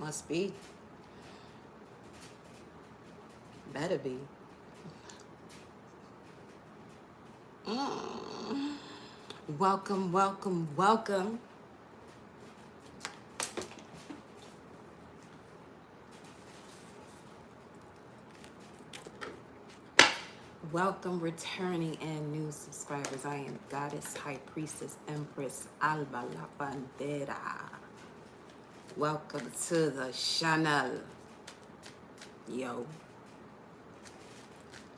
Must be. Better be. Mm. Welcome, welcome, welcome. Welcome, returning and new subscribers. I am Goddess, High Priestess, Empress, Alba La Panthera. Welcome to the channel. Yo.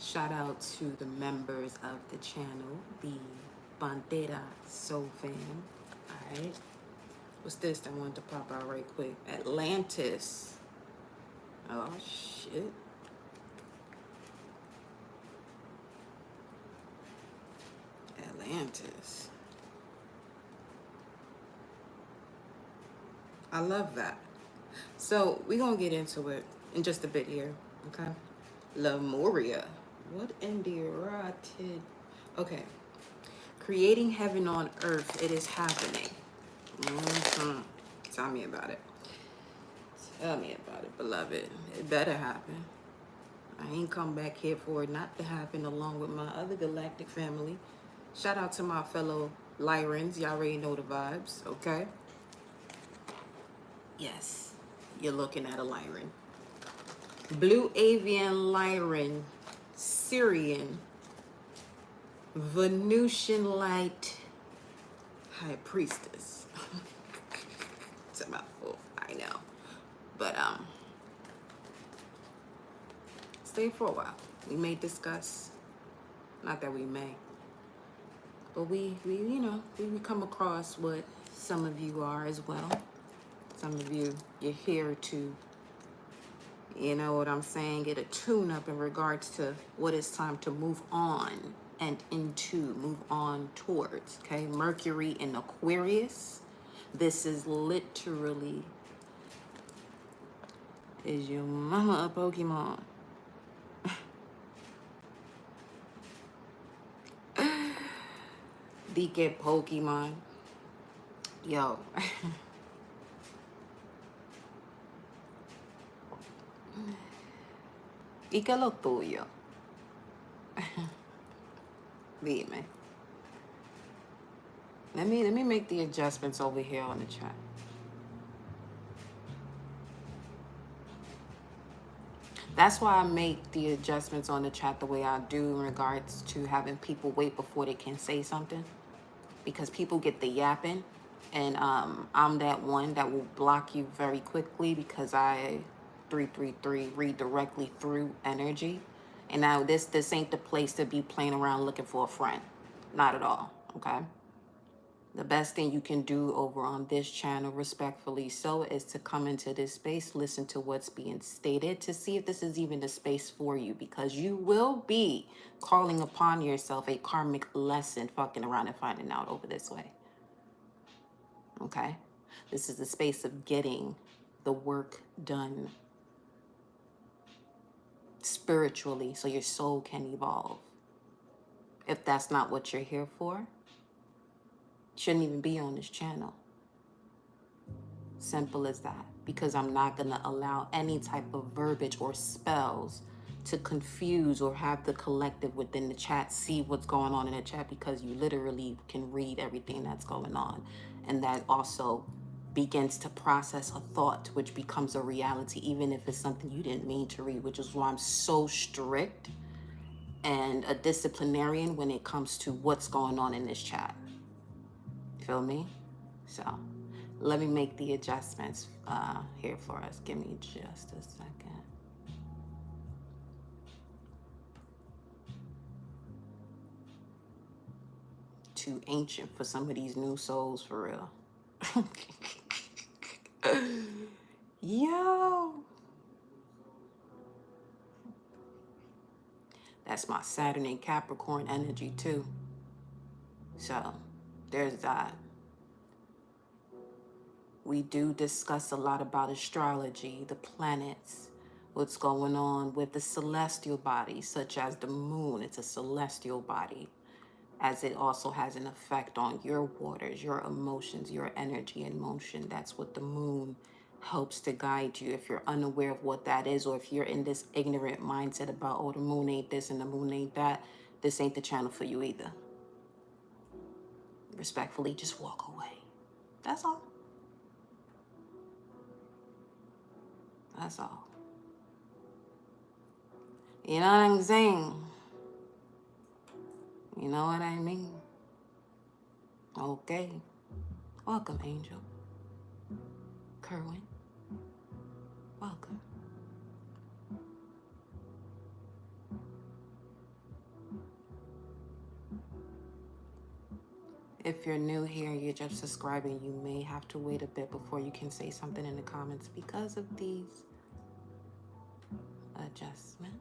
Shout out to the members of the channel, the Panthera Soul Fam. Alright. What's this that I wanted to pop out right quick? Atlantis. Oh, shit. Atlantis. I love that. So we're going to get into it in just a bit here. Okay. Lemuria. What in the rotted? Okay. Creating heaven on earth. It is happening. Mm-hmm. Tell me about it. Tell me about it, beloved. It better happen. I ain't come back here for it not to happen along with my other galactic family. Shout out to my fellow Lyrans. Y'all already know the vibes, okay? Yes, you're looking at a Lyran. Blue Avian Lyran, Syrian, Venusian Light, High Priestess. It's a mouthful, I know. But, stay for a while. We may discuss, not that we may, but we you know, we come across what some of you are as well. Some of you, you're here to, you know what I'm saying, get a tune up in regards to what it's time to move on and move on towards, okay? Mercury in Aquarius. This is literally, is your mama a Pokemon? DK Pokemon. Yo. ¿Y qué es lo tuyo? Dime. Let me make the adjustments over here on the chat. That's why I make the adjustments on the chat the way I do in regards to having people wait before they can say something. Because people get the yapping, and I'm that one that will block you very quickly because I 333 read directly through energy. And now this ain't the place to be playing around looking for a friend. Not at all, okay? The best thing you can do over on this channel, respectfully so, is to come into this space, listen to what's being stated, to see if this is even the space for you, because you will be calling upon yourself a karmic lesson fucking around and finding out over this way. Okay? This is the space of getting the work done spiritually so your soul can evolve. If that's not what you're here for, shouldn't even be on this channel. Simple as that. Because I'm not going to allow any type of verbiage or spells to confuse or have the collective within the chat see what's going on in the chat, because you literally can read everything that's going on. And that also begins to process a thought, which becomes a reality, even if it's something you didn't mean to read, which is why I'm so strict and a disciplinarian when it comes to what's going on in this chat. Feel me? So let me make the adjustments here for us. Give me just a second. Too ancient for some of these new souls, for real. Yo. That's my Saturn and Capricorn energy too. So there's that. We do discuss a lot about astrology, the planets, what's going on with the celestial bodies, such as the moon. It's a celestial body, as it also has an effect on your waters, your emotions, your energy and motion. That's what the moon helps to guide you if you're unaware of what that is, or if you're in this ignorant mindset about, oh, the moon ain't this and the moon ain't that. This ain't the channel for you either. Respectfully, just walk away. That's all. That's all. You know what I'm saying? You know what I mean? Okay. Welcome, Angel. Kerwin. Welcome. If you're new here, you're just subscribing, you may have to wait a bit before you can say something in the comments because of these adjustments.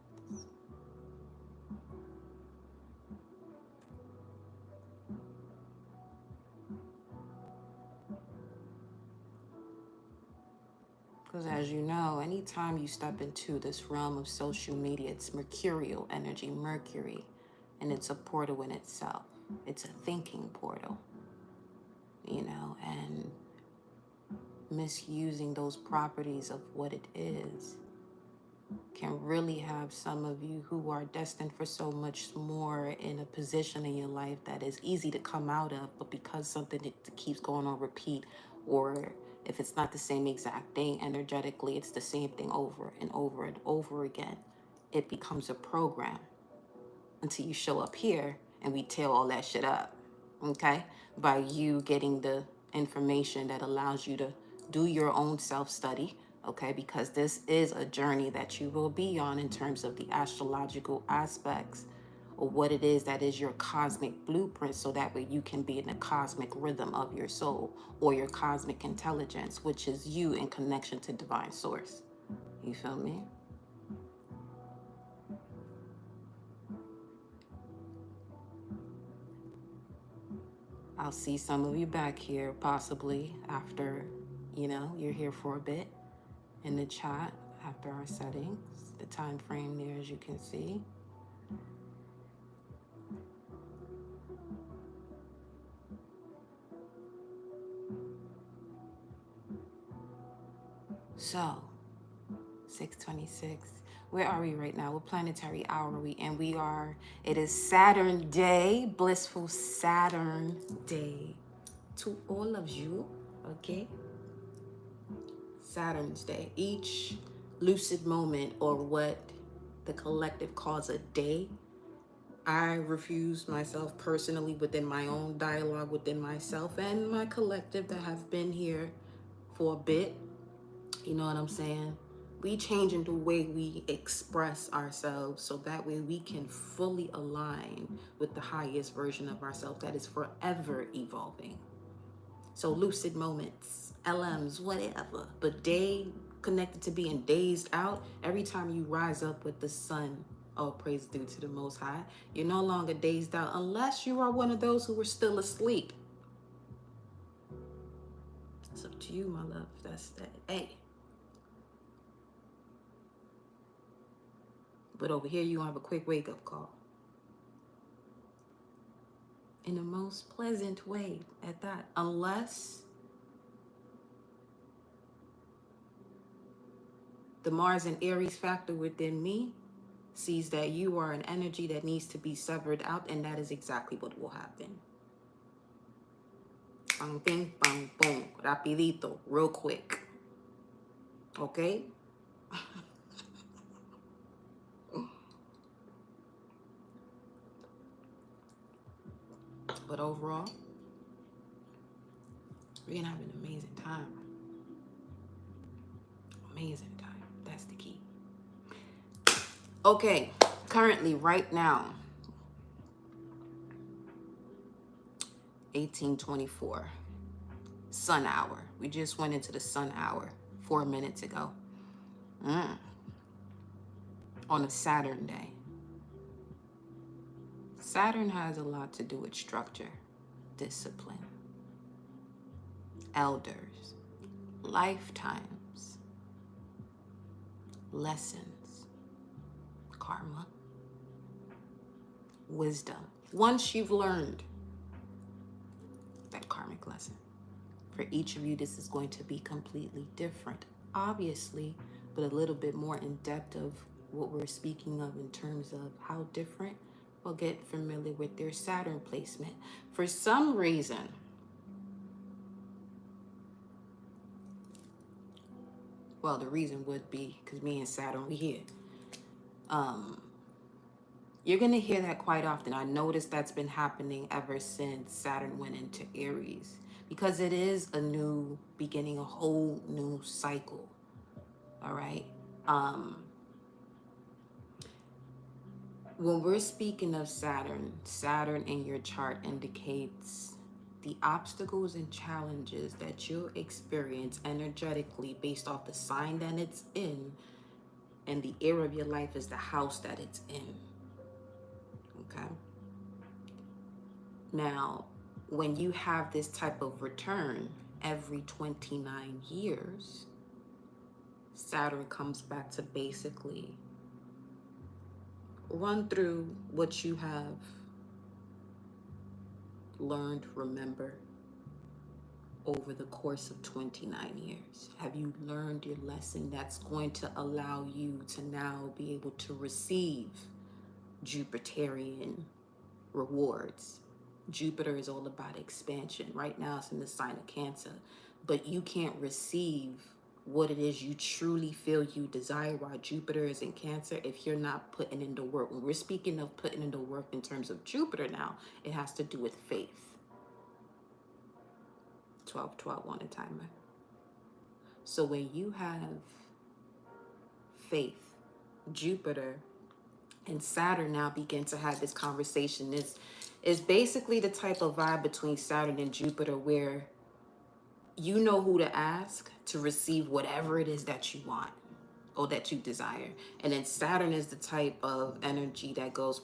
Because as you know, anytime you step into this realm of social media, it's mercurial energy, Mercury, and it's a portal in itself. It's a thinking portal, you know, and misusing those properties of what it is can really have some of you who are destined for so much more in a position in your life that is easy to come out of, but because something that keeps going on repeat, or if it's not the same exact thing energetically, it's the same thing over and over and over again, it becomes a program until you show up here and we tear all that shit up, okay? By you getting the information that allows you to do your own self-study, okay? Because this is a journey that you will be on in terms of the astrological aspects or what it is that is your cosmic blueprint, so that way you can be in the cosmic rhythm of your soul or your cosmic intelligence, which is you in connection to divine source. You feel me? I'll see some of you back here possibly after, you know, you're here for a bit in the chat after our settings, the time frame there, as you can see. So 6:26. Where are we right now? What planetary hour are we in? It is Saturn day, blissful Saturn day to all of you, okay? Saturn's day. Each lucid moment, or what the collective calls a day, I refuse myself personally within my own dialogue within myself and my collective that have been here for a bit. You know what I'm saying? We changing the way we express ourselves so that way we can fully align with the highest version of ourselves that is forever evolving. So lucid moments, LMs, whatever, but day connected to being dazed out. Every time you rise up with the sun, all praise due to the Most High, you're no longer dazed out unless you are one of those who were still asleep. It's up to you, my love. That's that. Hey. But over here, you have a quick wake-up call. In the most pleasant way at that. Unless the Mars and Aries factor within me sees that you are an energy that needs to be severed out, and that is exactly what will happen. Bang, bing, bang, boom. Rapidito. Real quick. Okay? But overall, we're gonna have an amazing time. Amazing time. That's the key. Okay, currently, right now, 1824, sun hour. We just went into the sun hour 4 minutes ago. On a Saturn day. Saturn has a lot to do with structure, discipline, elders, lifetimes, lessons, karma, wisdom. Once you've learned that karmic lesson, for each of you, this is going to be completely different. obviously, but a little bit more in depth of what we're speaking of in terms of how different, we'll get familiar with their Saturn placement. For some reason, well, the reason would be because me and Saturn, we here. You're going to hear that quite often. I noticed that's been happening ever since Saturn went into Aries, because it is a new beginning, a whole new cycle. All right. When we're speaking of Saturn, Saturn in your chart indicates the obstacles and challenges that you'll experience energetically based off the sign that it's in, and the era of your life is the house that it's in. Okay. Now, when you have this type of return every 29 years, Saturn comes back to basically run through what you have learned, remember, over the course of 29 years. Have you learned your lesson that's going to allow you to now be able to receive Jupiterian rewards? Jupiter is all about expansion. Right now it's in the sign of Cancer, but you can't receive what it is you truly feel you desire while Jupiter is in Cancer if you're not putting into work. When we're speaking of putting into work in terms of Jupiter now, it has to do with faith. 12-12 on a timer. So when you have faith, Jupiter and Saturn now begin to have this conversation. Is basically the type of vibe between Saturn and Jupiter where you know who to ask to receive whatever it is that you want or that you desire. And then Saturn is the type of energy that goes,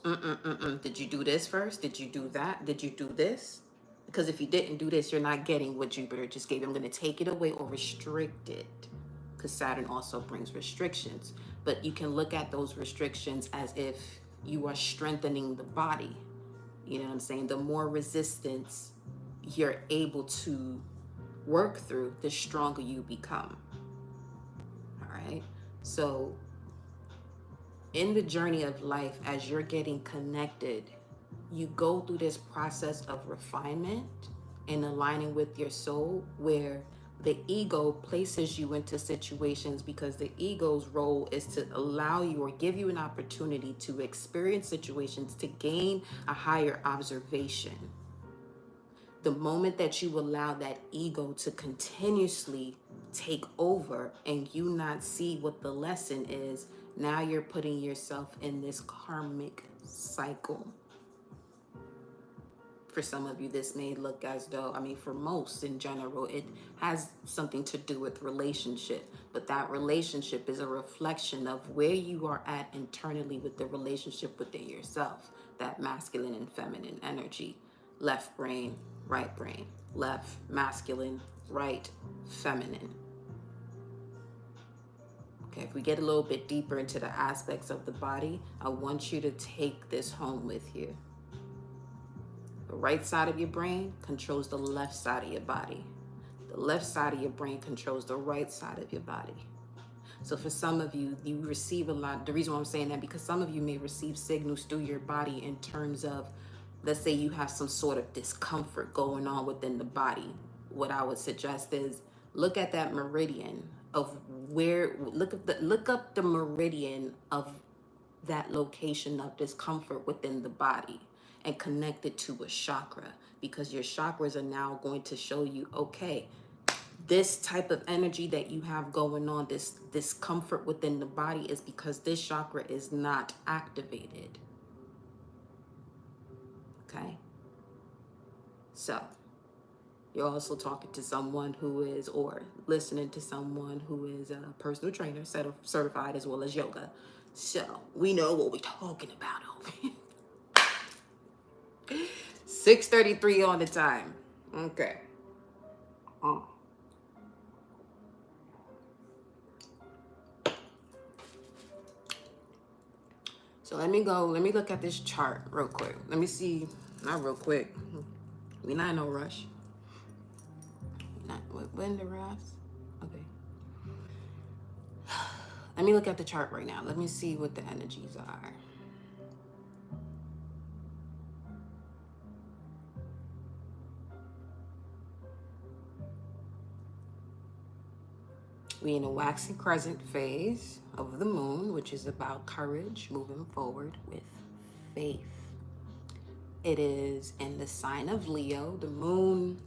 did you do this first? Did you do that? Did you do this? Because if you didn't do this, you're not getting what Jupiter just gave you. I'm going to take it away or restrict it. Because Saturn also brings restrictions. But you can look at those restrictions as if you are strengthening the body. You know what I'm saying? The more resistance you're able to work through, the stronger you become. All right? So in the journey of life, as you're getting connected, you go through this process of refinement and aligning with your soul, where the ego places you into situations because the ego's role is to allow you or give you an opportunity to experience situations to gain a higher observation. The moment that you allow that ego to continuously take over and you not see what the lesson is, now you're putting yourself in this karmic cycle. For some of you, this may look as though, for most in general, it has something to do with relationship. But that relationship is a reflection of where you are at internally with the relationship within yourself. That masculine and feminine energy. Left brain, right brain. Left, masculine, right, feminine. Okay, if we get a little bit deeper into the aspects of the body, I want you to take this home with you. The right side of your brain controls the left side of your body. The left side of your brain controls the right side of your body. So for some of you, you receive a lot. The reason why I'm saying that, because some of you may receive signals through your body in terms of, let's say you have some sort of discomfort going on within the body. What I would suggest is look at that meridian of where, look up the meridian of that location of discomfort within the body and connect it to a chakra, because your chakras are now going to show you, okay, this type of energy that you have going on, this discomfort within the body, is because this chakra is not activated. Okay? So, you're also talking to someone who is, or listening to someone who is a personal trainer, certified, as well as yoga. So, we know what we're talking about over here. 6:33 on the time. Okay. So let me look at this chart real quick. Let me see, not real quick. We're not in no rush. We're in the rush. Okay. Let me look at the chart right now. Let me see what the energies are. We in a waxing crescent phase of the moon, which is about courage, moving forward with faith. It is in the sign of Leo. The moon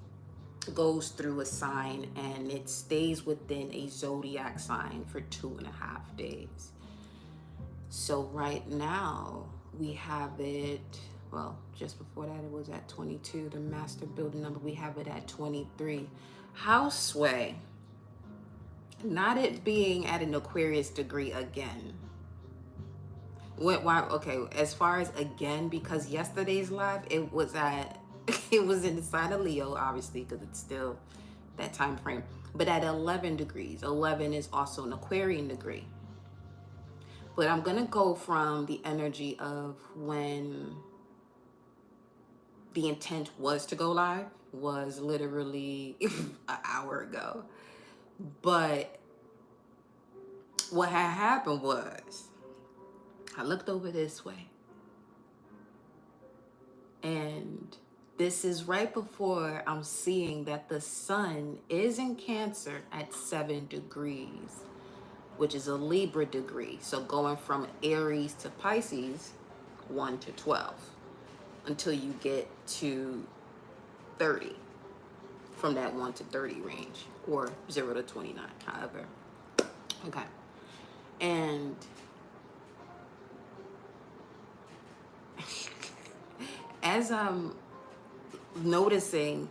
goes through a sign and it stays within a zodiac sign for 2.5 days. So right now we have it, well, just before that it was at 22, the master building number, we have it at 23. House sway, not it being at an Aquarius degree again. Why? Okay, as far as again, because yesterday's live, it was at, it was in the sign of Leo, obviously, because it's still that time frame. But at 11 degrees, 11 is also an Aquarian degree. But I'm gonna go from the energy of when the intent was to go live, was literally an hour ago. But what had happened was, I looked over this way, and this is right before I'm seeing that the sun is in Cancer at 7 degrees, which is a Libra degree. So going from Aries to Pisces, 1 to 12, until you get to 30, from that 1 to 30 range, or 0 to 29, however. Okay. And as I'm noticing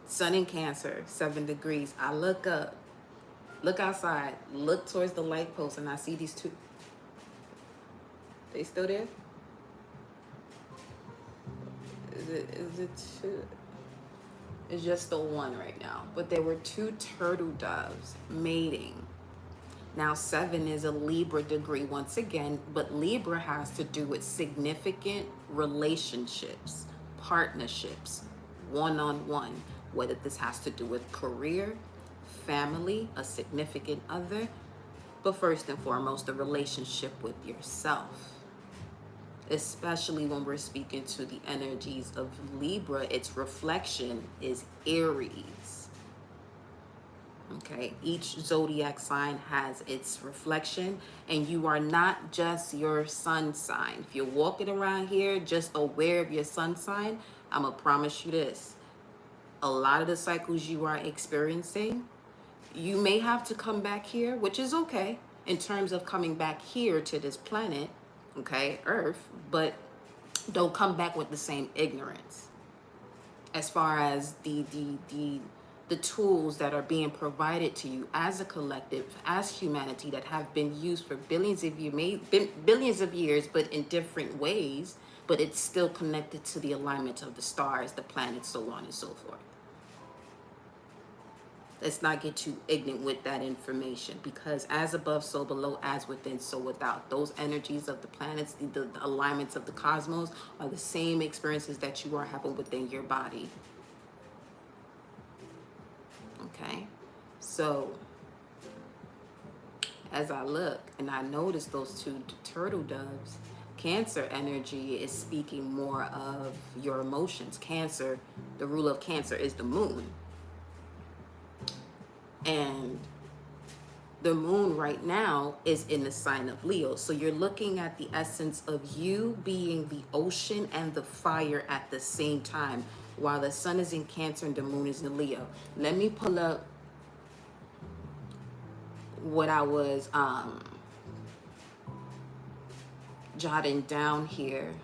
sun in Cancer, 7 degrees, I look up, look outside, look towards the light post, and I see these two. They still there? Is it two? It's just the one right now. But there were 2 turtle doves mating. Now 7 is a Libra degree once again, but Libra has to do with significant relationships, partnerships, one-on-one, whether this has to do with career, family, a significant other, but first and foremost, the relationship with yourself. Especially when we're speaking to the energies of Libra, its reflection is Aries. Okay, each zodiac sign has its reflection, and you are not just your sun sign. If you're walking around here just aware of your sun sign, I'm gonna promise you this: a lot of the cycles you are experiencing, you may have to come back here, which is okay in terms of coming back here to this planet, okay, Earth, but don't come back with the same ignorance as far as the tools that are being provided to you as a collective, as humanity, that have been used for billions of years, but in different ways, but it's still connected to the alignment of the stars, the planets, so on and so forth. Let's not get too ignorant with that information, because as above, so below, as within, so without. Those energies of the planets, the alignments of the cosmos, are the same experiences that you are having within your body. Okay, so as I look and I notice those 2 turtle doves, Cancer energy is speaking more of your emotions. Cancer, the ruler of Cancer is the moon. And the moon right now is in the sign of Leo. So you're looking at the essence of you being the ocean and the fire at the same time, while the sun is in Cancer and the moon is in Leo. Let me pull up what I was jotting down here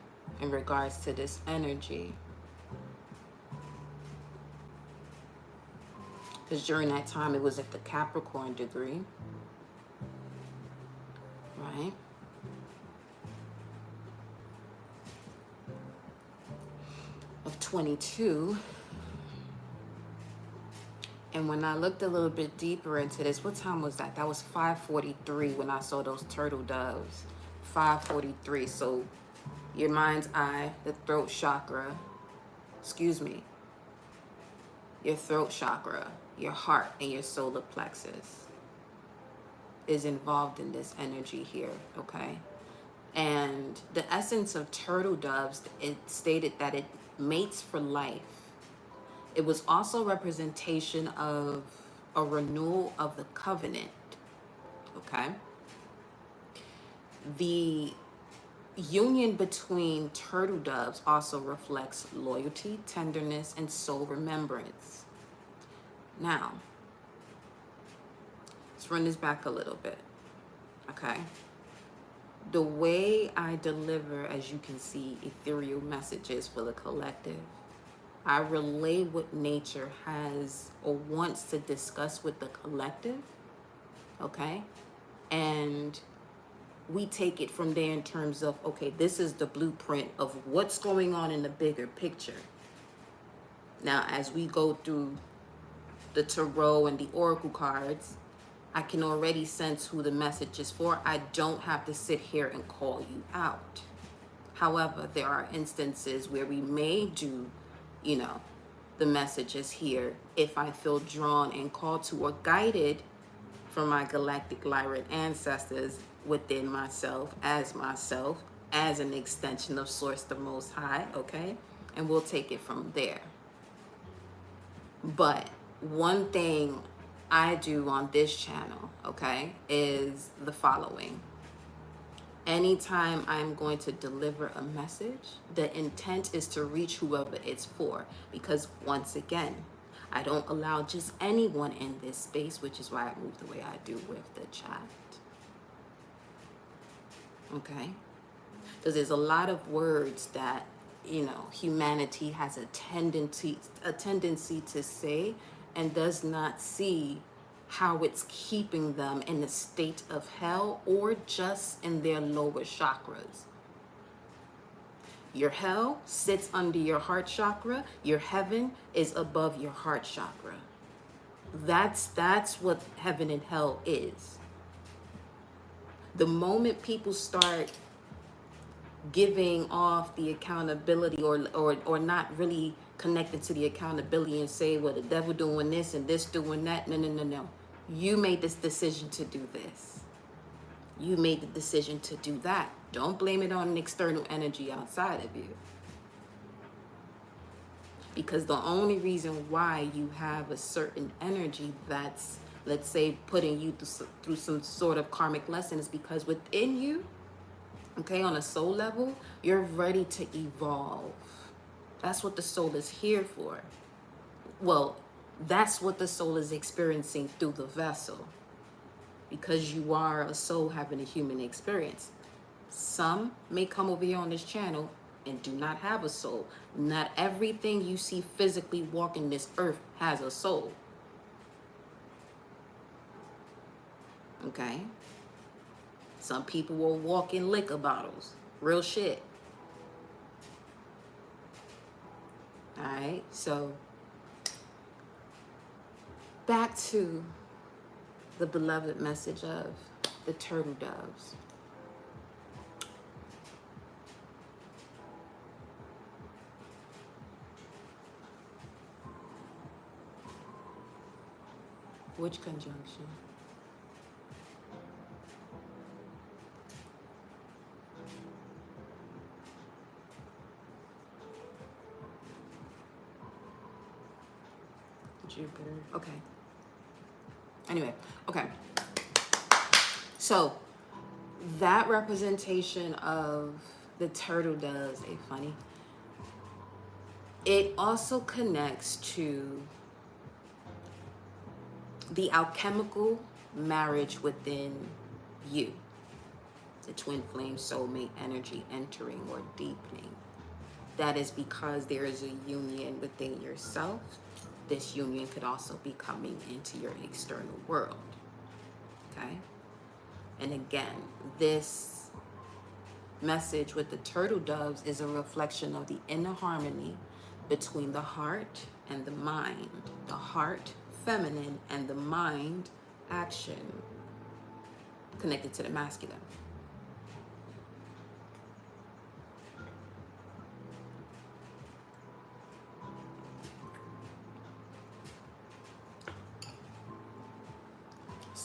in regards to this energy. Because during that time, it was at the Capricorn degree, right? Of 22. And when I looked a little bit deeper into this, what time was that? That was 5:43 when I saw those turtle doves. 5:43. So your mind's eye, the throat chakra, your throat chakra, your heart, and your solar plexus. is involved in this energy here, okay? And the essence of turtle doves, it stated that it mates for life. It was also representation of a renewal of the covenant, okay? The union between turtle doves also reflects loyalty, tenderness, and soul remembrance. Now, let's run this back a little bit, okay? The way I deliver, as you can see, ethereal messages for the collective, I relay what nature has or wants to discuss with the collective, okay? And we take it from there in terms of, okay, this is the blueprint of what's going on in the bigger picture. Now, as we go through the tarot and the oracle cards, I can already sense who the message is for. I don't have to sit here and call you out. However, there are instances where we may do, you know, the messages here if I feel drawn and called to or guided from my galactic Lyran ancestors within myself, as an extension of Source the Most High, okay? And we'll take it from there. But one thing I do on this channel, okay, is the following. Anytime I'm going to deliver a message, the intent is to reach whoever it's for. Because once again, I don't allow just anyone in this space, which is why I move the way I do with the chat. Okay? Because there's a lot of words that, you know, humanity has a tendency to say and does not see how it's keeping them in a state of hell or just in their lower chakras. Your hell sits under your heart chakra. Your heaven is above your heart chakra. That's what heaven and hell is. The moment people start giving off the accountability or not really connected to the accountability and say, well, the devil doing this and this doing that. No. You made this decision to do this. You made the decision to do that. Don't blame it on an external energy outside of you. Because the only reason why you have a certain energy that's, let's say, putting you through some sort of karmic lesson is because within you, okay, on a soul level, you're ready to evolve. That's what the soul is here for. Well, that's what the soul is experiencing through the vessel. Because you are a soul having a human experience. Some may come over here on this channel and do not have a soul. Not everything you see physically walking this earth has a soul. Okay? Some people will walk in liquor bottles. Real shit. Alright, so back to the beloved message of the turtle doves. Which conjunction? Jupiter. Okay. Anyway, okay. So that representation of the turtle doves, ain't funny. It also connects to the alchemical marriage within you. The twin flame soulmate energy entering or deepening. That is because there is a union within yourself. This union could also be coming into your external world. Okay? And again, this message with the turtle doves is a reflection of the inner harmony between the heart and the mind. The heart, feminine, and the mind, action, connected to the masculine.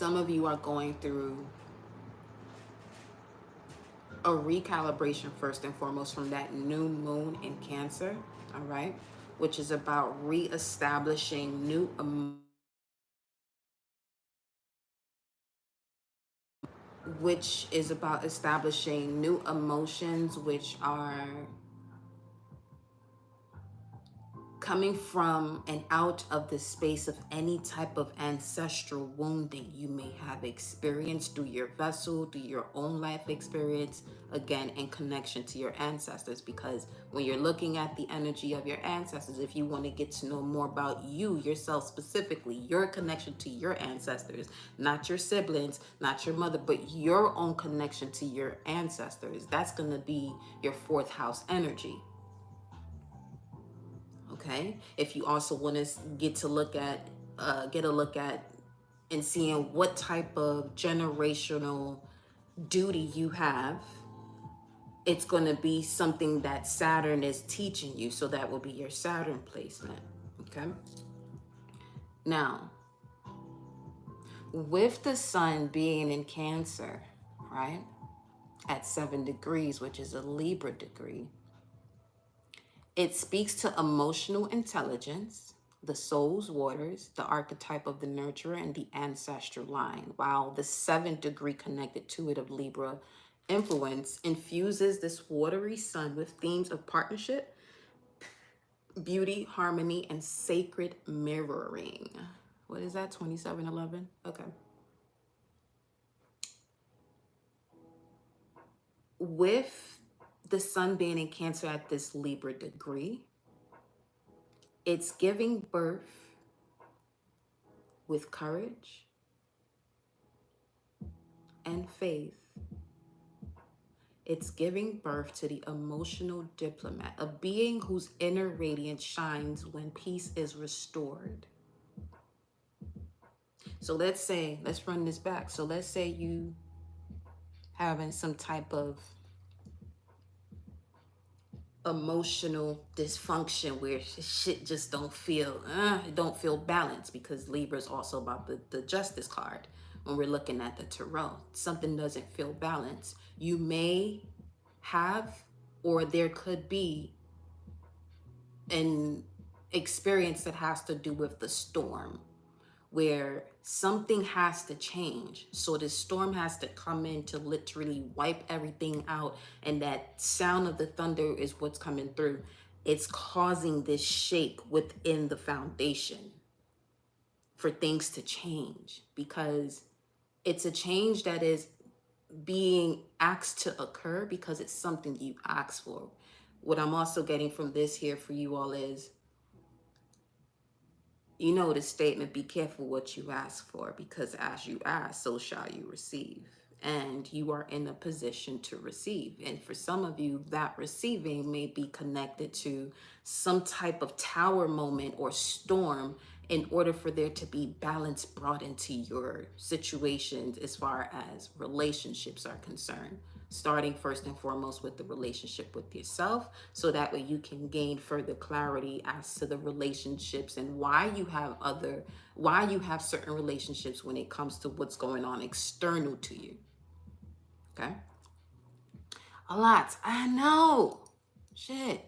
some of you are going through a recalibration first and foremost from that new moon in Cancer, all right, which is about reestablishing which is about establishing new emotions, which are coming from and out of the space of any type of ancestral wounding you may have experienced through your vessel, through your own life experience, again, in connection to your ancestors. Because when you're looking at the energy of your ancestors, if you want to get to know more about you, yourself specifically, your connection to your ancestors, not your siblings, not your mother, but your own connection to your ancestors, that's going to be your fourth house energy. Okay, if you also want to get a look at and seeing what type of generational duty you have, it's going to be something that Saturn is teaching you, so that will be your Saturn placement. Okay, now with the sun being in Cancer, right, at 7 degrees, which is a Libra degree, it speaks to emotional intelligence, the soul's waters, the archetype of the nurturer, and the ancestral line, while the 7th degree connected to it of Libra influence infuses this watery sun with themes of partnership, beauty, harmony, and sacred mirroring. What is that, 2711? Okay. With the sun being in Cancer at this Libra degree, it's giving birth with courage and faith. It's giving birth to the emotional diplomat, a being whose inner radiance shines when peace is restored. So let's run this back. So let's say you having some type of emotional dysfunction where shit just it don't feel balanced, because Libra is also about the justice card. When we're looking at the tarot, something doesn't feel balanced. You may have, or there could be an experience that has to do with the storm, where something has to change. So the storm has to come in to literally wipe everything out. And that sound of the thunder is what's coming through. It's causing this shake within the foundation for things to change, because it's a change that is being asked to occur because it's something you asked for. What I'm also getting from this here for you all is, you know the statement, be careful what you ask for, because as you ask, so shall you receive. And you are in a position to receive. And for some of you, that receiving may be connected to some type of tower moment or storm, in order for there to be balance brought into your situations as far as relationships are concerned. Starting first and foremost with the relationship with yourself, so that way you can gain further clarity as to the relationships and why you have certain relationships when it comes to what's going on external to you. Okay? A lot. I know. Shit.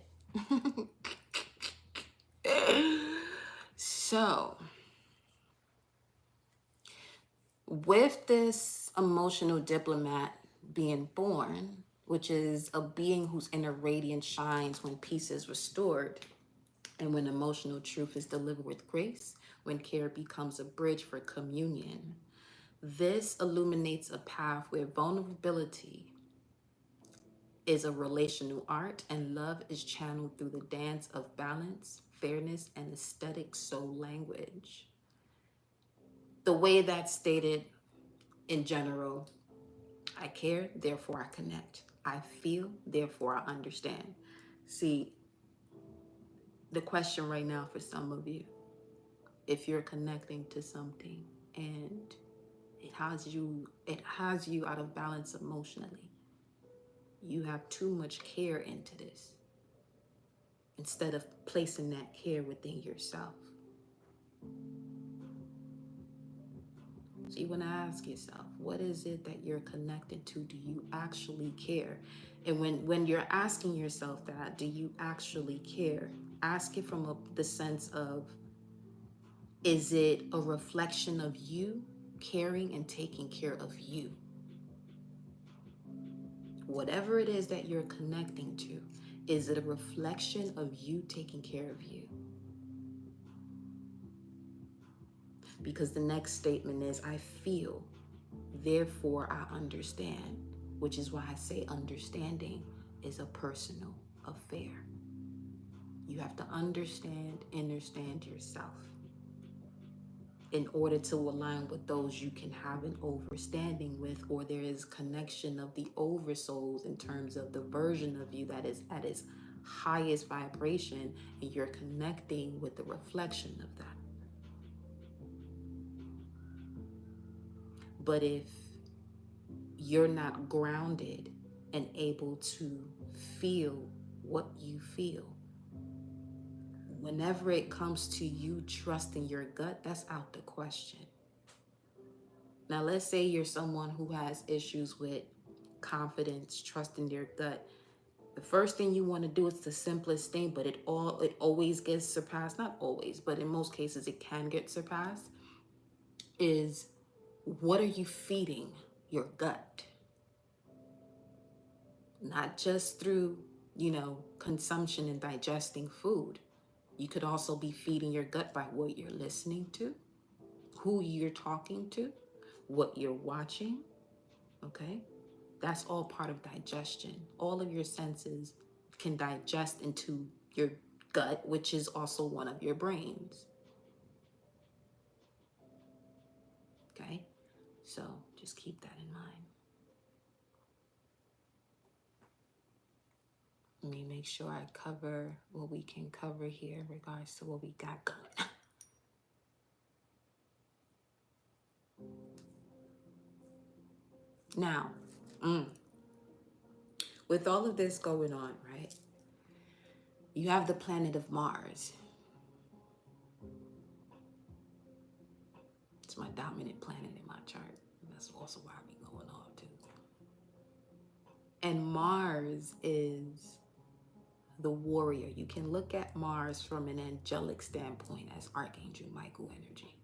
So, with this emotional diplomat being born, which is a being whose inner radiance shines when peace is restored, and when emotional truth is delivered with grace, when care becomes a bridge for communion, this illuminates a path where vulnerability is a relational art, and love is channeled through the dance of balance, fairness, and aesthetic soul language. The way that's stated in general, I care, therefore I connect. I feel, therefore I understand. See, the question right now for some of you, if you're connecting to something and it has you out of balance emotionally, you have too much care into this instead of placing that care within yourself. So you want to ask yourself, what is it that you're connected to? Do you actually care? And when you're asking yourself that, do you actually care? Ask it from the sense of, is it a reflection of you caring and taking care of you? Whatever it is that you're connecting to, is it a reflection of you taking care of you? Because the next statement is, I feel, therefore I understand, which is why I say understanding is a personal affair. You have to understand yourself in order to align with those you can have an overstanding with, or there is connection of the oversouls in terms of the version of you that is at its highest vibration, and you're connecting with the reflection of that. But if you're not grounded and able to feel what you feel, whenever it comes to you trusting your gut, that's out the question. Now, let's say you're someone who has issues with confidence, trusting their gut. The first thing you want to do, is the simplest thing, but it always gets surpassed. Not always, but in most cases it can get surpassed. Is, what are you feeding your gut? Not just through, consumption and digesting food. You could also be feeding your gut by what you're listening to, who you're talking to, what you're watching, okay? That's all part of digestion. All of your senses can digest into your gut, which is also one of your brains, okay? So just keep that in mind. Let me make sure I cover what we can cover here in regards to what we got going. Now, with all of this going on, right? You have the planet of Mars. It's my dominant planet in my chart. That's also why I be going off too. And Mars is the warrior. You can look at Mars from an angelic standpoint as Archangel Michael energy.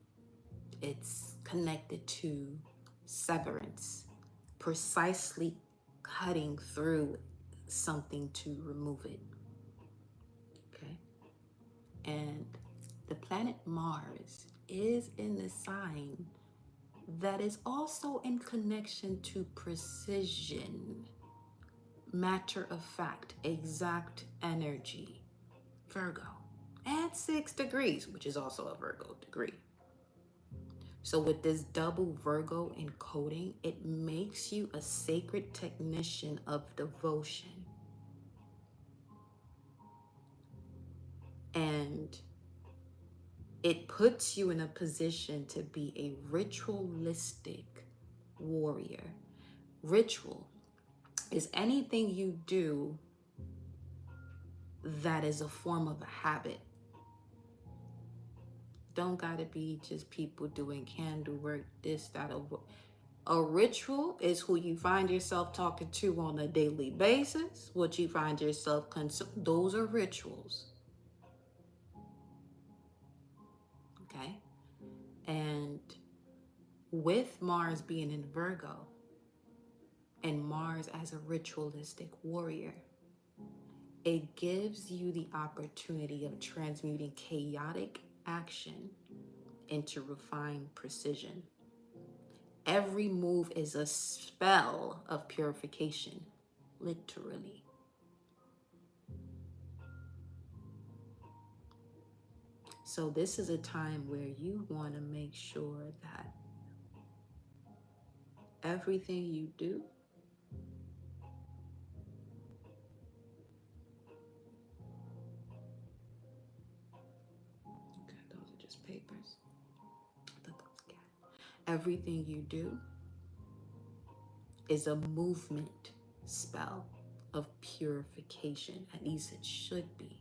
It's connected to severance, precisely cutting through something to remove it. Okay? And the planet Mars is in the sign that is also in connection to precision, matter of fact, exact energy, Virgo, at 6 degrees, which is also a Virgo degree. So with this double Virgo encoding, it makes you a sacred technician of devotion. And it puts you in a position to be a ritualistic warrior. Ritual is anything you do that is a form of a habit. Don't gotta be just people doing candle work, this, that, or what. A ritual is who you find yourself talking to on a daily basis, what you find yourself consuming. Those are rituals. Okay? And with Mars being in Virgo and Mars as a ritualistic warrior, it gives you the opportunity of transmuting chaotic action into refined precision. Every move is a spell of purification, literally. So this is a time where you want to make sure that everything you do okay, those are just papers. Everything you do is a movement spell of purification. At least it should be.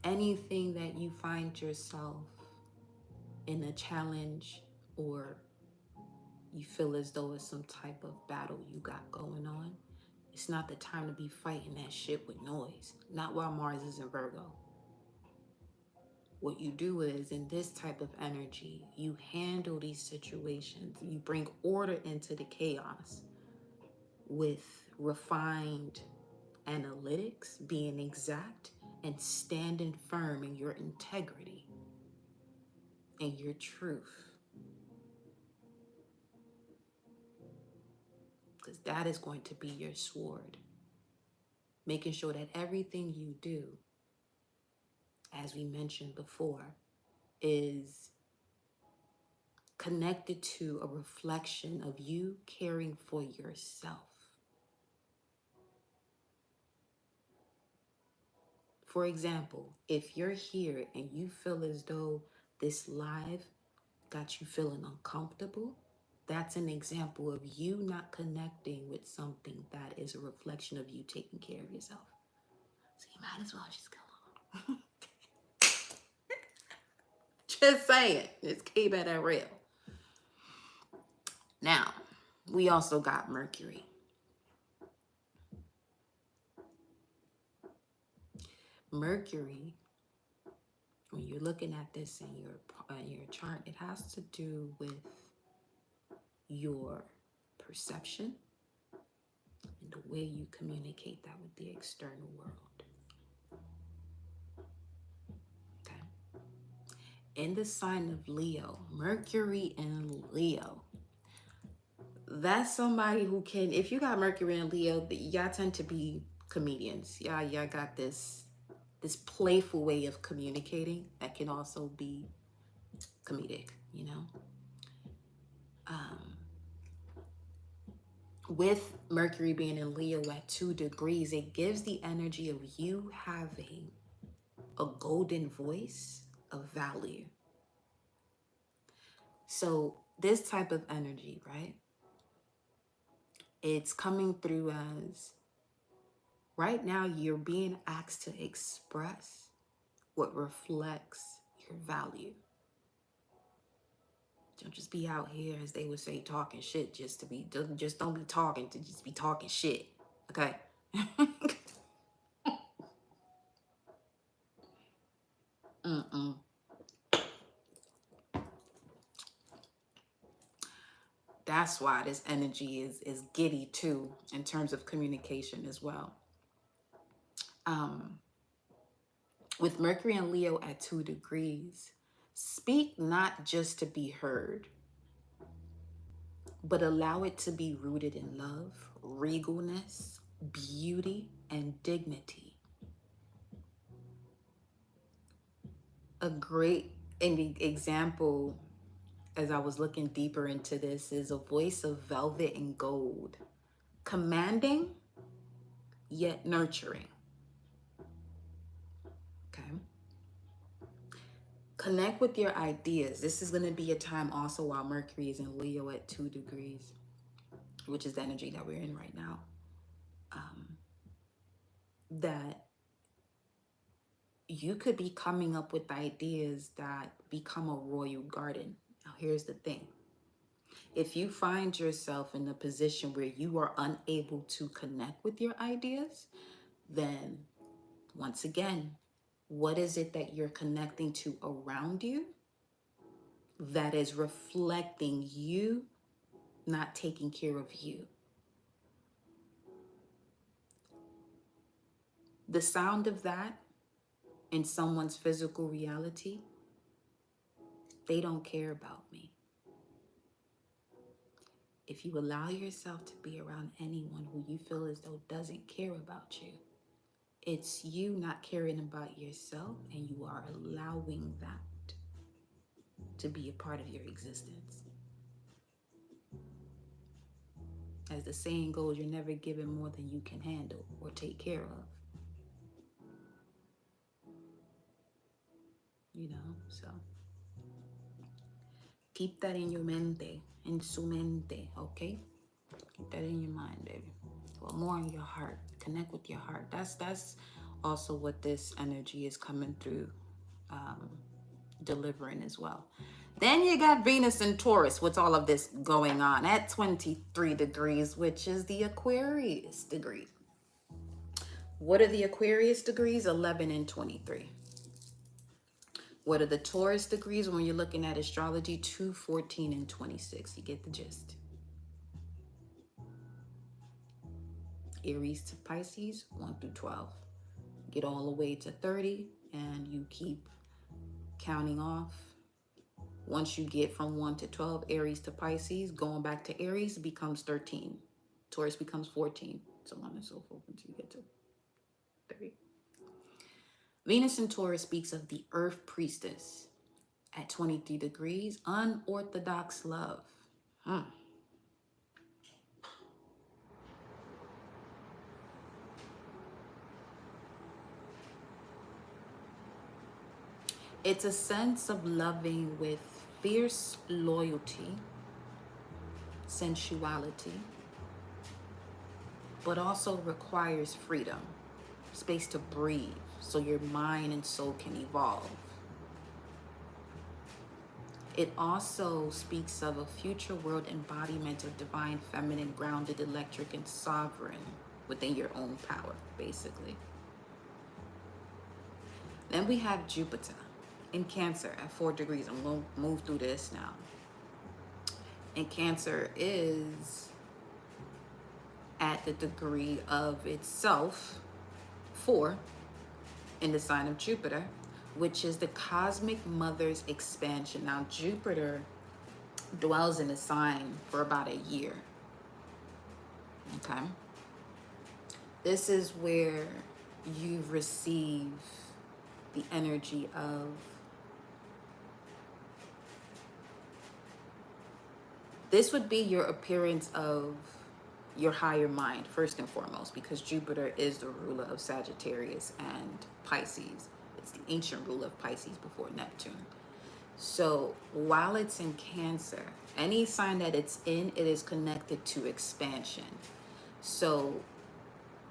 Anything that you find yourself in a challenge, or you feel as though it's some type of battle you got going on, it's not the time to be fighting that shit with noise. Not while Mars is in Virgo. What you do is, in this type of energy, you handle these situations. You bring order into the chaos with refined analytics, being exact, and standing firm in your integrity and your truth. Because that is going to be your sword. Making sure that everything you do, as we mentioned before, is connected to a reflection of you caring for yourself. For example, if you're here and you feel as though this live got you feeling uncomfortable, that's an example of you not connecting with something that is a reflection of you taking care of yourself. So you might as well just go on. Just saying. Just keep it at real. Now, we also got Mercury. Mercury, when you're looking at this in your chart, it has to do with your perception and the way you communicate that with the external world. Okay. In the sign of Leo, Mercury in Leo, that's somebody who can, if you got Mercury in Leo, y'all tend to be comedians. Y'all got this playful way of communicating that can also be comedic, you know? With Mercury being in Leo at 2 degrees, it gives the energy of you having a golden voice of value. So this type of energy, right? It's coming through as, right now you're being asked to express what reflects your value. Don't just be out here, as they would say, talking shit just to be, just don't be talking to just be talking shit, okay? That's why this energy is giddy too, in terms of communication as well. With Mercury and Leo at 2 degrees, speak not just to be heard, but allow it to be rooted in love, regalness, beauty, and dignity. A great example, as I was looking deeper into this, is a voice of velvet and gold, commanding yet nurturing. Okay. Connect with your ideas. This is going to be a time also while Mercury is in Leo at 2 degrees, which is the energy that we're in right now. That you could be coming up with ideas that become a royal garden. Now, here's the thing. If you find yourself in a position where you are unable to connect with your ideas, then once again, what is it that you're connecting to around you that is reflecting you not taking care of you? The sound of that in someone's physical reality, they don't care about me. If you allow yourself to be around anyone who you feel as though doesn't care about you, it's you not caring about yourself, and you are allowing that to be a part of your existence. As the saying goes, you're never given more than you can handle or take care of. You know, so keep that in your mente, in su mente, okay? Keep that in your mind, baby. Well, more in your heart. Connect with your heart. That's also what this energy is coming through, delivering as well. Then you got Venus in Taurus with all of this going on at 23 degrees, which is the Aquarius degree. What are the Aquarius degrees? 11 and 23. What are the Taurus degrees when you're looking at astrology? 2, 14, and 26. You get the gist. Aries to Pisces, 1 through 12. Get all the way to 30, and you keep counting off. Once you get from 1 to 12, Aries to Pisces, going back to Aries becomes 13. Taurus becomes 14, so on and so forth until you get to 30. Venus in Taurus speaks of the Earth priestess at 23 degrees, unorthodox love. It's a sense of loving with fierce loyalty, sensuality, but also requires freedom, space to breathe so your mind and soul can evolve. It also speaks of a future world embodiment of divine, feminine, grounded, electric, and sovereign within your own power, basically. Then we have Jupiter in Cancer at 4 degrees. I'm going to move through this now. And Cancer is at the degree of itself, 4, in the sign of Jupiter, which is the cosmic mother's expansion. Now, Jupiter dwells in the sign for about a year. Okay? This is where you receive the energy of this would be your appearance of your higher mind, first and foremost, because Jupiter is the ruler of Sagittarius and Pisces. It's the ancient ruler of Pisces before Neptune. So while it's in Cancer, any sign that it's in, it is connected to expansion. So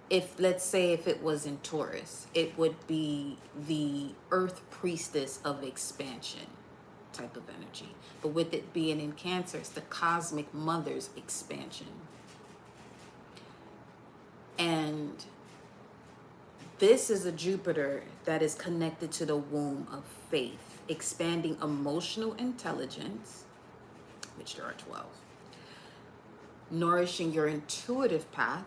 if, let's say, if it was in Taurus, it would be the earth priestess of expansion type of energy. But with it being in Cancer, it's the cosmic mother's expansion. And this is a Jupiter that is connected to the womb of faith, expanding emotional intelligence, which there are 12, nourishing your intuitive path,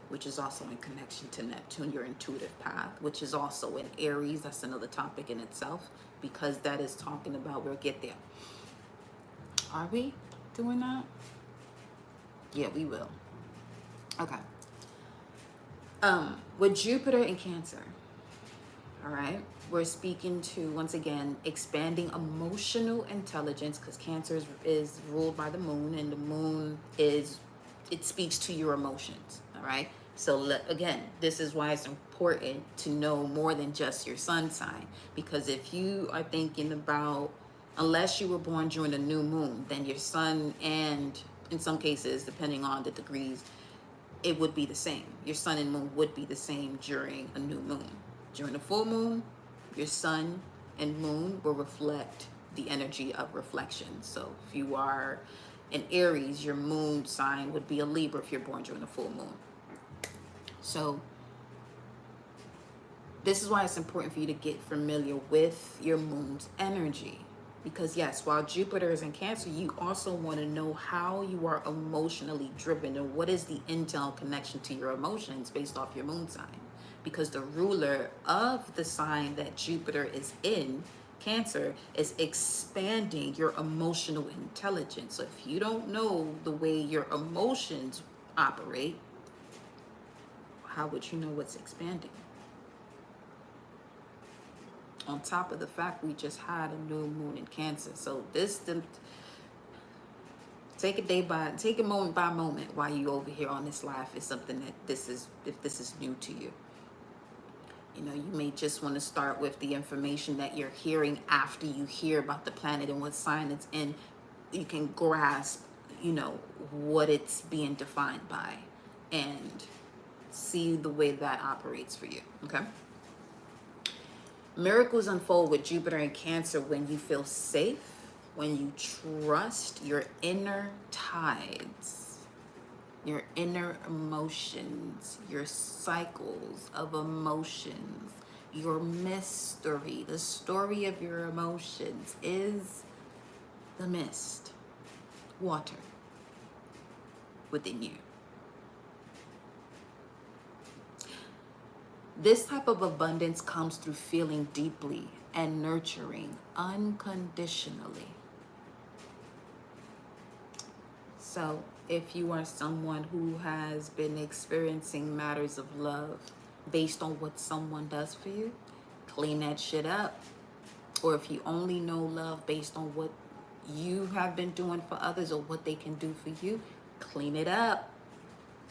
which is also in connection to Neptune, your intuitive path, which is also in Aries. That's another topic in itself, because that is talking about, we'll get there. Are we doing that? Yeah, we will. Okay. With Jupiter in Cancer, all right, we're speaking to, once again, expanding emotional intelligence, because Cancer is ruled by the moon, and the moon is, it speaks to your emotions, all right? So again, this is why it's important to know more than just your sun sign, because if you are thinking about, unless you were born during a new moon, then your sun, and in some cases, depending on the degrees, it would be the same. Your sun and moon would be the same during a new moon. During a full moon, your sun and moon will reflect the energy of reflection. So if you are an Aries, your moon sign would be a Libra if you're born during a full moon. So this is why it's important for you to get familiar with your moon's energy. Because yes, while Jupiter is in Cancer, you also want to know how you are emotionally driven and what is the intel connection to your emotions based off your moon sign. Because the ruler of the sign that Jupiter is in, Cancer, is expanding your emotional intelligence. So if you don't know the way your emotions operate, how would you know what's expanding? On top of the fact we just had a new moon in Cancer. So this, take a moment by moment while you over here on this live is something that if this is new to you. You know, you may just want to start with the information that you're hearing after you hear about the planet and what sign it's in. You can grasp, you know, what it's being defined by and see the way that operates for you, okay? Miracles unfold with Jupiter in Cancer when you feel safe, when you trust your inner tides, your inner emotions, your cycles of emotions, your mystery, the story of your emotions is the mist, water within you. This type of abundance comes through feeling deeply and nurturing unconditionally. So if you are someone who has been experiencing matters of love based on what someone does for you, clean that shit up. Or if you only know love based on what you have been doing for others or what they can do for you, clean it up.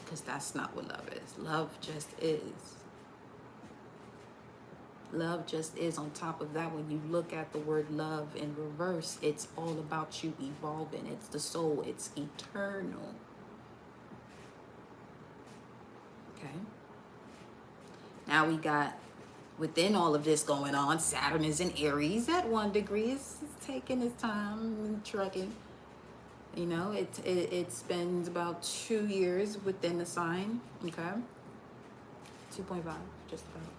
Because that's not what love is. Love just is. Love just is. On top of that, when you look at the word love in reverse, it's all about you evolving. It's the soul. It's eternal. Okay. Now we got, within all of this going on, Saturn is in Aries at 1 degree. It's taking its time and trucking. You know, it spends about 2 years within the sign. Okay. 2.5, just about.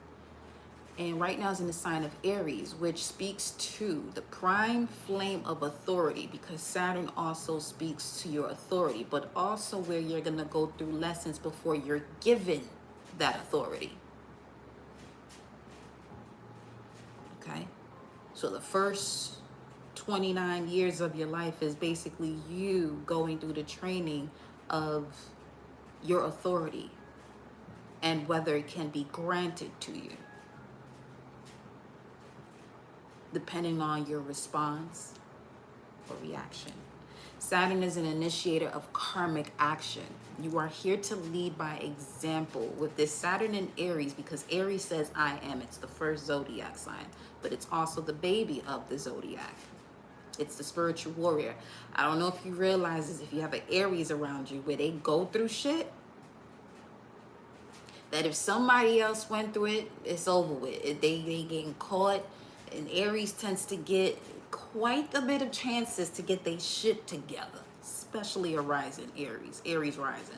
And right now it's in the sign of Aries, which speaks to the prime flame of authority, because Saturn also speaks to your authority, but also where you're going to go through lessons before you're given that authority. Okay? So the first 29 years of your life is basically you going through the training of your authority and whether it can be granted to you, depending on your response or reaction. Saturn is an initiator of karmic action. You are here to lead by example with this Saturn in Aries, because Aries says I am. It's the first zodiac sign, but it's also the baby of the zodiac. It's the spiritual warrior. I don't know if you realize this, if you have an Aries around you where they go through shit, that if somebody else went through it, it's over with. They getting caught. And Aries tends to get quite a bit of chances to get their shit together, especially a rising Aries rising.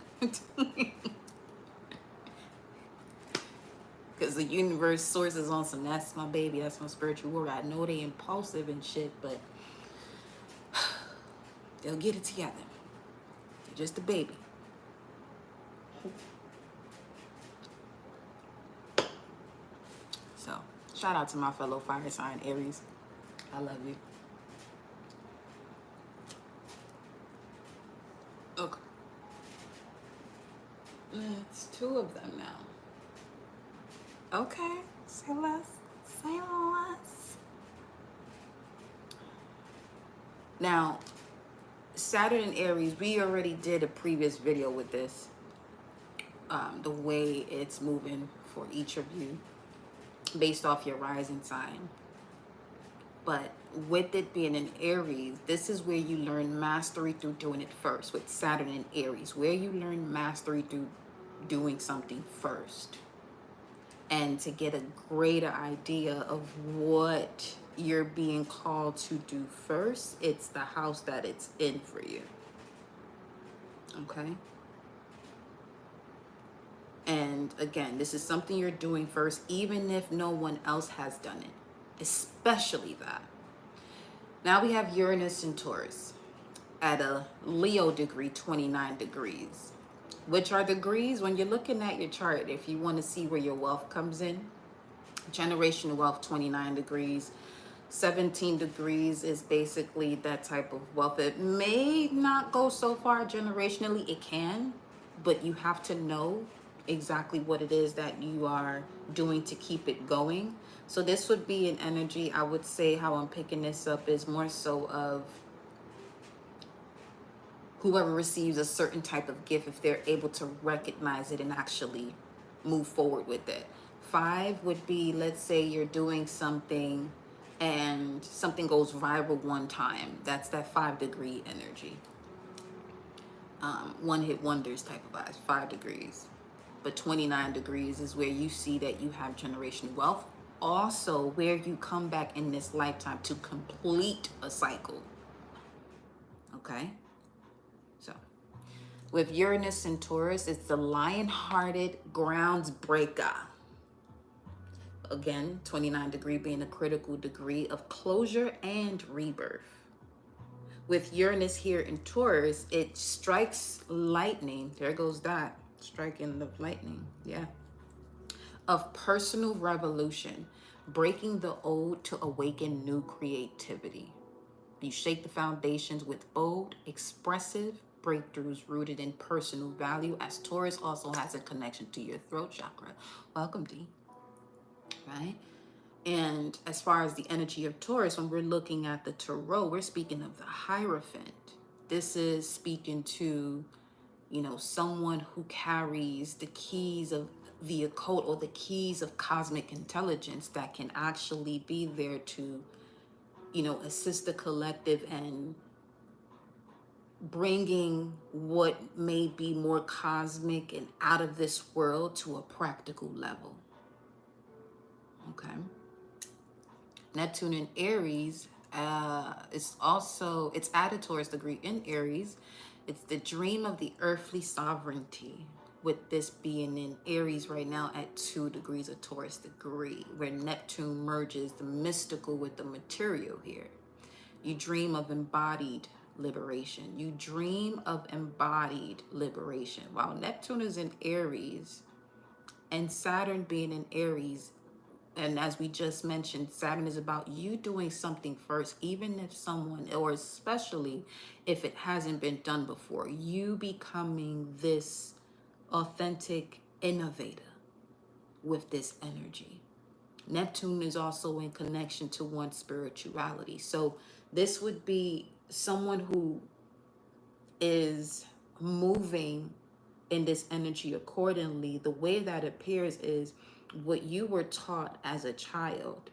Because the universe sources on some, that's my baby, that's my spiritual warrior. I know they impulsive and shit, but they'll get it together. They're just a baby. So, shout out to my fellow fire sign Aries. I love you. Okay. It's 2 of them now. Okay. Say less. Say less. Now, Saturn and Aries, we already did a previous video with this. The way it's moving for each of you based off your rising sign. But with it being in Aries, this is where you learn mastery through doing it first. With Saturn in Aries, where you learn mastery through doing something first. And to get a greater idea of what you're being called to do first, it's the house that it's in for you. Okay? And again, this is something you're doing first, even if no one else has done it. Especially that. Now we have Uranus and Taurus at a Leo degree, 29 degrees. Which are degrees, when you're looking at your chart, if you want to see where your wealth comes in, generational wealth, 29 degrees. 17 degrees is basically that type of wealth. It may not go so far generationally, it can, but you have to know exactly what it is that you are doing to keep it going. So this would be an energy, I would say how I'm picking this up is more so of whoever receives a certain type of gift, if they're able to recognize it and actually move forward with it. 5 would be, let's say you're doing something and something goes viral one time. That's that 5 degree energy. One hit wonders type of vibes, 5 degrees. But 29 degrees is where you see that you have generational wealth. Also, where you come back in this lifetime to complete a cycle. Okay? So, with Uranus and Taurus, it's the lion-hearted groundsbreaker. Again, 29 degree being a critical degree of closure and rebirth. With Uranus here in Taurus, it strikes lightning. There goes that, striking the lightning. Yeah. Of personal revolution, breaking the old to awaken new creativity. You shake the foundations with bold, expressive breakthroughs rooted in personal value, as Taurus also has a connection to your throat chakra. Welcome, D. Right? And as far as the energy of Taurus, when we're looking at the Tarot, we're speaking of the Hierophant. This is speaking to, you know, someone who carries the keys of the occult or the keys of cosmic intelligence that can actually be there to, you know, assist the collective and bringing what may be more cosmic and out of this world to a practical level. Okay. Neptune in Aries, it's added Taurus degree in Aries. It's the dream of the earthly sovereignty, with this being in Aries right now at 2 degrees of Taurus degree, where Neptune merges the mystical with the material here. You dream of embodied liberation. You dream of embodied liberation. While Neptune is in Aries and Saturn being in Aries, and as we just mentioned, Saturn is about you doing something first, even if someone, or especially if it hasn't been done before, you becoming this authentic innovator with this energy. Neptune is also in connection to one's spirituality. So this would be someone who is moving in this energy accordingly. The way that appears is what you were taught as a child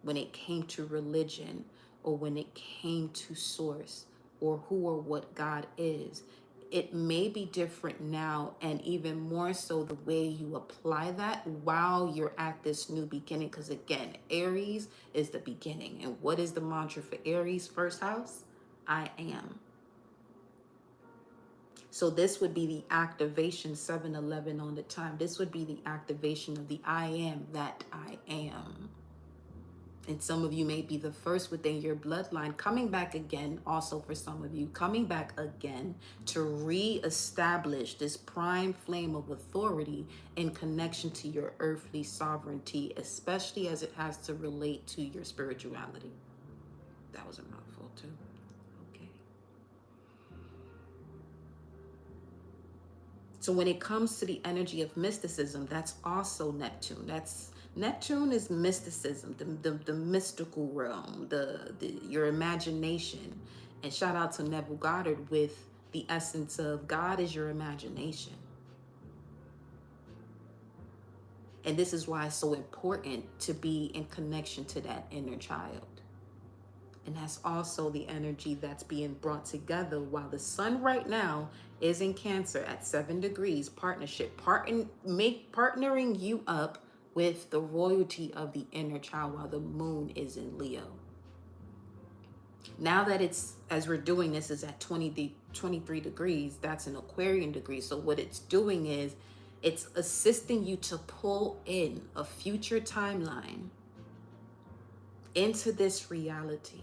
when it came to religion, or when it came to source, or who or what God is. It may be different now, and even more so the way you apply that while you're at this new beginning. Because again, Aries is the beginning. And what is the mantra for Aries first house? I am. So this would be the activation, 7-11 on the time. This would be the activation of the I am that I am. And some of you may be the first within your bloodline coming back again, also for some of you, coming back again to re-establish this prime flame of authority in connection to your earthly sovereignty, especially as it has to relate to your spirituality. That was a mouthful too. Okay. So when it comes to the energy of mysticism, that's also Neptune. Neptune is mysticism, the mystical realm, your imagination. And shout out to Neville Goddard with the essence of God is your imagination. And this is why it's so important to be in connection to that inner child. And that's also the energy that's being brought together while the sun right now is in Cancer at 7 degrees, partnership, partnering you up with the royalty of the inner child while the moon is in Leo. Now that it's, as we're doing this, is at 23 degrees, that's an Aquarian degree. So what it's doing is it's assisting you to pull in a future timeline into this reality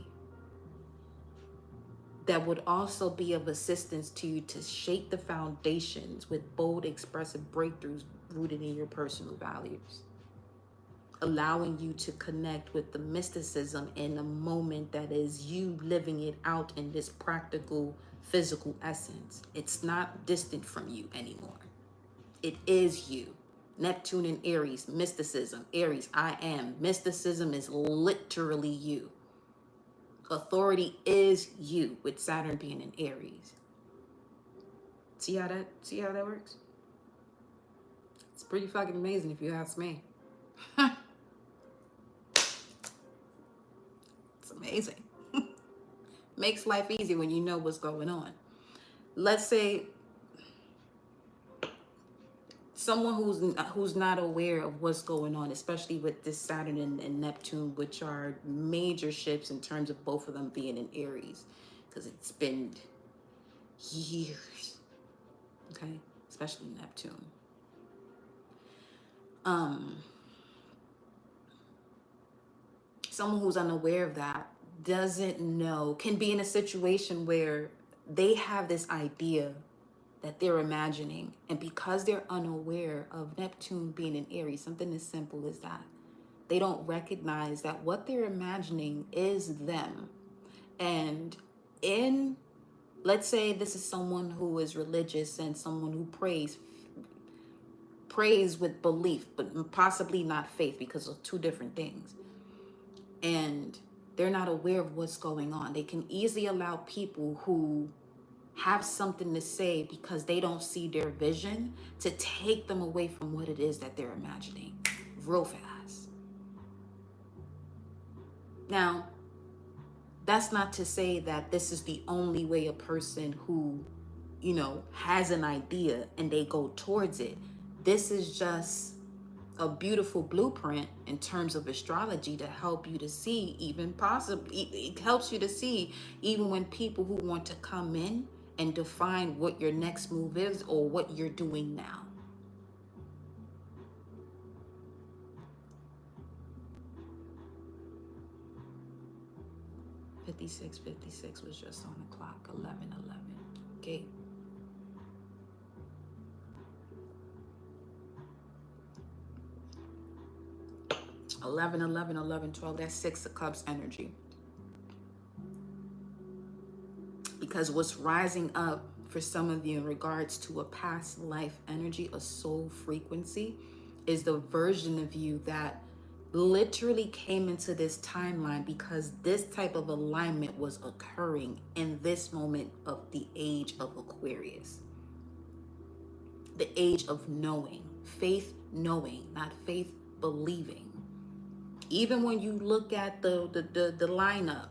that would also be of assistance to you to shake the foundations with bold, expressive breakthroughs rooted in your personal values, allowing you to connect with the mysticism in a moment that is you living it out in this practical, physical essence. It's not distant from you anymore. It is you. Neptune in Aries, mysticism, Aries, I am. Mysticism is literally you. Authority is you, with Saturn being in Aries. See how that works? It's pretty fucking amazing if you ask me. It's amazing. Makes life easy when you know what's going on. Let's say someone who's not aware of what's going on, especially with this Saturn and Neptune, which are major shifts in terms of both of them being in Aries, because it's been years, okay? Especially Neptune. Someone who's unaware of that doesn't know, can be in a situation where they have this idea that they're imagining, and because they're unaware of Neptune being in Aries, something as simple as that, they don't recognize that what they're imagining is them. And in, let's say this is someone who is religious and someone who prays with belief, but possibly not faith, because of two different things. And they're not aware of what's going on. They can easily allow people who have something to say because they don't see their vision to take them away from what it is that they're imagining real fast. Now, that's not to say that this is the only way a person who, you know, has an idea and they go towards it. This is just a beautiful blueprint in terms of astrology to help you to see, even possibly, it helps you to see even when people who want to come in and define what your next move is or what you're doing now. '56 was just on the clock. 11:11. Okay. Eleven, 12. That's 6 of Cups energy. Because what's rising up for some of you in regards to a past life energy, a soul frequency, is the version of you that literally came into this timeline because this type of alignment was occurring in this moment of the age of Aquarius. The age of knowing, faith knowing, not faith believing. Even when you look at the lineup,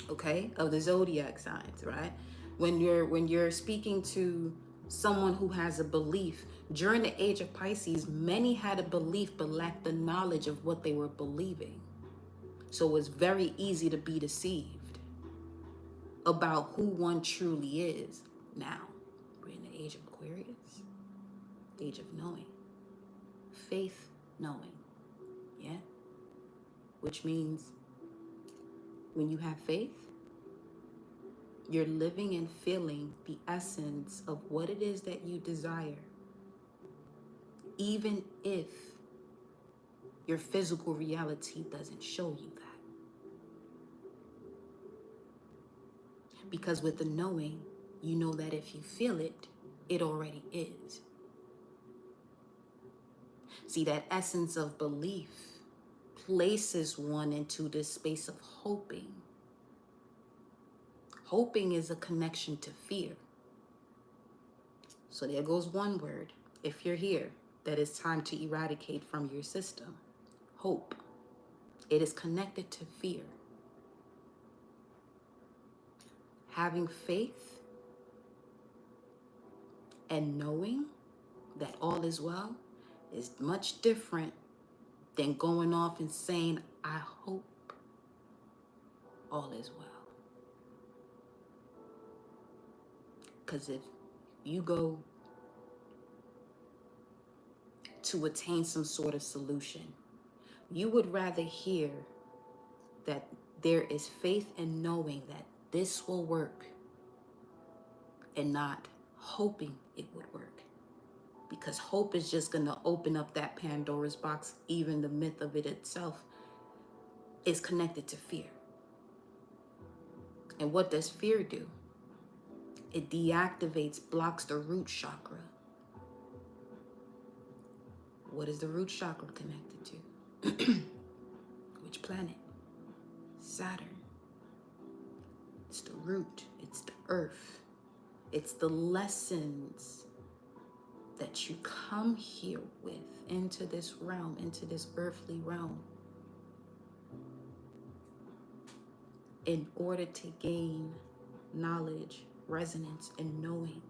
okay, of the zodiac signs, right? When you're speaking to someone who has a belief, during the age of Pisces, many had a belief but lacked the knowledge of what they were believing. So it's very easy to be deceived about who one truly is. Now, we're in the age of Aquarius, age of knowing, faith knowing, yeah? Which means when you have faith, you're living and feeling the essence of what it is that you desire, even if your physical reality doesn't show you that. Because with the knowing, you know that if you feel it, it already is. See, that essence of belief places one into this space of hoping. Hoping is a connection to fear. So there goes one word, if you're here, that it's time to eradicate from your system. Hope. It is connected to fear. Having faith and knowing that all is well is much different than going off and saying, I hope all is well. Because if you go to attain some sort of solution, you would rather hear that there is faith in knowing that this will work and not hoping it would work. Because hope is just going to open up that Pandora's box. Even the myth of it itself is connected to fear. And what does fear do? It deactivates, blocks the root chakra. What is the root chakra connected to? Which planet? Saturn. It's the root. It's the earth. It's the lessons that you come here with into this realm, into this earthly realm, in order to gain knowledge, resonance, and knowing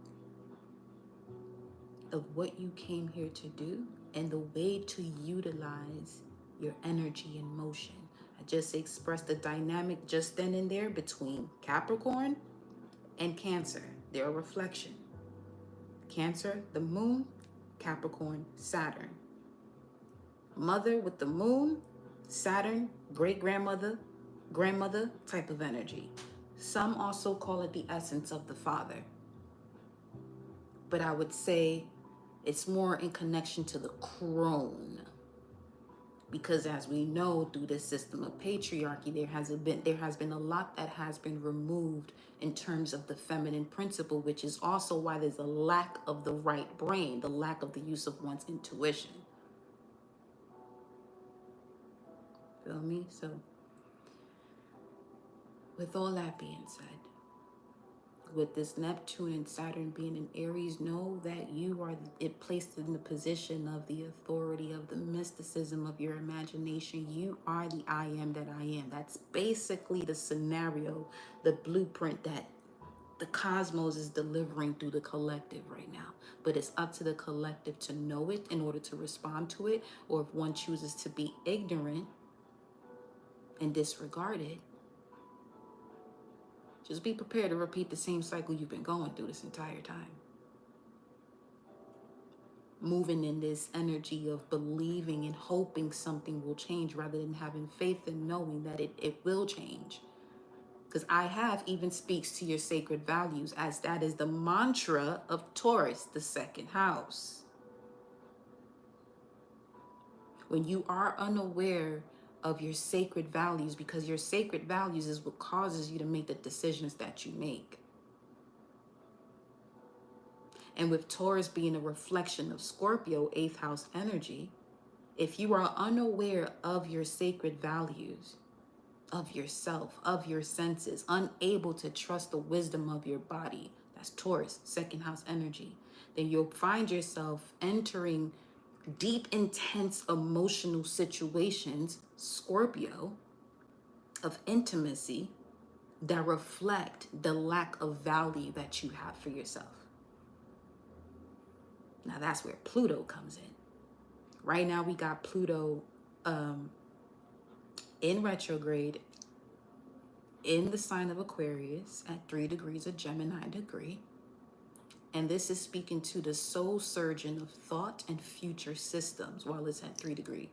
of what you came here to do and the way to utilize your energy and motion. I just expressed the dynamic just then and there between Capricorn and Cancer. They're a reflection. Cancer, the moon, Capricorn, Saturn. Mother with the moon, Saturn, great-grandmother, grandmother type of energy. Some also call it the essence of the father. But I would say it's more in connection to the crone. Because as we know, through this system of patriarchy, there has been a lot that has been removed in terms of the feminine principle, which is also why there's a lack of the right brain, the lack of the use of one's intuition. Feel me? So, with all that being said, with this Neptune and Saturn being in Aries, know that you are placed in the position of the authority, of the mysticism of your imagination. You are the I am that I am. That's basically the scenario, the blueprint that the cosmos is delivering through the collective right now. But it's up to the collective to know it in order to respond to it. Or if one chooses to be ignorant and disregard it, just be prepared to repeat the same cycle you've been going through this entire time. Moving in this energy of believing and hoping something will change rather than having faith and knowing that it will change. Because I have even speaks to your sacred values, as that is the mantra of Taurus, the second house. When you are unaware of your sacred values, because your sacred values is what causes you to make the decisions that you make. And with Taurus being a reflection of Scorpio, 8th house energy, if you are unaware of your sacred values, of yourself, of your senses, unable to trust the wisdom of your body, that's Taurus, 2nd house energy, then you'll find yourself entering deep, intense emotional situations, Scorpio, of intimacy that reflect the lack of value that you have for yourself. Now that's where Pluto comes in. Right now we got Pluto in retrograde in the sign of Aquarius at 3 degrees of Gemini degree. And this is speaking to the soul surgeon of thought and future systems while it's at 3 degrees.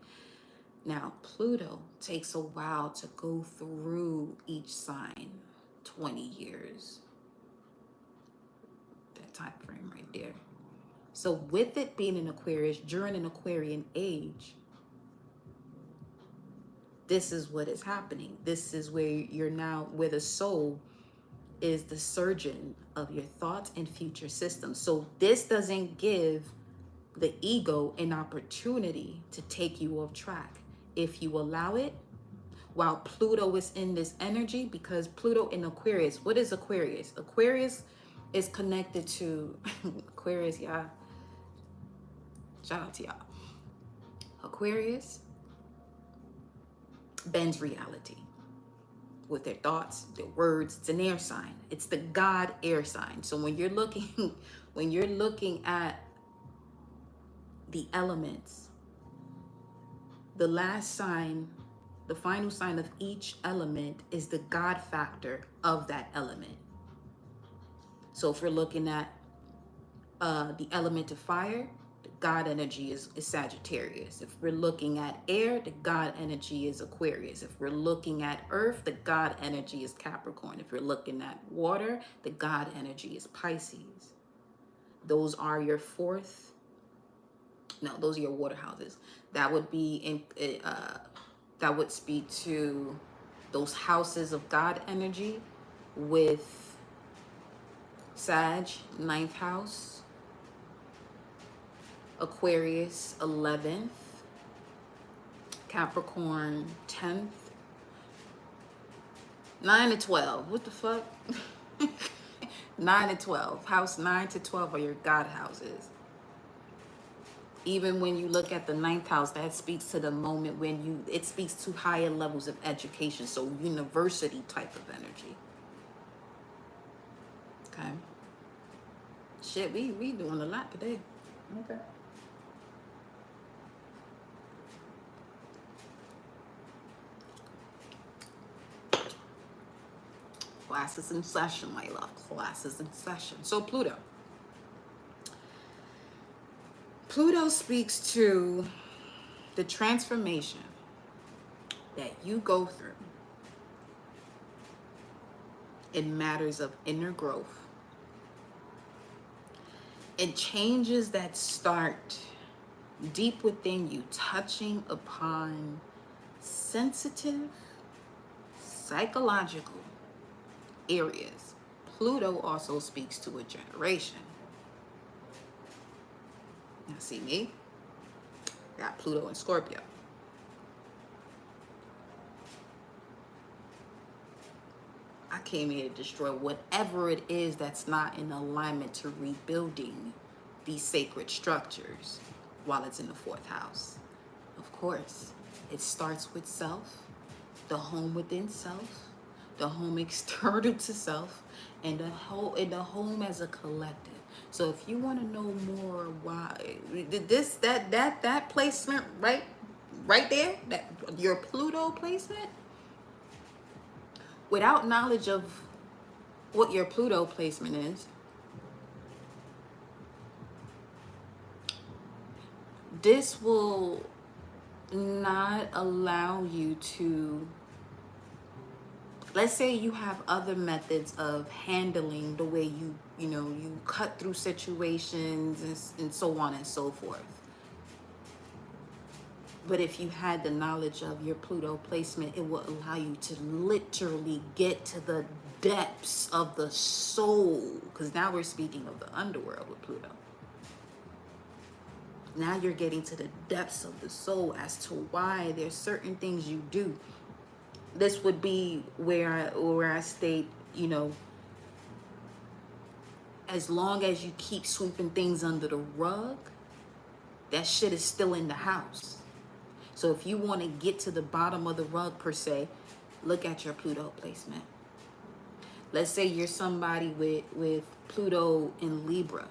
Now, Pluto takes a while to go through each sign, 20 years. That time frame right there. So with it being in Aquarius, during an Aquarian age, this is what is happening. This is where you're now, where the soul is the surgeon of your thoughts and future systems. So this doesn't give the ego an opportunity to take you off track. If you allow it, while Pluto is in this energy, because Pluto in Aquarius, what is Aquarius? Aquarius is connected to Aquarius, y'all. Shout out to y'all. Aquarius bends reality with their thoughts, their words. It's an air sign. It's the God air sign. So when you're looking at the elements, the last sign, the final sign of each element is the God factor of that element. So if we're looking at the element of fire, the God energy is Sagittarius. If we're looking at air, the God energy is Aquarius. If we're looking at earth, the God energy is Capricorn. If we're looking at water, the God energy is Pisces. Those are your those are your water houses. That would be that would speak to those houses of God energy with Sag, 9th house, Aquarius, 11th, Capricorn, 10th, 9 to 12. What the fuck? 9 to 12. House 9 to 12 are your God houses. Even when you look at the 9th house, that speaks to the moment when it speaks to higher levels of education. So university type of energy. Okay. Shit, we doing a lot today. Okay. Classes in session, my love. Classes in session. So Pluto. Pluto speaks to the transformation that you go through in matters of inner growth and changes that start deep within you, touching upon sensitive, psychological areas. Pluto also speaks to a generation. Now, see me? Got Pluto and Scorpio. I came here to destroy whatever it is that's not in alignment to rebuilding these sacred structures while it's in the 4th house. Of course, it starts with self, the home within self, the home external to self, and the home as a collective. So if you want to know more why that placement right there, that your Pluto placement, without knowledge of what your Pluto placement is, this will not allow you to, let's say you have other methods of handling the way you cut through situations and so on and so forth. But if you had the knowledge of your Pluto placement, it will allow you to literally get to the depths of the soul. Because now we're speaking of the underworld with Pluto. Now you're getting to the depths of the soul as to why there's certain things you do. This would be where I state, as long as you keep sweeping things under the rug, that shit is still in the house. So if you want to get to the bottom of the rug per se, look at your Pluto placement. Let's say you're somebody with Pluto in Libra.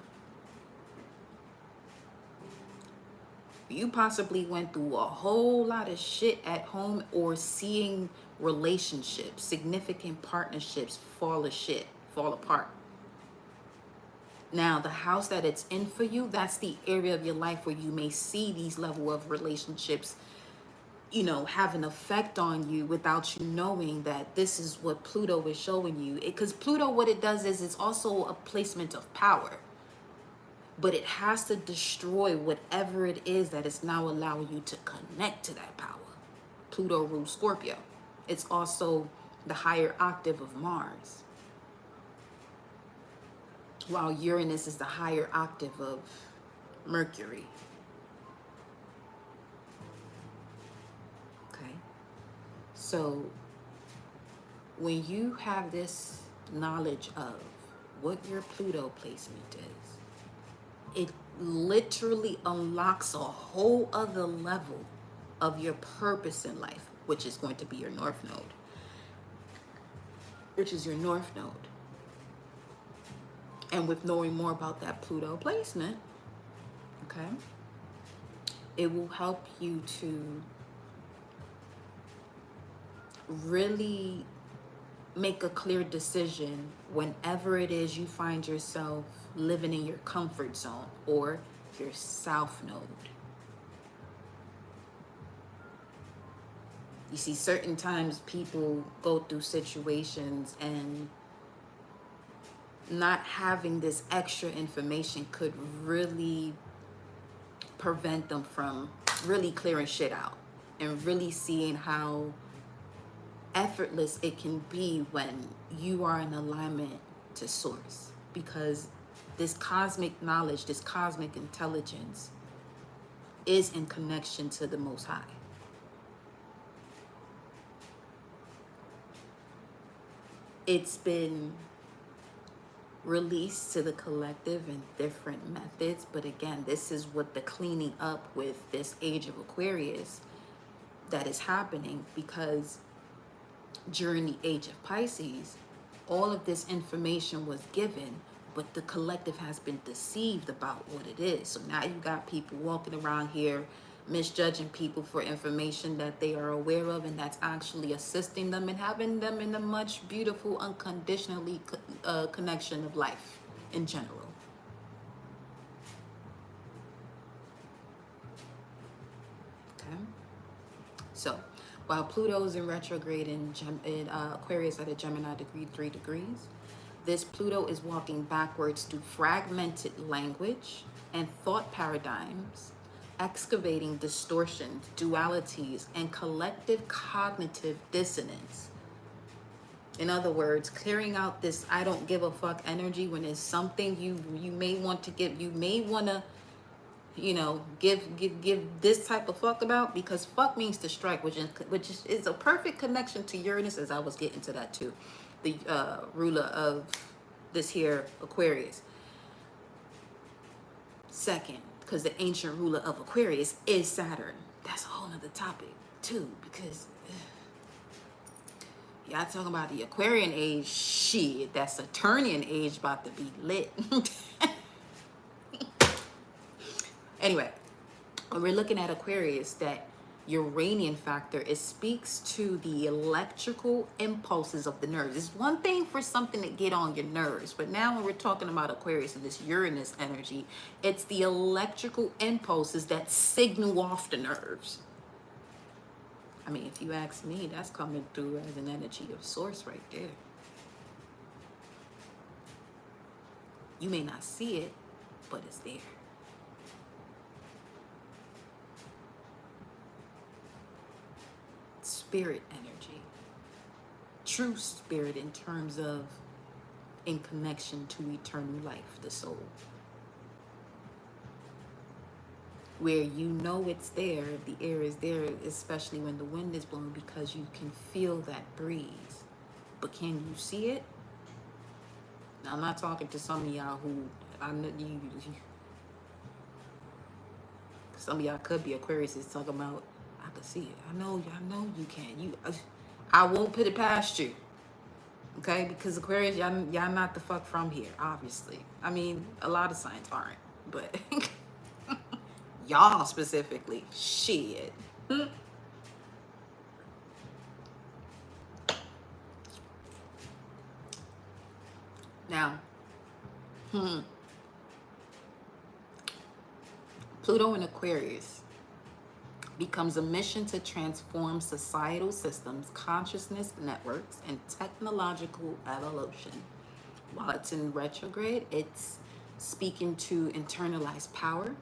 You possibly went through a whole lot of shit at home, or seeing relationships, significant partnerships fall apart. Now, the house that it's in for you, that's the area of your life where you may see these level of relationships, have an effect on you without you knowing that this is what Pluto is showing you. Because Pluto, what it does is it's also a placement of power. But it has to destroy whatever it is that is now allowing you to connect to that power. Pluto rules Scorpio. It's also the higher octave of Mars, while Uranus is the higher octave of Mercury. Okay? So when you have this knowledge of what your Pluto placement is, it literally unlocks a whole other level of your purpose in life, which is going to be your North Node. And with knowing more about that Pluto placement, okay, it will help you to really make a clear decision whenever it is you find yourself living in your comfort zone or your South Node. You see, certain times people go through situations and not having this extra information could really prevent them from really clearing shit out and really seeing how effortless it can be when you are in alignment to source. Because this cosmic knowledge, this cosmic intelligence is in connection to the Most High. It's been released to the collective in different methods, but again, this is what the cleaning up with this age of Aquarius that is happening, because during the age of Pisces, all of this information was given, but the collective has been deceived about what it is. So now you got people walking around here misjudging people for information that they are aware of, and that's actually assisting them and having them in a much beautiful, unconditionally connection of life in general. Okay. So, while Pluto is in retrograde in Aquarius at a Gemini degree 3 degrees, this Pluto is walking backwards through fragmented language and thought paradigms, excavating distortions, dualities, and collective cognitive dissonance. In other words, clearing out this I don't give a fuck energy when it's something you may want to give, you may want to, you know, give this type of fuck about, because fuck means to strike, which is a perfect connection to Uranus, as I was getting to that too, the ruler of this here Aquarius. Second, because the ancient ruler of Aquarius is Saturn. That's a whole nother topic too, because y'all talking about the Aquarian age, shit, that Saturnian age about to be lit. Anyway, when we're looking at Aquarius, that Uranian factor, it speaks to the electrical impulses of the nerves. It's one thing for something to get on your nerves, but now when we're talking about Aquarius and this Uranus energy, it's the electrical impulses that signal off the nerves. I mean, if you ask me, that's coming through as an energy of source right there. You may not see it, but it's there. Spirit energy, true spirit in terms of in connection to eternal life, the soul, where you know it's there, the air is there, especially when the wind is blowing, because you can feel that breeze. But can you see it? Now, I'm not talking to some of y'all who I know some of y'all could be Aquarius is talking about, I could see it. I know you can. I won't put it past you. Okay? Because Aquarius, y'all not the fuck from here, obviously. I mean, a lot of signs aren't, but y'all specifically, shit. Now, Pluto in Aquarius becomes a mission to transform societal systems, consciousness networks, and technological evolution. While it's in retrograde, it's speaking to internalized power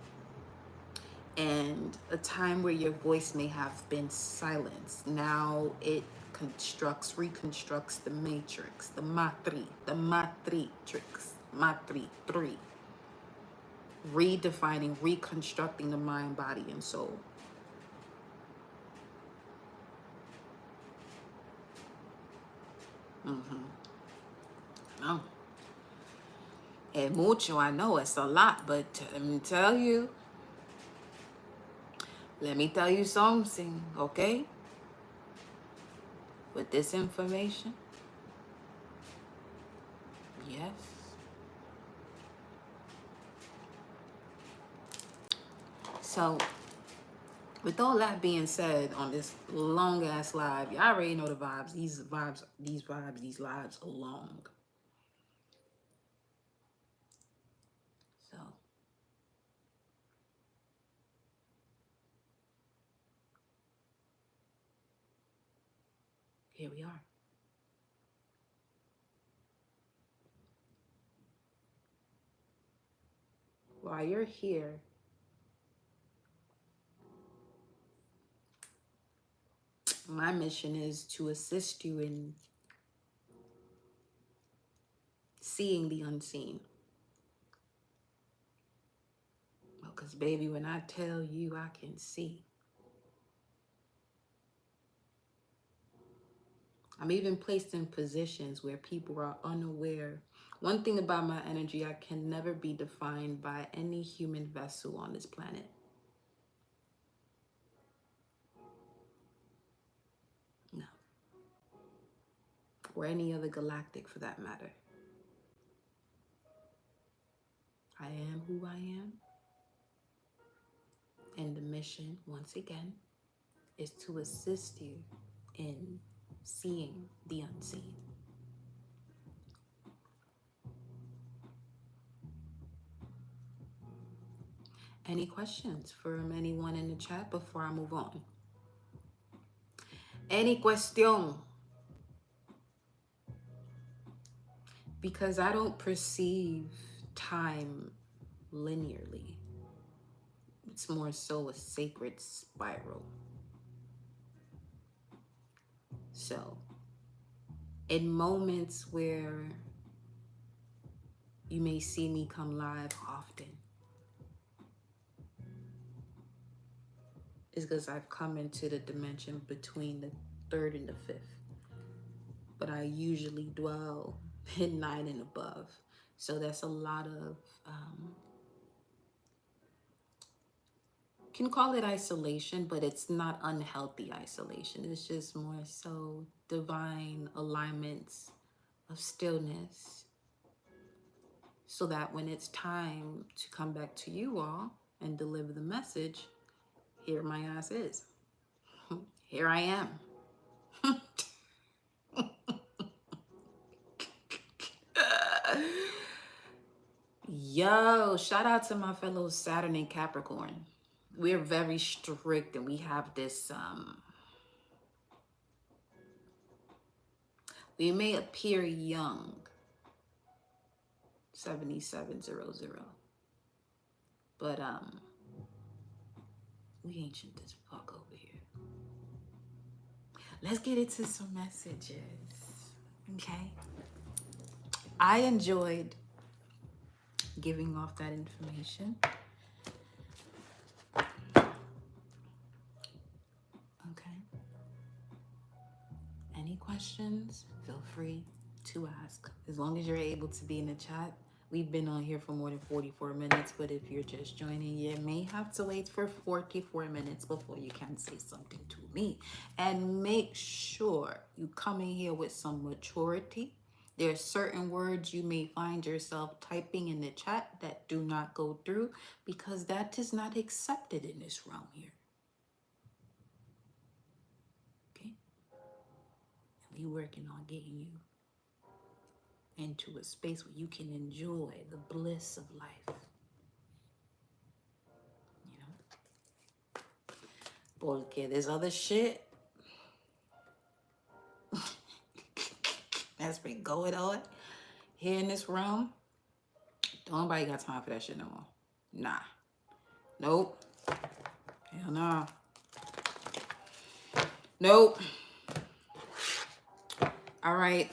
and a time where your voice may have been silenced. Now it reconstructs the matrix, the matrix, redefining, reconstructing the mind, body, and soul. Oh. And mucho, I know it's a lot, but let me tell you something, okay? With this information, yes. So, with all that being said, on this long ass live, y'all already know the vibes. These lives are long. So, here we are. While you're here, my mission is to assist you in seeing the unseen. Because, baby, when I tell you I can see, I'm even placed in positions where people are unaware. One thing about my energy, I can never be defined by any human vessel on this planet. No. Or any other galactic for that matter. I am who I am. And the mission, once again, is to assist you in seeing the unseen. Any questions from anyone in the chat before I move on? Any question? Because I don't perceive time linearly. It's more so a sacred spiral. So, in moments where you may see me come live often, is because I've come into the dimension between the 3rd and the 5th. But I usually dwell in 9 and above. So that's a lot of, can call it isolation, but it's not unhealthy isolation. It's just more so divine alignments of stillness, so that when it's time to come back to you all and deliver the message, here my ass is. Here I am. Yo, shout out to my fellow Saturn and Capricorn. We're very strict and we have this, we may appear young, 7700, but we ancient as fuck over here. Let's get into some messages, okay? I enjoyed giving off that information. Okay. Any questions? Feel free to ask. As long as you're able to be in the chat. We've been on here for more than 44 minutes, but if you're just joining, you may have to wait for 44 minutes before you can say something to me. And make sure you come in here with some maturity. There are certain words you may find yourself typing in the chat that do not go through, because that is not accepted in this realm here. Okay? And we working on getting you into a space where you can enjoy the bliss of life. You know? Porque this other shit that's been going on here in this realm, don't nobody got time for that shit no more. Nah. Nope. Hell no. Nope. All right.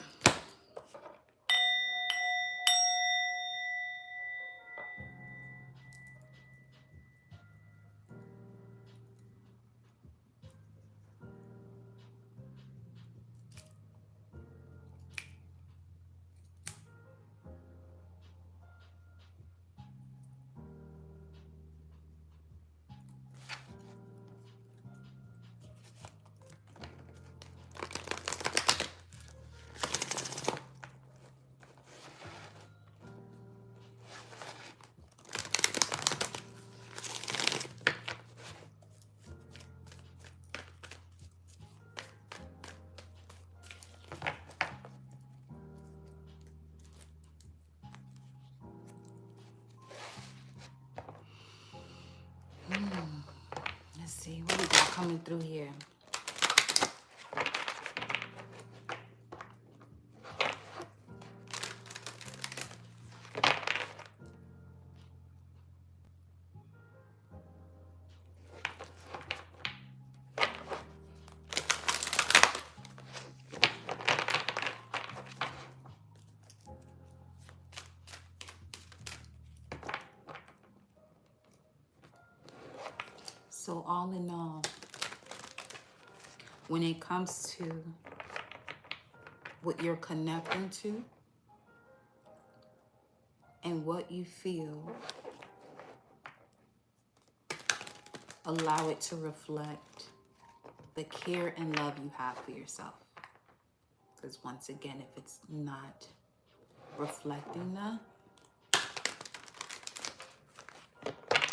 Let's see what we got coming through here. So all in all, when it comes to what you're connecting to and what you feel, allow it to reflect the care and love you have for yourself. Because once again, if it's not reflecting that,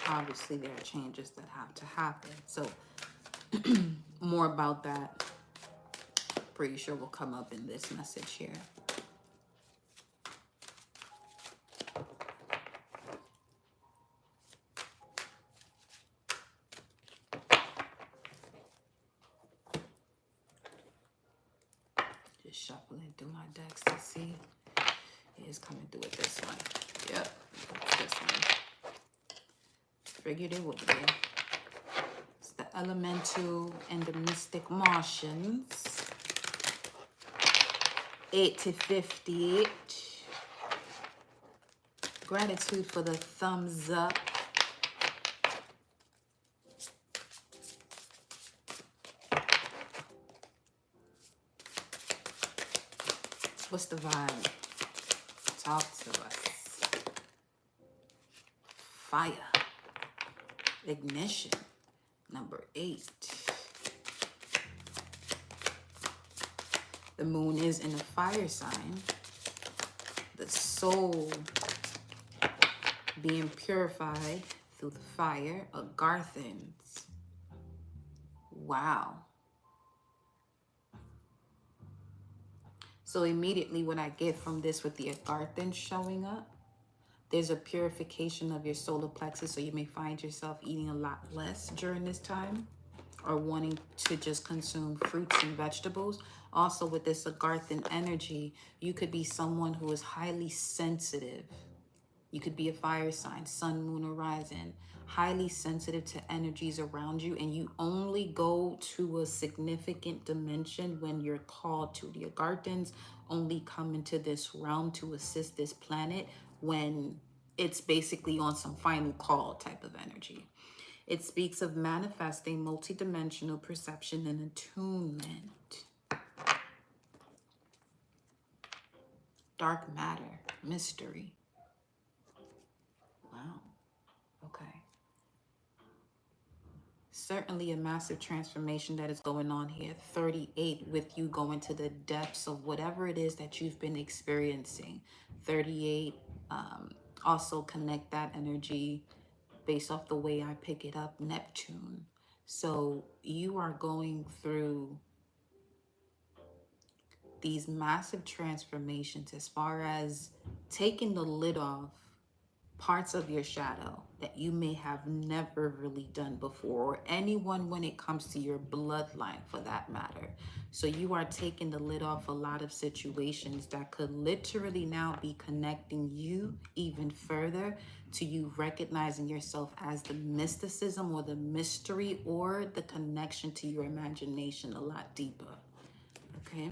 obviously there are changes that have to happen. So more about that, pretty sure will come up in this message here. Just shuffling through my decks to see. It's coming through with this one. Yep, this one. Figured it would be. It's the elemental and the mystic Martians. 8 to 58. Gratitude for the thumbs up. What's the vibe? Talk to us. Fire. Ignition. Number 8. The moon is in a fire sign. The soul being purified through the fire. Agarthans. Wow. So immediately what I get from this with the Agarthans showing up, there's a purification of your solar plexus. So you may find yourself eating a lot less during this time, or wanting to just consume fruits and vegetables. Also with this Agarthan energy, you could be someone who is highly sensitive. You could be a fire sign, sun, moon, or rising, highly sensitive to energies around you, and you only go to a significant dimension when you're called to. The Agarthans only come into this realm to assist this planet when it's basically on some final call type of energy. It speaks of manifesting multidimensional perception and attunement. Dark matter, mystery. Wow. Okay. Certainly a massive transformation that is going on here. 38 with you going to the depths of whatever it is that you've been experiencing. 38, also connect that energy based off the way I pick it up, Neptune. So you are going through these massive transformations as far as taking the lid off parts of your shadow that you may have never really done before, or anyone when it comes to your bloodline for that matter. So you are taking the lid off a lot of situations that could literally now be connecting you even further to you recognizing yourself as the mysticism or the mystery or the connection to your imagination a lot deeper. Okay.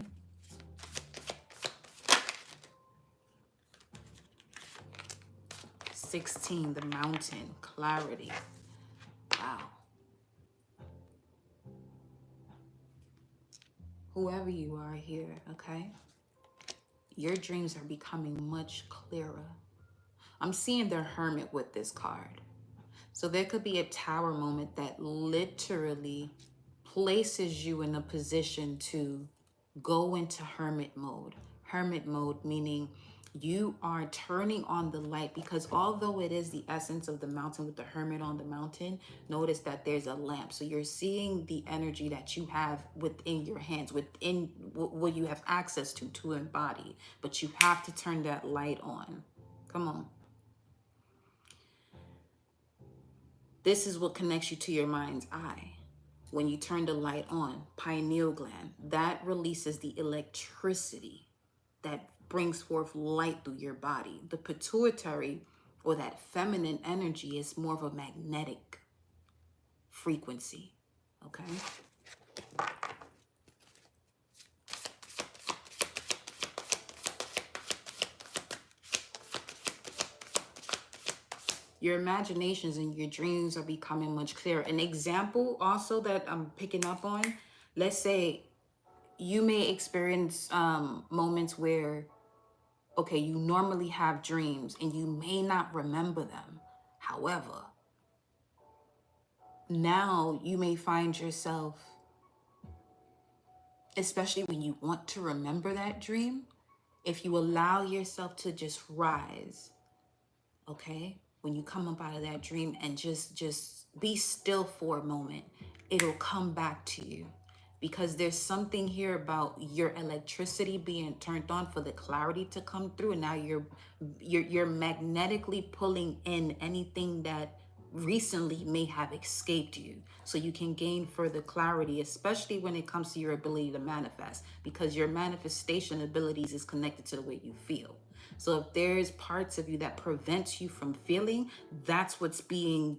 $16, the mountain, clarity. Wow. Whoever you are here, okay? Your dreams are becoming much clearer. I'm seeing the Hermit with this card. So there could be a tower moment that literally places you in a position to go into hermit mode. Hermit mode meaning you are turning on the light, because although it is the essence of the mountain with the hermit on the mountain, notice that there's a lamp. So you're seeing the energy that you have within your hands, within what you have access to embody, but you have to turn that light on. Come on. This is what connects you to your mind's eye. When you turn the light on, pineal gland, that releases the electricity that brings forth light through your body. The pituitary, or that feminine energy, is more of a magnetic frequency, okay? Your imaginations and your dreams are becoming much clearer. An example also that I'm picking up on, let's say you may experience moments where, okay, you normally have dreams and you may not remember them. However, now you may find yourself, especially when you want to remember that dream, if you allow yourself to just rise, okay? when you come up out of that dream and just be still for a moment, it'll come back to you. Because there's something here about your electricity being turned on for the clarity to come through, and now you're magnetically pulling in anything that recently may have escaped you, so you can gain further clarity, especially when it comes to your ability to manifest, because your manifestation abilities is connected to the way you feel. So if there's parts of you that prevents you from feeling, that's what's being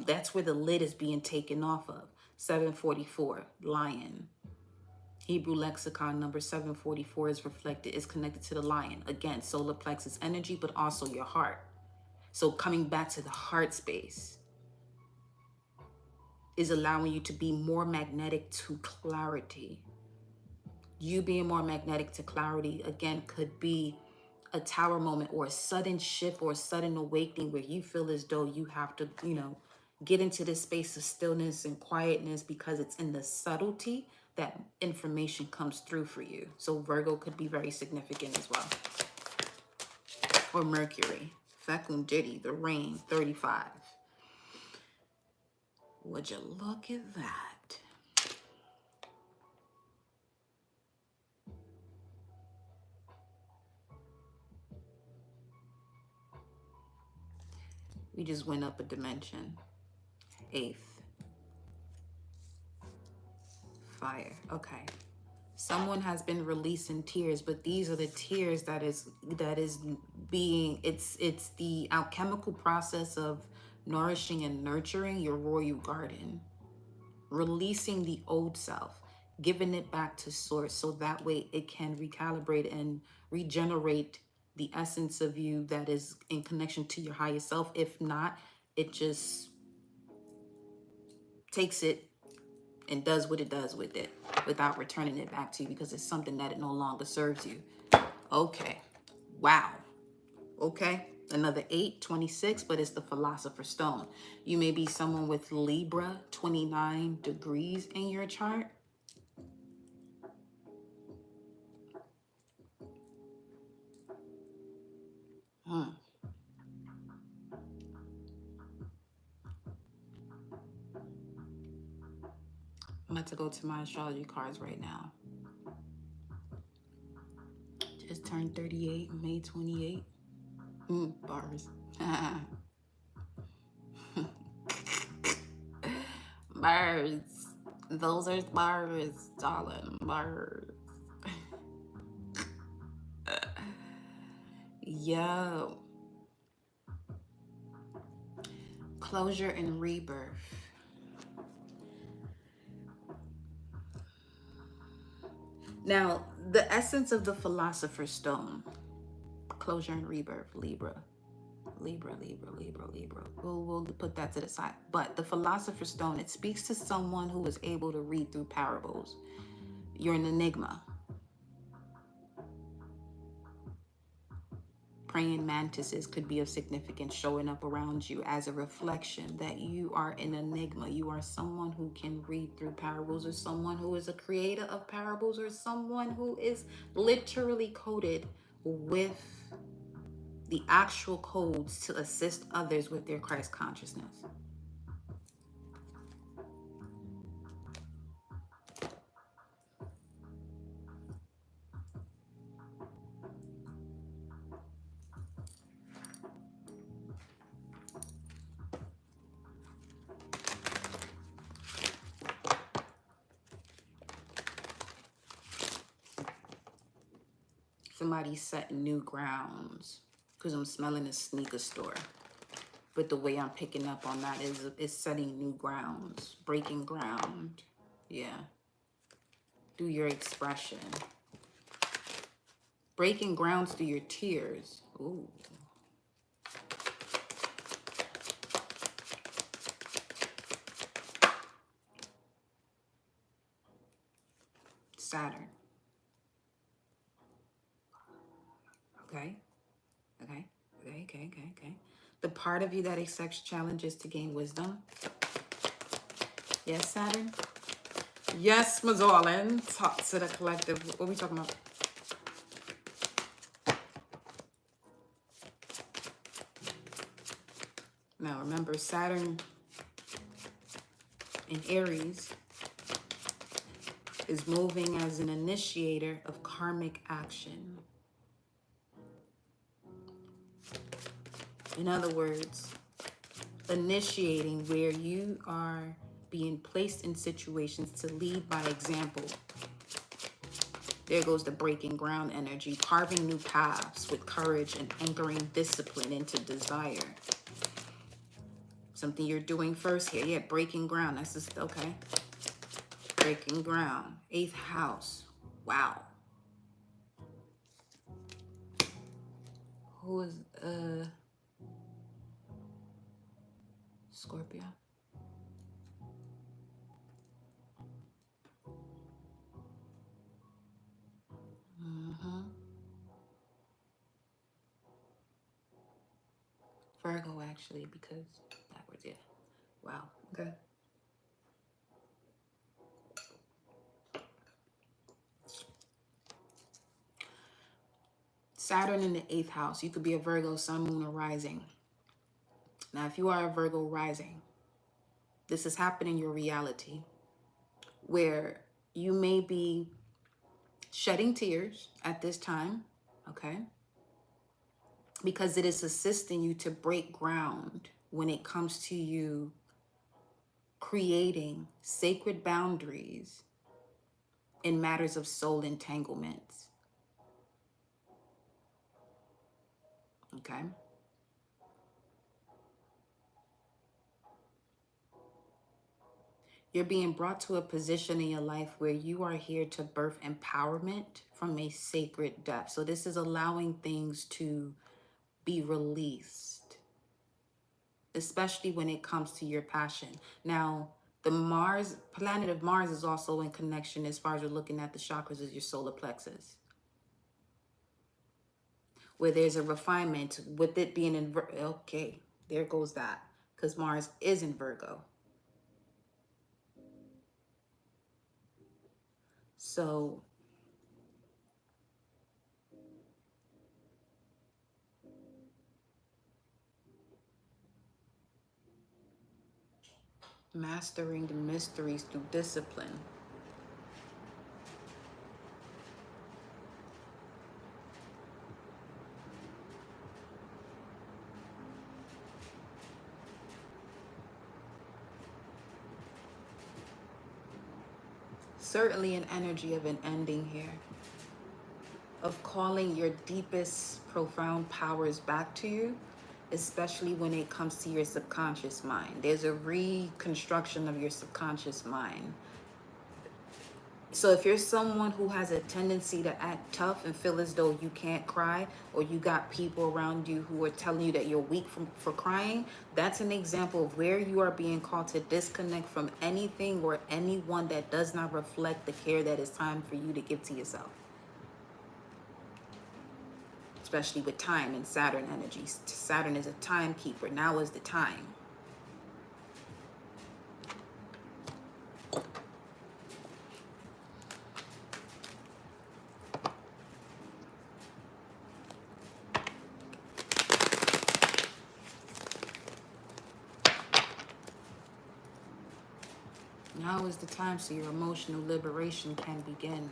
that's where the lid is being taken off of. 744, lion. Hebrew lexicon number 744 is reflected, is connected to the lion. Again, solar plexus energy, but also your heart. So coming back to the heart space is allowing you to be more magnetic to clarity. You being more magnetic to clarity, again, could be a tower moment or a sudden shift or a sudden awakening where you feel as though you have to, get into this space of stillness and quietness, because it's in the subtlety that information comes through for you. So Virgo could be very significant as well. Or Mercury, fecundity, the rain, 35. Would you look at that? We just went up a dimension. 8th. Fire. Okay. Someone has been releasing tears, but these are the tears that is being, it's the alchemical process of nourishing and nurturing your royal garden, releasing the old self, giving it back to source, so that way it can recalibrate and regenerate the essence of you that is in connection to your higher self. If not, it just takes it and does what it does with it without returning it back to you, because it's something that it no longer serves you. Okay. Wow. Okay. Another 8, 26, but it's the Philosopher's Stone. You may be someone with Libra 29 degrees in your chart. I'm about to go to my astrology cards right now. Just turned 38, May 28. Bars. Birds. Those are birds, darling. Birds. Yo. Closure and rebirth. Now, the essence of the Philosopher's Stone, closure and rebirth, Libra. We'll put that to the side. But the Philosopher's Stone, it speaks to someone who is able to read through parables. You're an enigma. Praying mantises could be of significance, showing up around you as a reflection that you are an enigma. You are someone who can read through parables, or someone who is a creator of parables, or someone who is literally coded with the actual codes to assist others with their Christ consciousness. Somebody's setting new grounds, because I'm smelling a sneaker store. But the way I'm picking up on that is setting new grounds, breaking ground. Yeah. Through your expression. Breaking grounds through your tears. Ooh. Saturn. Okay. Okay. The part of you that accepts challenges to gain wisdom. Yes, Saturn? Yes, my darling. Talk to the collective. What are we talking about? Now remember, Saturn in Aries is moving as an initiator of karmic action. In other words, initiating where you are being placed in situations to lead by example. There goes the breaking ground energy, carving new paths with courage and anchoring discipline into desire. Something you're doing first here. Yeah, breaking ground. That's just, okay. Breaking ground. 8th house. Wow. Who is Scorpio? Virgo, actually, because backwards, yeah. Wow. Okay. Saturn in the 8th house. You could be a Virgo, sun, moon, or rising. Now, if you are a Virgo rising, this is happening in your reality where you may be shedding tears at this time, okay? Because it is assisting you to break ground when it comes to you creating sacred boundaries in matters of soul entanglements, okay? You're being brought to a position in your life where you are here to birth empowerment from a sacred depth. So this is allowing things to be released, especially when it comes to your passion. Now, the planet of Mars is also in connection as far as you're looking at the chakras as your solar plexus, where there's a refinement with it being in, okay, there goes that, because Mars is in Virgo. So mastering the mysteries through discipline. Certainly an energy of an ending here, of calling your deepest, profound powers back to you, especially when it comes to your subconscious mind. There's a reconstruction of your subconscious mind. So if you're someone who has a tendency to act tough and feel as though you can't cry, or you got people around you who are telling you that you're weak for crying, that's an example of where you are being called to disconnect from anything or anyone that does not reflect the care that is time for you to give to yourself. Especially with time and Saturn energies. Saturn is a timekeeper. Now is the time. Now is the time so your emotional liberation can begin.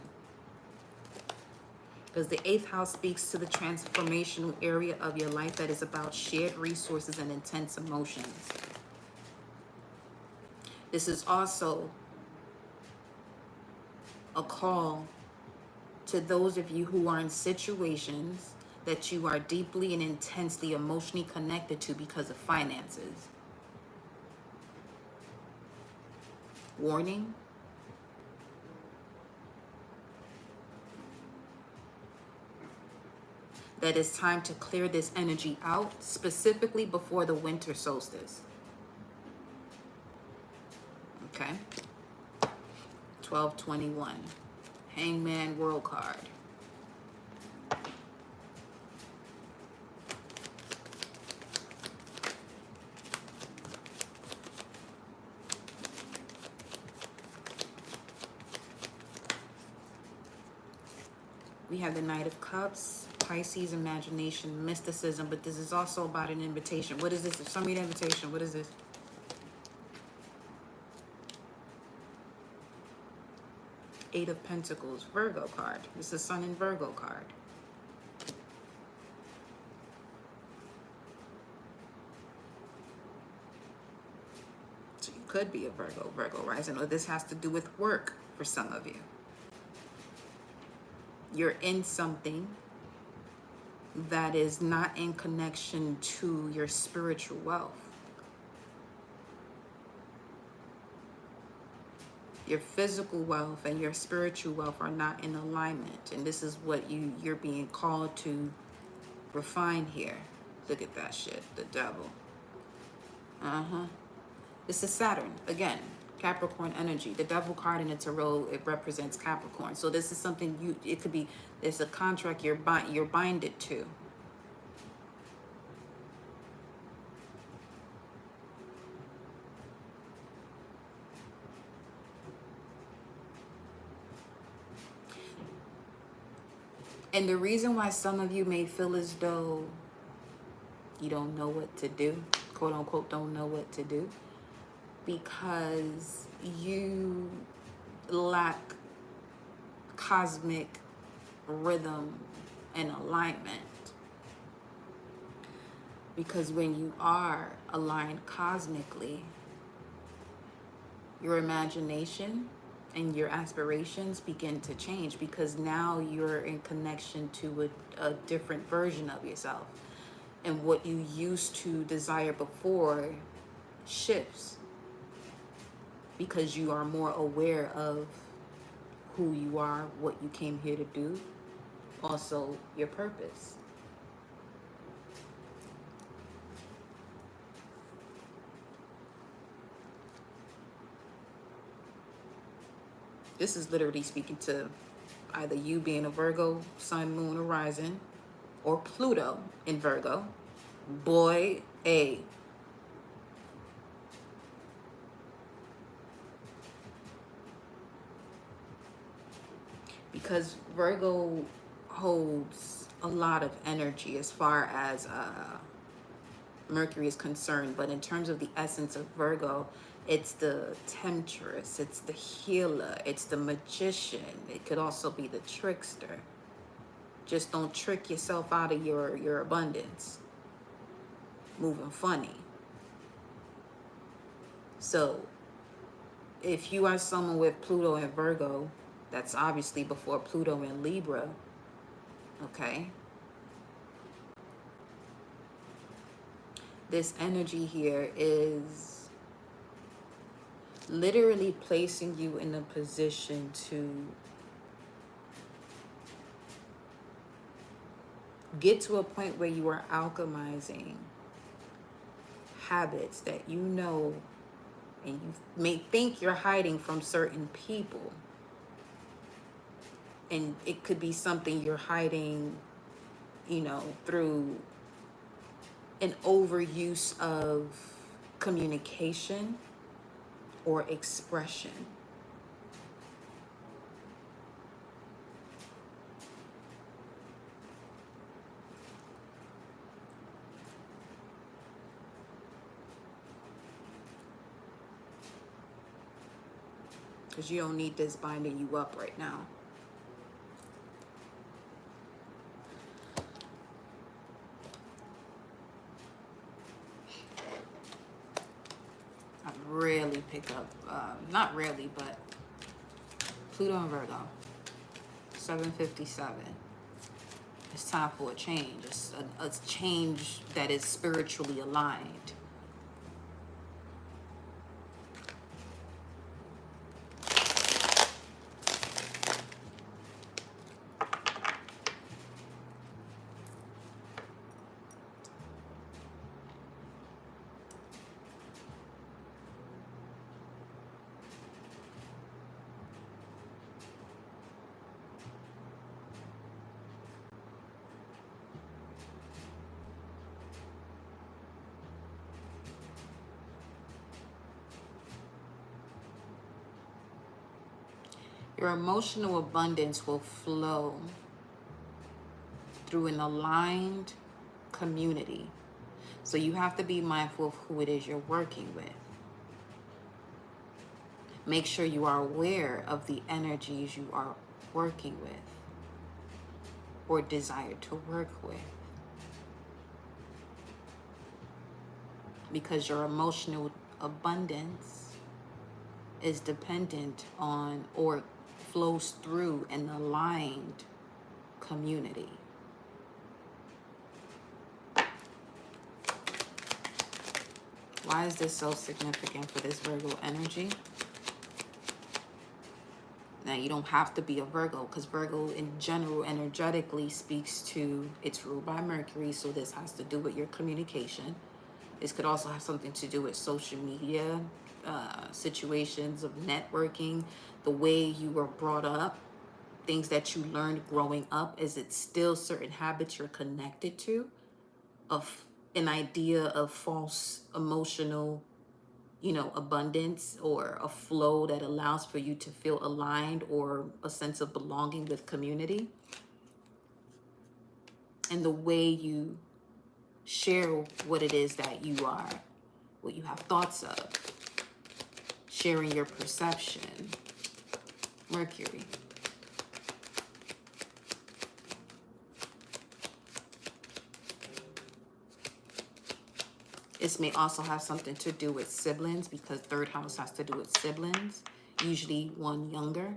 Because the 8th house speaks to the transformational area of your life that is about shared resources and intense emotions. This is also a call to those of you who are in situations that you are deeply and intensely emotionally connected to because of finances. Warning. That it's time to clear this energy out, specifically before the winter solstice. Okay? 1221. Hangman World card. We have the Knight of Cups, Pisces, imagination, mysticism, but this is also about an invitation. What is this? If somebody an invitation, what is this? Eight of Pentacles, Virgo card. This is Sun and Virgo card. So you could be a Virgo rising, or this has to do with work for some of you. You're in something that is not in connection to your spiritual wealth. Your physical wealth and your spiritual wealth are not in alignment. And this is what you're being called to refine here. Look at that shit, the devil. This is Saturn, again, Capricorn energy. The devil card in the tarot, it represents Capricorn. So this is something it could be, there's a contract you're binded to. And the reason why some of you may feel as though you don't know what to do, quote unquote, don't know what to do, because you lack cosmic rhythm and alignment. Because when you are aligned cosmically, your imagination and your aspirations begin to change, because now you're in connection to a different version of yourself. And what you used to desire before shifts, because you are more aware of who you are, what you came here to do, also your purpose. This is literally speaking to either you being a Virgo, Sun, Moon, or Rising, or Pluto in Virgo. Boy, A. Because Virgo holds a lot of energy as far as Mercury is concerned, but in terms of the essence of Virgo, it's the temptress, it's the healer, it's the magician. It could also be the trickster. Just don't trick yourself out of your abundance. Moving funny. So if you are someone with Pluto and Virgo, that's obviously before Pluto and Libra, okay? This energy here is literally placing you in a position to get to a point where you are alchemizing habits that you know and you may think you're hiding from certain people. And it could be something you're hiding, you know, through an overuse of communication or expression. Because you don't need this binding you up right now. I rarely pick up, not really, but Pluto and Virgo, 757. It's time for a change. It's a change that is spiritually aligned. Your emotional abundance will flow through an aligned community. So you have to be mindful of who it is you're working with. Make sure you are aware of the energies you are working with or desire to work with. Because your emotional abundance is dependent on or flows through an aligned community. Why is this so significant for this Virgo energy? Now, you don't have to be a Virgo, because Virgo in general energetically speaks to, it's ruled by Mercury, so this has to do with your communication. This could also have something to do with social media, situations of networking, the way you were brought up, things that you learned growing up. Is it still certain habits you're connected to, of an idea of false emotional, abundance, or a flow that allows for you to feel aligned, or a sense of belonging with community? And the way you share what it is that you are, what you have thoughts of, sharing your perception. Mercury. This may also have something to do with siblings, because third house has to do with siblings, usually one younger.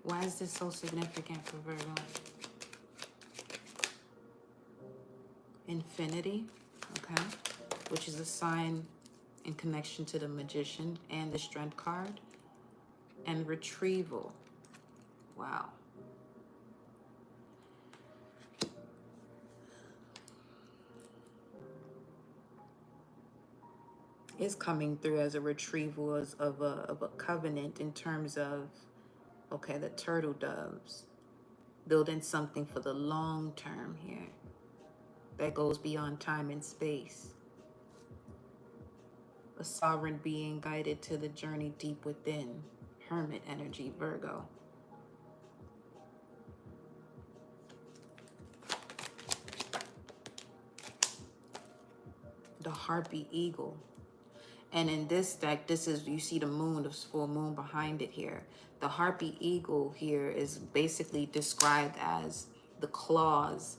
Why is this so significant for Virgo? Infinity, okay, which is a sign in connection to the Magician and the Strength card, and retrieval. Wow. It's coming through as a retrieval of a covenant, in terms of, okay, the turtle doves, building something for the long term here that goes beyond time and space. A sovereign being guided to the journey deep within. Hermit energy, Virgo. The harpy eagle. And in this deck, this is, you see the moon, the full moon behind it here. The harpy eagle here is basically described as the claws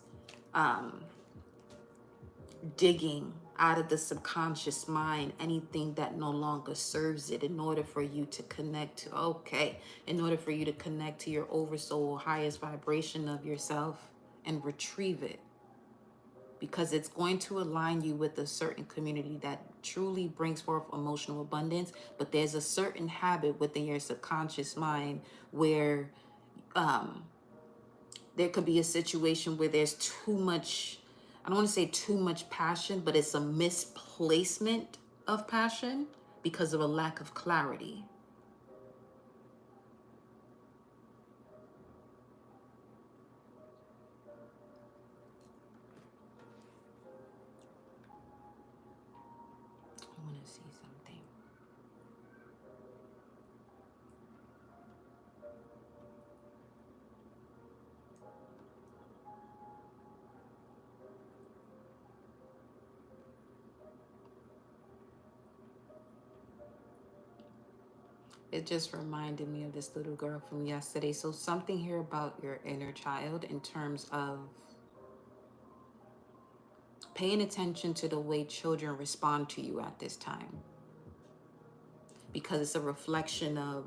digging out of the subconscious mind anything that no longer serves it, in order for you to connect to, in order for you to connect to your oversoul, highest vibration of yourself, and retrieve it. Because it's going to align you with a certain community that truly brings forth emotional abundance. But there's a certain habit within your subconscious mind where there could be a situation where there's too much, I don't want to say too much passion, but it's a misplacement of passion because of a lack of clarity. I want to see something. It just reminded me of this little girl from yesterday. So something here about your inner child, in terms of paying attention to the way children respond to you at this time. Because it's a reflection of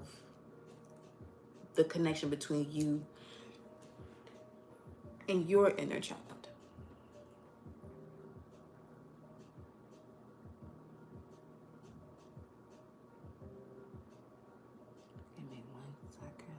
the connection between you and your inner child. Give me 1 second.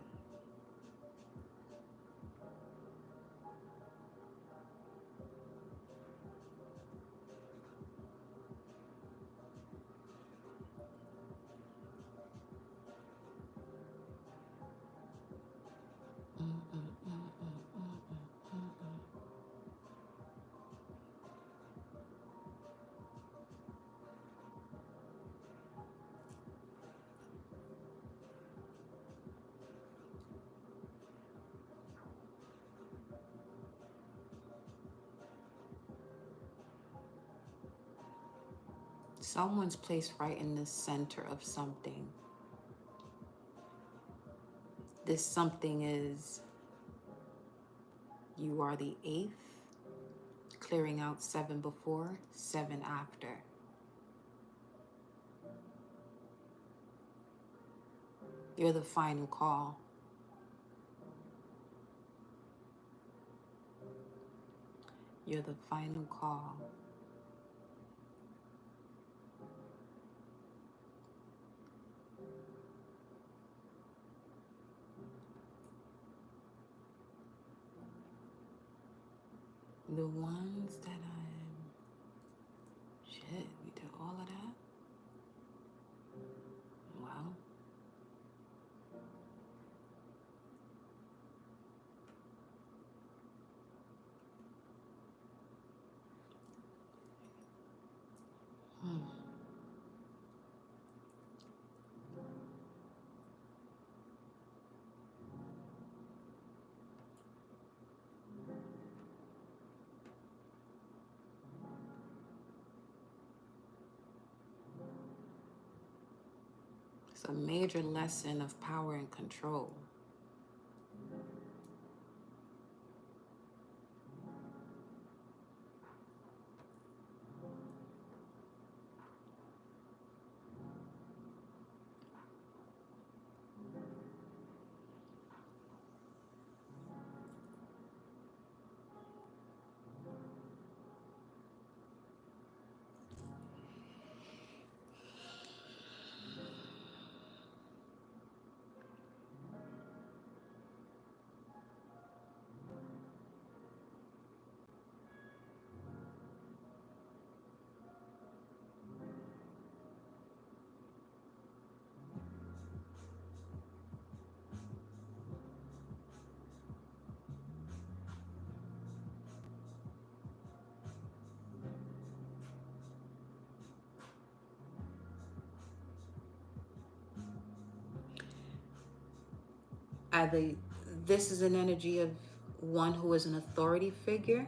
Someone's placed right in the center of something. This something is, you are the 8th, clearing out 7 before, 7 after. You're the final call. You're the final call. The ones that shit, we did all of that? Well, it's a major lesson of power and control. Either this is an energy of one who is an authority figure,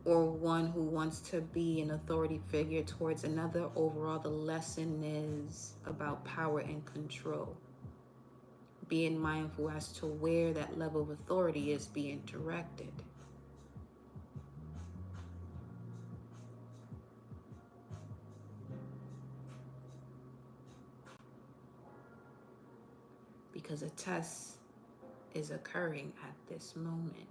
or one who wants to be an authority figure towards another. Overall, the lesson is about power and control. Being mindful as to where that level of authority is being directed. Because a test is occurring at this moment.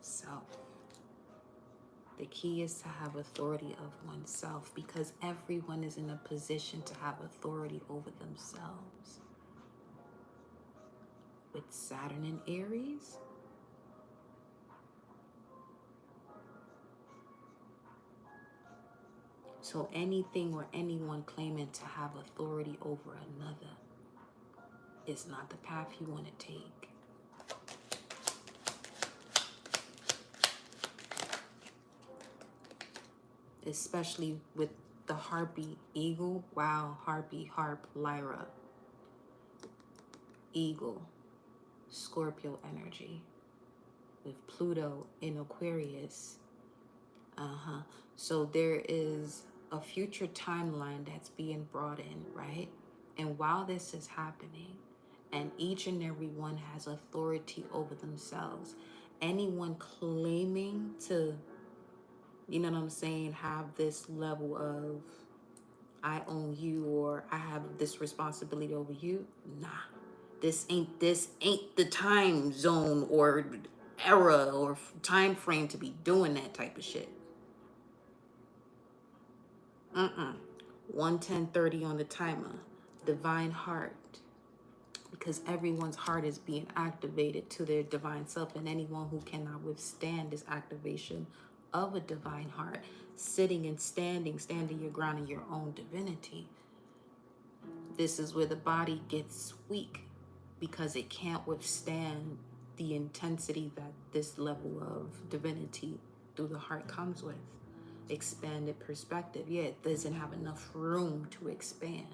Self. The key is to have authority of oneself, because everyone is in a position to have authority over themselves. With Saturn in Aries, so anything or anyone claiming to have authority over another is not the path you want to take. Especially with the harpy eagle. Wow, harpy, harp, lyra. Eagle, Scorpio energy. With Pluto in Aquarius. So there is a future timeline that's being brought in, right? And while this is happening, and each and every one has authority over themselves, anyone claiming to, you know what I'm saying, have this level of I own you or I have this responsibility over you, nah. This ain't the time zone or era or time frame to be doing that type of shit. Mm-mm. 1:10:30 on the timer. Divine heart. Because everyone's heart is being activated to their divine self, and anyone who cannot withstand this activation of a divine heart, sitting and standing your ground in your own divinity. This is where the body gets weak because it can't withstand the intensity that this level of divinity through the heart comes with. Expanded perspective. Yeah, it doesn't have enough room to expand.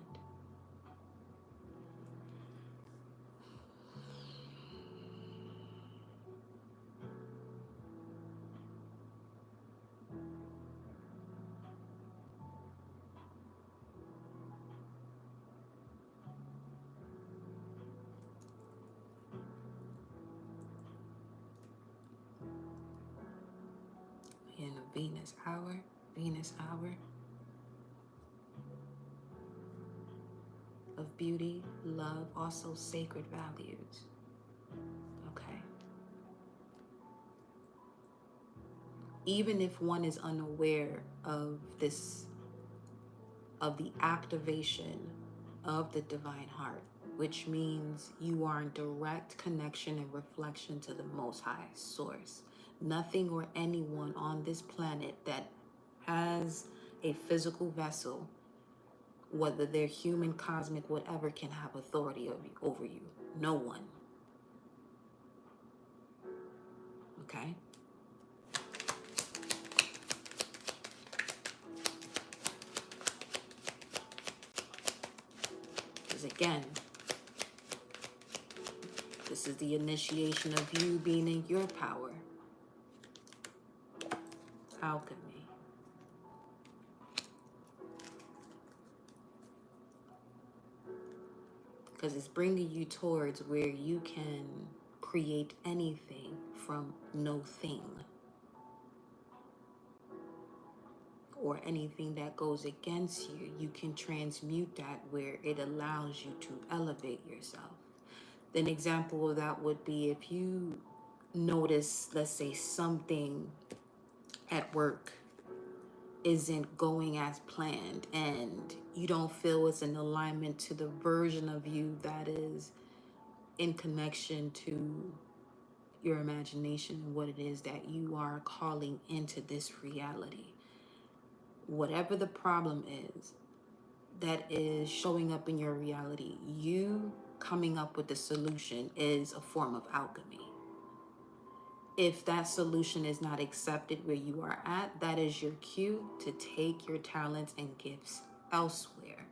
In the Venus hour of beauty, love, also sacred values. Okay. Even if one is unaware of this, of the activation of the divine heart, which means you are in direct connection and reflection to the Most High Source. Nothing or anyone on this planet that has a physical vessel, whether they're human, cosmic, whatever, can have authority over you. No one. Okay? Because again, this is the initiation of you being in your power. Alchemy. Because it's bringing you towards where you can create anything from no thing. Or anything that goes against you, you can transmute that where it allows you to elevate yourself. An example of that would be if you notice, let's say, something at work isn't going as planned and you don't feel it's in alignment to the version of you that is in connection to your imagination and what it is that you are calling into this reality. Whatever the problem is that is showing up in your reality, you coming up with the solution is a form of alchemy. If that solution is not accepted where you are at, that is your cue to take your talents and gifts elsewhere.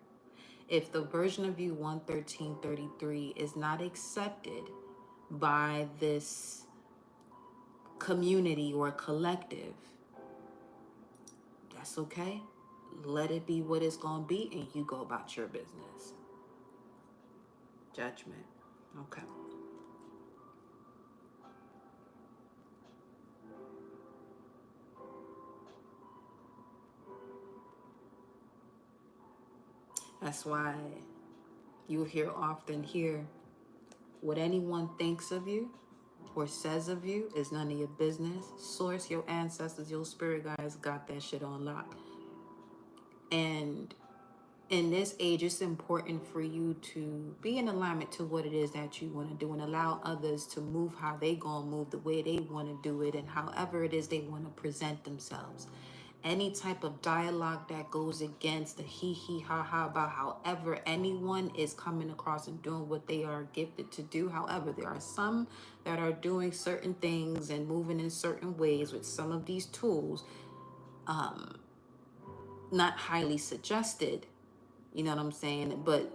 If the version of you 11333 is not accepted by this community or collective, that's okay. Let it be what it's going to be, and you go about your business. Judgment. Okay. That's why you often hear what anyone thinks of you or says of you is none of your business. Source, your ancestors, your spirit guides got that shit on lock. And in this age, it's important for you to be in alignment to what it is that you want to do and allow others to move how they gonna move the way they want to do it and however it is they want to present themselves. Any type of dialogue that goes against the he ha ha about however anyone is coming across and doing what they are gifted to do. However, there are some that are doing certain things and moving in certain ways with some of these tools, not highly suggested, you know what I'm saying? But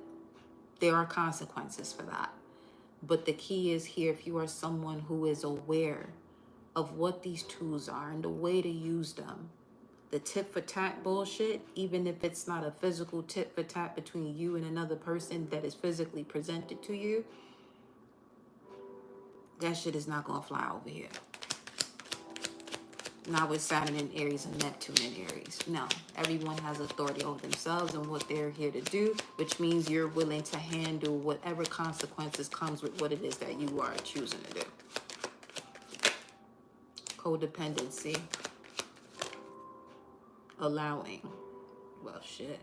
there are consequences for that. But the key is here, if you are someone who is aware of what these tools are and the way to use them, the tit for tat bullshit, even if it's not a physical tit for tat between you and another person that is physically presented to you, that shit is not gonna fly over here. Not with Saturn in Aries and Neptune in Aries. No, everyone has authority over themselves and what they're here to do, which means you're willing to handle whatever consequences comes with what it is that you are choosing to do. Codependency. Allowing. Well, shit.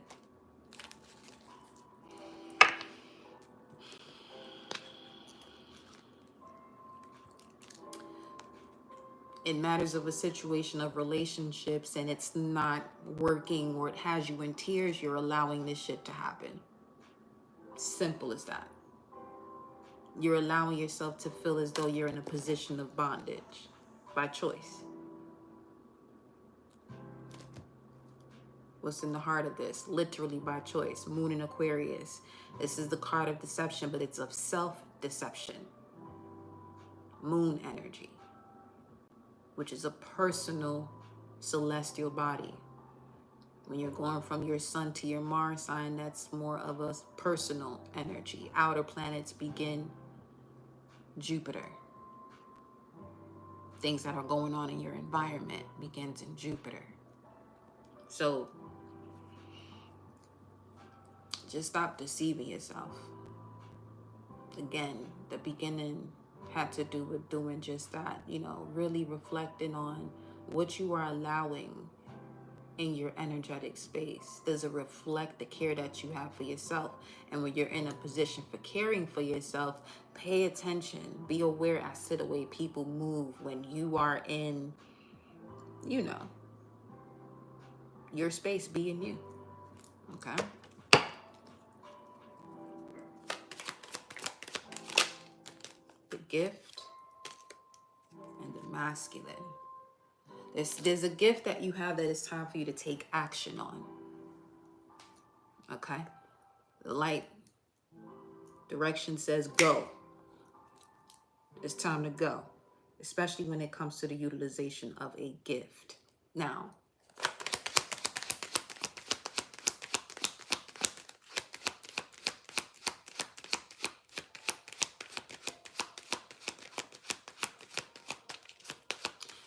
In matters of a situation of relationships and it's not working or it has you in tears, you're allowing this shit to happen. Simple as that. You're allowing yourself to feel as though you're in a position of bondage by choice. What's in the heart of this? Literally by choice. Moon in Aquarius. This is the card of deception, but it's of self-deception. Moon energy, which is a personal celestial body. When you're going from your sun to your Mars sign, that's more of a personal energy. Outer planets begin Jupiter. Things that are going on in your environment begins in Jupiter. So just stop deceiving yourself. Again, the beginning had to do with doing just that, you know, really reflecting on what you are allowing in your energetic space. Does it reflect the care that you have for yourself? And when you're in a position for caring for yourself, pay attention, be aware as to the way people move when you are in, you know, your space being you. Okay? The gift and the masculine. There's a gift that you have that it's time for you to take action on. Okay? The light direction says go. It's time to go, especially when it comes to the utilization of a gift. Now,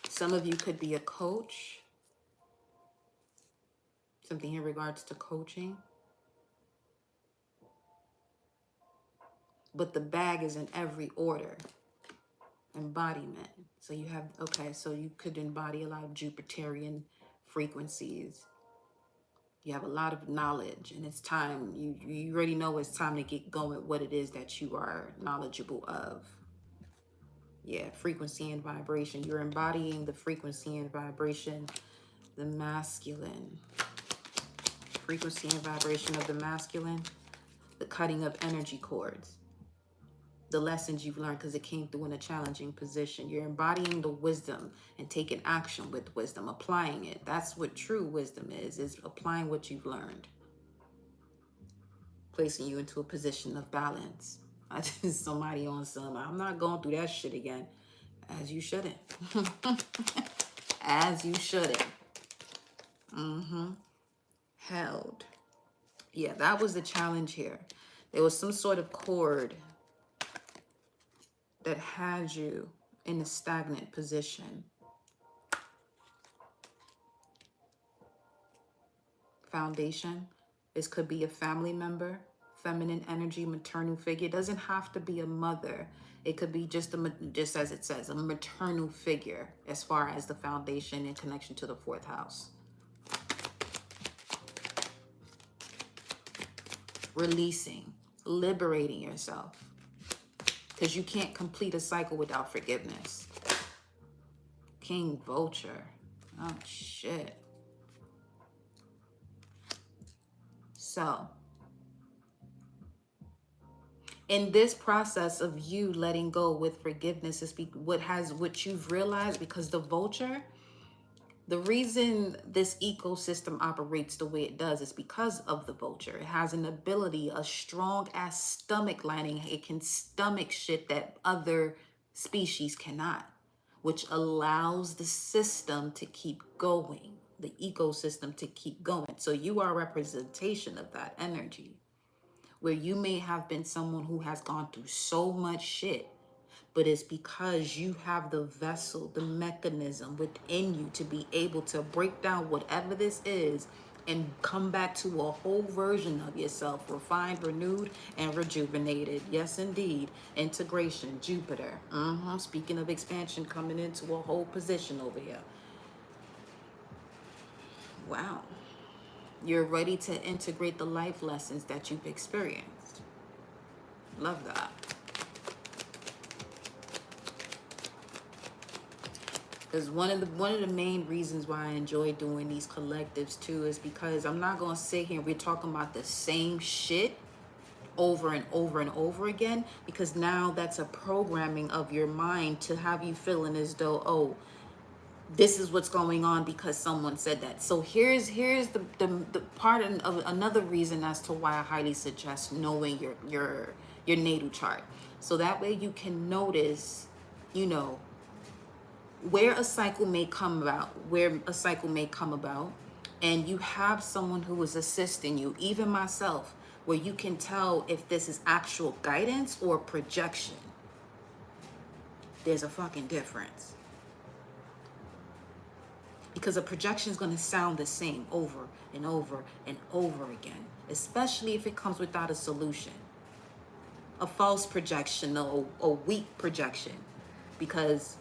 some of you could be a coach, something in regards to coaching, but the bag is in every order. Embodiment. So you have, okay, so you could embody a lot of Jupiterian frequencies. You have a lot of knowledge, and it's time, you already know it's time to get going with what it is that you are knowledgeable of. Yeah, frequency and vibration. You're embodying the frequency and vibration, the masculine. Frequency and vibration of the masculine, the cutting of energy cords. The lessons you've learned because it came through in a challenging position. You're embodying the wisdom and taking action with wisdom, applying it. That's what true wisdom is applying what you've learned. Placing you into a position of balance. I just somebody on some, I'm not going through that shit again. As you shouldn't. As you shouldn't. Held. Yeah, that was the challenge here. There was some sort of cord that had you in a stagnant position. Foundation. This could be a family member, feminine energy, maternal figure. It doesn't have to be a mother. It could be just just as it says, a maternal figure as far as the foundation in connection to the fourth house. Releasing, liberating yourself. Because you can't complete a cycle without forgiveness. King Vulture. Oh, shit. So, in this process of you letting go with forgiveness is what you've realized, because the vulture, the reason this ecosystem operates the way it does is because of the vulture. It has an ability, a strong ass stomach lining. It can stomach shit that other species cannot, which allows the system to keep going, the ecosystem to keep going. So you are a representation of that energy, where you may have been someone who has gone through so much shit, but it's because you have the vessel, the mechanism within you to be able to break down whatever this is and come back to a whole version of yourself, refined, renewed, and rejuvenated. Yes, indeed. Integration, Jupiter. Speaking of expansion, coming into a whole position over here. Wow. You're ready to integrate the life lessons that you've experienced. Love that. Because one of the main reasons why I enjoy doing these collectives too is because I'm not gonna sit here and we're talking about the same shit over and over and over again, because now that's a programming of your mind to have you feeling as though, oh, this is what's going on because someone said that. So here's the part of another reason as to why I highly suggest knowing your natal chart, so that way you can notice, you know, where a cycle may come about, and you have someone who is assisting you, even myself, where you can tell if this is actual guidance or projection. There's a fucking difference. Because a projection is going to sound the same over and over and over again, especially if it comes without a solution. A false projection, a weak projection, because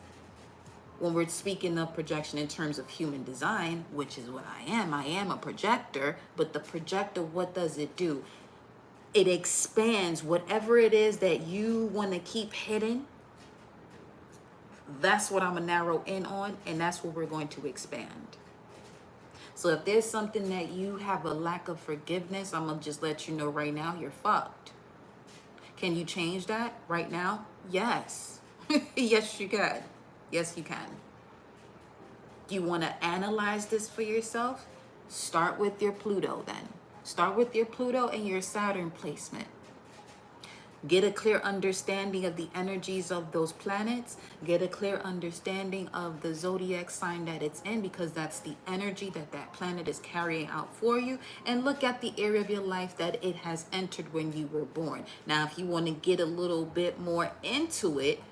when we're speaking of projection in terms of human design, which is what I am a projector, but the projector, what does it do? It expands whatever it is that you want to keep hidden. That's what I'm going to narrow in on, and that's what we're going to expand. So if there's something that you have a lack of forgiveness, I'm going to just let you know right now, you're fucked. Can you change that right now? Yes. Yes, you can. Yes, you can. You want to analyze this for yourself? Start with your Pluto then. Start with your Pluto and your Saturn placement. Get a clear understanding of the energies of those planets. Get a clear understanding of the zodiac sign that it's in, because that's the energy that that planet is carrying out for you. And look at the area of your life that it has entered when you were born. Now, if you want to get a little bit more into it,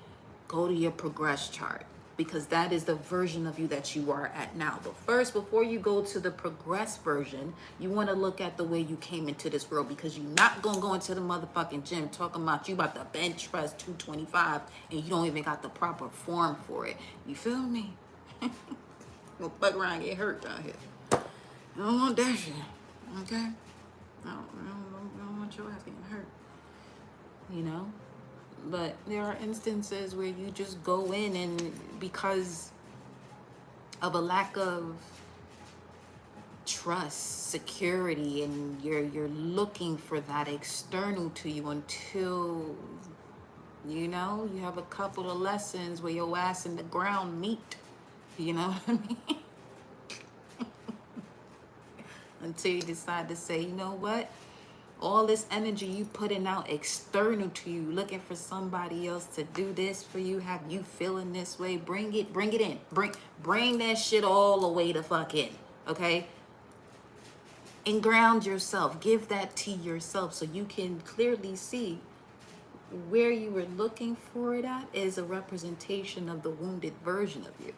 go to your progress chart, because that is the version of you that you are at now. But first, before you go to the progress version, you want to look at the way you came into this world, because you're not going to go into the motherfucking gym talking about you about to bench press 225 and you don't even got the proper form for it. You feel me? Don't fuck around and get hurt down here. I don't want that shit, okay? I don't want your ass getting hurt, you know? But there are instances where you just go in, and because of a lack of trust, security, and you're looking for that external to you until, you know, you have a couple of lessons where your ass and the ground meet. You know what I mean? Until you decide to say, you know what? All this energy you putting out external to you, looking for somebody else to do this for you, have you feeling this way, bring it in. Bring that shit all the way to fuck in, okay? And ground yourself. Give that to yourself so you can clearly see where you were looking for it at is a representation of the wounded version of you.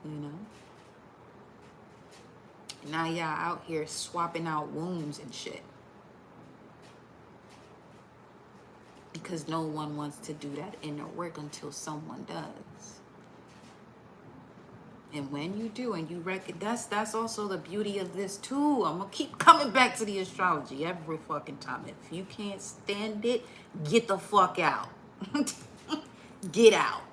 You know? Now y'all out here swapping out wounds and shit. Because no one wants to do that inner work until someone does. And when you do, and you reckon, that's also the beauty of this too. I'm gonna keep coming back to the astrology every fucking time. If you can't stand it, get the fuck out. Get out.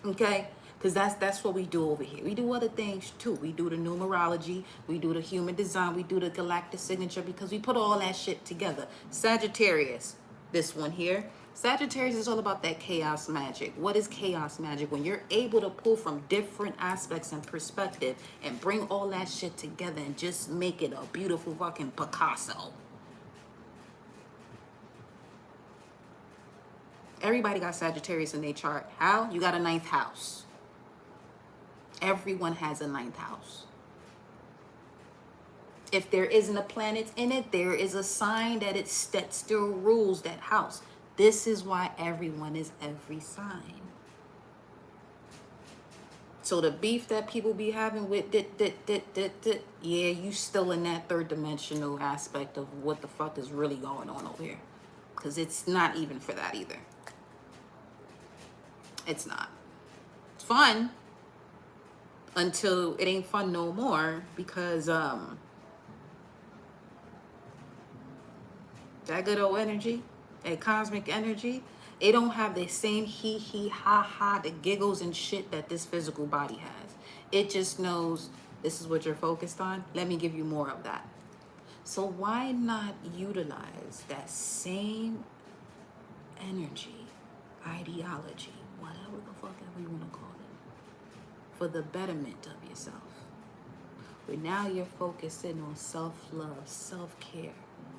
Okay? Because that's what we do over here. We do other things too. We do the numerology, we do the human design, we do the galactic signature, because we put all that shit together. Sagittarius, this one here. Sagittarius is all about that chaos magic. What is chaos magic? When you're able to pull from different aspects and perspective and bring all that shit together and just make it a beautiful fucking Picasso. Everybody got Sagittarius in their chart. How? You got a 9th house. Everyone has a 9th house. If there isn't a planet in it, there is a sign that that still rules that house. This is why everyone is every sign. So the beef that people be having with yeah, you still in that 3rd dimensional aspect of what the fuck is really going on over here. Because it's not even for that either. It's not. fun until it ain't fun no more, because that good old energy, that cosmic energy, it don't have the same hee hee ha ha, the giggles and shit that this physical body has. It just knows this is what you're focused on. Let me give you more of that. So why not utilize that same energy, ideology, whatever the fuck ever you want to call it, for the betterment of yourself? But now you're focusing on self-love, self-care,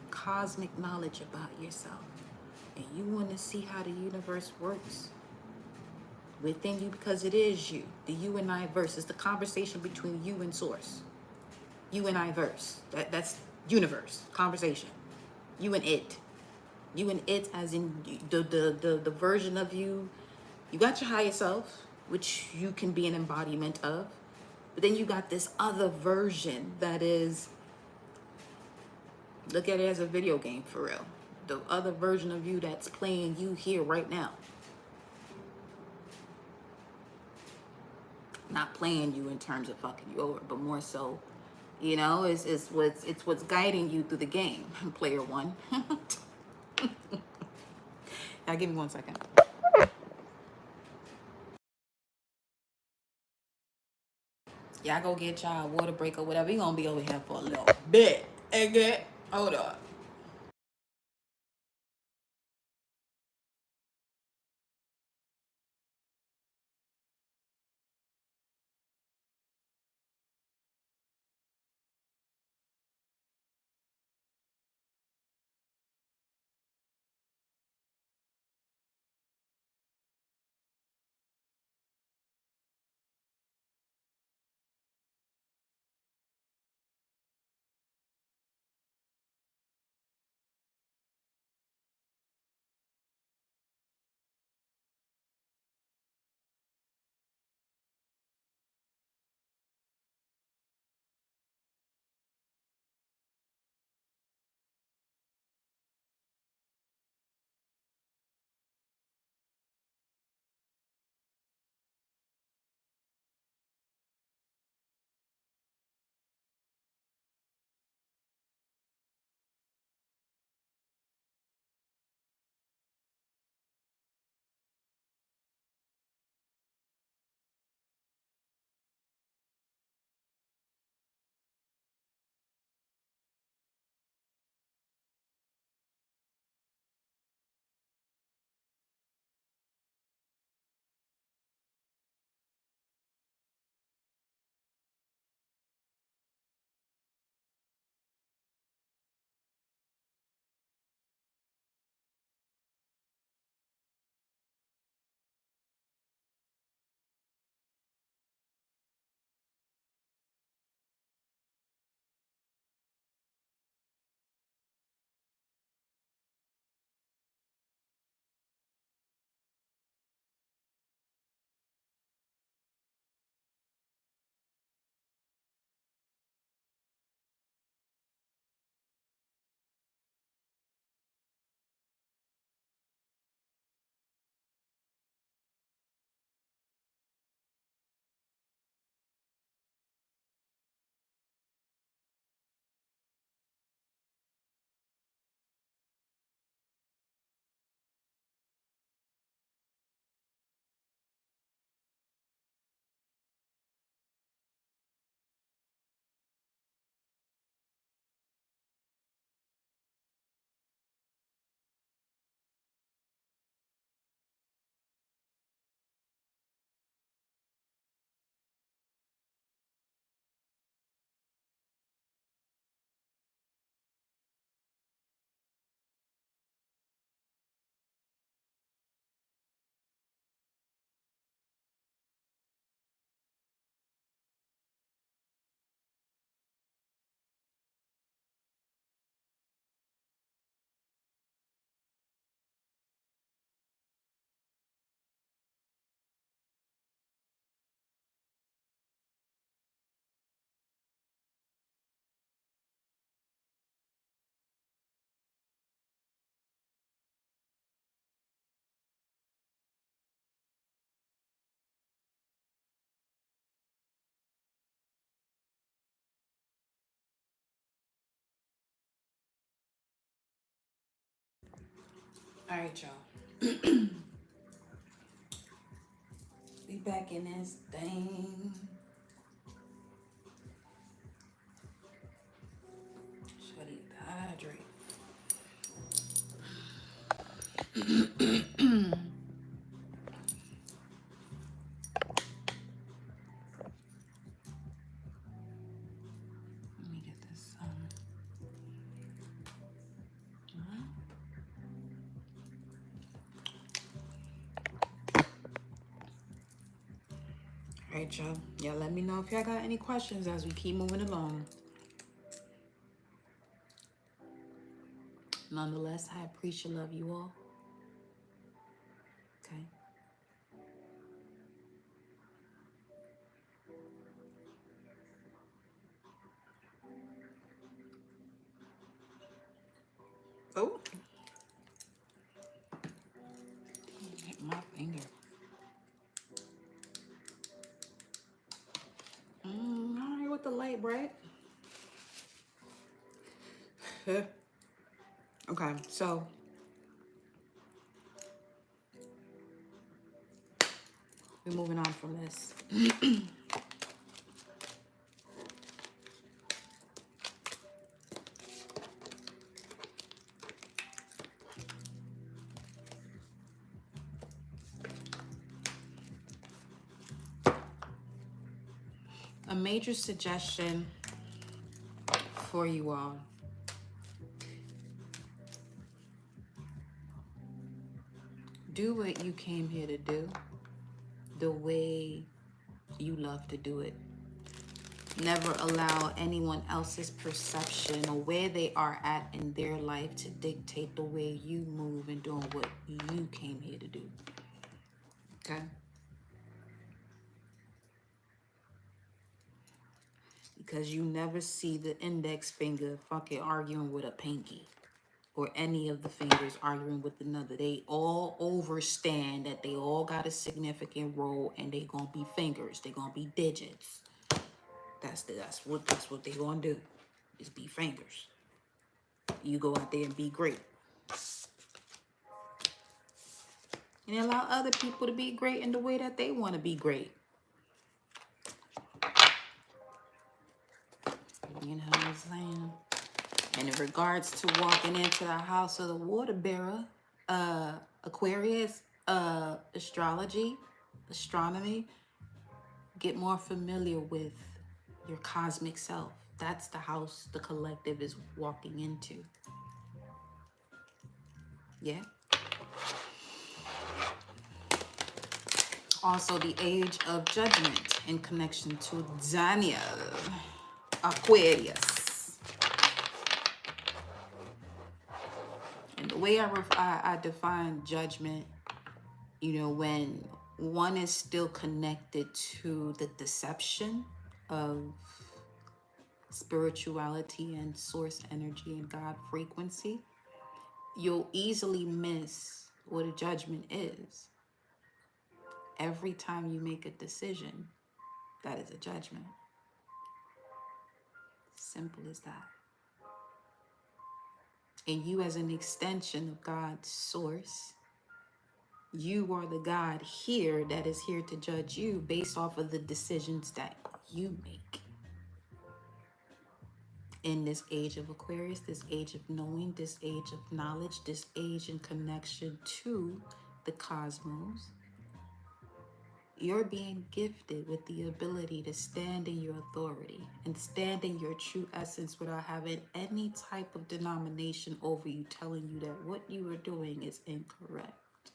cosmic knowledge about yourself. And you want to see how the universe works within you, because it is you. The you and I verse is the conversation between you and source. You and I verse. That's universe, conversation. You and it. You and it, as in the version of you. You got your higher self, which you can be an embodiment of. But then you got this other version that is, look at it as a video game for real. The other version of you that's playing you here right now. Not playing you in terms of fucking you over, but more so, you know, it's what's guiding you through the game. Player one. Now give me 1 second. Y'all go get y'all a water break or whatever. You gonna be over here for a little bit. Okay? Hold on. All right, y'all. We back in this thing. Shorty hydrate. Let me get this. All right, y'all. Y'all let me know if y'all got any questions as we keep moving along. Nonetheless, I appreciate love you all. Okay. Oh, hit my finger. All right, with the light bright. Okay, so we're moving on from this. A major suggestion for you all. Do what you came here to do the way you love to do it. Never allow anyone else's perception or where they are at in their life to dictate the way you move and doing what you came here to do. Okay? Because you never see the index finger fucking arguing with a pinky. Or any of the fingers arguing with another. They all overstand that they all got a significant role and they gonna be fingers. They gonna be digits. That's what they gonna do. Is be fingers. You go out there and be great. And allow other people to be great in the way that they want to be great. You know what I'm saying? And in regards to walking into the house of the water bearer, Aquarius, astrology, astronomy, get more familiar with your cosmic self. That's the house the collective is walking into. Yeah. Also, the age of judgment in connection to Daniel, Aquarius. And the way I define judgment, you know, when one is still connected to the deception of spirituality and source energy and God frequency, you'll easily miss what a judgment is. Every time you make a decision, that is a judgment. Simple as that. And you, as an extension of God's source, you are the God here that is here to judge you based off of the decisions that you make. In this age of Aquarius, this age of knowing, this age of knowledge, this age in connection to the cosmos, you're being gifted with the ability to stand in your authority and stand in your true essence without having any type of denomination over you telling you that what you are doing is incorrect.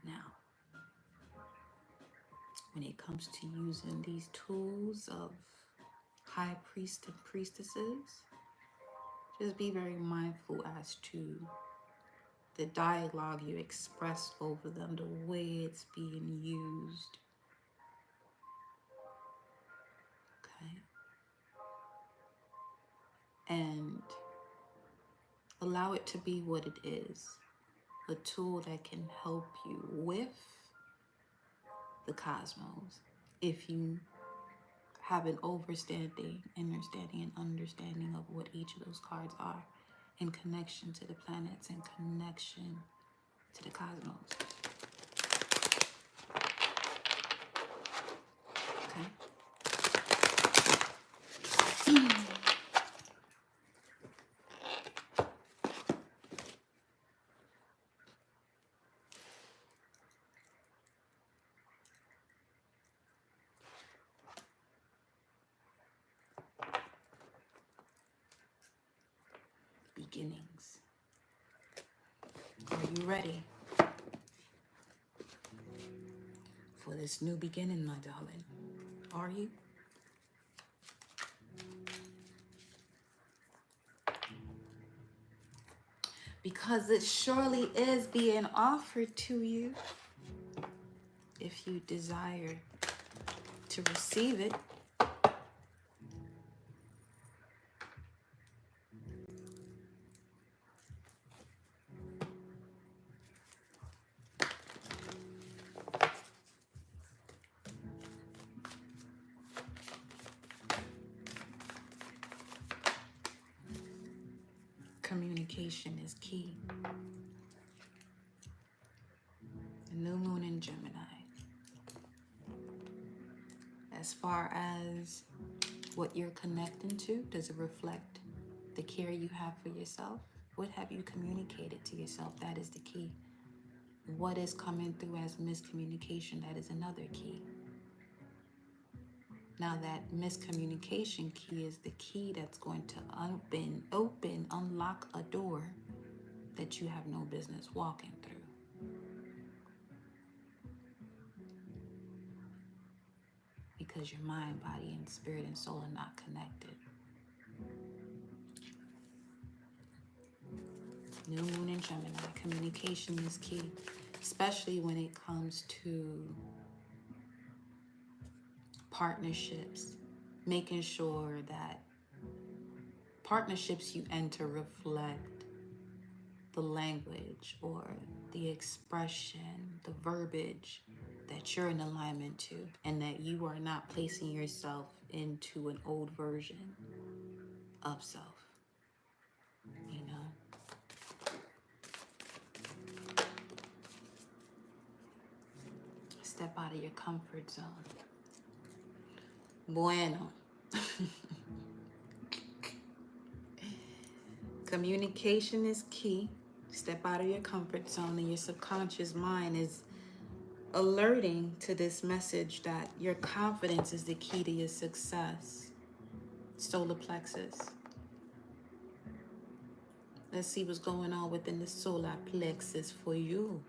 Now, when it comes to using these tools of high priest and priestesses, just be very mindful as to the dialogue you express over them, the way it's being used. Okay? And allow it to be what it is, a tool that can help you with the cosmos. If you have an understanding of what each of those cards are, in connection to the planets, in connection to the cosmos. Okay. Beginnings. Are you ready for this new beginning, my darling? Are you? Because it surely is being offered to you if you desire to receive it. Communication is key. New moon in Gemini. As far as what you're connecting to, does it reflect the care you have for yourself? What have you communicated to yourself? That is the key. What is coming through as miscommunication? That is another key. Now that miscommunication key is the key that's going to unlock a door that you have no business walking through. Because your mind, body, and spirit and soul are not connected. New moon in Gemini, communication is key, especially when it comes to partnerships, making sure that partnerships you enter reflect the language or the expression, the verbiage that you're in alignment to, and that you are not placing yourself into an old version of self, you know? Step out of your comfort zone. Bueno. Communication is key. Step out of your comfort zone, and your subconscious mind is alerting to this message that your confidence is the key to your success. Solar plexus. Let's see what's going on within the solar plexus for you.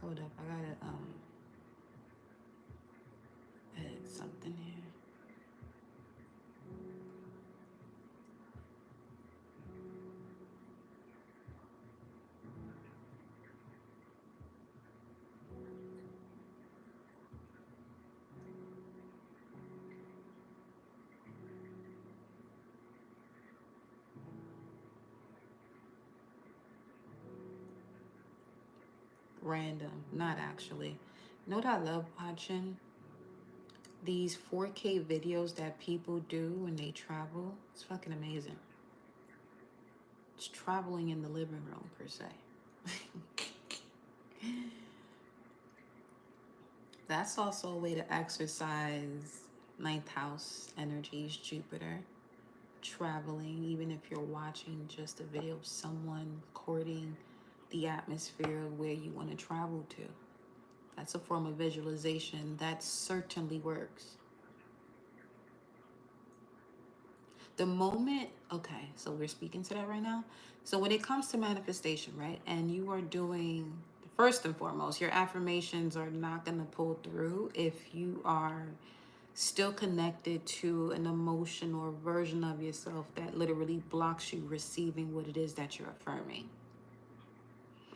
Hold up, I gotta edit something here. Random, not actually. You know what I love watching? These 4K videos that people do when they travel. It's fucking amazing. It's traveling in the living room, per se. That's also a way to exercise ninth house energies, Jupiter. Traveling, even if you're watching just a video of someone recording the atmosphere of where you want to travel to. That's a form of visualization that certainly works. The moment, okay, so we're speaking to that right now. So when it comes to manifestation, right, and you are doing, first and foremost, your affirmations are not going to pull through if you are still connected to an emotion or version of yourself that literally blocks you receiving what it is that you're affirming.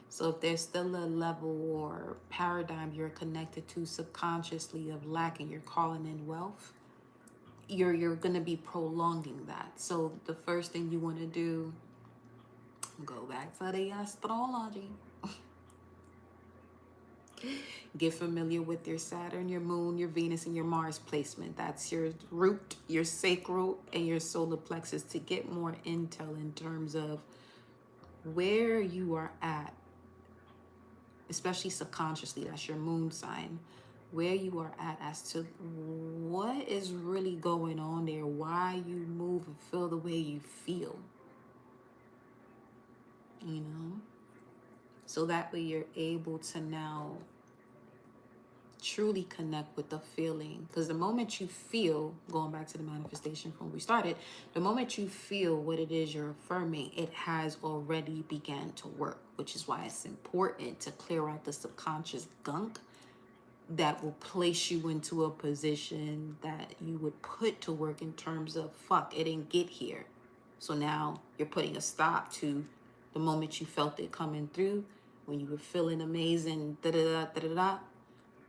So if there's still a level or paradigm you're connected to subconsciously of lack and you're calling in wealth, you're gonna be prolonging that. So the first thing you want to do, go back to the astrology. Get familiar with your Saturn, your Moon, your Venus, and your Mars placement. That's your root, your sacral, and your solar plexus to get more intel in terms of where you are at, especially subconsciously. That's your moon sign. Where you are at as to what is really going on there, why you move and feel the way you feel. You know? So that way you're able to now truly connect with the feeling. Because the moment you feel, going back to the manifestation from when we started, the moment you feel what it is you're affirming, it has already began to work, which is why it's important to clear out the subconscious gunk that will place you into a position that you would put to work in terms of, fuck, it didn't get here. So now you're putting a stop to the moment you felt it coming through, when you were feeling amazing, da-da-da,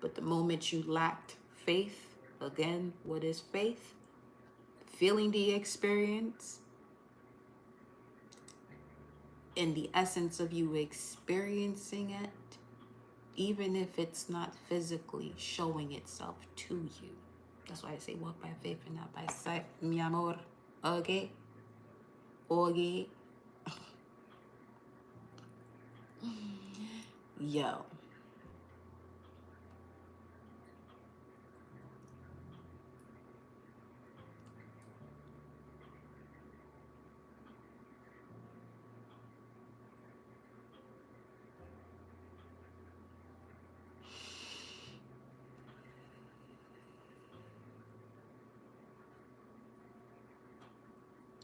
but the moment you lacked faith, again, what is faith? Feeling the experience and the essence of you experiencing it, even if it's not physically showing itself to you. That's why I say walk by faith and not by sight, mi amor. Okay? Okay? Yo.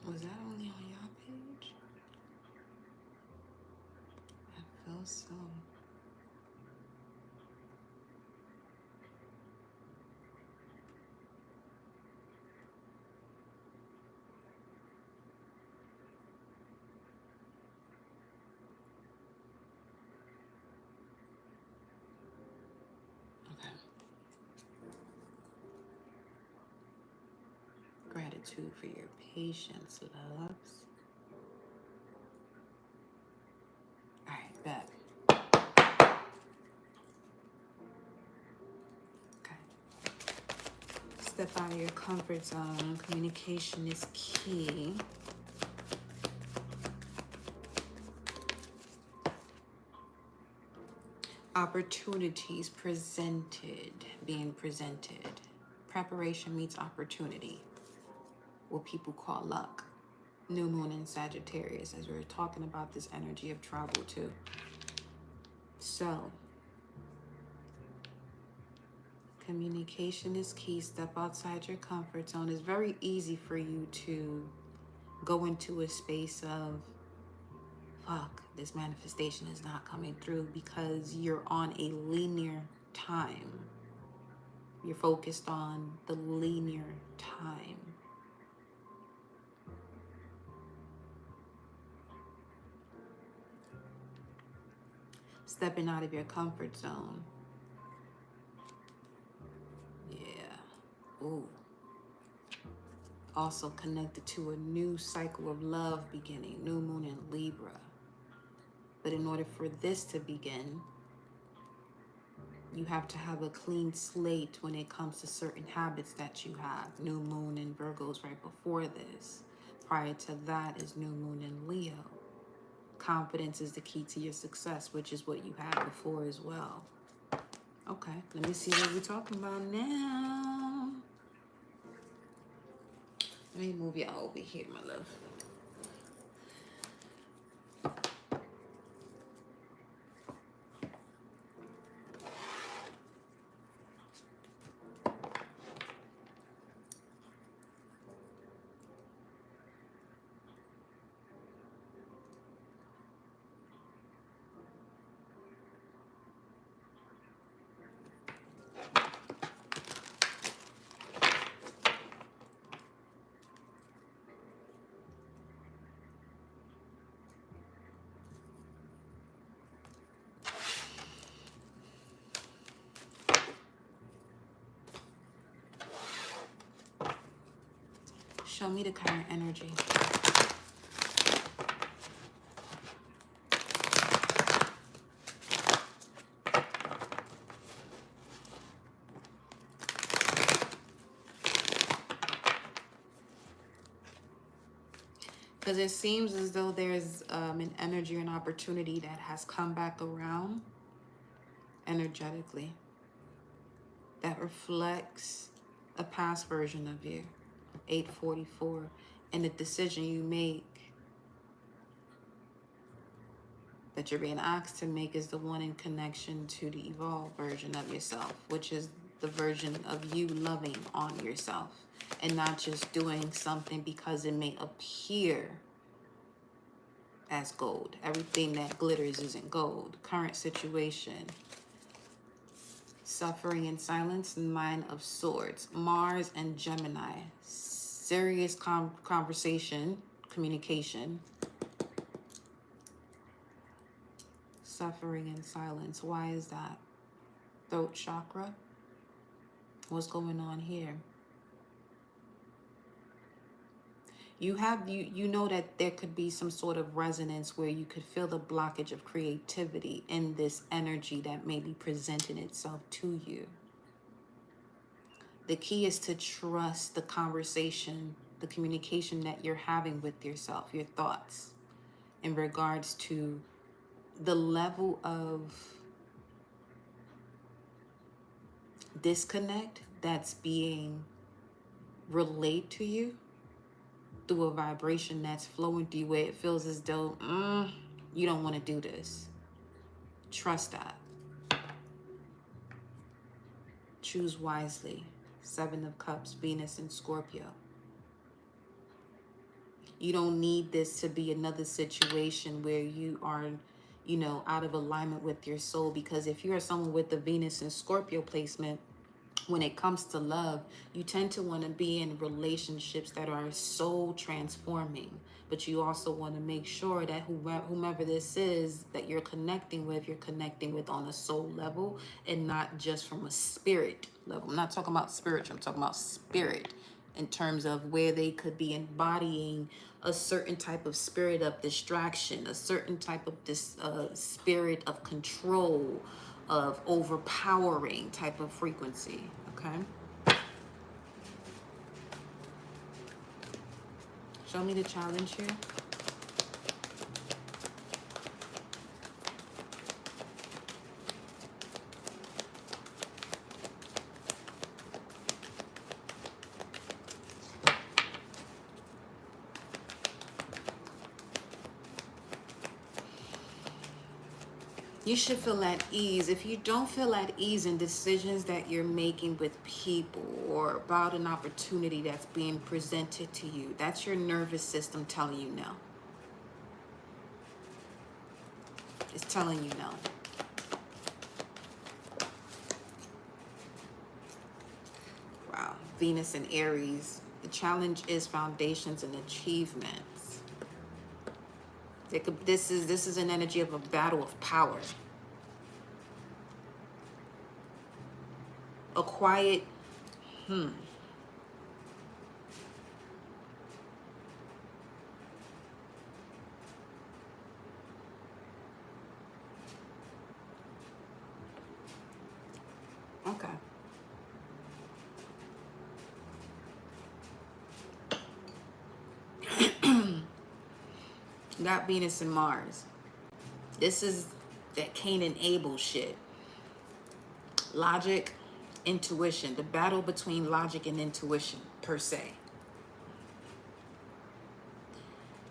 Was that only on your page? I feel so. Okay. Gratitude for your patience, loves. All right, back. Okay. Step out of your comfort zone. Communication is key. Opportunities being presented. Preparation meets opportunity. What people call luck. New moon in Sagittarius, as we were talking about this energy of travel too. So, communication is key. Step outside your comfort zone. It's very easy for you to go into a space of, fuck, this manifestation is not coming through, because you're on a linear time. You're focused on the linear time. Stepping out of your comfort zone. Yeah. Ooh. Also connected to a new cycle of love beginning. New moon in Libra. But in order for this to begin, you have to have a clean slate when it comes to certain habits that you have. New moon in Virgo's right before this. Prior to that is new moon in Leo. Confidence is the key to your success, which is what you had before as well. Okay, let me see what we're talking about now. Let me move y'all over here, my love. Show me the current energy. Because it seems as though there's an energy and opportunity that has come back around energetically that reflects a past version of you, 844, and the decision you make that you're being asked to make is the one in connection to the evolved version of yourself, which is the version of you loving on yourself and not just doing something because it may appear as gold. Everything that glitters isn't gold. Current situation. Suffering in silence, Nine of Swords. Mars and Gemini. Serious conversation, communication. Suffering in silence. Why is that? Throat chakra. What's going on here? You know that there could be some sort of resonance where you could feel the blockage of creativity in this energy that may be presenting itself to you. The key is to trust the conversation, the communication that you're having with yourself, your thoughts, in regards to the level of disconnect that's being relayed to you through a vibration that's flowing through you where it feels as though you don't want to do this. Trust that. Choose wisely. Seven of Cups, Venus and Scorpio. You don't need this to be another situation where you are, out of alignment with your soul, because if you are someone with the Venus and Scorpio placement, when it comes to love, you tend to want to be in relationships that are soul transforming, but you also want to make sure that whomever this is that you're connecting with on a soul level and not just from a spirit level. I'm not talking about spiritual, I'm talking about spirit, in terms of where they could be embodying a certain type of spirit of distraction, a certain type of spirit of control, of overpowering type of frequency. Okay, show me the challenge here. You should feel at ease. If you don't feel at ease in decisions that you're making with people or about an opportunity that's being presented to you, that's your nervous system telling you no. It's telling you no. Wow. Venus and Aries. The challenge is foundations and achievements. This is an energy of a battle of power. A quiet, Okay. Got Venus and Mars. This is that Cain and Abel shit. Logic, intuition. The battle between logic and intuition, per se.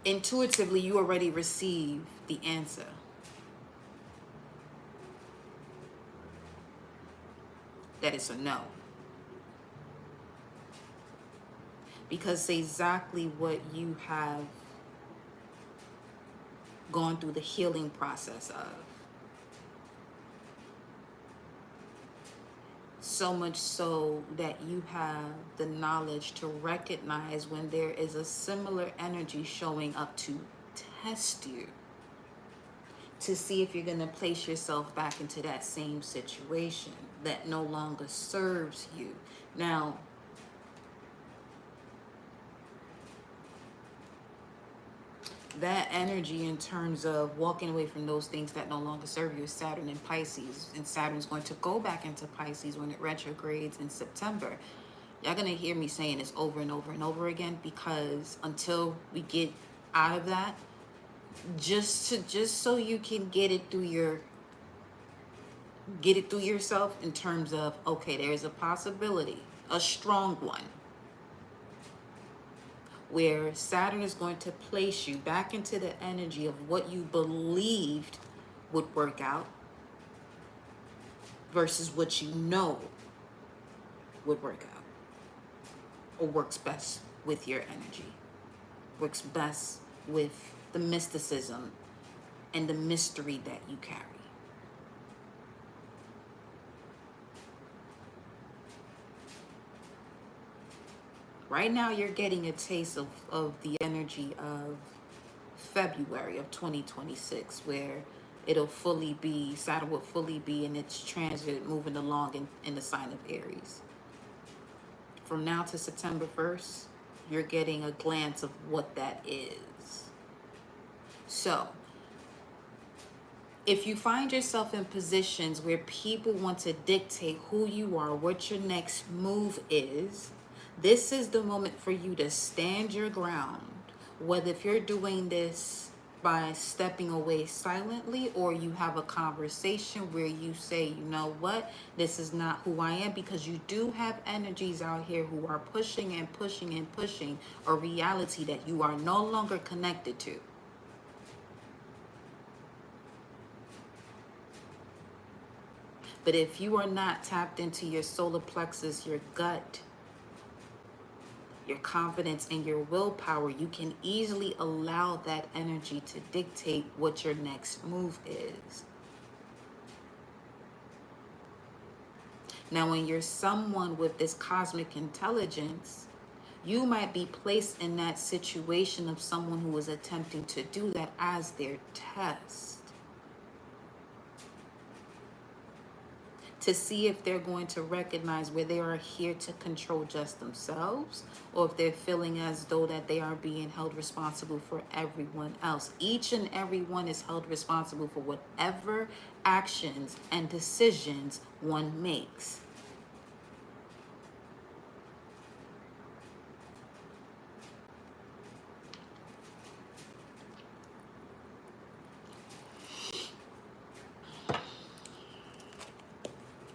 Intuitively, you already receive the answer. That it's a no. Because it's exactly what you have gone through the healing process of. So much so that you have the knowledge to recognize when there is a similar energy showing up to test you, to see if you're going to place yourself back into that same situation that no longer serves you. Now, that energy in terms of walking away from those things that no longer serve you is Saturn in Pisces. And Saturn's going to go back into Pisces when it retrogrades in September. Y'all gonna hear me saying this over and over and over again, because until we get out of that, just so you can get it through yourself in terms of, okay, there's a possibility, a strong one, where Saturn is going to place you back into the energy of what you believed would work out versus what you know would work out or works best with your energy, works best with the mysticism and the mystery that you carry. Right now, you're getting a taste of the energy of February of 2026, where it'll fully be, Saturn will fully be in its transit moving along in the sign of Aries. From now to September 1st, you're getting a glance of what that is. So, if you find yourself in positions where people want to dictate who you are, what your next move is, this is the moment for you to stand your ground. Whether if you're doing this by stepping away silently, or you have a conversation where you say, you know what, this is not who I am, because you do have energies out here who are pushing and pushing and pushing a reality that you are no longer connected to. But if you are not tapped into your solar plexus, your gut, your confidence, and your willpower, you can easily allow that energy to dictate what your next move is. Now, when you're someone with this cosmic intelligence, you might be placed in that situation of someone who is attempting to do that as their test, to see if they're going to recognize where they are here to control just themselves, or if they're feeling as though that they are being held responsible for everyone else. Each and every one is held responsible for whatever actions and decisions one makes.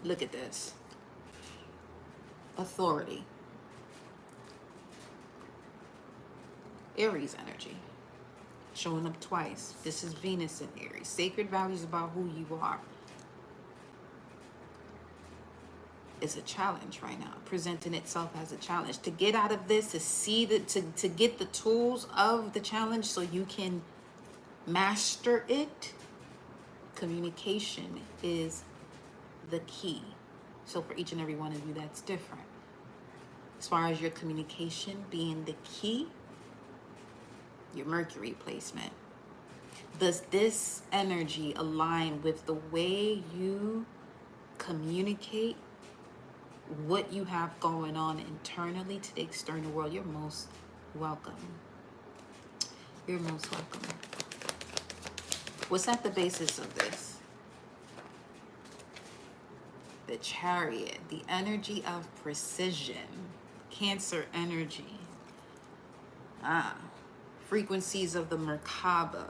Look at this. Authority. Aries energy. Showing up twice. This is Venus in Aries. Sacred values about who you are. It's a challenge right now, presenting itself as a challenge. To get out of this, to see that, to get the tools of the challenge so you can master it, communication is the key. So for each and every one of you, that's different. As far as your communication being the key, your Mercury placement. Does this energy align with the way you communicate what you have going on internally to the external world? You're most welcome. You're most welcome. What's at the basis of this? The Chariot, the energy of precision, Cancer energy, frequencies of the Merkaba,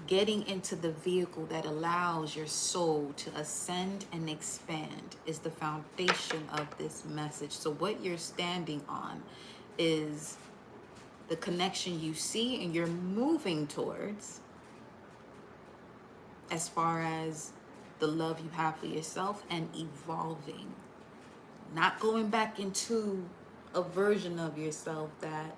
getting into the vehicle that allows your soul to ascend and expand is the foundation of this message. So what you're standing on is the connection you see and you're moving towards, as far as the love you have for yourself, and evolving. Not going back into a version of yourself that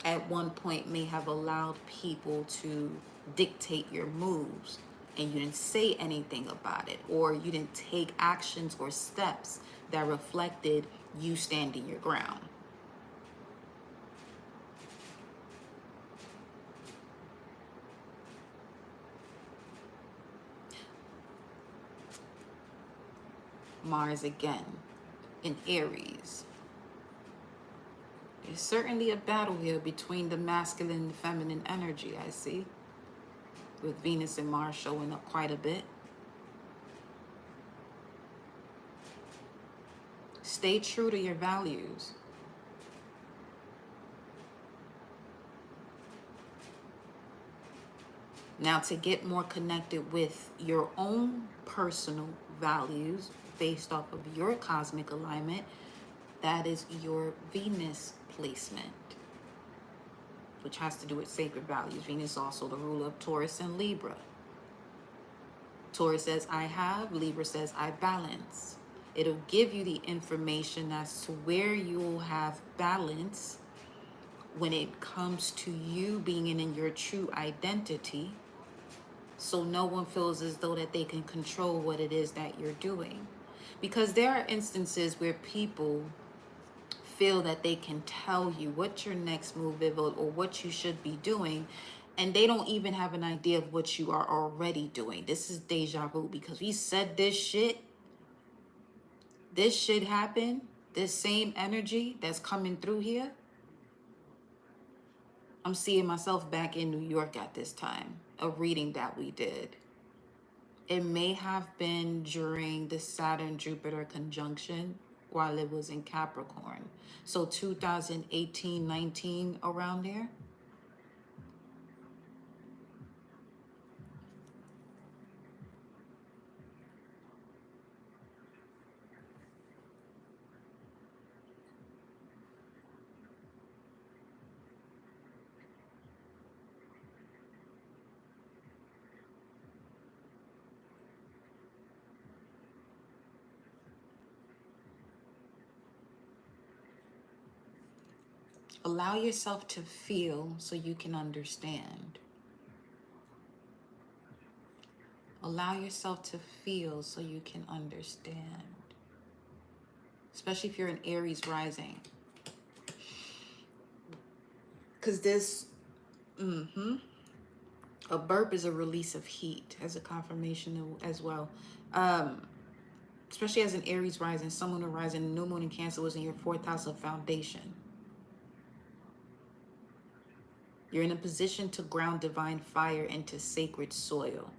at one point may have allowed people to dictate your moves and you didn't say anything about it, or you didn't take actions or steps that reflected you standing your ground. Mars again in Aries. There's certainly a battle here between the masculine and feminine energy, I see, with Venus and Mars showing up quite a bit. Stay true to your values. Now, to get more connected with your own personal values based off of your cosmic alignment, that is your Venus placement, which has to do with sacred values. Venus is also the ruler of Taurus and Libra. Taurus says, I have. Libra says, I balance. It'll give you the information as to where you'll have balance when it comes to you being in your true identity, so no one feels as though that they can control what it is that you're doing. Because there are instances where people feel that they can tell you what your next move is or what you should be doing, and they don't even have an idea of what you are already doing. This is deja vu, because we said this shit happened. This same energy that's coming through here, I'm seeing myself back in New York at this time, a reading that we did. It may have been during the Saturn-Jupiter conjunction while it was in Capricorn. So 2018, 19, around there. Allow yourself to feel so you can understand. Allow yourself to feel so you can understand. Especially if you're an Aries rising. Because this, a burp is a release of heat, as a confirmation as well. Especially as an Aries rising, Sun, Moon, rising, New Moon in Cancer was in your 4th house of foundation. You're in a position to ground divine fire into sacred soil.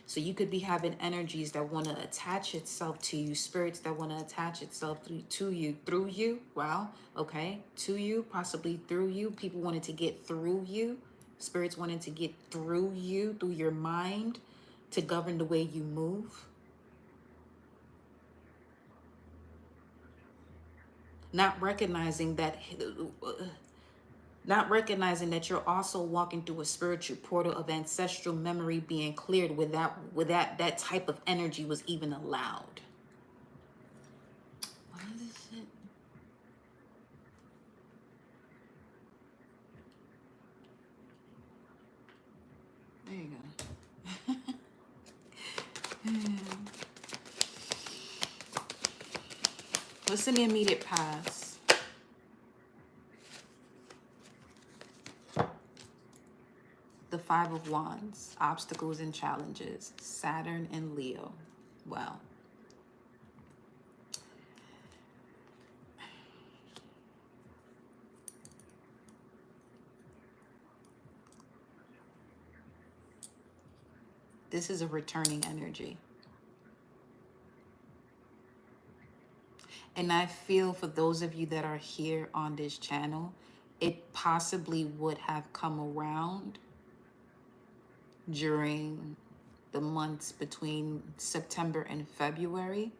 So you could be having energies that want to attach itself to you, spirits that want to attach itself to you, through you. Wow. Okay. To you, possibly through you. People wanted to get through you. Spirits wanted to get through you, through your mind, to govern the way you move. Not recognizing that you're also walking through a spiritual portal of ancestral memory being cleared without that type of energy was even allowed. Why is this shit? There you go. What's in the immediate past? The 5 of Wands, obstacles and challenges, Saturn and Leo. Well, this is a returning energy. And I feel for those of you that are here on this channel, it possibly would have come around during the months between September and February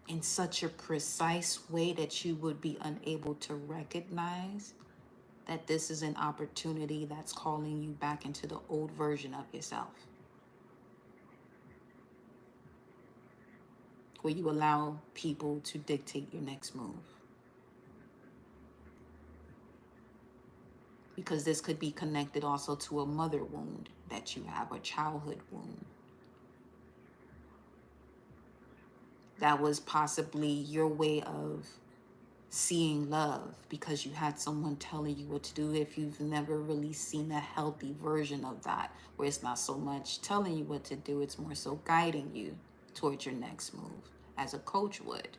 in such a precise way that you would be unable to recognize that this is an opportunity that's calling you back into the old version of yourself, where you allow people to dictate your next move. Because this could be connected also to a mother wound that you have, a childhood wound. That was possibly your way of seeing love, because you had someone telling you what to do. If you've never really seen a healthy version of that, where it's not so much telling you what to do, it's more so guiding you towards your next move, as a coach would.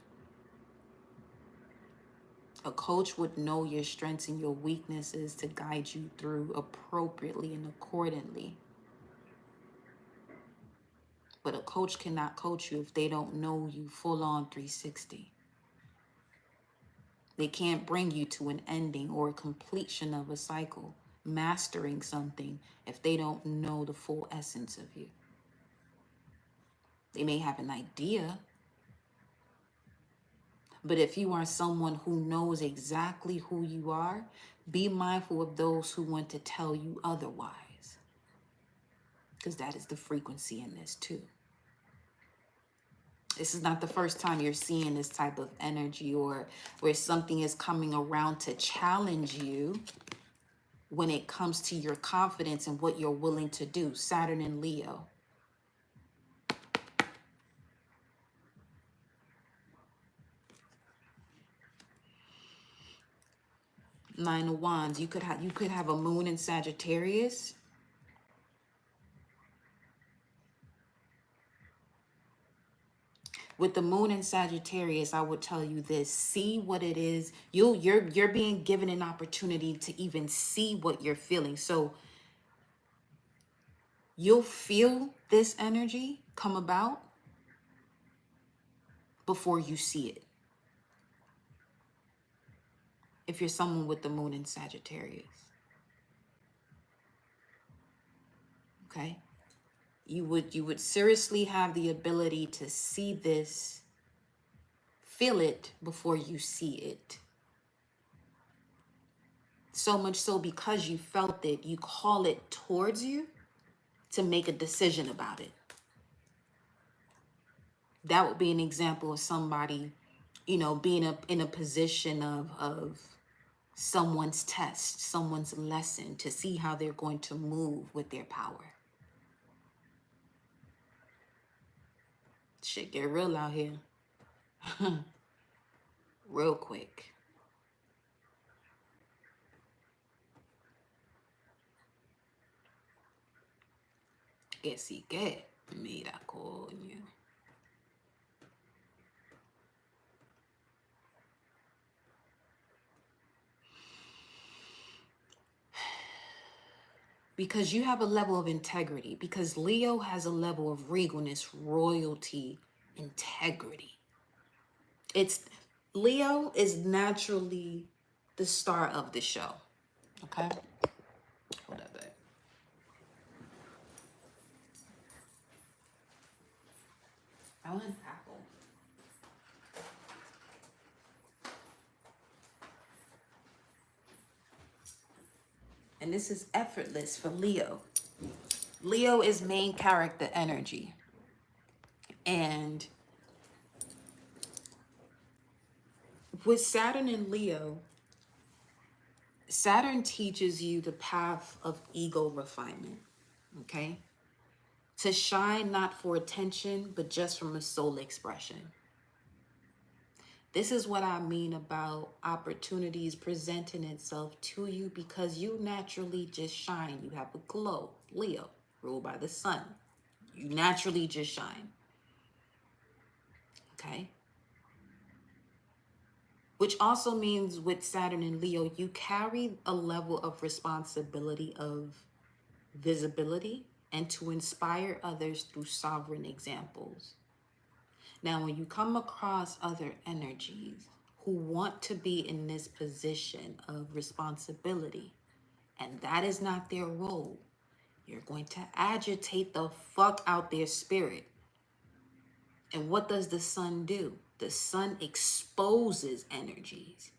A coach would know your strengths and your weaknesses to guide you through appropriately and accordingly. But a coach cannot coach you if they don't know you full on 360. They can't bring you to an ending or a completion of a cycle, mastering something, if they don't know the full essence of you. They may have an idea, but if you are someone who knows exactly who you are, be mindful of those who want to tell you otherwise, because that is the frequency in this too. This is not the first time you're seeing this type of energy, or where something is coming around to challenge you when it comes to your confidence and what you're willing to do. Saturn and Leo. Nine of Wands. You could have a moon in Sagittarius. With the moon in Sagittarius, I would tell you this: see what it is. You're being given an opportunity to even see what you're feeling. So you'll feel this energy come about before you see it. If you're someone with the moon in Sagittarius, okay, you would seriously have the ability to see this, feel it before you see it. So much so, because you felt it, you call it towards you to make a decision about it. That would be an example of somebody, being in a position of someone's test, someone's lesson, to see how they're going to move with their power. Shit get real out here. Real quick. Que sí que, mira coño. Because you have a level of integrity. Because Leo has a level of regalness, royalty, integrity. Leo is naturally the star of the show. Okay? Hold up, babe. I want an apple. And this is effortless for Leo. Leo is main character energy. And with Saturn and Leo, Saturn teaches you the path of ego refinement, okay? To shine not for attention, but just from a soul expression. This is what I mean about opportunities presenting itself to you, because you naturally just shine. You have a glow. Leo, ruled by the sun. You naturally just shine. Okay? Which also means with Saturn and Leo, you carry a level of responsibility of visibility and to inspire others through sovereign examples. Now, when you come across other energies who want to be in this position of responsibility, and that is not their role, you're going to agitate the fuck out their spirit. And what does the sun do? The sun exposes energies.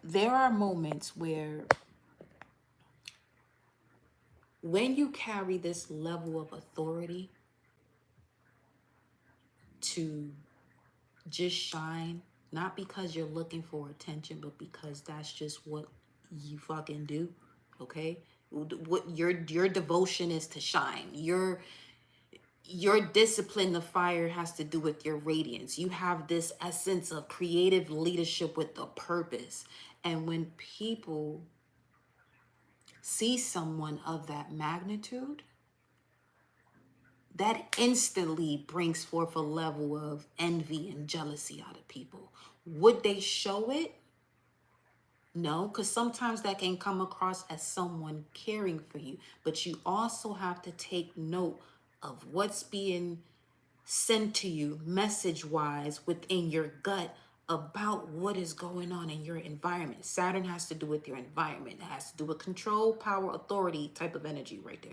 There are moments where, when you carry this level of authority to just shine, not because you're looking for attention, but because that's just what you fucking do, okay? What your devotion is to shine. Your discipline, the fire, has to do with your radiance. You have this essence of creative leadership with a purpose. And when people see someone of that magnitude, that instantly brings forth a level of envy and jealousy out of people. Would they show it? No, because sometimes that can come across as someone caring for you, but you also have to take note of what's being sent to you message wise within your gut about what is going on in your environment. Saturn has to do with your environment. It has to do with control, power, authority type of energy right there.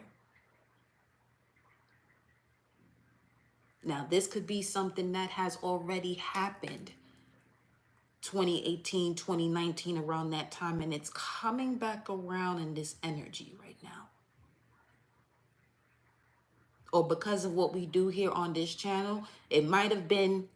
Now, this could be something that has already happened 2018, 2019, around that time, and it's coming back around in this energy right now. Or because of what we do here on this channel, it might have been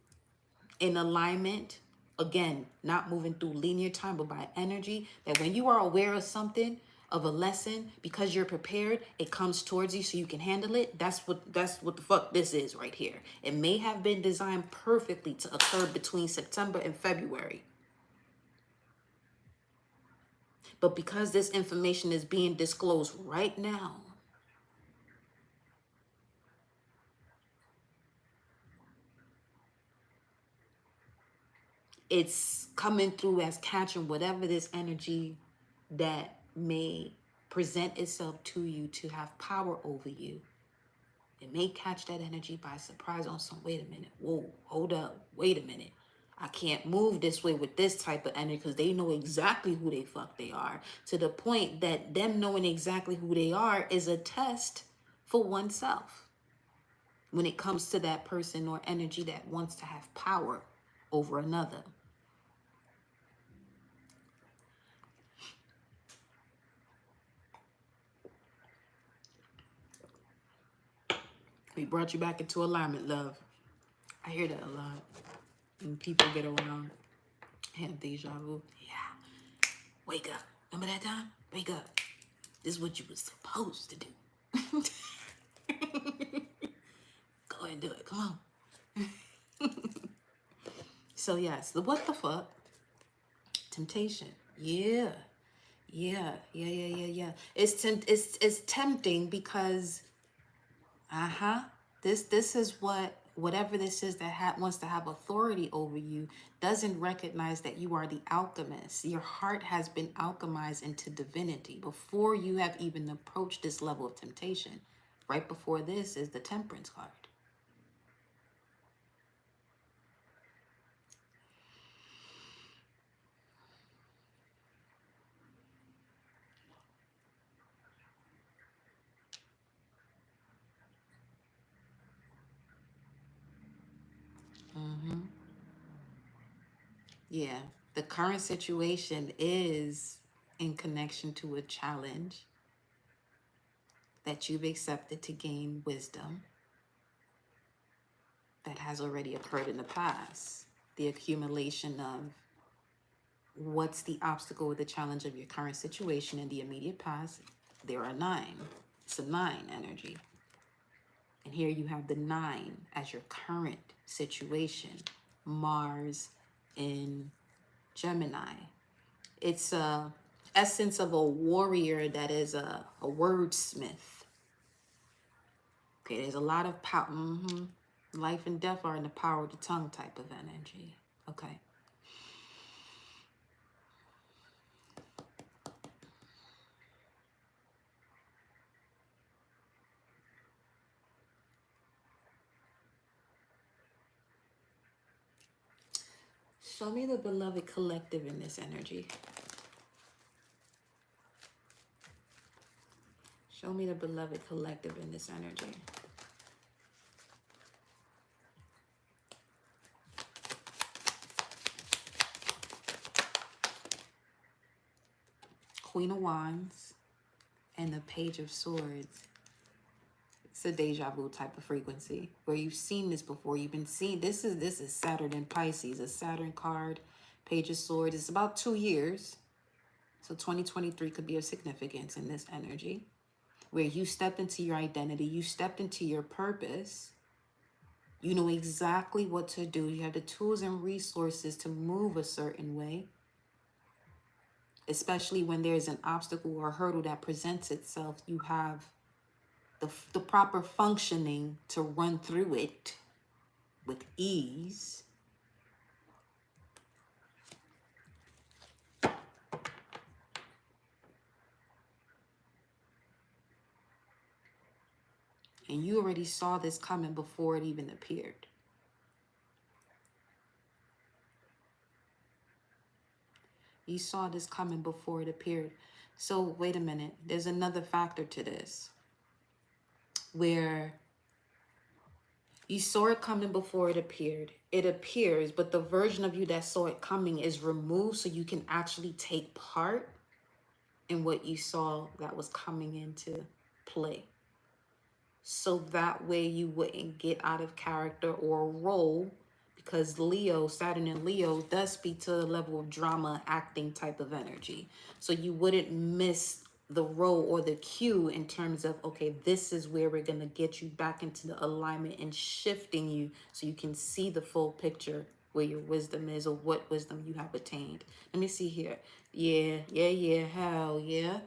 in alignment, again, not moving through linear time, but by energy, that when you are aware of something, of a lesson, because you're prepared, it comes towards you so you can handle it. That's what the fuck this is right here. It may have been designed perfectly to occur between September and February. But because this information is being disclosed right now, it's coming through as catching whatever this energy that may present itself to you to have power over you. It may catch that energy by surprise on some, wait a minute, whoa, hold up, wait a minute. I can't move this way with this type of energy, because they know exactly who they fuck they are, to the point that them knowing exactly who they are is a test for oneself when it comes to that person or energy that wants to have power over another. We brought you back into alignment, love. I hear that a lot. When people get around, have deja vu. Yeah. Wake up. Remember that time? Wake up. This is what you were supposed to do. Go ahead and do it. Come on. So yes, the what the fuck? Temptation. Yeah. Yeah. It's tempting because this is whatever this is that wants to have authority over you doesn't recognize that you are the alchemist. Your heart has been alchemized into divinity before you have even approached this level of temptation. Right before this is the Temperance card. Yeah, the current situation is in connection to a challenge that you've accepted to gain wisdom that has already occurred in the past. The accumulation of what's the obstacle or the challenge of your current situation in the immediate past. There are 9. It's a 9 energy. And here you have the 9 as your current situation. Mars in Gemini. It's a essence of a warrior that is a wordsmith. Okay, there's a lot of power. Life and death are in the power of the tongue type of energy. Okay. Show me the beloved collective in this energy. Show me the beloved collective in this energy. Queen of Wands and the Page of Swords. It's a deja vu type of frequency where you've seen this before. You've been seeing this is Saturn in Pisces, a Saturn card, Page of Swords. It's about 2 years. So 2023 could be of significance in this energy where you stepped into your identity, you stepped into your purpose. You know exactly what to do. You have the tools and resources to move a certain way, especially when there's an obstacle or a hurdle that presents itself. You have the proper functioning to run through it with ease. And you already saw this coming before it even appeared. You saw this coming before it appeared. So wait a minute. There's another factor to this where you saw it coming before it appeared. It appears, but the version of you that saw it coming is removed so you can actually take part in what you saw that was coming into play. So that way you wouldn't get out of character or role, because Leo, Saturn and Leo does speak to the level of drama, acting type of energy. So you wouldn't miss the role or the cue in terms of, okay, this is where we're going to get you back into the alignment and shifting you so you can see the full picture where your wisdom is or what wisdom you have attained. Let me see here. Yeah, hell yeah.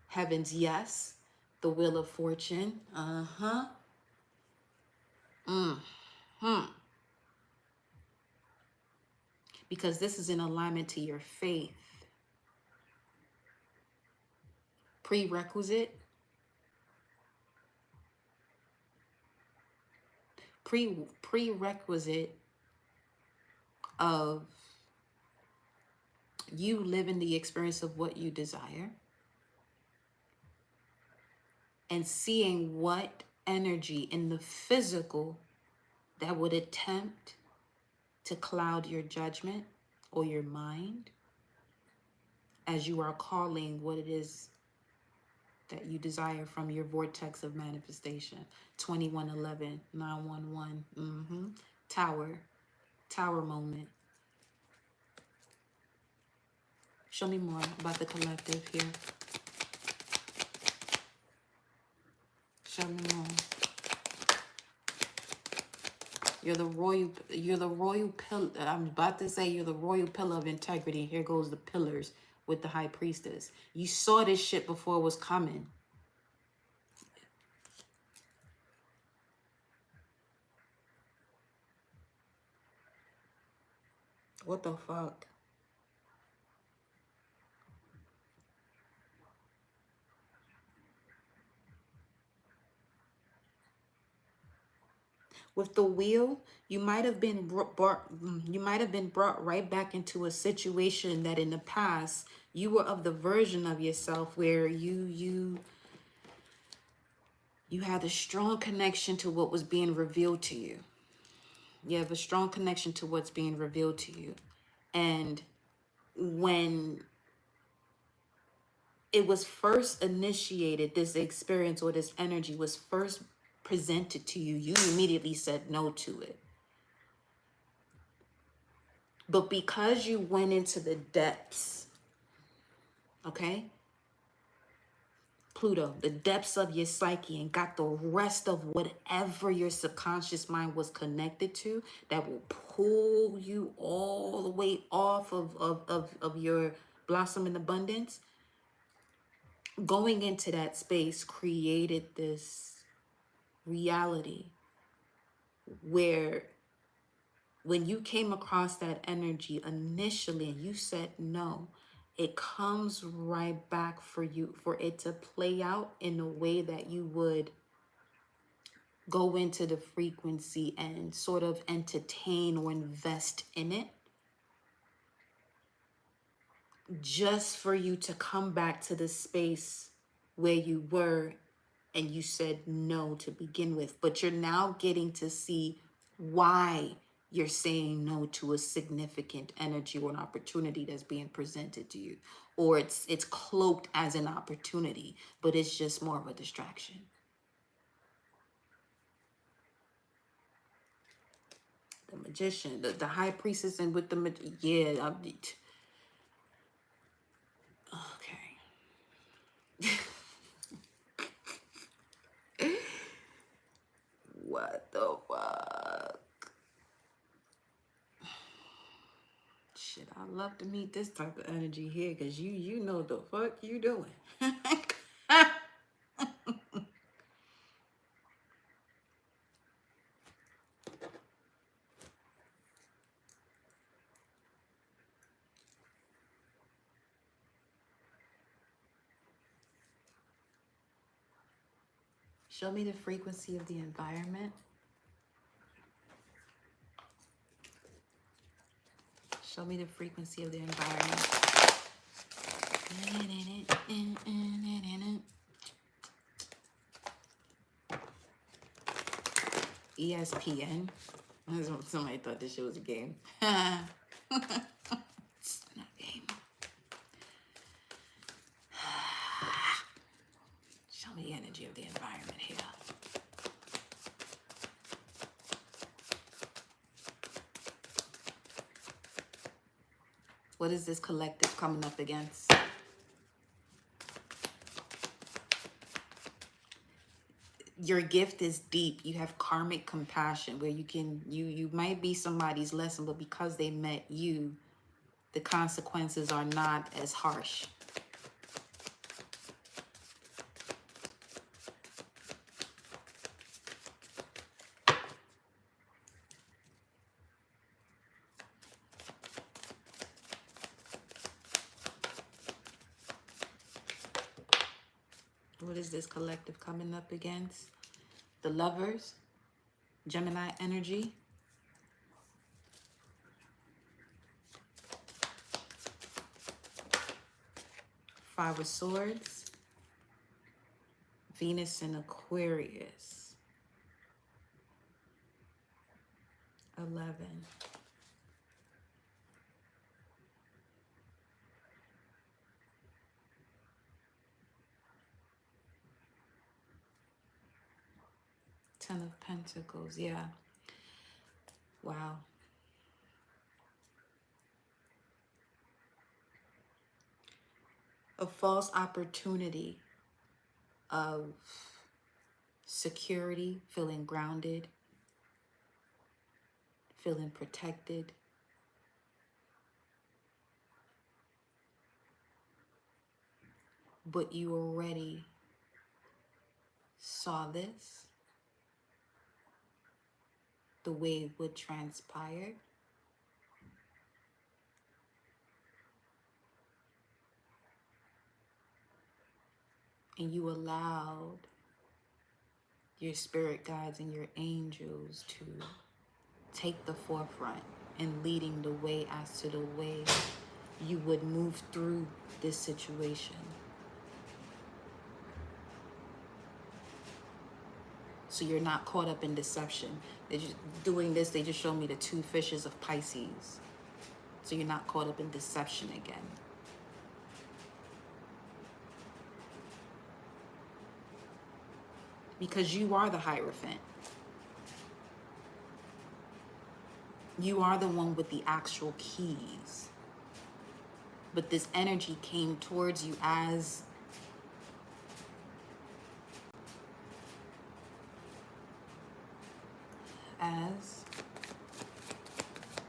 Heavens, yes. The Wheel of Fortune. Because this is in alignment to your faith. Prerequisite. Prerequisite of you living the experience of what you desire and seeing what energy in the physical that would attempt to cloud your judgment or your mind as you are calling what it is that you desire from your vortex of manifestation. 2111, 911, tower moment. Show me more about the collective here. Show me more. You're the royal pillar. I'm about to say you're the royal pillar of integrity. Here goes the pillars with the high priestess. You saw this shit before it was coming. What the fuck? With the wheel, you might have been brought right back into a situation that in the past you were of the version of yourself where you had a strong connection to what was being revealed to you. You have a strong connection to what's being revealed to you. And when it was first initiated, this experience or this energy was first presented to you, you immediately said no to it. But because you went into the depths, okay, Pluto, the depths of your psyche, and got the rest of whatever your subconscious mind was connected to that will pull you all the way off of your blossom in abundance, going into that space created this reality where when you came across that energy initially and you said no, it comes right back for you, for it to play out in a way that you would go into the frequency and sort of entertain or invest in it, just for you to come back to the space where you were and you said no to begin with. But you're now getting to see why you're saying no to a significant energy or an opportunity that's being presented to you. Or it's cloaked as an opportunity, but it's just more of a distraction. The magician, the high priestess, and with the okay. What the fuck? Shit, I love to meet this type of energy here, because you know the fuck you doing. Show me the frequency of the environment. Show me the frequency of the environment. ESPN. Somebody thought this shit was a game. Not a game. Show me the energy of the environment here. What is this collective coming up against? Your gift is deep. You have karmic compassion where you might be somebody's lesson, but because they met you, the consequences are not as harsh. What is this collective coming up against? The Lovers, Gemini energy. Five of Swords, Venus in Aquarius. 11. Ten of Pentacles, yeah. Wow. A false opportunity of security, feeling grounded, feeling protected. But you already saw this, the way it would transpire. And you allowed your spirit guides and your angels to take the forefront and leading the way as to the way you would move through this situation. So you're not caught up in deception. They're just doing this, they just show me the two fishes of Pisces. So you're not caught up in deception again. Because you are the Hierophant. You are the one with the actual keys. But this energy came towards you as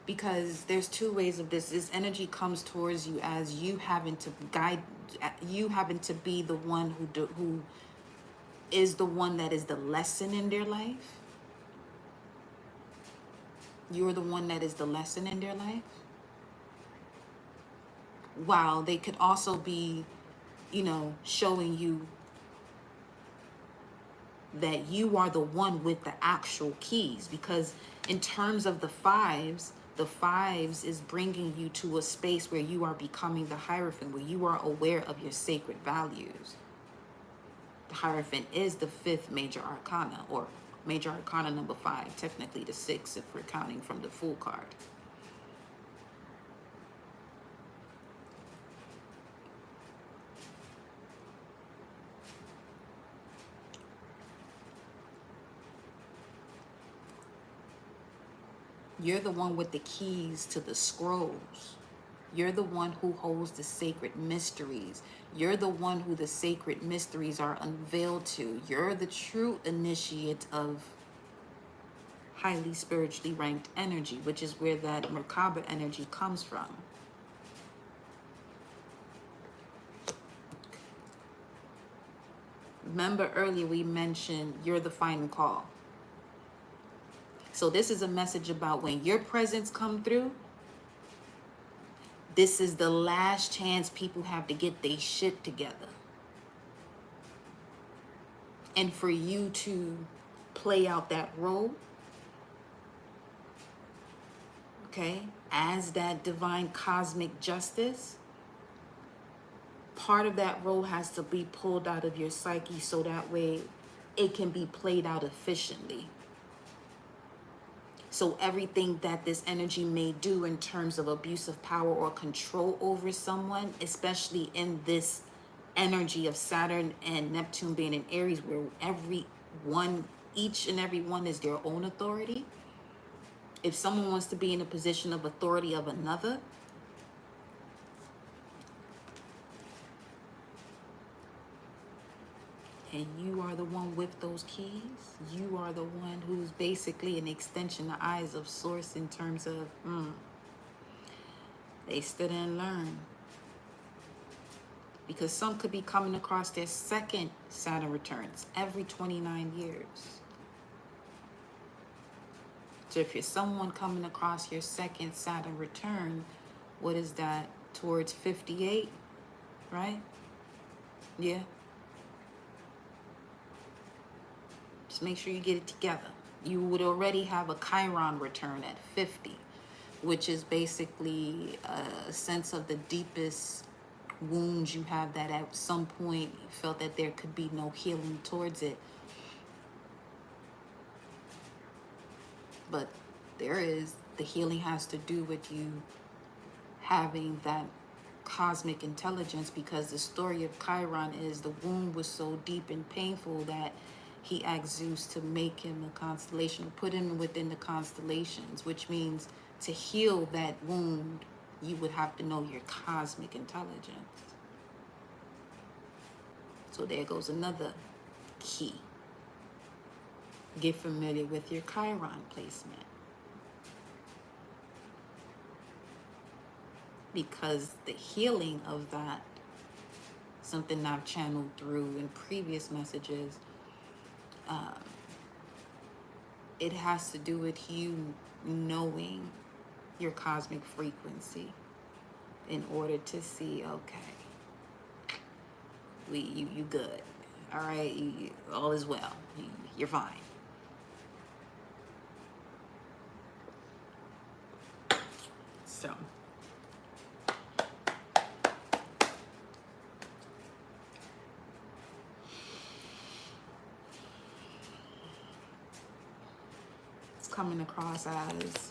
because there's two ways of this. This energy comes towards you as you having to guide, you having to be the one who is the one that is the lesson in their life. You're the one that is the lesson in their life. While they could also be, you know, showing you that you are the one with the actual keys. Because in terms of the fives is bringing you to a space where you are becoming the Hierophant, where you are aware of your sacred values. The Hierophant is the fifth major arcana, or major arcana number 5, technically the 6th if we're counting from the Fool card. You're the one with the keys to the scrolls. You're the one who holds the sacred mysteries. You're the one who the sacred mysteries are unveiled to. You're the true initiate of highly spiritually ranked energy, which is where that Merkaba energy comes from. Remember earlier we mentioned you're the final call. So this is a message about when your presence come through, this is the last chance people have to get their shit together. And for you to play out that role, okay, as that divine cosmic justice, part of that role has to be pulled out of your psyche so that way it can be played out efficiently. So everything that this energy may do in terms of abuse of power or control over someone, especially in this energy of Saturn and Neptune being in Aries, where each and every one is their own authority. If someone wants to be in a position of authority of another, and you are the one with those keys, you are the one who's basically an extension, the eyes of source in terms of, they stood and learned. Because some could be coming across their second Saturn returns every 29 years. So if you're someone coming across your second Saturn return, what is that? Towards 58, right? Yeah. Just make sure you get it together. You would already have a Chiron return at 50, which is basically a sense of the deepest wounds you have that at some point you felt that there could be no healing towards it. But there is. The healing has to do with you having that cosmic intelligence, because the story of Chiron is the wound was so deep and painful that he asked Zeus to make him a constellation, or put him within the constellations, which means to heal that wound, you would have to know your cosmic intelligence. So there goes another key. Get familiar with your Chiron placement. Because the healing of that, something I've channeled through in previous messages, it has to do with you knowing your cosmic frequency in order to see, okay, you good, all right, all is well, you're fine. So it's coming across as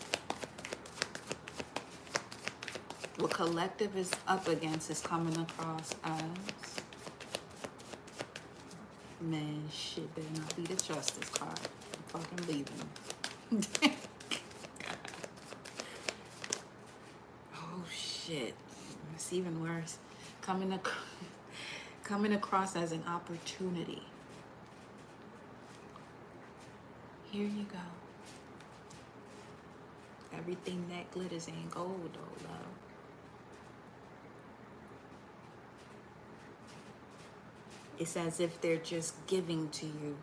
what collective is up against is coming across as, man, shit better not be the justice card. I'm fucking leaving. Oh shit, it's even worse. Coming across as an opportunity. Here you go. Everything that glitters ain't gold, though, love. It's as if they're just giving to you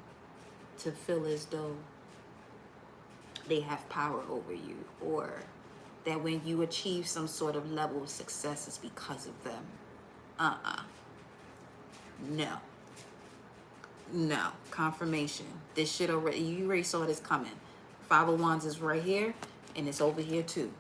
to feel as though they have power over you, or that when you achieve some sort of level of success, it's because of them. No. Confirmation. This shit already, you already saw this coming. Five of Wands is right here, and it's over here too.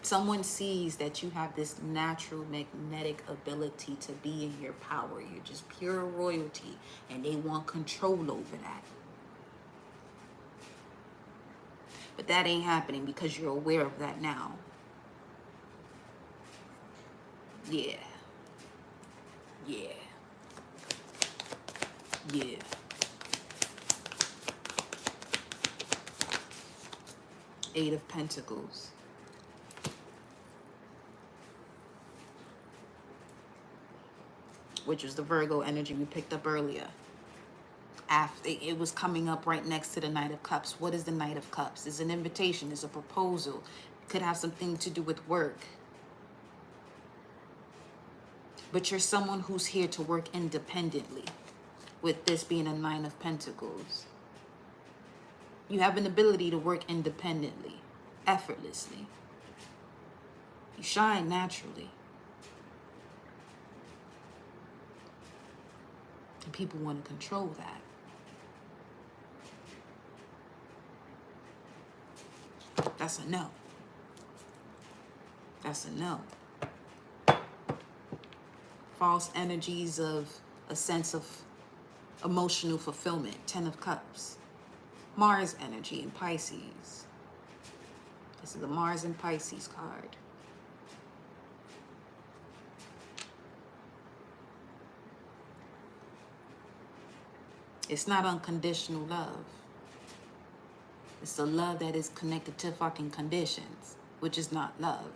Someone sees that you have this natural magnetic ability to be in your power. You're just pure royalty, and they want control over that. But that ain't happening because you're aware of that now. Yeah. Eight of Pentacles. Which was the Virgo energy we picked up earlier. After it was coming up right next to the Knight of Cups. What is the Knight of Cups? It's an invitation, it's a proposal. It could have something to do with work. But you're someone who's here to work independently, with this being a Nine of Pentacles. You have an ability to work independently, effortlessly. You shine naturally. And people want to control that. That's a no. That's a no. False energies of a sense of emotional fulfillment. 10 of Cups. Mars energy in Pisces. This is the Mars and Pisces card. It's not unconditional love. It's the love that is connected to fucking conditions, which is not love,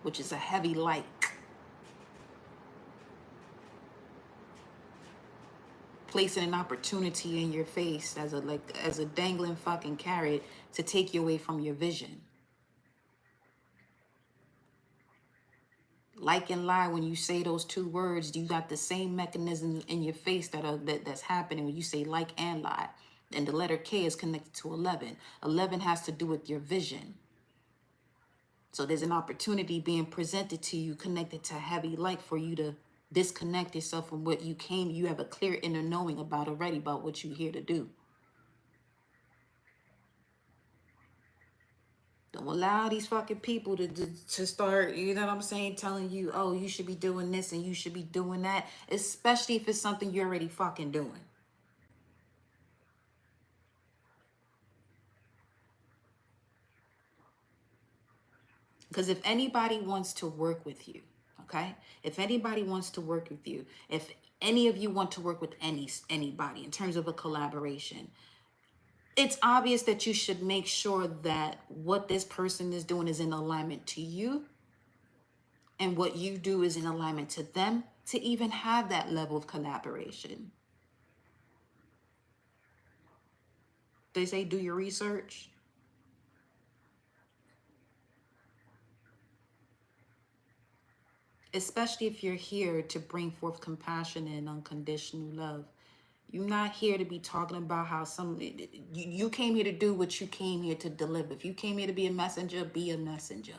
which is a heavy like. Placing an opportunity in your face as a dangling fucking carrot to take you away from your vision. Like and lie, when you say those two words, you got the same mechanism in your face that's happening when you say like and lie. And the letter K is connected to 11. 11 has to do with your vision. So there's an opportunity being presented to you connected to heavy light for you to disconnect yourself from what you have a clear inner knowing about already about what you're here to do. Don't allow these fucking people to start, you know what I'm saying, telling you, oh, you should be doing this and you should be doing that, especially if it's something you're already fucking doing. Because if anybody wants to work with you, okay? If anybody wants to work with you, if any of you want to work with anybody in terms of a collaboration, it's obvious that you should make sure that what this person is doing is in alignment to you, and what you do is in alignment to them to even have that level of collaboration. They say do your research. Especially if you're here to bring forth compassion and unconditional love. You're not here to be talking about how you came here to do what you came here to deliver. If you came here to be a messenger, be a messenger.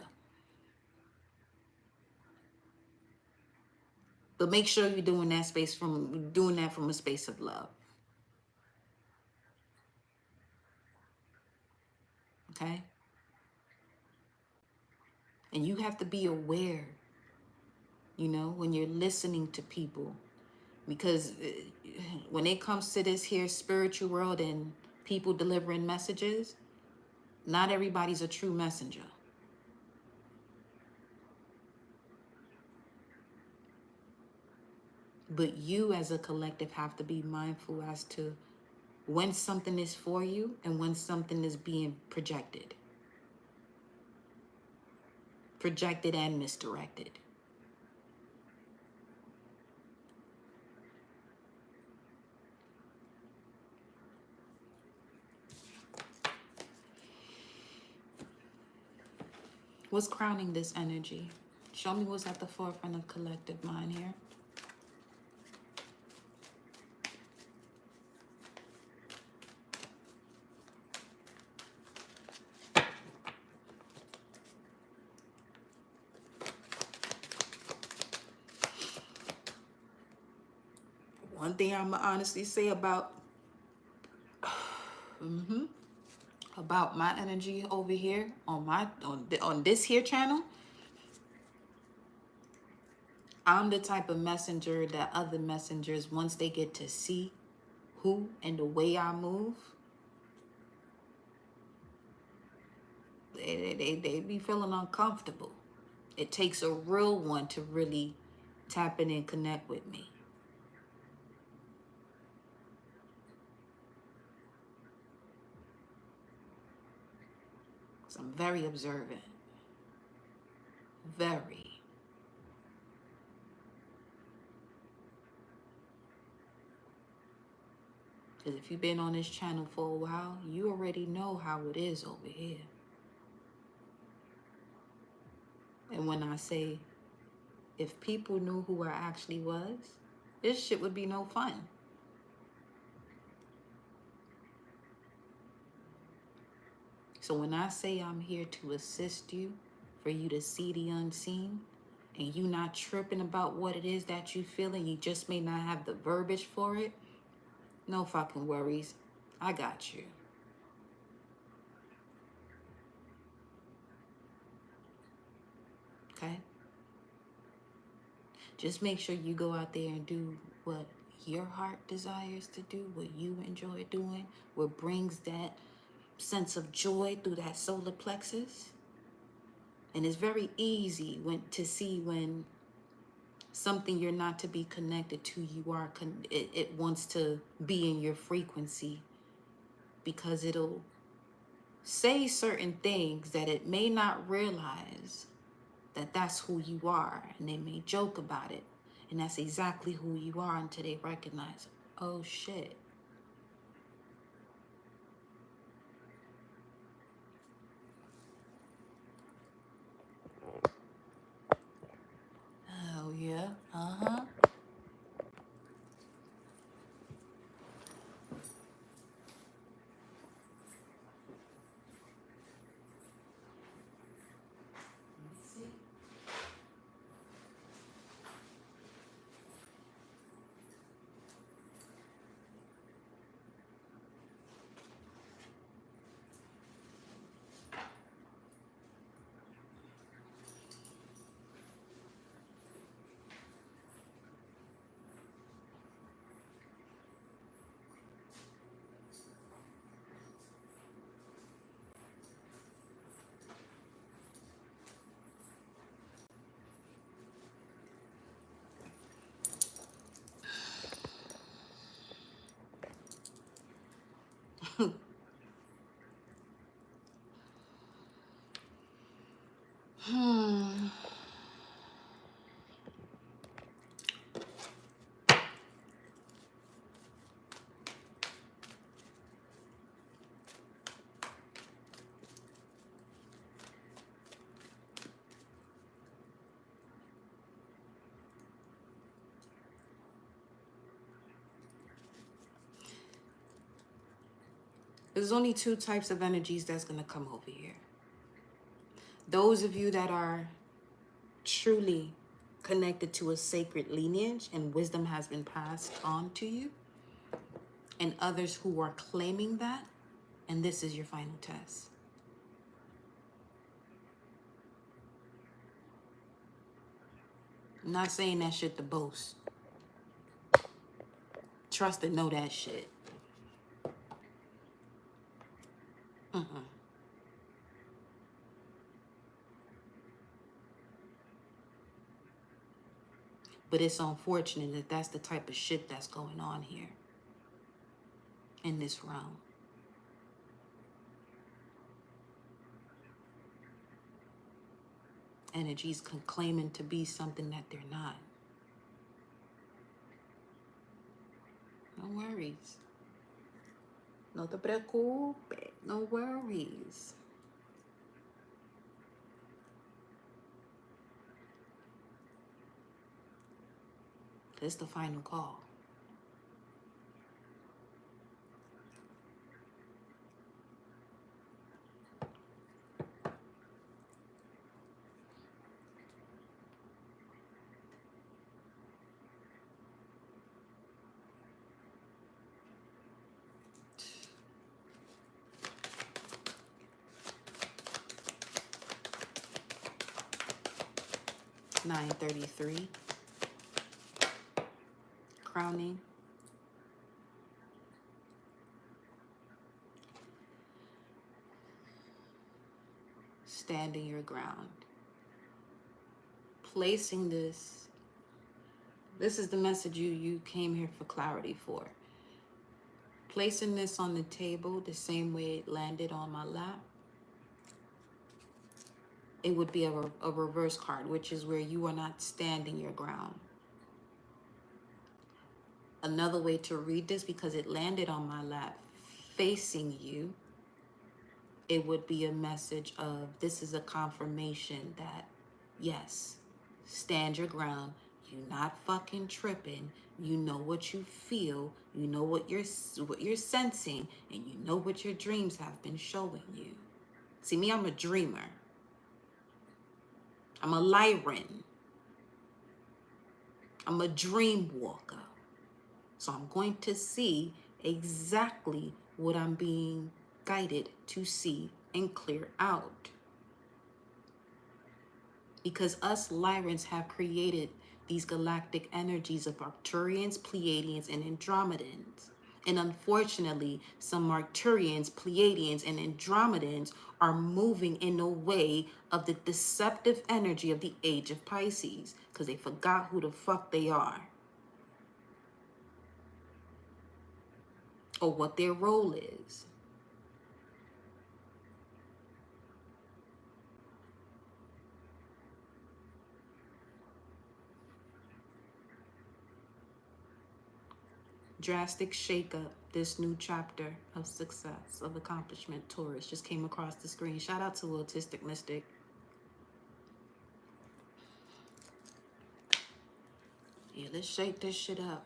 But make sure you're doing that from a space of love. Okay? And you have to be aware, you know, when you're listening to people. Because when it comes to this here spiritual world and people delivering messages, not everybody's a true messenger. But you as a collective have to be mindful as to when something is for you and when something is being projected. Projected and misdirected. What's crowning this energy? Show me what's at the forefront of collective mind here. One thing I'm gonna honestly say about about my energy over here on this here channel, I'm the type of messenger that other messengers, once they get to see who and the way I move, they be feeling uncomfortable. It takes a real one to really tap in and connect with me. So I'm very observant. Very. Because if you've been on this channel for a while, you already know how it is over here. And when I say, if people knew who I actually was, this shit would be no fun. So when I say I'm here to assist you, for you to see the unseen, and you not tripping about what it is that you feel, and you just may not have the verbiage for it, no fucking worries. I got you. Okay? Just make sure you go out there and do what your heart desires to do, what you enjoy doing, what brings that sense of joy through that solar plexus. And it's very easy to see when something you're not to be connected to, it wants to be in your frequency, because it'll say certain things that it may not realize that that's who you are, and they may joke about it, and that's exactly who you are until they recognize, oh shit. Oh yeah, uh-huh. Hmm. There's only two types of energies that's going to come over here. Those of you that are truly connected to a sacred lineage and wisdom has been passed on to you, and others who are claiming that, and this is your final test. I'm not saying that shit to boast. Trust and know that shit. But it's unfortunate that that's the type of shit that's going on here in this realm. Energies claiming to be something that they're not. No worries. No te preocupes. No worries. It's the final call. $933. Crowning. Standing your ground. Placing this is the message you came here for clarity for. Placing this on the table the same way it landed on my lap, it would be a reverse card, which is where you are not standing your ground. Another way to read this, because it landed on my lap facing you, it would be a message of, this is a confirmation that, yes, stand your ground. You're not fucking tripping. You know what you feel. You know what you're sensing, and you know what your dreams have been showing you. See, me, I'm a dreamer. I'm a Lyran. I'm a dream walker. So I'm going to see exactly what I'm being guided to see and clear out. Because us Lyrans have created these galactic energies of Arcturians, Pleiadians, and Andromedans. And unfortunately, some Arcturians, Pleiadians, and Andromedans are moving in a way of the deceptive energy of the age of Pisces because they forgot who the fuck they are or what their role is. Drastic shakeup, this new chapter of success, of accomplishment, Taurus, just came across the screen. Shout out to Autistic Mystic. Yeah, let's shake this shit up.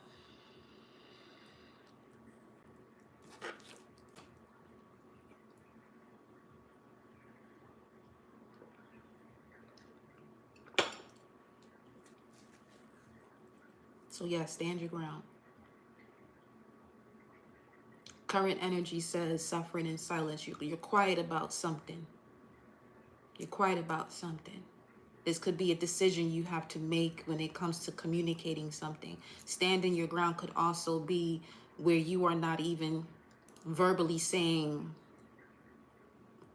So yeah, stand your ground. Current energy says suffering in silence. You're quiet about something. You're quiet about something. This could be a decision you have to make when it comes to communicating something. Standing your ground could also be where you are not even verbally saying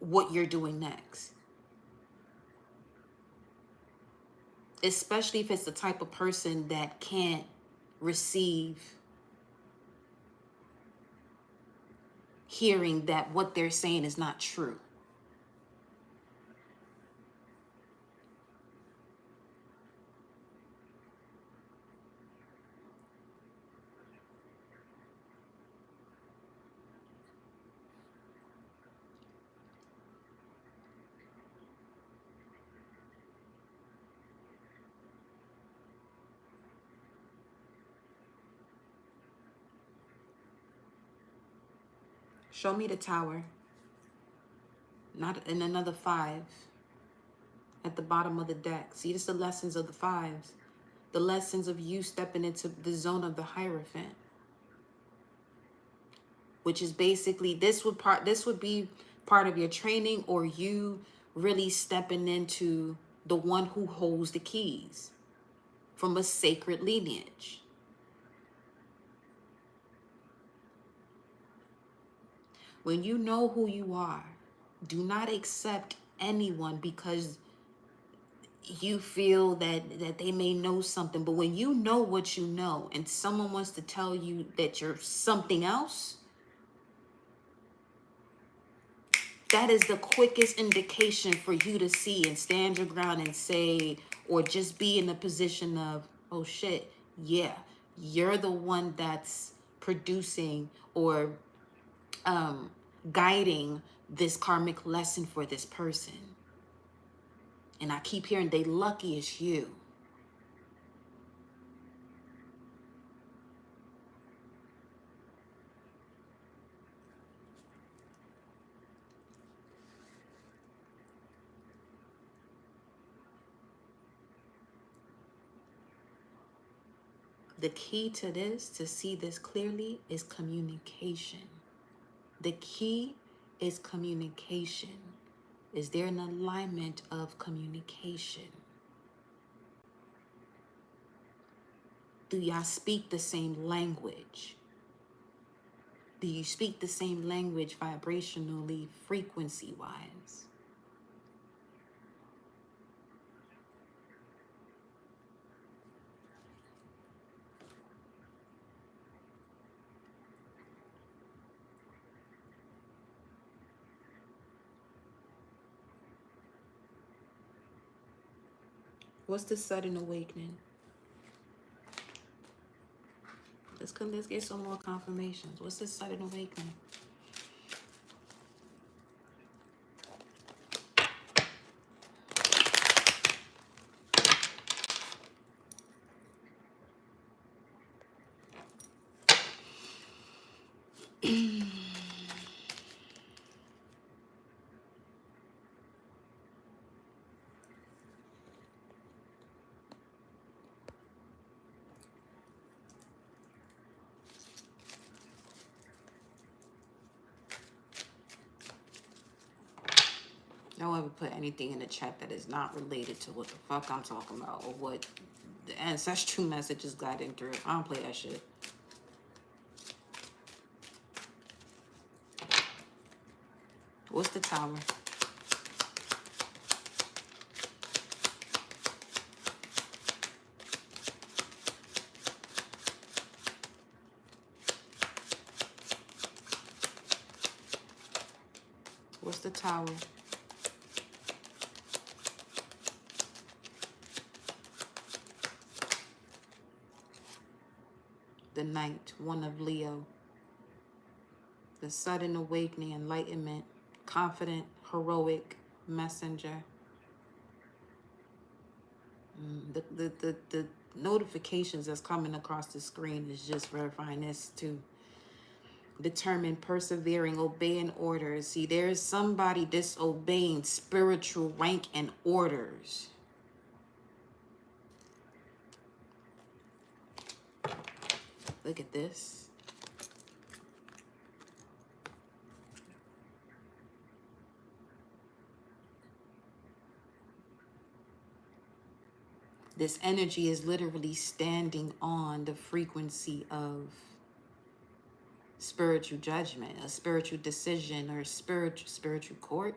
what you're doing next. Especially if it's the type of person that can't receive hearing that what they're saying is not true. Show me the tower. Not in another 5 at the bottom of the deck. See, this is the lessons of the 5s. The lessons of you stepping into the zone of the Hierophant. Which is basically, this would be part of your training, or you really stepping into the one who holds the keys from a sacred lineage. When you know who you are, do not accept anyone because you feel that they may know something. But when you know what you know and someone wants to tell you that you're something else, that is the quickest indication for you to see and stand your ground and say, or just be in the position of, oh shit, yeah, you're the one that's producing or guiding this karmic lesson for this person. And I keep hearing they lucky it's you. The key to this, to see this clearly, is communication. The key is communication. Is there an alignment of communication? Do y'all speak the same language? Do you speak the same language vibrationally, frequency-wise? What's the sudden awakening? Let's get some more confirmations. What's the sudden awakening? Don't ever put anything in the chat that is not related to what the fuck I'm talking about or what the ancestral message is guiding through. I don't play that shit. What's the Tower? What's the Tower? The Knight, one of Leo. The sudden awakening, enlightenment, confident, heroic messenger. The notifications that's coming across the screen is just verifying this too. Determined, persevering, obeying orders. See, there's somebody disobeying spiritual rank and orders. Look at this. This energy is literally standing on the frequency of spiritual judgment, a spiritual decision, or spiritual court.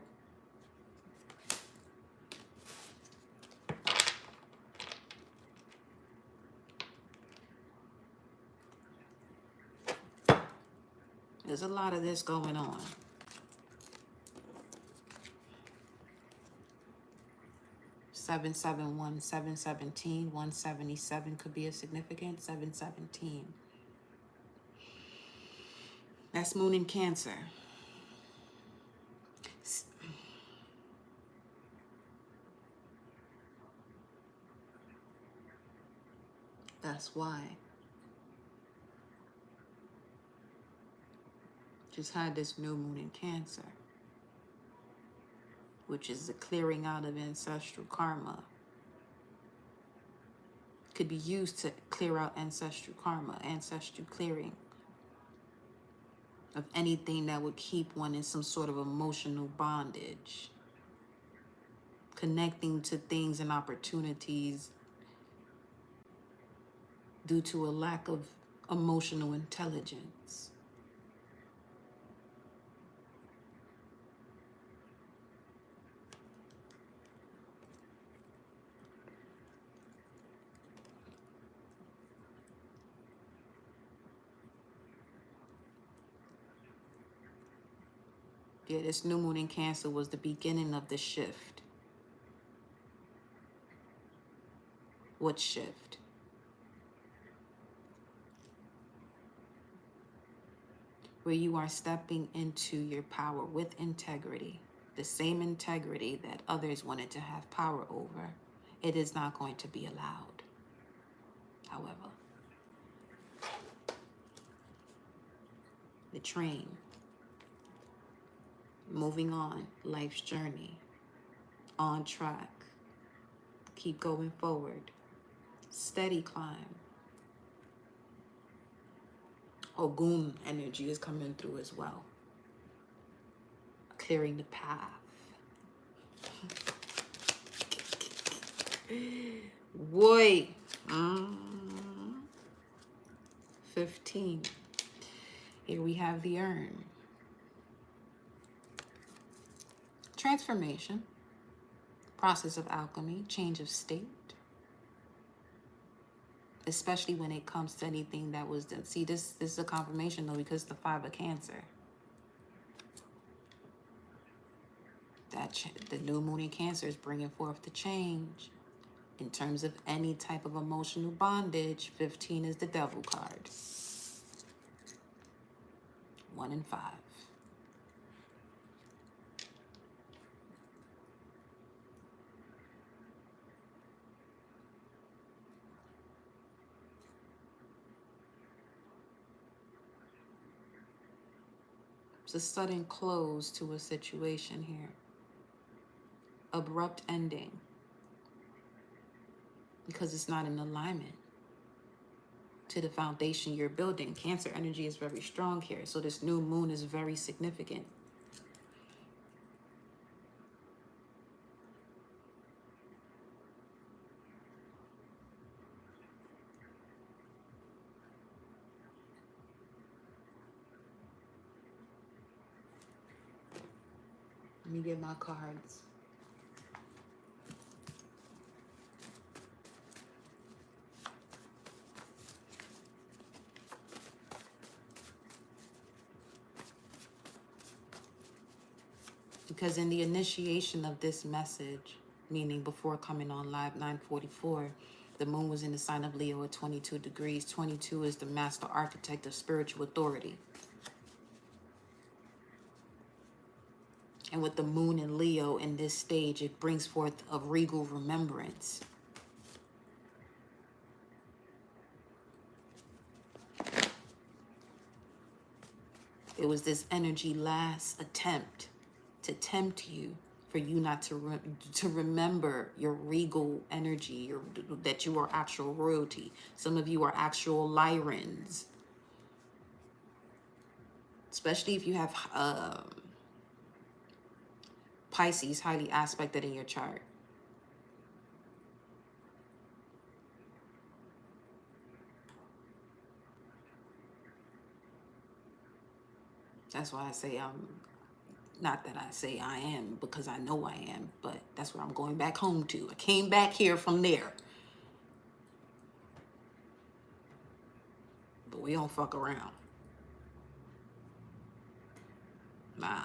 There's a lot of this going on. Seven, 7, 717, 177 could be a significant. 717. That's Moon in Cancer. That's why. Just had this new moon in Cancer, which is the clearing out of ancestral karma. Could be used to clear out ancestral karma, ancestral clearing of anything that would keep one in some sort of emotional bondage. Connecting to things and opportunities due to a lack of emotional intelligence. Yeah, this new moon in Cancer was the beginning of the shift. What shift? Where you are stepping into your power with integrity. The same integrity that others wanted to have power over. It is not going to be allowed. However, the train, moving on, life's journey, on track, keep going forward, steady climb. Ogun energy is coming through as well, clearing the path. Boy, 15. Here we have the urn. Transformation, process of alchemy, change of state. Especially when it comes to anything that was done. See, this is a confirmation though, because the 5 of Cancer. The new moon in Cancer is bringing forth the change. In terms of any type of emotional bondage, 15 is the Devil card. 1 and 5. It's a sudden close to a situation here. Abrupt ending. Because it's not in alignment to the foundation you're building. Cancer energy is very strong here. So this new moon is very significant. Let me get my cards. Because in the initiation of this message, meaning before coming on live 9:44, the moon was in the sign of Leo at 22 degrees. 22 is the master architect of spiritual authority. And with the moon in Leo in this stage, it brings forth a regal remembrance. It was this energy last attempt to tempt you, for you not to remember your regal energy, that you are actual royalty. Some of you are actual Lyrans, especially if you have Pisces highly aspected in your chart. That's why I say not that I say I am, because I know I am, but that's where I'm going back home to. I came back here from there. But we don't fuck around. Nah.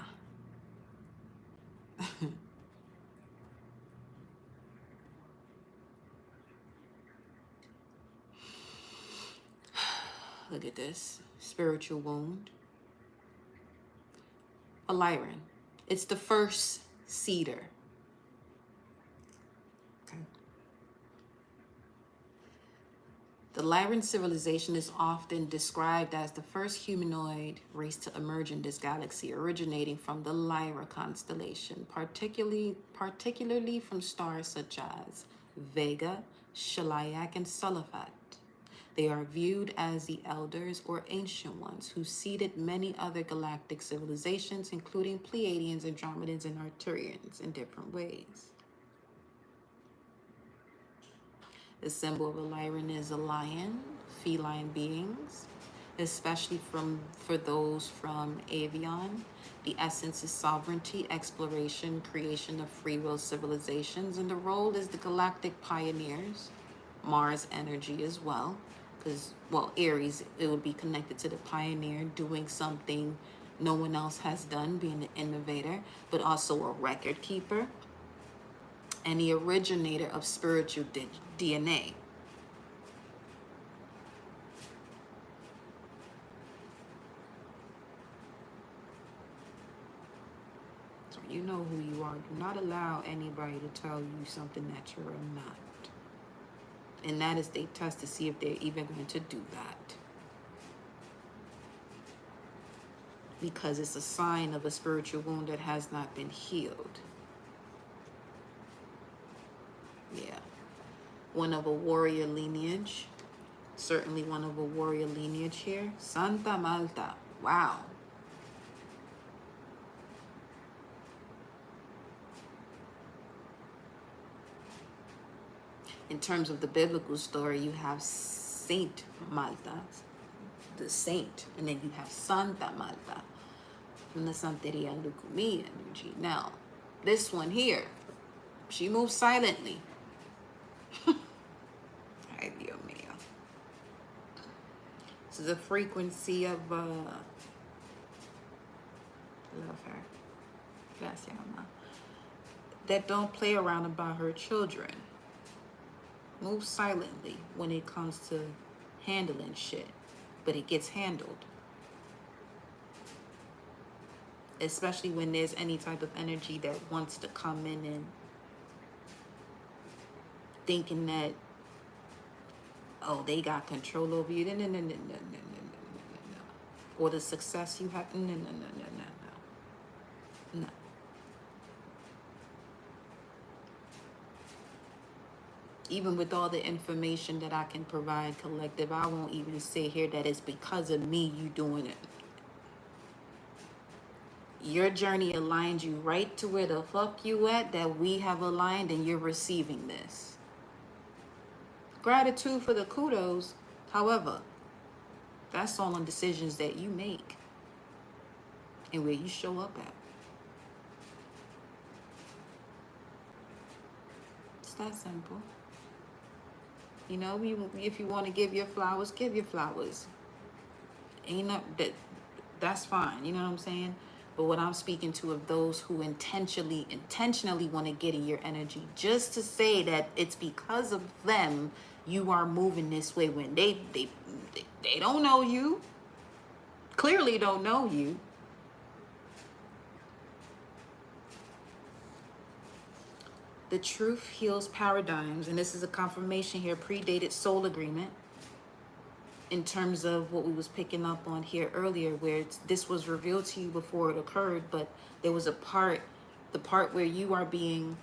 Look at this. Spiritual wound. A Lyran. It's the first cedar. Okay. The Lyran civilization is often described as the first humanoid race to emerge in this galaxy, originating from the Lyra constellation, particularly from stars such as Vega, Shallayak, and Sulafat. They are viewed as the elders or ancient ones who seeded many other galactic civilizations, including Pleiadians, Andromedans, and Arcturians in different ways. The symbol of a Lyran is a lion, feline beings, especially for those from Avion. The essence is sovereignty, exploration, creation of free will civilizations, and the role is the galactic pioneers, Mars energy as well. Because, well, Aries, it would be connected to the pioneer doing something no one else has done, being the innovator, but also a record keeper and the originator of spiritual DNA. So you know who you are. Do not allow anybody to tell you something that you're not. And that is they test to see if they're even going to do that. Because it's a sign of a spiritual wound that has not been healed. Yeah. One of a warrior lineage. Certainly one of a warrior lineage here. Santa Malta. Wow. In terms of the biblical story, you have Saint Malta, the saint, and then you have Santa Malta from the Santeria Lucumí energy. Now, this one here, she moves silently. Ay, Dios mío. This is a frequency of, I love her. Gracias, Mama. That don't play around about her children. Move silently when it comes to handling shit, but it gets handled. Especially when there's any type of energy that wants to come in and thinking that, oh, they got control over you. No. Or the success you have. No. Even with all the information that I can provide, collective, I won't even say here that it's because of me you doing it. Your journey aligned you right to where the fuck you at, that we have aligned, and you're receiving this. Gratitude for the kudos. However, that's all on decisions that you make and where you show up at. It's that simple. You know, if you want to give your flowers, give your flowers. Ain't not that's fine. You know what I'm saying? But what I'm speaking to of those who intentionally want to get in your energy, just to say that it's because of them you are moving this way when they don't know you, clearly don't know you. The truth heals paradigms, and this is a confirmation here, predated soul agreement, in terms of what we was picking up on here earlier, where this was revealed to you before it occurred, but there was a part, the part where you are being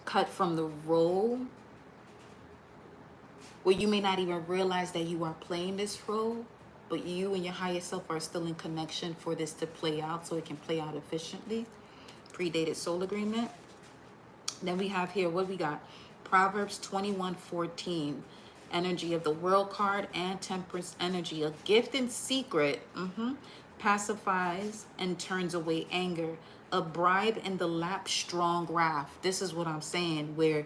cut from the role, where you may not even realize that you are playing this role, but you and your higher self are still in connection for this to play out, so it can play out efficiently. Predated soul agreement. Then we have here, what we got? Proverbs 21:14. Energy of the World card and Temperance energy. A gift in secret pacifies and turns away anger. A bribe in the lap, strong wrath. This is what I'm saying, where,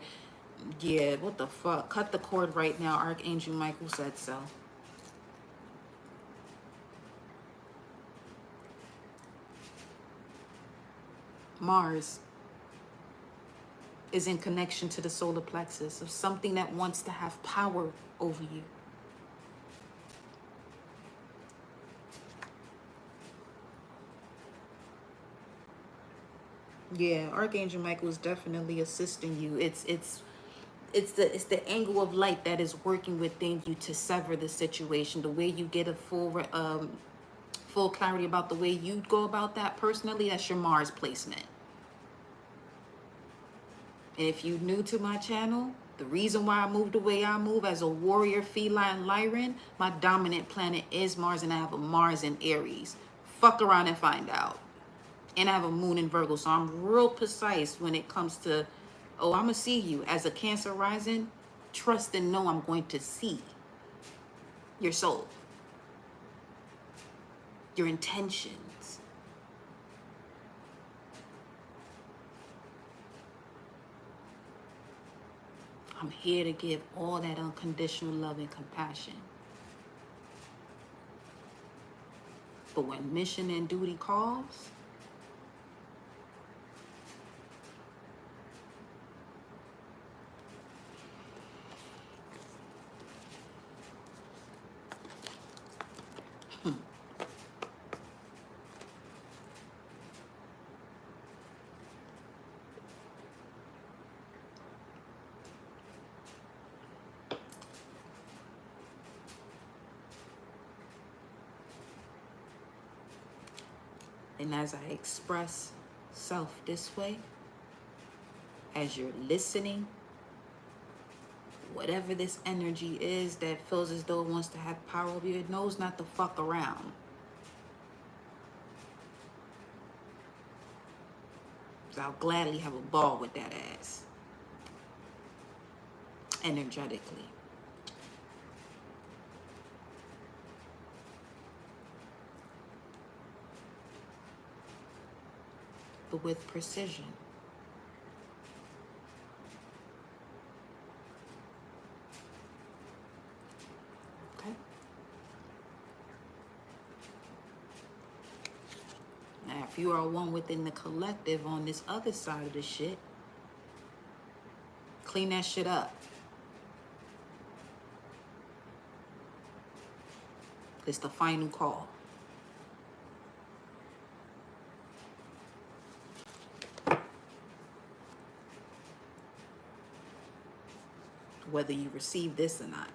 yeah, what the fuck? Cut the cord right now. Archangel Michael said so. Mars is in connection to the solar plexus of something that wants to have power over you. Yeah, Archangel Michael is definitely assisting you. It's the angle of light that is working within you to sever the situation. The way you get a full clarity about the way you go about that personally, that's your Mars placement. And if you're new to my channel, the reason why I move the way I move as a warrior feline Lyran, my dominant planet is Mars, and I have a Mars in Aries. Fuck around and find out. And I have a moon in Virgo, so I'm real precise when it comes to, oh, I'm going to see you. As a Cancer rising, trust and know I'm going to see your soul, your intentions. I'm here to give all that unconditional love and compassion. But when mission and duty calls, and as I express self this way, as you're listening, whatever this energy is that feels as though it wants to have power over you, it knows not to fuck around. So I'll gladly have a ball with that ass. Energetically. But with precision. Okay? Now, if you are one within the collective on this other side of the shit, clean that shit up. It's the final call. Whether you receive this or not.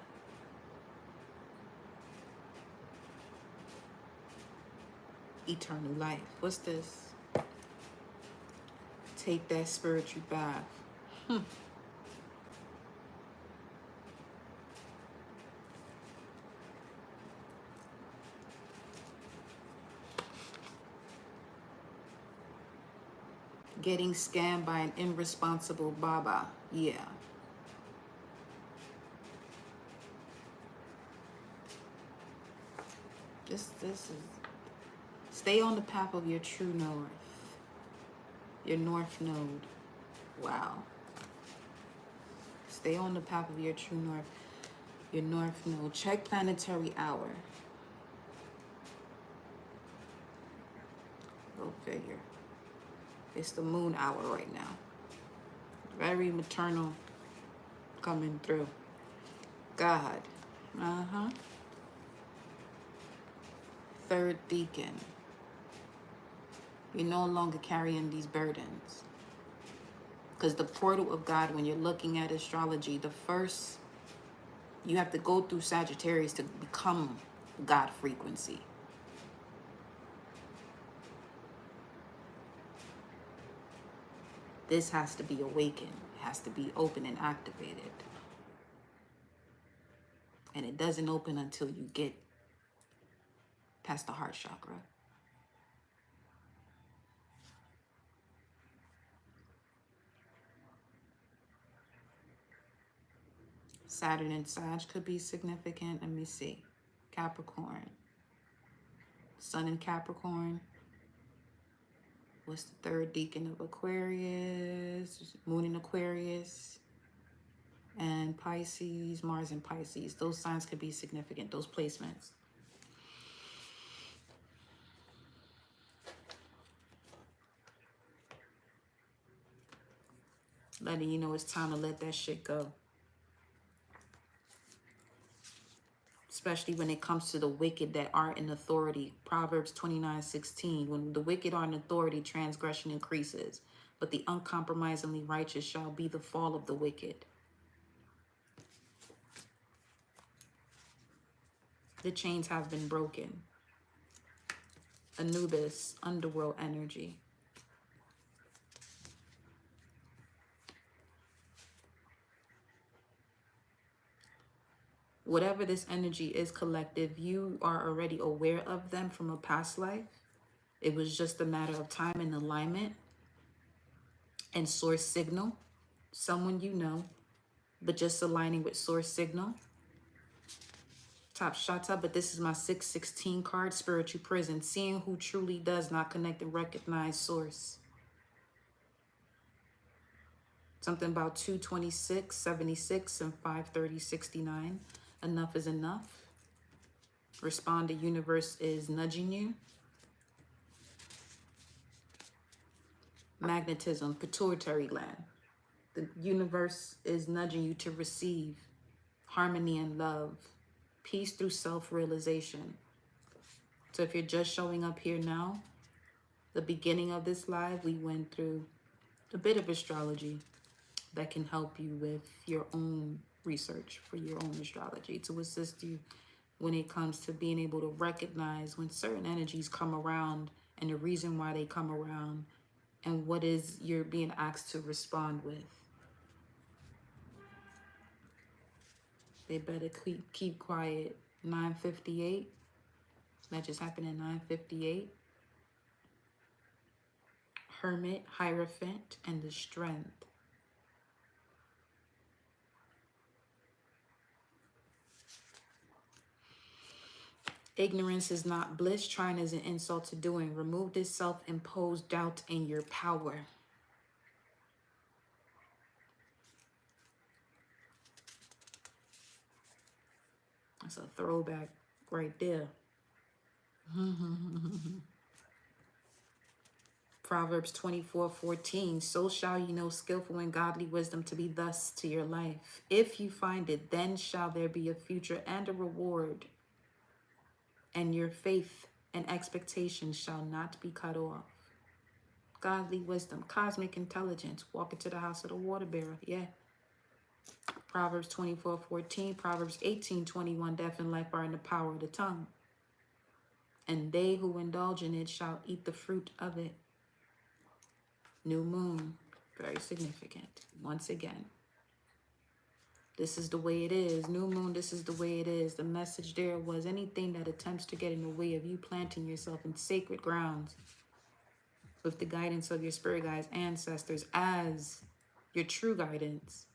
Eternal life. What's this? Take that spiritual bath. Getting scammed by an irresponsible Baba. Yeah. This is, stay on the path of your true north, your north node. Wow. Stay on the path of your true north. Your north node. Check planetary hour. Go figure. It's the moon hour right now. Very maternal coming through. God. Third deacon. You're no longer carrying these burdens. Because the portal of God, when you're looking at astrology, the first, you have to go through Sagittarius to become God frequency. This has to be awakened. It has to be open and activated. And it doesn't open until you get past the heart chakra. Saturn and Sag could be significant. Let me see. Capricorn. Sun in Capricorn. What's the third deacon of Aquarius? Moon in Aquarius. And Pisces, Mars in Pisces. Those signs could be significant, those placements. Letting you know it's time to let that shit go. Especially when it comes to the wicked that are in authority. Proverbs 29:16. When the wicked are in authority, transgression increases. But the uncompromisingly righteous shall be the fall of the wicked. The chains have been broken. Anubis, underworld energy. Whatever this energy is, collective, you are already aware of them from a past life. It was just a matter of time and alignment and source signal. Someone you know, but just aligning with source signal. Top Shata, but this is my 616 card, spiritual prison. Seeing who truly does not connect and recognize source. Something about 226, 76, and 530, 69. Enough is enough. Respond, the universe is nudging you. Magnetism, pituitary gland. The universe is nudging you to receive harmony and love. Peace through self-realization. So if you're just showing up here now, the beginning of this live, we went through a bit of astrology that can help you with your own research for your own astrology, to assist you when it comes to being able to recognize when certain energies come around and the reason why they come around and what is you're being asked to respond with. They better keep quiet. 9:58. That just happened at 9:58. Hermit, Hierophant, and the Strength. Ignorance is not bliss. Trying is an insult to doing. Remove this self-imposed doubt in your power. That's a throwback right there. Proverbs 24:14. So shall you know skillful and godly wisdom to be thus to your life. If you find it, then shall there be a future and a reward. And your faith and expectation shall not be cut off. Godly wisdom, cosmic intelligence. Walk into the house of the water bearer. Yeah. Proverbs 24:14. Proverbs 18:21. Death and life are in the power of the tongue. And they who indulge in it shall eat the fruit of it. New moon. Very significant. Once again. This is the way it is. New moon, this is the way it is. The message there was anything that attempts to get in the way of you planting yourself in sacred grounds with the guidance of your spirit guides, ancestors as your true guidance.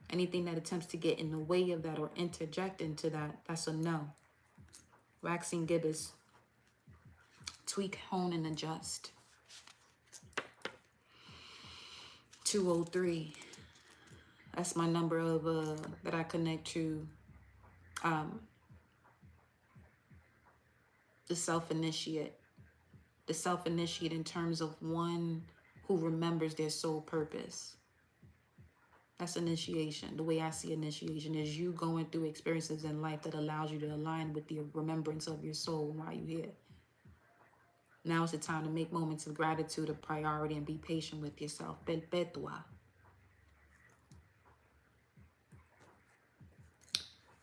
Anything that attempts to get in the way of that or interject into that, that's a no. Waxing gibbous. Tweak, hone, and adjust. 203. That's my number of that I connect to the self-initiate. The self-initiate in terms of one who remembers their soul purpose. That's initiation. The way I see initiation is you going through experiences in life that allows you to align with the remembrance of your soul and why you're here. Now is the time to make moments of gratitude a priority and be patient with yourself. Perpetua.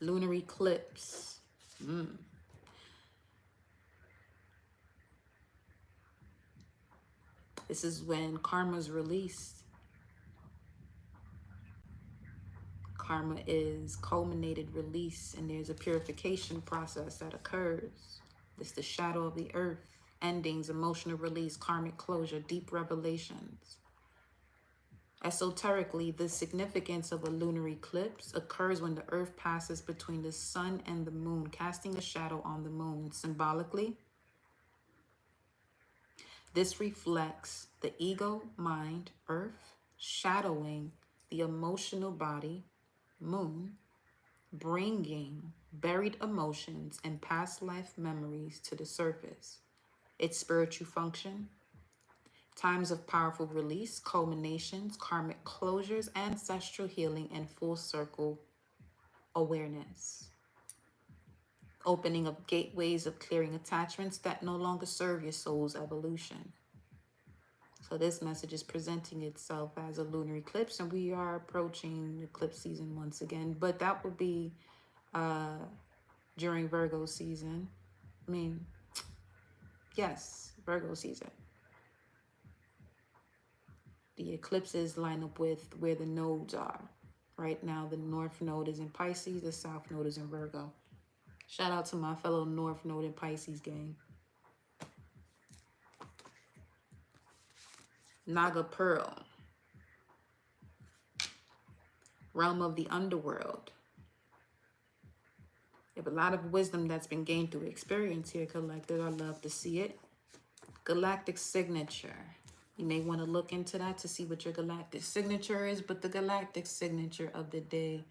Lunar eclipse. This is when karma's released. Karma is culminated release, and there's a purification process that occurs. It's the shadow of the earth. Endings, emotional release, karmic closure, deep revelations. Esoterically, the significance of a lunar eclipse occurs when the earth passes between the sun and the moon, casting a shadow on the moon. Symbolically, this reflects the ego, mind, earth, shadowing the emotional body, moon, bringing buried emotions and past life memories to the surface. Its spiritual function, times of powerful release, culminations, karmic closures, ancestral healing, and full circle awareness. Opening up gateways of clearing attachments that no longer serve your soul's evolution. So this message is presenting itself as a lunar eclipse, and we are approaching eclipse season once again, but that would be during Virgo season. Yes, Virgo season. The eclipses line up with where the nodes are. Right now, the North Node is in Pisces, the South Node is in Virgo. Shout out to my fellow North Node and Pisces gang. Naga Pearl. Realm of the underworld. You have a lot of wisdom that's been gained through experience here, collective. I love to see it. Galactic signature. You may want to look into that to see what your galactic signature is, but the galactic signature of the day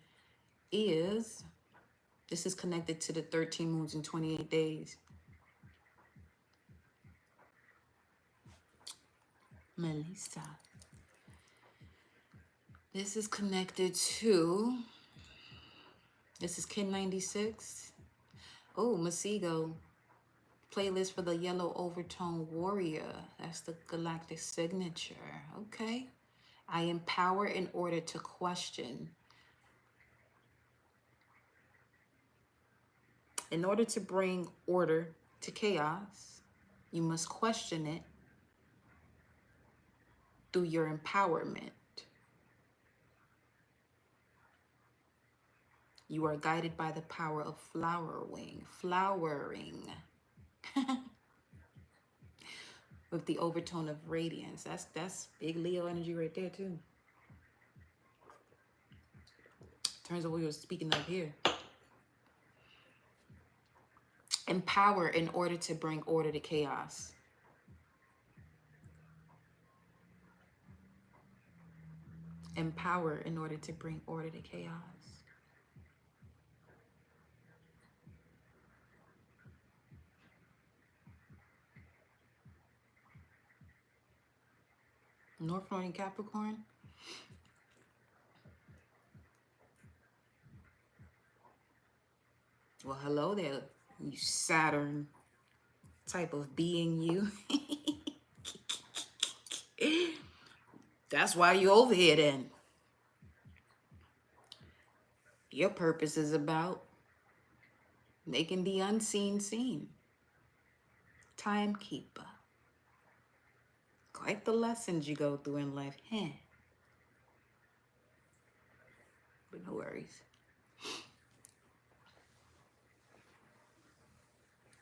is, this is connected to the 13 moons in 28 days. Melissa. This is connected to, this is Kin 96. Oh, Masigo. Playlist for the Yellow Overtone Warrior. That's the galactic signature. Okay. I empower in order to question. In order to bring order to chaos, you must question it through your empowerment. You are guided by the power of flowering. With the overtone of radiance. That's big Leo energy right there too. In terms of what we were speaking of here. Empower in order to bring order to chaos. Empower in order to bring order to chaos. North Node in Capricorn. Well, hello there, you Saturn type of being you. That's why you over here then. Your purpose is about making the unseen seen. Timekeeper. Quite the lessons you go through in life, huh? But no worries.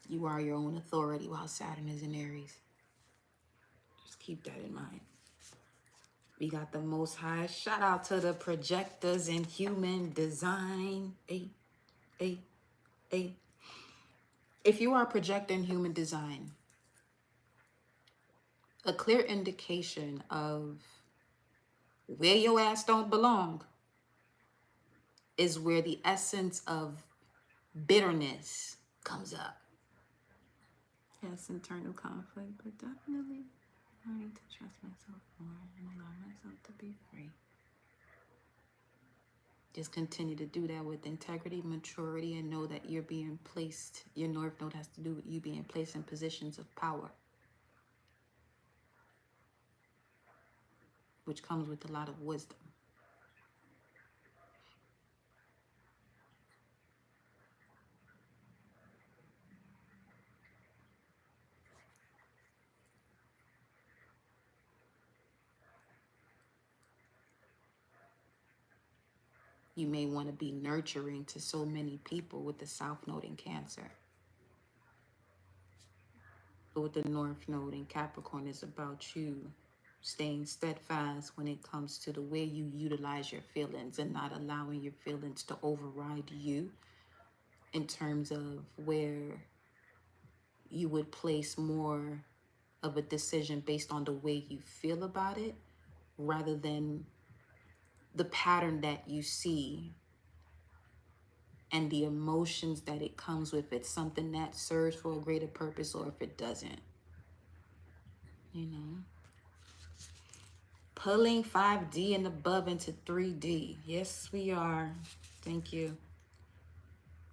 You are your own authority while Saturn is in Aries. Just keep that in mind. We got the Most High. Shout out to the projectors in human design. If you are a projector in human design, a clear indication of Where your ass don't belong is where the essence of bitterness comes up. Yes, internal conflict, but definitely learning to trust myself more and allow myself to be free. Just continue to do that with integrity, maturity, and know that you're being placed, your North Node has to do with you being placed in positions of power, which comes with a lot of wisdom. You may want to be nurturing to so many people with the South Node in Cancer. But with the North Node in Capricorn, it's about you staying steadfast when it comes to the way you utilize your feelings and not allowing your feelings to override you in terms of where you would place more of a decision based on the way you feel about it rather than the pattern that you see and the emotions that it comes with. It's something that serves for a greater purpose or if it doesn't, you know. Pulling 5D and above into 3D. Yes, we are. Thank you.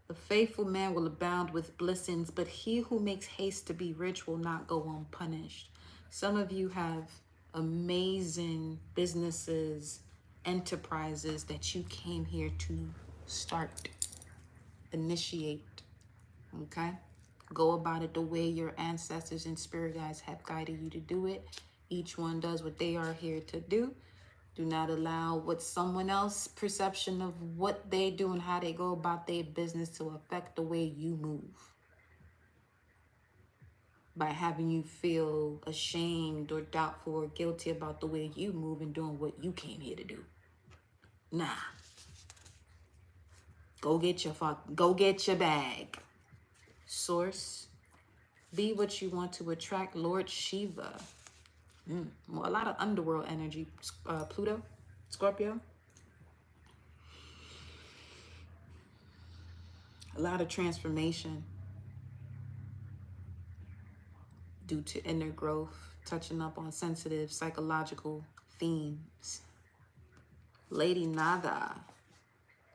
The faithful man will abound with blessings, but he who makes haste to be rich will not go unpunished. Some of you have amazing businesses, enterprises that you came here to start, initiate, okay? Go about it the way your ancestors and spirit guides have guided you to do it. Each one does what they are here to do. Do not allow what someone else's perception of what they do and how they go about their business to affect the way you move, by having you feel ashamed or doubtful or guilty about the way you move and doing what you came here to do. Nah. Go get your bag. Source, be what you want to attract. Lord Shiva. Well, a lot of underworld energy. Pluto, Scorpio. A lot of transformation due to inner growth, touching up on sensitive psychological themes. Lady Nada,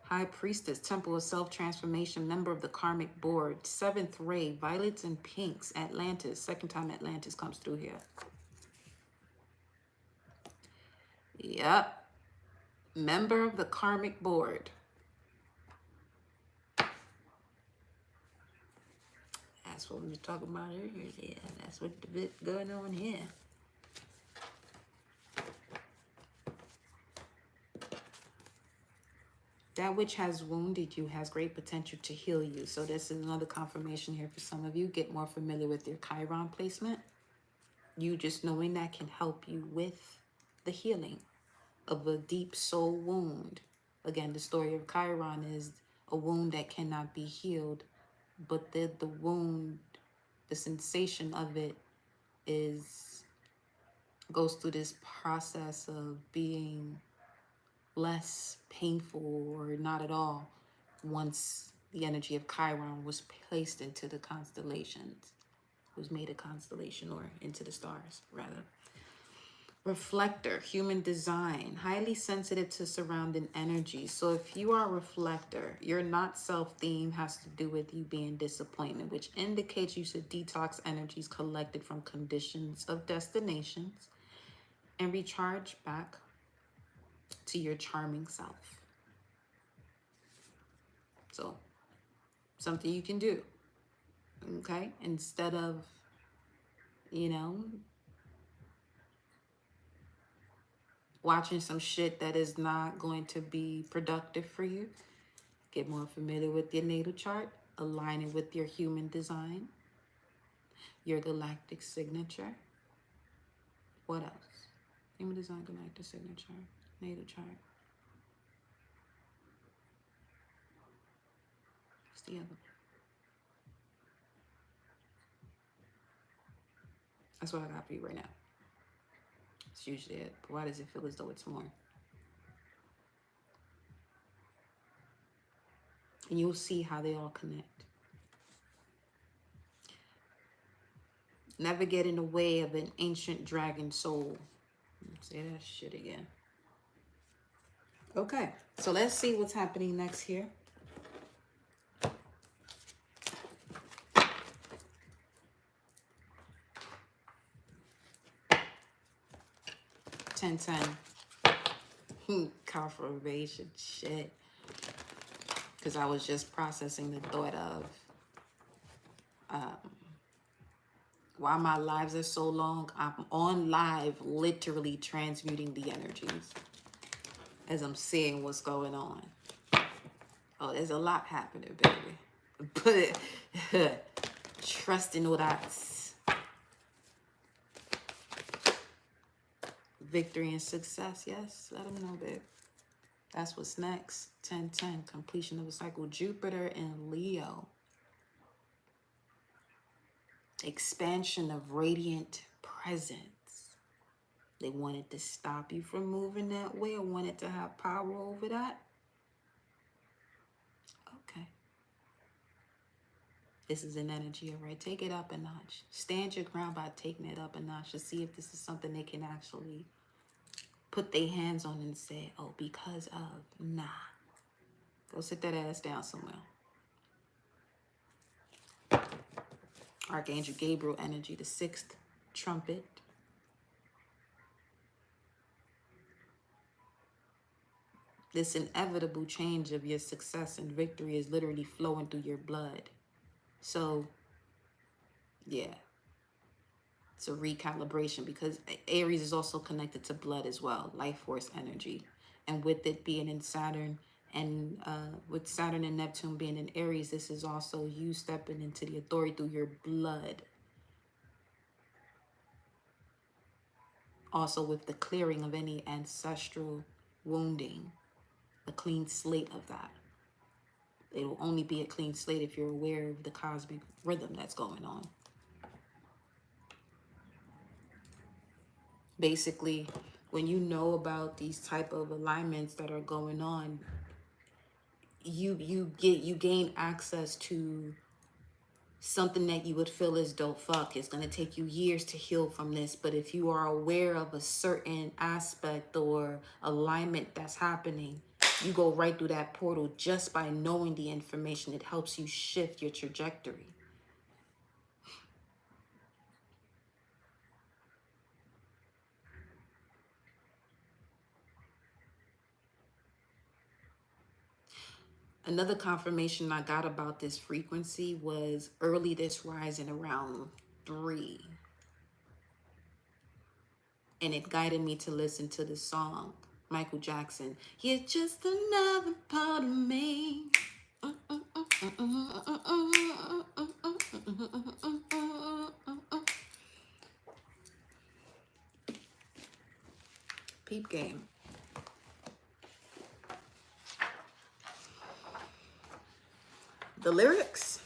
High Priestess, Temple of Self-Transformation, member of the Karmic Board, 7th Ray, Violets and Pinks, Atlantis. Second time Atlantis comes through here. Yep. Member of the Karmic Board. That's what we were talking about earlier. Yeah, that's what's going on here. That which has wounded you has great potential to heal you. So this is another confirmation here for some of you. Get more familiar with your Chiron placement. You just knowing that can help you with the healing of a deep soul wound. Again, the story of Chiron is a wound that cannot be healed, but the wound, the sensation of it goes through this process of being less painful or not at all once the energy of Chiron was placed into the constellations, was made a constellation, or into the stars rather. Reflector, human design, highly sensitive to surrounding energy. So if you are a reflector, your not self theme has to do with you being disappointment, which indicates you should detox energies collected from conditions of destinations and recharge back to your charming self. So something you can do, okay? Instead of, you know, watching some shit that is not going to be productive for you. Get more familiar with your natal chart, align it with your human design, your galactic signature. What else? Human design, galactic signature, natal chart. What's the other one? That's what I got for you right now. It's usually it. But why does it feel as though it's more? And you'll see how they all connect. Never get in the way of an ancient dragon soul. Say that shit again. Okay, so let's see what's happening next here. Ten. Confirmation shit. Because I was just processing the thought of why my lives are so long. I'm on live, literally transmuting the energies as I'm seeing what's going on. Oh, there's a lot happening, baby. But trust in all that. Victory and success, yes. Let them know, babe. That's what's next. 10-10, completion of a cycle. Jupiter in Leo. Expansion of radiant presence. They wanted to stop you from moving that way or wanted to have power over that. Okay. This is an energy, all right? Take it up a notch. Stand your ground by taking it up a notch to see if this is something they can actually put their hands on and say, oh, because of, nah. Go sit that ass down somewhere. Archangel Gabriel energy, the 6th trumpet. This inevitable change of your success and victory is literally flowing through your blood. So, yeah. It's a recalibration because Aries is also connected to blood as well, life force energy. And with it being in Saturn and with Saturn and Neptune being in Aries, this is also you stepping into the authority through your blood. Also with the clearing of any ancestral wounding, a clean slate of that. It will only be a clean slate if you're aware of the cosmic rhythm that's going on. Basically, when you know about these type of alignments that are going on, you gain access to something that you would feel as though, fuck, it's going to take you years to heal from this. But if you are aware of a certain aspect or alignment that's happening, you go right through that portal just by knowing the information. It helps you shift your trajectory. Another confirmation I got about this frequency was early this rising around 3. And it guided me to listen to the song, Michael Jackson. You're just another part of me. Peep game. The lyrics.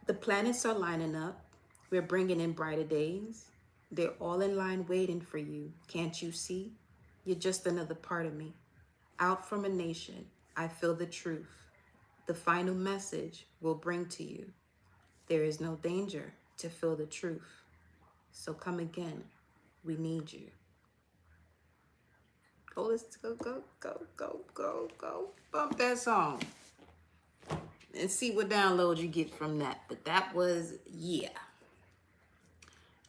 The planets are lining up. We're bringing in brighter days. They're all in line waiting for you. Can't you see? You're just another part of me. Out from a nation, I feel the truth. The final message will bring to you. There is no danger to feel the truth. So come again. We need you. Oh, let's go, go, go, go, go, go. Bump that song. And see what download you get from that. But that was, yeah.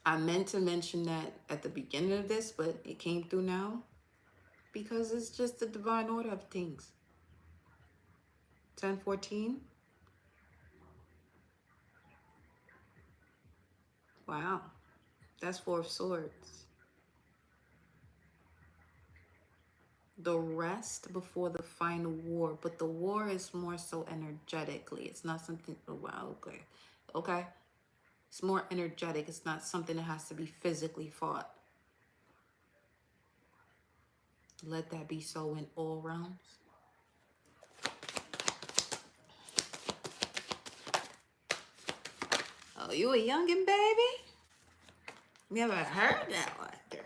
I meant to mention that at the beginning of this, but it came through now. Because it's just the divine order of things. 10-14. Wow. That's 4 of Swords. The rest before the final war. But the war is more so energetically. It's not something, oh, wow, okay. Okay. It's more energetic. It's not something that has to be physically fought. Let that be so in all realms. Oh, you a youngin' baby? Never heard that one, girl.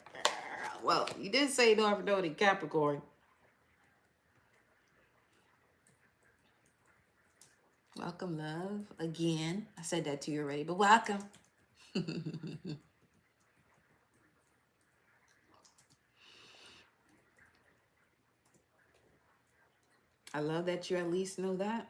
Well, you did say you don't ever know any Capricorn. Welcome, love. Again, I said that to you already, but welcome. I love that you at least know that.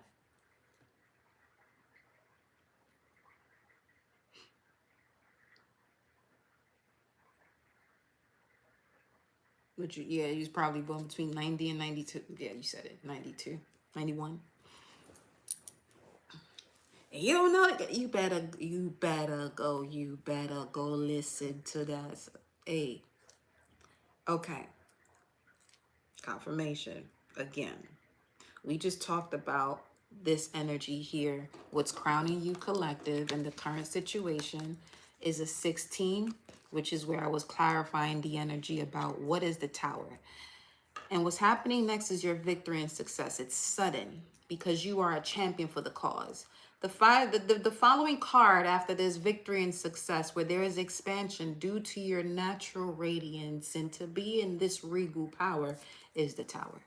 But you, yeah, you was probably born between 90 and 92. Yeah, you said it. 92, 91. And you don't know it. You better go listen to that. Hey, okay. Confirmation again. We just talked about this energy here. What's crowning you collective in the current situation is a 16, which is where I was clarifying the energy about what is the tower. And what's happening next is your victory and success. It's sudden because you are a champion for the cause. The following card after this victory and success, where there is expansion due to your natural radiance and to be in this regal power, is the tower.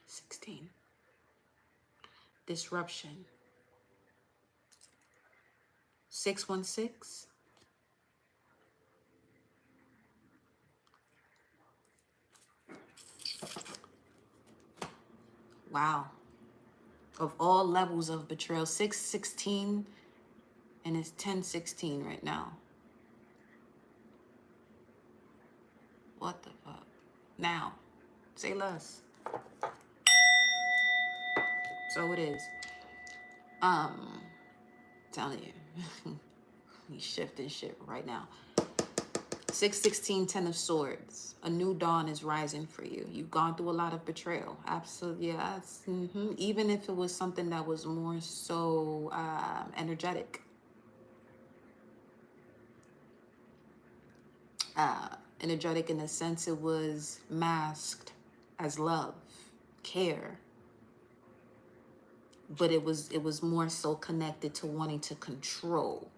16. Disruption. 616. Wow. Of all levels of betrayal, 616, and it's 1016 right now. What the fuck? Now, say less. So it is. Telling you. He's shifting shit right now. 616, 10 of swords. A new dawn is rising for you. You've gone through a lot of betrayal. Absolutely, yes. Even if it was something that was more so energetic. Energetic in the sense it was masked as love, care. But it was more so connected to wanting to control.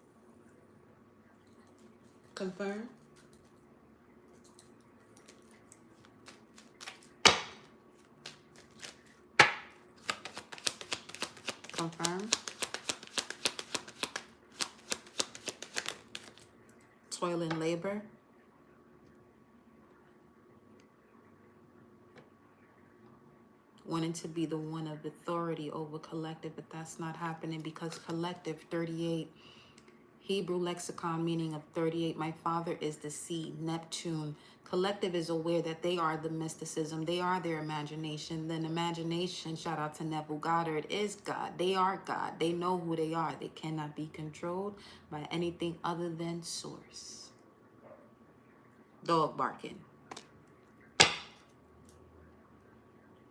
Confirm? Confirm? Toil and labor. Wanting to be the one of authority over collective, but that's not happening because collective, 38, Hebrew lexicon meaning of 38, my father is the seed, Neptune. Collective is aware that they are the mysticism, they are their imagination. Then imagination, shout out to Neville Goddard, is God. They are God. They know who they are. They cannot be controlled by anything other than source. Dog barking.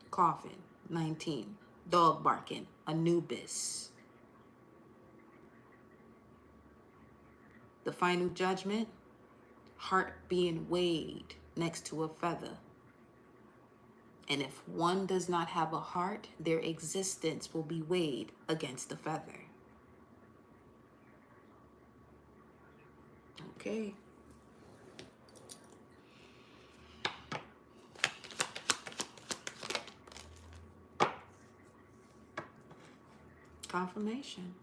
Coffin, 19. Dog barking, Anubis. The final judgment, heart being weighed next to a feather. And if one does not have a heart, their existence will be weighed against the feather. Okay. Confirmation.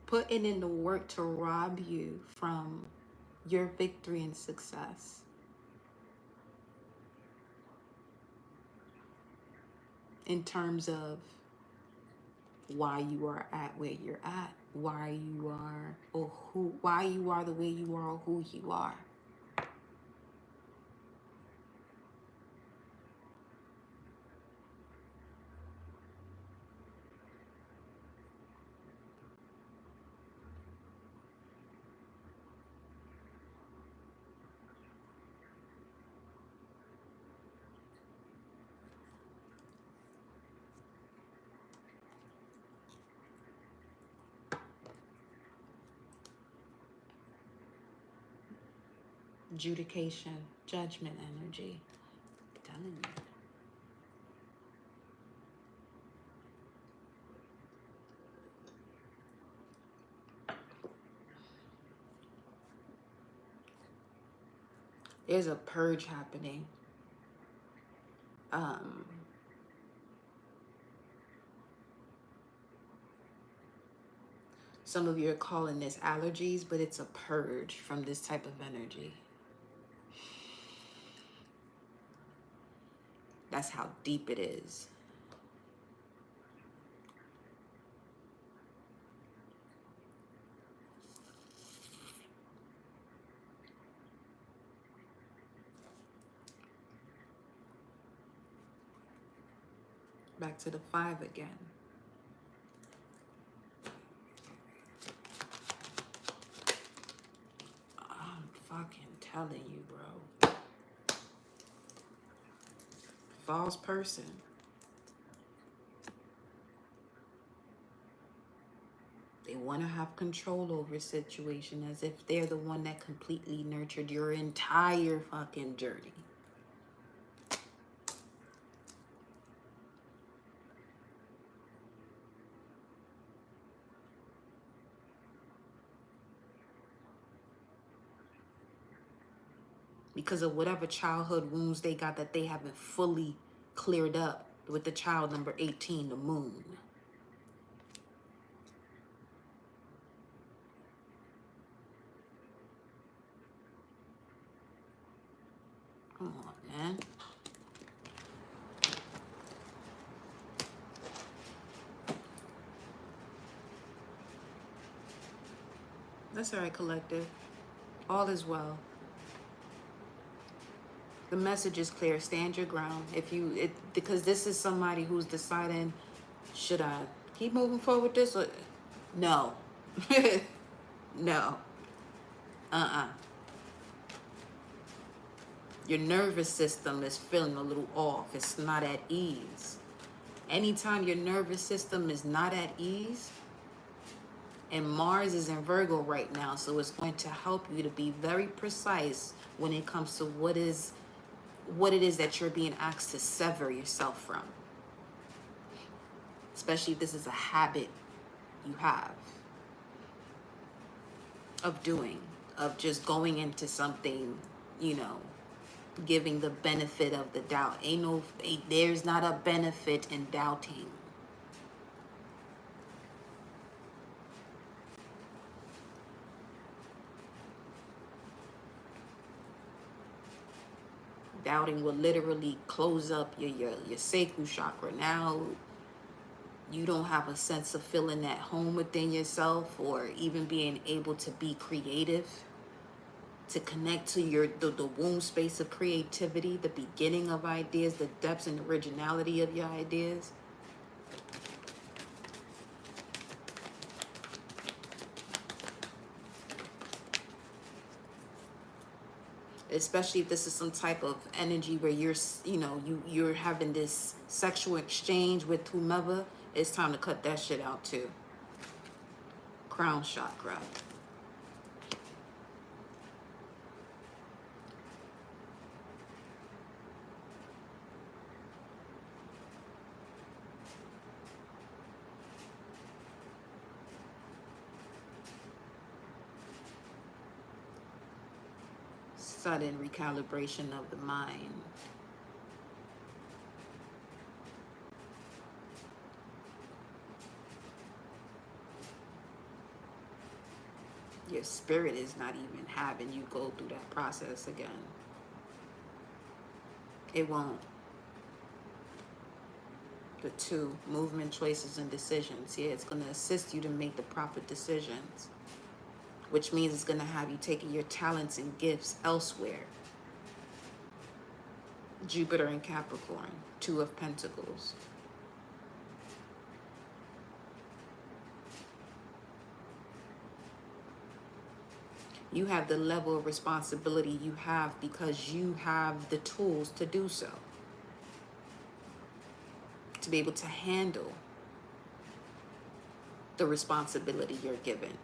Putting in the work to rob you from your victory and success. In terms of why you are at where you're at, why you are the way you are, or who you are. Adjudication, judgment energy. I'm telling you. There's a purge happening. Some of you are calling this allergies, but it's a purge from this type of energy. That's how deep it is. Back to the 5 again. I'm fucking telling you, bro. False person. They want to have control over a situation as if they're the one that completely nurtured your entire fucking journey. Because of whatever childhood wounds they got that they haven't fully cleared up with the child number 18, the moon. Come on, man. That's all right, collective. All is well. The message is clear. Stand your ground. Because this is somebody who's deciding, should I keep moving forward with this or no? No. Your nervous system is feeling a little off. It's not at ease. Anytime your nervous system is not at ease, and Mars is in Virgo right now, so it's going to help you to be very precise when it comes to what it is that you're being asked to sever yourself from. Especially if this is a habit you have of doing, of just going into something, giving the benefit of the doubt. There's not a benefit in doubting. Doubting will literally close up your sacral chakra. Now you don't have a sense of feeling at home within yourself, or even being able to be creative, to connect to the womb space of creativity, the beginning of ideas, the depths and originality of your ideas. Especially if this is some type of energy where you're having this sexual exchange with whomever, it's time to cut that shit out too. Crown chakra. Sudden recalibration of the mind. Your spirit is not even having you go through that process again. It won't. The 2, movement, choices, and decisions. Yeah, it's going to assist you to make the proper decisions, which means it's going to have you taking your talents and gifts elsewhere. Jupiter in Capricorn, 2 of Pentacles. You have the level of responsibility you have because you have the tools to do so. To be able to handle the responsibility you're given.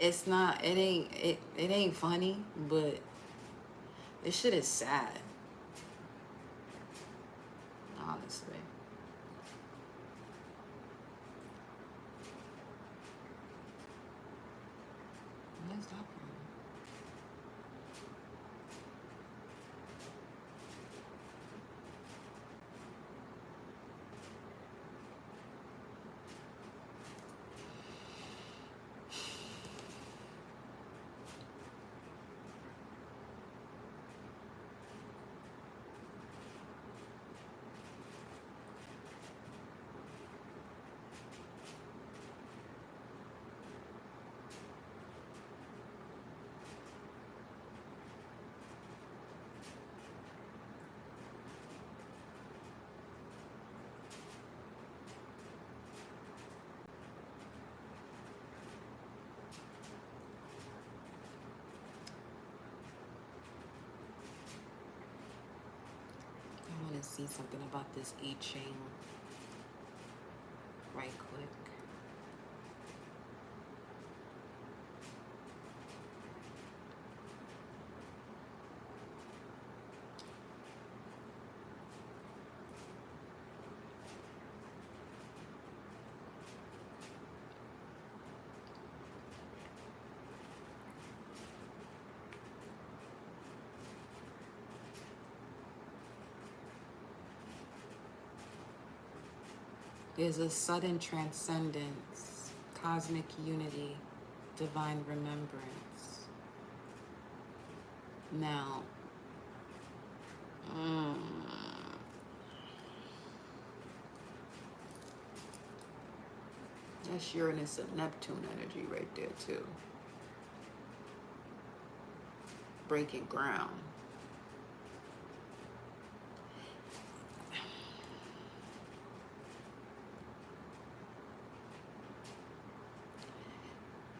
It's not, it ain't funny, but this shit is sad, honestly. What is that from? I want to see something about this I Ching right quick. There's a sudden transcendence, cosmic unity, divine remembrance. Now, that's Uranus and Neptune energy right there too. Breaking ground.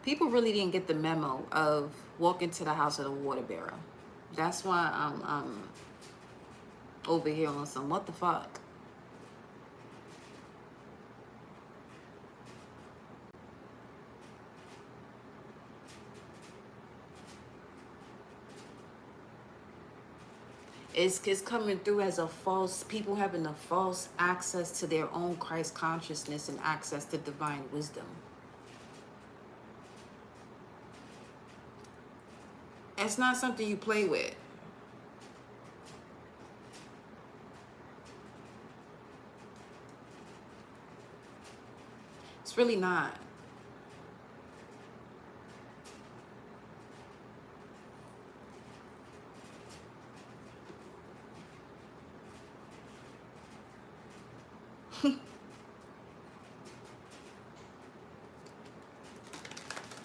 People really didn't get the memo of walk into the house of the water bearer. That's why I'm over here on some what the fuck. It's coming through as a false, people having a false access to their own Christ consciousness and access to divine wisdom. It's not something you play with. It's really not.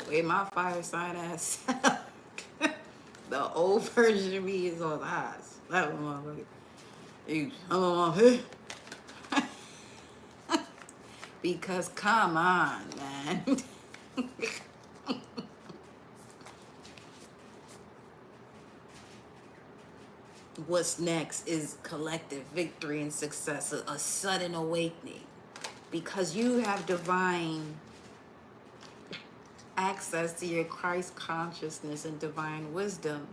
Way my fire sign ass. The old version of me is on eyes. That one motherfucker. Because come on, man. What's next is collective victory and success, a sudden awakening. Because you have divine access to your Christ consciousness and divine wisdom.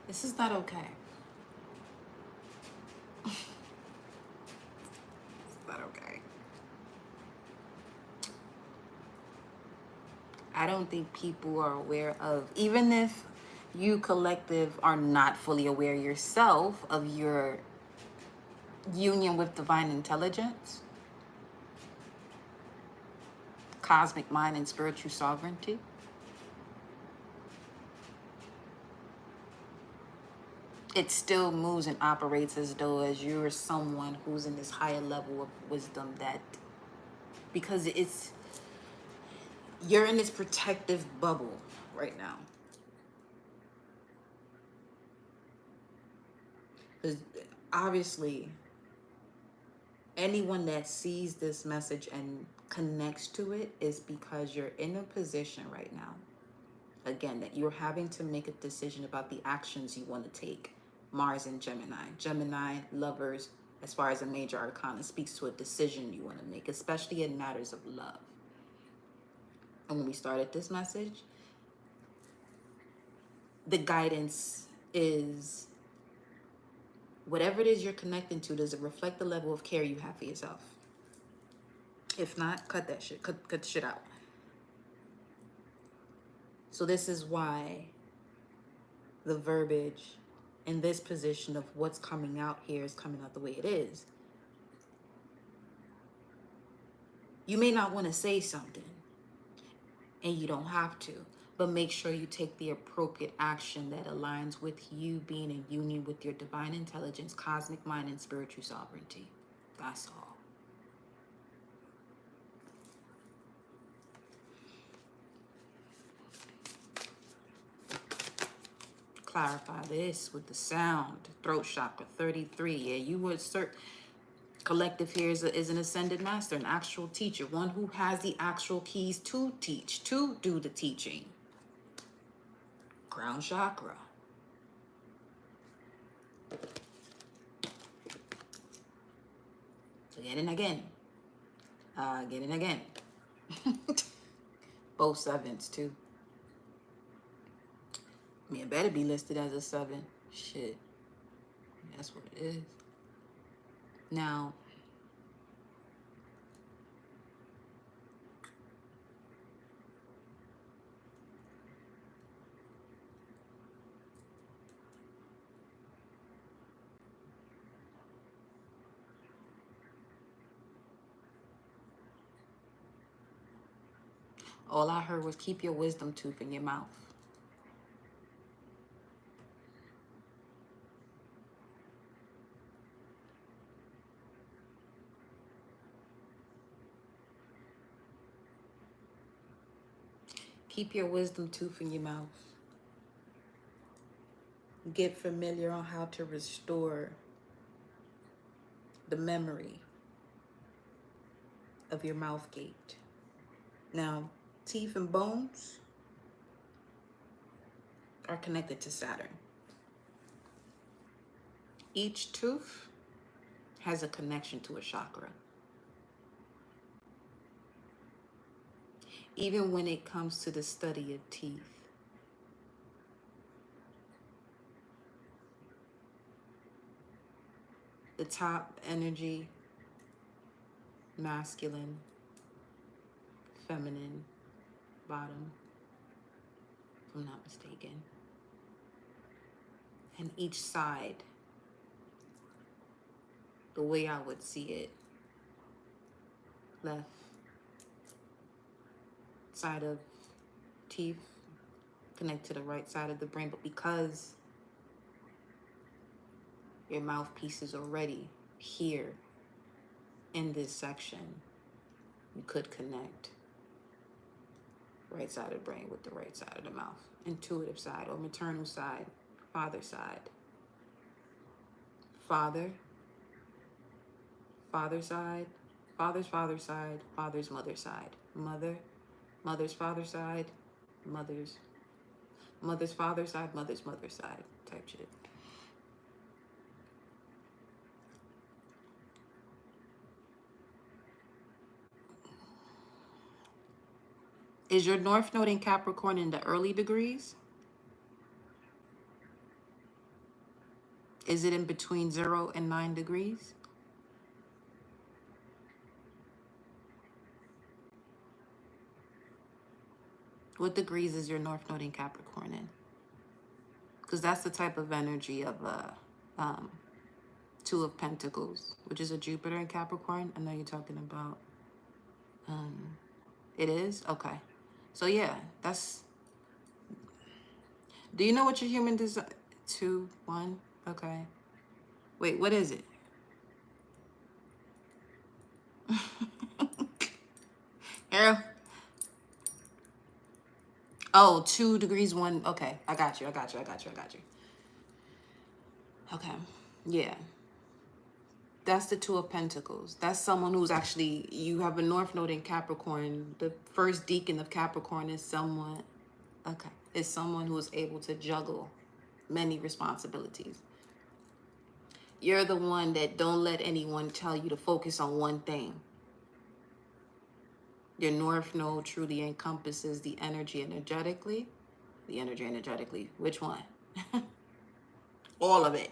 This is not okay. It's not okay. I don't think people are aware of, even if you collective are not fully aware yourself of your union with divine intelligence, cosmic mind, and spiritual sovereignty. It still moves and operates as though as you're someone who's in this higher level of wisdom, that because you're in this protective bubble right now. Because obviously anyone that sees this message and connects to it is because you're in a position right now, again, that you're having to make a decision about the actions you want to take. Mars and Gemini. Gemini, lovers, as far as a major arcana, speaks to a decision you want to make, especially in matters of love. And when we started this message, the guidance is whatever it is you're connecting to, does it reflect the level of care you have for yourself? If not, cut that shit. Cut the shit out. So this is why the verbiage in this position of what's coming out here is coming out the way it is. You may not want to say something, and you don't have to, but make sure you take the appropriate action that aligns with you being in union with your divine intelligence, cosmic mind, and spiritual sovereignty. That's all. Clarify this with the sound. Throat chakra 33. Yeah, you would assert collective here is an ascended master, an actual teacher, one who has the actual keys to teach, to do the teaching. Crown chakra. Again and again. Again and again. Both sevens too. I mean, it better be listed as a 7. Shit. That's what it is. Now, all I heard was keep your wisdom tooth in your mouth. Keep your wisdom tooth in your mouth. Get familiar on how to restore the memory of your mouth gate. Now, teeth and bones are connected to Saturn. Each tooth has a connection to a chakra. Even when it comes to the study of teeth, the top energy, masculine, feminine, bottom, if I'm not mistaken. And each side, the way I would see it, left side of teeth connect to the right side of the brain, but because your mouthpiece is already here in this section, you could connect right side of the brain with the right side of the mouth. Intuitive side or maternal side, father side. Father side, father's father side, father's mother side. Mother's father side, mother's father side, mother's mother side type shit. Is your North Node in Capricorn in the early degrees? Is it in between 0 and 9 degrees? What degrees is your North Node in Capricorn in? Because that's the type of energy of Two of Pentacles, which is a Jupiter in Capricorn. I know you're talking about. It is? Okay. So yeah, that's... Do you know what your human design... 2, 1? Okay. Wait, what is it? Arrow? Oh, 2 degrees, 1. Okay, I got you. Okay, yeah. That's the Two of Pentacles. That's someone who's actually, you have a North Node in Capricorn. The first deacon of Capricorn is someone, okay, is someone who is able to juggle many responsibilities. You're the one that don't let anyone tell you to focus on one thing. Your North Node truly encompasses the energy energetically. The energy energetically. Which one? All of it.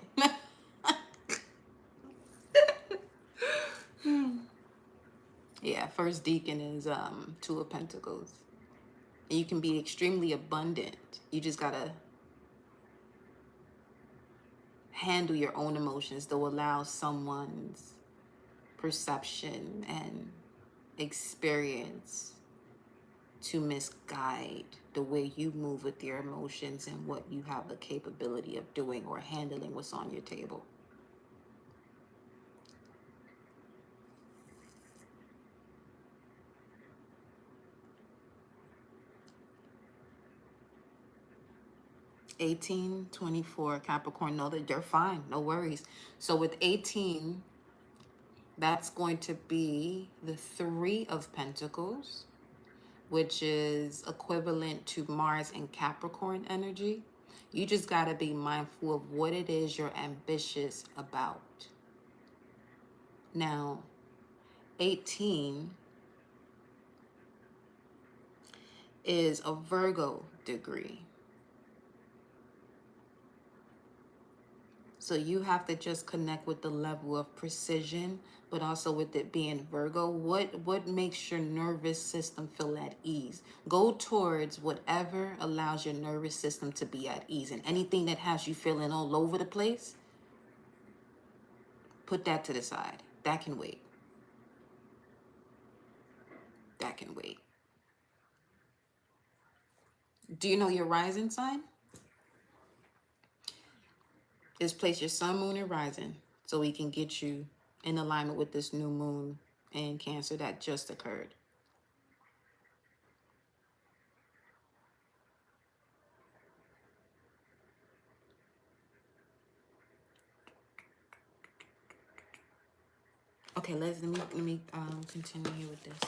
Yeah, first deacon is Two of Pentacles. And you can be extremely abundant. You just gotta handle your own emotions. They'll allow someone's perception and experience to misguide the way you move with your emotions and what you have the capability of doing or handling what's on your table. (18, 24) Capricorn, know that you're fine, no worries. So with 18, that's going to be the Three of Pentacles, which is equivalent to Mars and Capricorn energy. You just got to be mindful of what it is you're ambitious about. Now, 18 is a Virgo degree. So you have to just connect with the level of precision, but also with it being Virgo. What makes your nervous system feel at ease? Go towards whatever allows your nervous system to be at ease. And anything that has you feeling all over the place, put that to the side. That can wait. That can wait. Do you know your rising sign? Just place your sun, moon, and rising so we can get you in alignment with this new moon in Cancer that just occurred. Okay, let me continue here with this.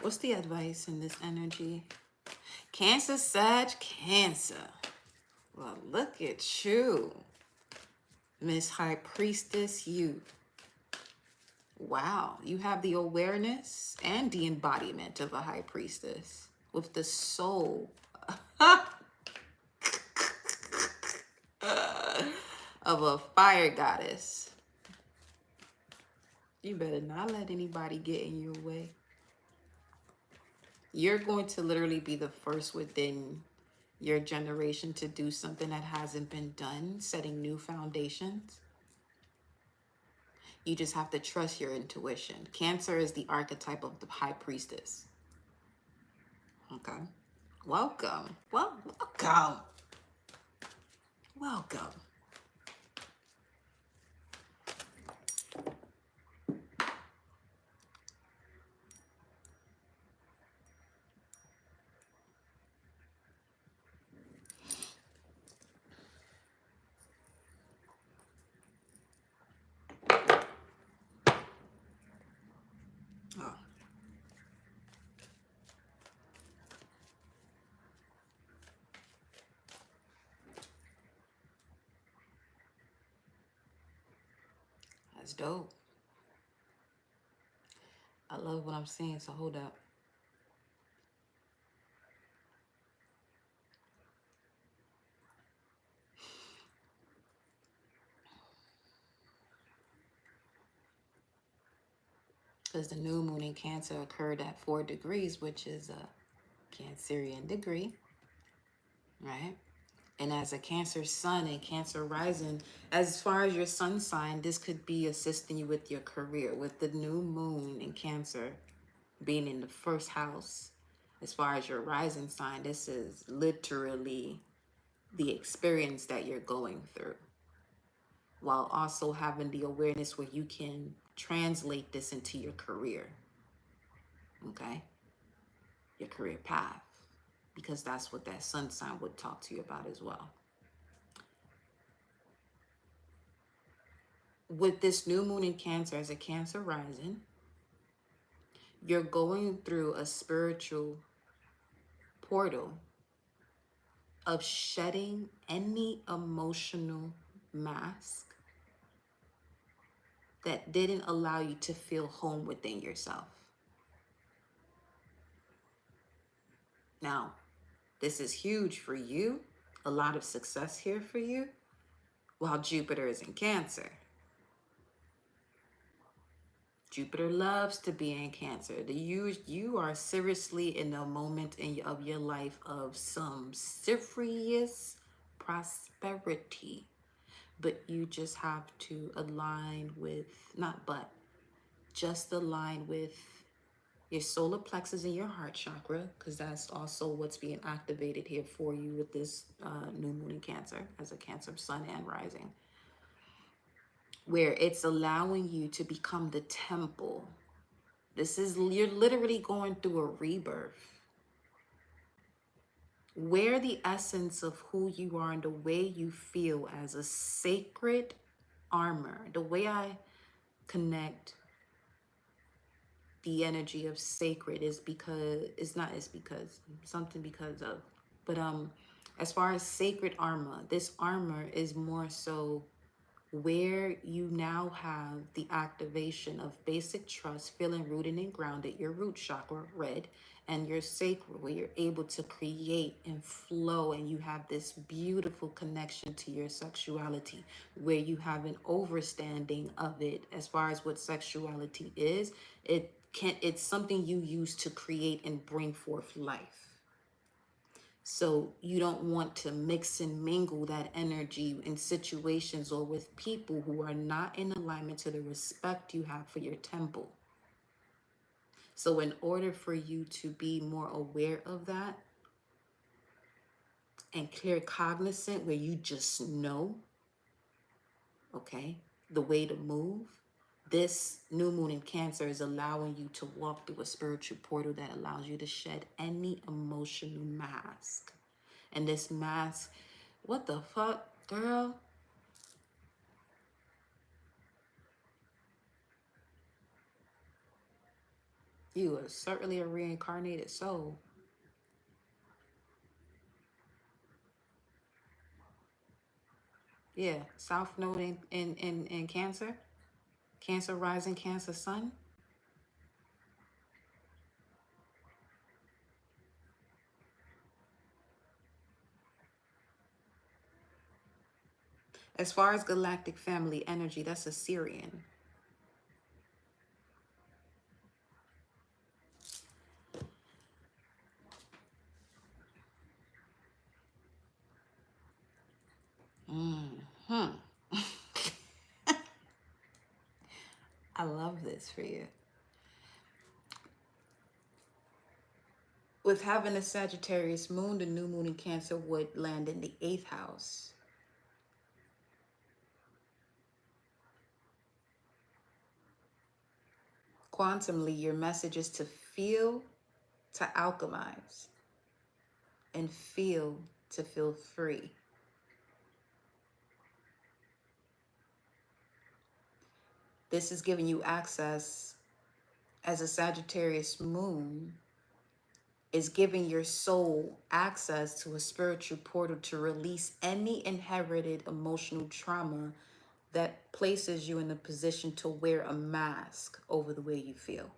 What's the advice in this energy? Cancer, Sag, Cancer. Well, look at you, Miss High Priestess, you. Wow, you have the awareness and the embodiment of a High Priestess with the soul of a fire goddess. You better not let anybody get in your way. You're going to literally be the first within your generation to do something that hasn't been done, setting new foundations. You just have to trust your intuition. Cancer is the archetype of the High Priestess. Okay. Welcome. Welcome. Welcome. Oh. That's dope. I love what I'm seeing, so hold up. Because the new moon in Cancer occurred at 4 degrees, which is a Cancerian degree, right? And as a Cancer sun and Cancer rising, as far as your sun sign, this could be assisting you with your career. With the new moon in Cancer being in the first house, as far as your rising sign, this is literally the experience that you're going through, while also having the awareness where you can translate this into your career. Okay? Your career path. because that's what that sun sign would talk to you about as well. With this new moon in Cancer as a Cancer rising, you're going through a spiritual portal of shedding any emotional mask that didn't allow you to feel home within yourself. Now, this is huge for you, a lot of success here for you, while Jupiter is in Cancer. Jupiter loves to be in Cancer. You are seriously in a moment of your life of some serious prosperity. But you just have to align with, just align with your solar plexus and your heart chakra, because that's also what's being activated here for you with this new moon in Cancer as a Cancer sun and rising, where it's allowing you to become the temple. You're literally going through a rebirth where the essence of who you are and the way you feel as a sacred armor, the way I connect the energy of sacred is because something because of, but as far as sacred armor, this armor is more so where you now have the activation of basic trust, feeling rooted and grounded, your root chakra, red, and your sacral, where you're able to create and flow, and you have this beautiful connection to your sexuality, where you have an overstanding of it as far as what sexuality is. It's something you use to create and bring forth life. So you don't want to mix and mingle that energy in situations or with people who are not in alignment to the respect you have for your temple. So in order for you to be more aware of that and clear cognizant, where you just know, okay, the way to move, this new moon in Cancer is allowing you to walk through a spiritual portal that allows you to shed any emotional mask. And this mask, what the fuck, girl? You are certainly a reincarnated soul. Yeah, South Node in Cancer. Cancer rising, Cancer sun. As far as galactic family energy, that's Assyrian. Hmm. I love this for you. With having a Sagittarius moon, the new moon in Cancer would land in the 8th house. Quantumly, your message is to feel, to alchemize, and feel to feel free. This is giving you access as a Sagittarius moon, is giving your soul access to a spiritual portal to release any inherited emotional trauma that places you in a position to wear a mask over the way you feel.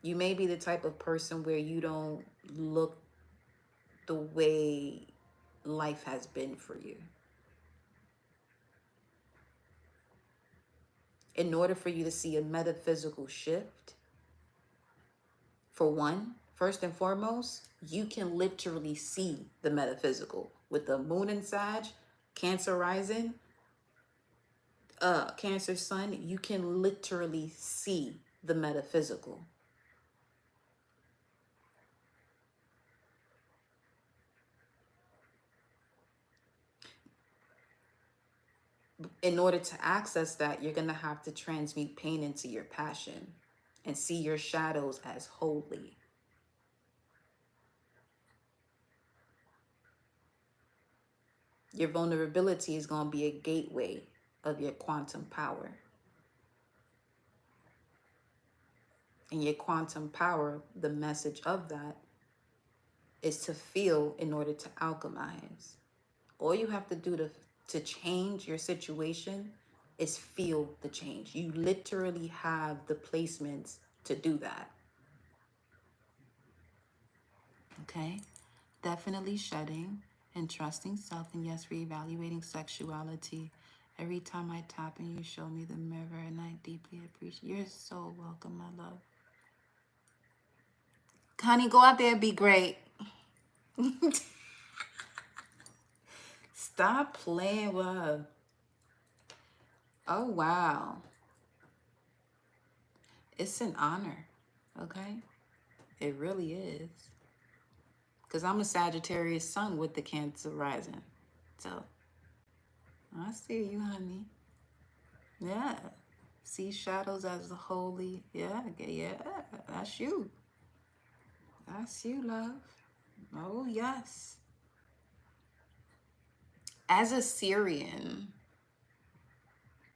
You may be the type of person where you don't look the way life has been for you. In order for you to see a metaphysical shift, for one, first and foremost, you can literally see the metaphysical. With the moon in Sag, Cancer rising, Cancer sun, you can literally see the metaphysical. In order to access that, you're going to have to transmute pain into your passion and see your shadows as holy. Your vulnerability is going to be a gateway of your quantum power. And your quantum power, the message of that is to feel in order to alchemize. All you have to do to change your situation is feel the change. You literally have the placements to do that. Okay? Definitely shedding and trusting self, and yes, reevaluating sexuality. Every time I tap and you show me the mirror, and I deeply appreciate. You're so welcome, my love. Honey, go out there and be great. Stop playing with her. Oh, wow. It's an honor, okay? It really is. Because I'm a Sagittarius sun with the Cancer rising. So, I see you, honey. Yeah. See shadows as the holy. Yeah, that's you. That's you, love. Oh, yes. As a Syrian,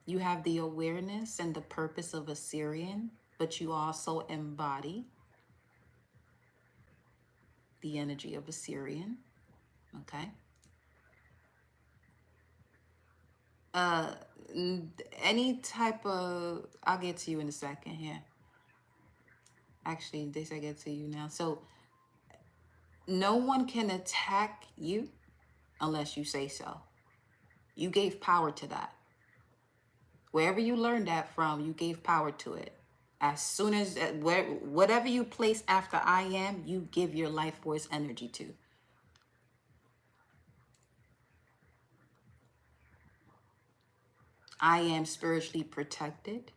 you have the awareness and the purpose of a Syrian, but you also embody the energy of a Syrian. Okay? Any type of, I'll get to you in a second here. Actually, this I get to you now. So no one can attack you unless you say so. You gave power to that. Wherever you learned that from, you gave power to it. As soon as, whatever you place after I am, you give your life force energy to. I am spiritually protected.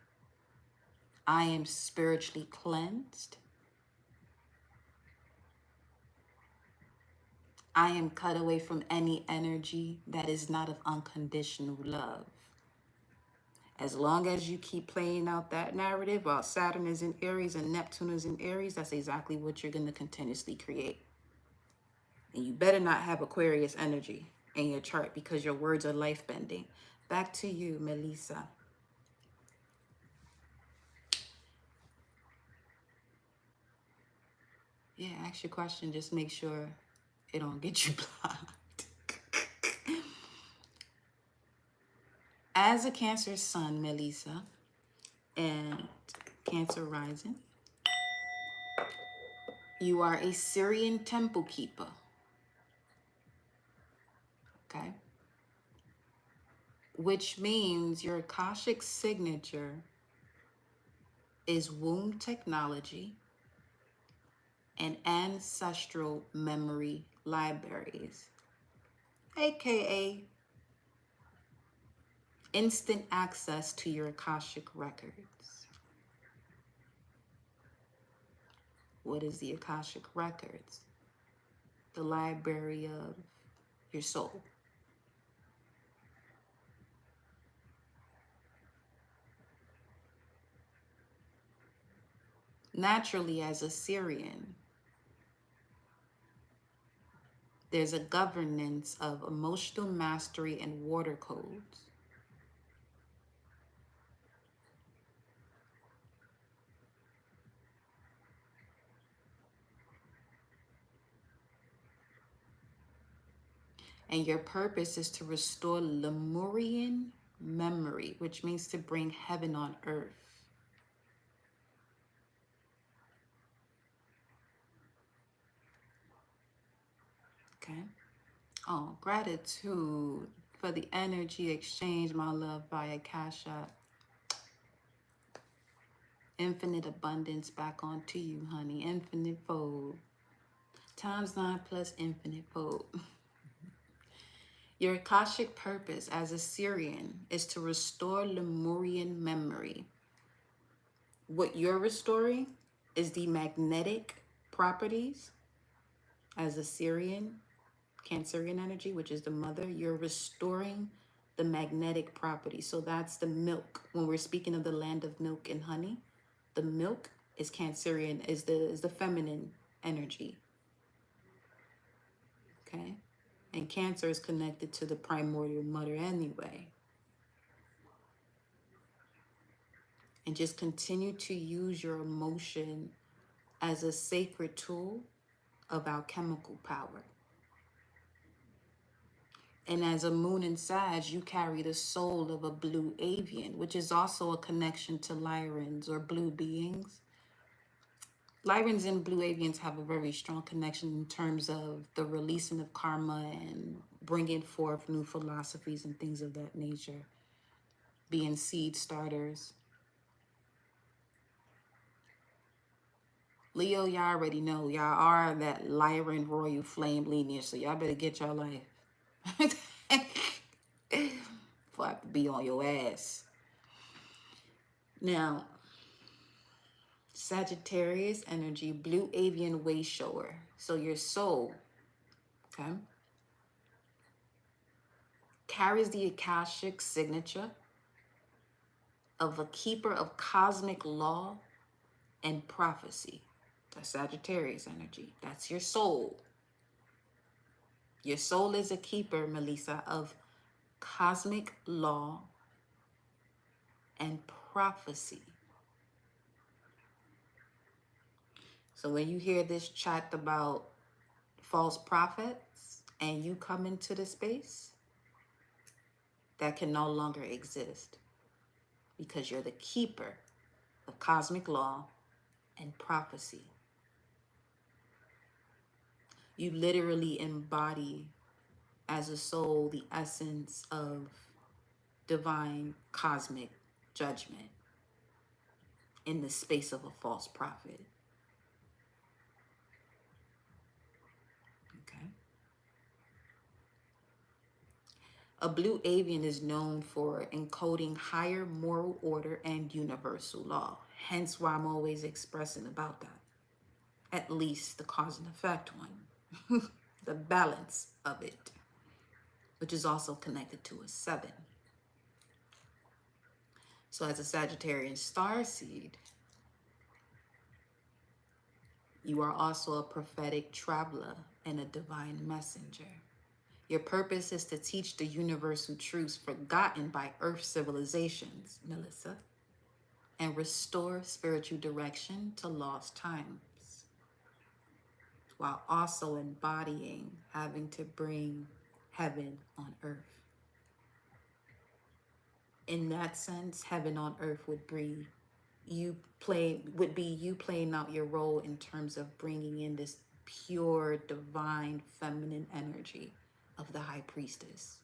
I am spiritually cleansed. I am cut away from any energy that is not of unconditional love. As long as you keep playing out that narrative while Saturn is in Aries and Neptune is in Aries, that's exactly what you're going to continuously create. And you better not have Aquarius energy in your chart because your words are life-bending. Back to you, Melissa. Yeah, ask your question. Just make sure it don't get you blocked. As a Cancer sun, Melissa, and Cancer rising, you are a Syrian temple keeper. Okay? Which means your Akashic signature is womb technology and ancestral memory libraries, aka instant access to your Akashic records. What is the Akashic records? The library of your soul. Naturally, as a Syrian, there's a governance of emotional mastery and water codes. And your purpose is to restore Lemurian memory, which means to bring heaven on earth. Okay. Oh, gratitude for the energy exchange, my love, via CASHAPP. Infinite abundance back onto you, honey. Infinite fold. Times 9 plus infinite fold. Your Akashic purpose as a Syrian is to restore Lemurian memory. What you're restoring is the magnetic properties as a Syrian, Cancerian energy, which is the mother. You're restoring the magnetic properties. So that's the milk. When we're speaking of the land of milk and honey, the milk is Cancerian, is the feminine energy. Okay? And Cancer is connected to the primordial mother anyway. And just continue to use your emotion as a sacred tool of alchemical power. And as a moon in Sag, you carry the soul of a blue avian, which is also a connection to Lyrans or blue beings. Lyrans and blue avians have a very strong connection in terms of the releasing of karma and bringing forth new philosophies and things of that nature, being seed starters. Leo, y'all already know, y'all are that Lyran royal flame lineage, so y'all better get your life. Before I have to be on your ass. Now, Sagittarius energy, blue avian way shower. So your soul, okay, carries the Akashic signature of a keeper of cosmic law and prophecy. That's Sagittarius energy. That's your soul. Your soul is a keeper, Melissa, of cosmic law and prophecy. So when you hear this chat about false prophets and you come into the space, that can no longer exist because you're the keeper of cosmic law and prophecy. You literally embody as a soul the essence of divine cosmic judgment in the space of a false prophet. Okay. A blue avian is known for encoding higher moral order and universal law. Hence why I'm always expressing about that. At least the cause and effect one. The balance of it, which is also connected to a 7. So as a Sagittarian starseed, you are also a prophetic traveler and a divine messenger. Your purpose is to teach the universal truths forgotten by Earth civilizations, Melissa, and restore spiritual direction to lost times, while also embodying having to bring heaven on earth. In that sense, heaven on earth would be you playing out your role in terms of bringing in this pure, divine, feminine energy of the high priestess.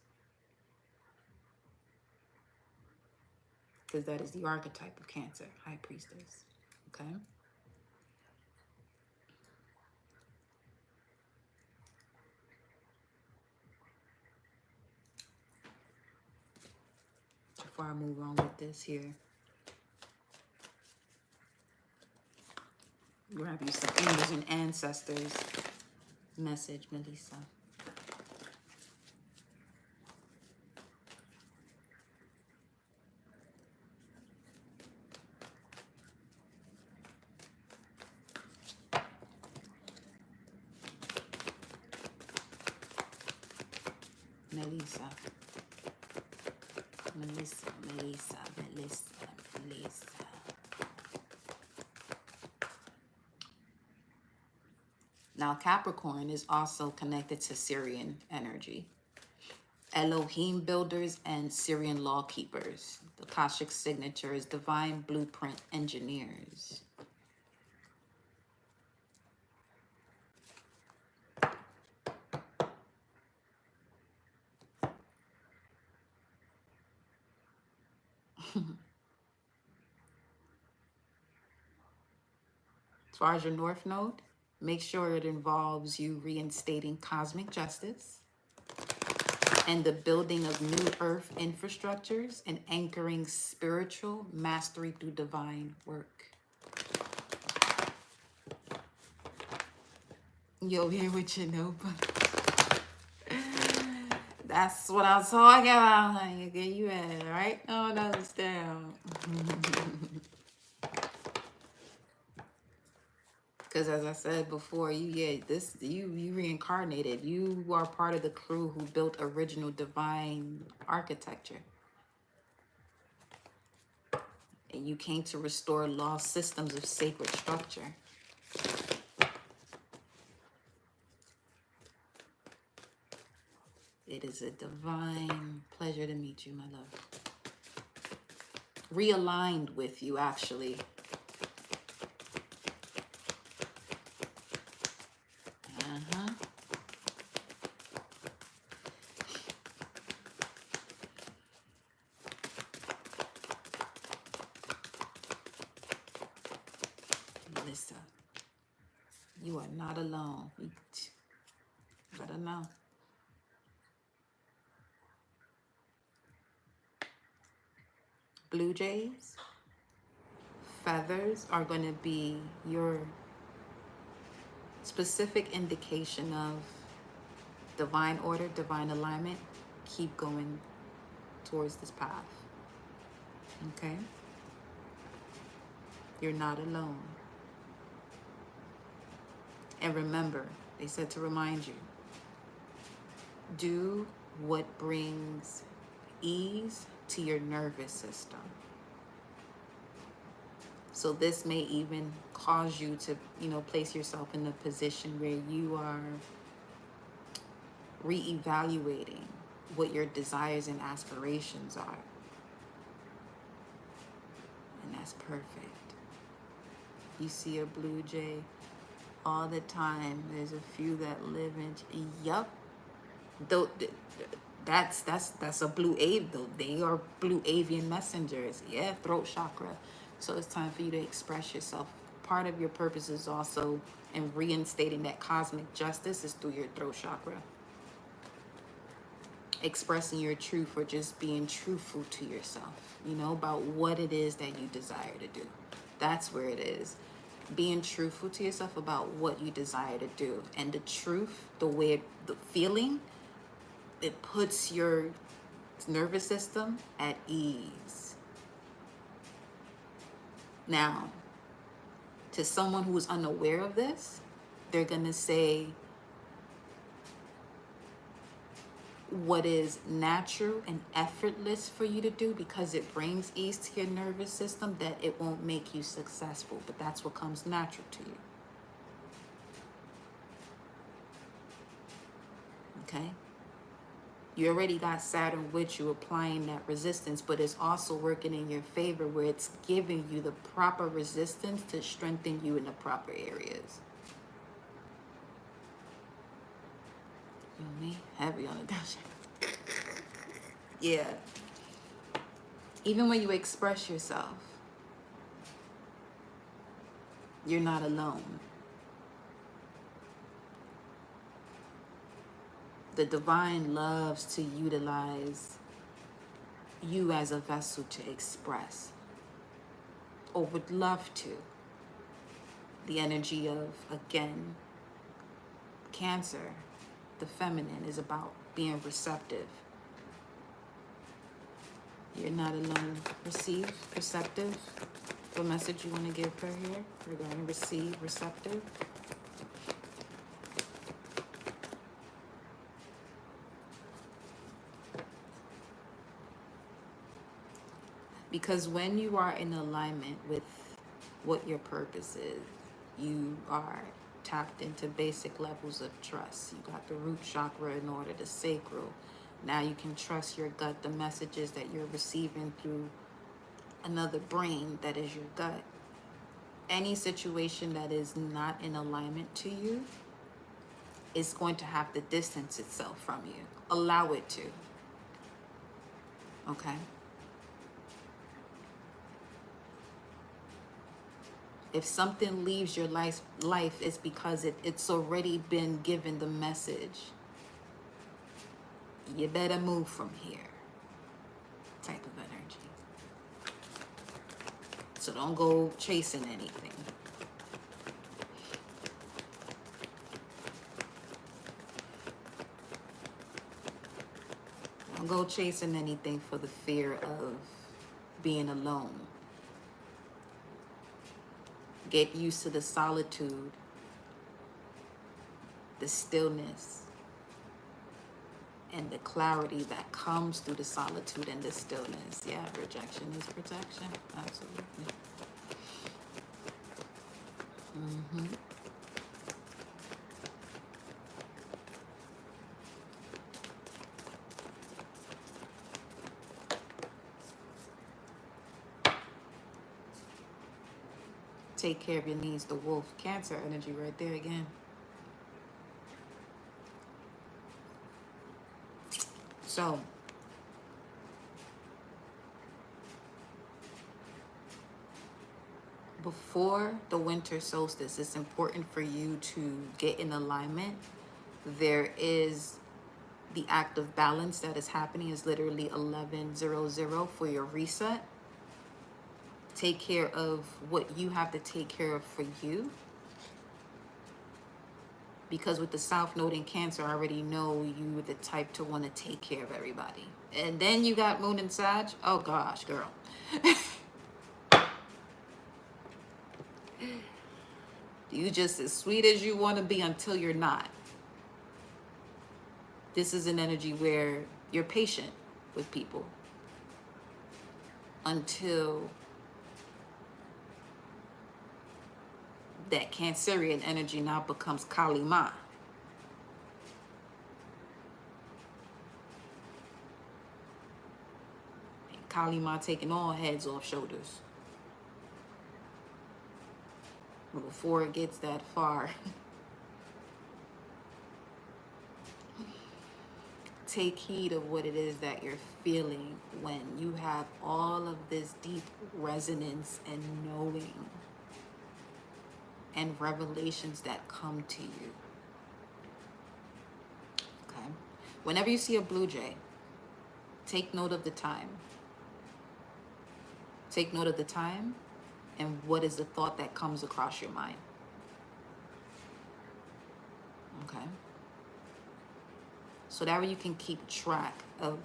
Because that is the archetype of Cancer, high priestess. Okay? Before I move on with this here, grab you some angels and ancestors message, Melissa. Melissa. Melissa, Melissa, Melissa, Melissa. Now, Capricorn is also connected to Syrian energy. Elohim builders and Syrian law keepers. The Akashic signature is divine blueprint engineers. As far as your North Node, make sure it involves you reinstating cosmic justice and the building of new earth infrastructures and anchoring spiritual mastery through divine work. You over here with your notebook. That's what I was talking about, honey. Get you at, right? Oh, those down. Because as I said before, you reincarnated. You are part of the crew who built original divine architecture. And you came to restore lost systems of sacred structure. It is a divine pleasure to meet you, my love. Realigned with you, actually. Listen, you are not alone. You better know. Blue jays, feathers are going to be your specific indication of divine order, divine alignment. Keep going towards this path. Okay? You're not alone. And remember, they said to remind you, do what brings ease to your nervous system. So this may even cause you to, place yourself in a position where you are reevaluating what your desires and aspirations are. And that's perfect. You see a blue jay all the time. There's a few that live in, yup. Though that's a blue avian, though. They are blue avian messengers. Yeah, throat chakra. So it's time for you to express yourself. Part of your purpose is also in reinstating that cosmic justice is through your throat chakra. Expressing your truth or just being truthful to yourself, about what it is that you desire to do. That's where it is. Being truthful to yourself about what you desire to do. And the truth, the feeling, it puts your nervous system at ease. Now, to someone who is unaware of this, they're going to say what is natural and effortless for you to do because it brings ease to your nervous system, that it won't make you successful, but that's what comes natural to you. Okay? You already got Saturn with you applying that resistance, but it's also working in your favor where it's giving you the proper resistance to strengthen you in the proper areas. You know me? Heavy on the dash. Yeah. Even when you express yourself, you're not alone. The divine loves to utilize you as a vessel to express, or would love to. The energy of, again, Cancer, the feminine, is about being receptive. You're not alone. Receive, receptive. What message you want to give her here? We're going to receive, receptive. Because when you are in alignment with what your purpose is, you are tapped into basic levels of trust. You got the root chakra in order, the sacral. Now you can trust your gut, the messages that you're receiving through another brain that is your gut. Any situation that is not in alignment to you is going to have to distance itself from you. Allow it to. Okay? If something leaves your life, it's because it's already been given the message. You better move from here. Type of energy. So don't go chasing anything. Don't go chasing anything for the fear of being alone. Get used to the solitude the stillness and the clarity that comes through the solitude and the stillness. Yeah, rejection is protection. Absolutely. Take care of your needs. The wolf, Cancer energy right there again. So, before the winter solstice, it's important for you to get in alignment. There is the act of balance that is happening is literally 1100 for your reset. Take care of what you have to take care of for you. Because with the South Node in Cancer, I already know you the type to want to take care of everybody. And then you got Moon and Sag. Oh gosh, girl. You just as sweet as you want to be until you're not. This is an energy where you're patient with people until that Cancerian energy now becomes Kali Ma. Kali Ma taking all heads off shoulders. But before it gets that far, take heed of what it is that you're feeling when you have all of this deep resonance and knowing and revelations that come to you. Okay? Whenever you see a blue jay, take note of the time. Take note of the time and what is the thought that comes across your mind. Okay? So that way you can keep track of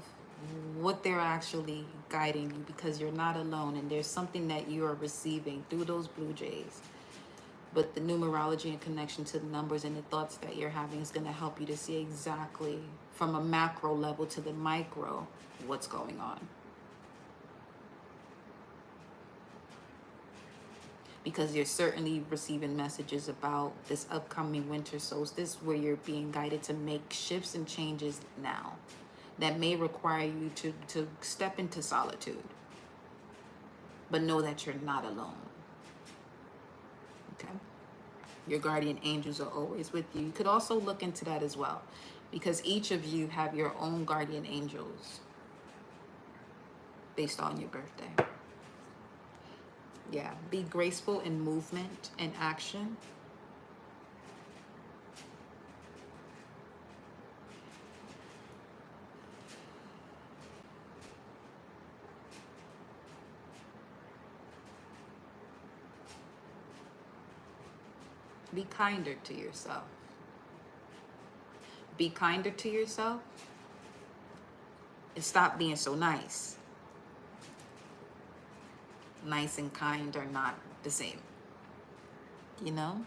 what they're actually guiding you, because you're not alone and there's something that you are receiving through those blue jays. But the numerology and connection to the numbers and the thoughts that you're having is going to help you to see exactly from a macro level to the micro what's going on. Because you're certainly receiving messages about this upcoming winter solstice where you're being guided to make shifts and changes now that may require you to step into solitude. But know that you're not alone. Okay? Your guardian angels are always with you. You could also look into that as well, because each of you have your own guardian angels based on your birthday. Yeah, be graceful in movement and action. Be kinder to yourself. Be kinder to yourself and stop being so nice. Nice and kind are not the same. You know?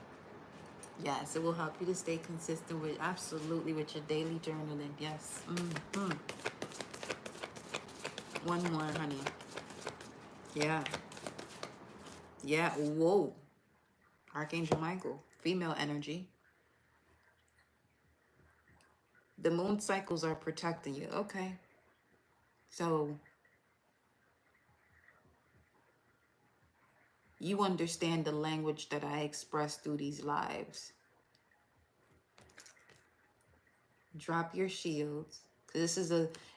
Yes, it will help you to stay consistent with, absolutely, with your daily journaling. Yes. One more, honey. Yeah. Yeah. Whoa. Archangel Michael. Female energy. The moon cycles are protecting you. Okay. So you understand the language that I express through these lives. Drop your shields. This is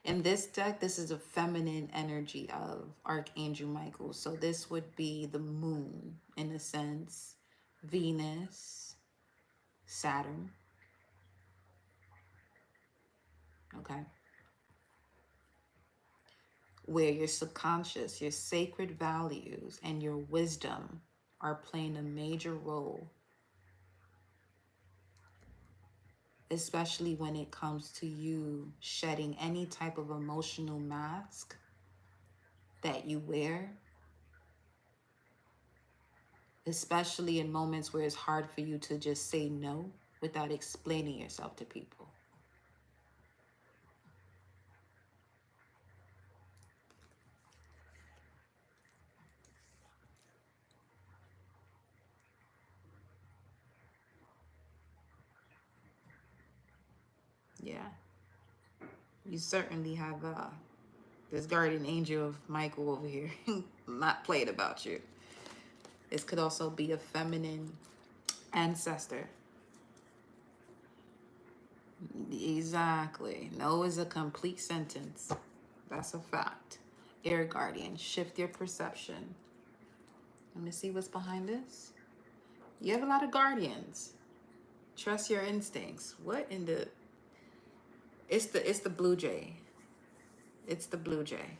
in this deck, this is a feminine energy of Archangel Michael. So this would be the moon, in a sense, Venus, Saturn. Okay. Where your subconscious, your sacred values, and your wisdom are playing a major role, especially when it comes to you shedding any type of emotional mask that you wear, especially in moments where it's hard for you to just say no. without explaining yourself to people. Yeah. You certainly have this guardian angel of Michael over here not played about you. This could also be a feminine ancestor. Exactly. No is a complete sentence. That's a fact. Air guardian, shift your perception. Let me see what's behind this. You have a lot of guardians. Trust your instincts. What in the... It's the blue jay. It's the blue jay.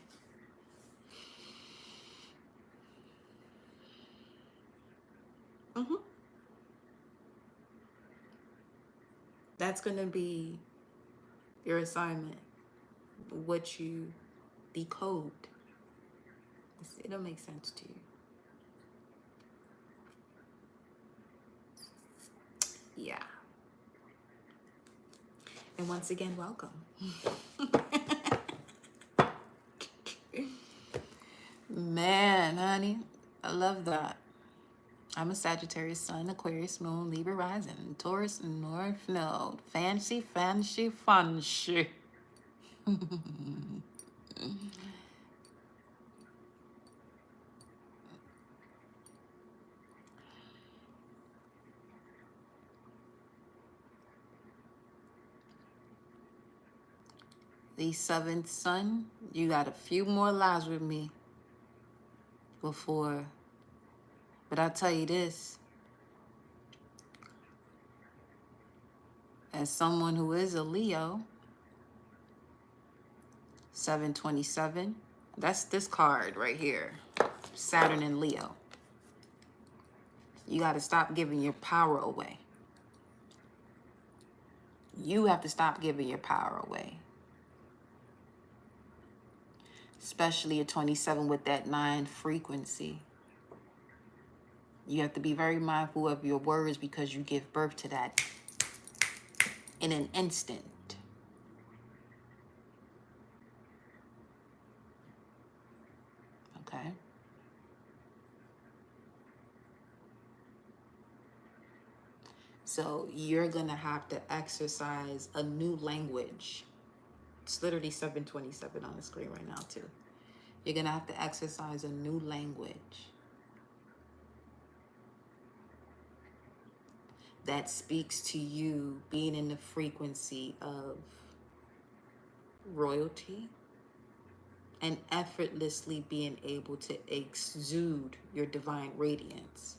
That's gonna be your assignment. What you decode. It'll make sense to you. Yeah. And once again, welcome. Man, honey, I love that. I'm a Sagittarius Sun, Aquarius Moon, Libra Rising, Taurus North Node. Fancy, fancy, fancy. The 7th Sun, you got a few more lives with me before. But I'll tell you this. As someone who is a Leo, 727, that's this card right here. Saturn and Leo. You got to stop giving your power away. You have to stop giving your power away. Especially a 27 with that 9 frequency. You have to be very mindful of your words because you give birth to that in an instant. Okay? So you're going to have to exercise a new language. It's literally 727 on the screen right now too. You're going to have to exercise a new language that speaks to you being in the frequency of royalty and effortlessly being able to exude your divine radiance.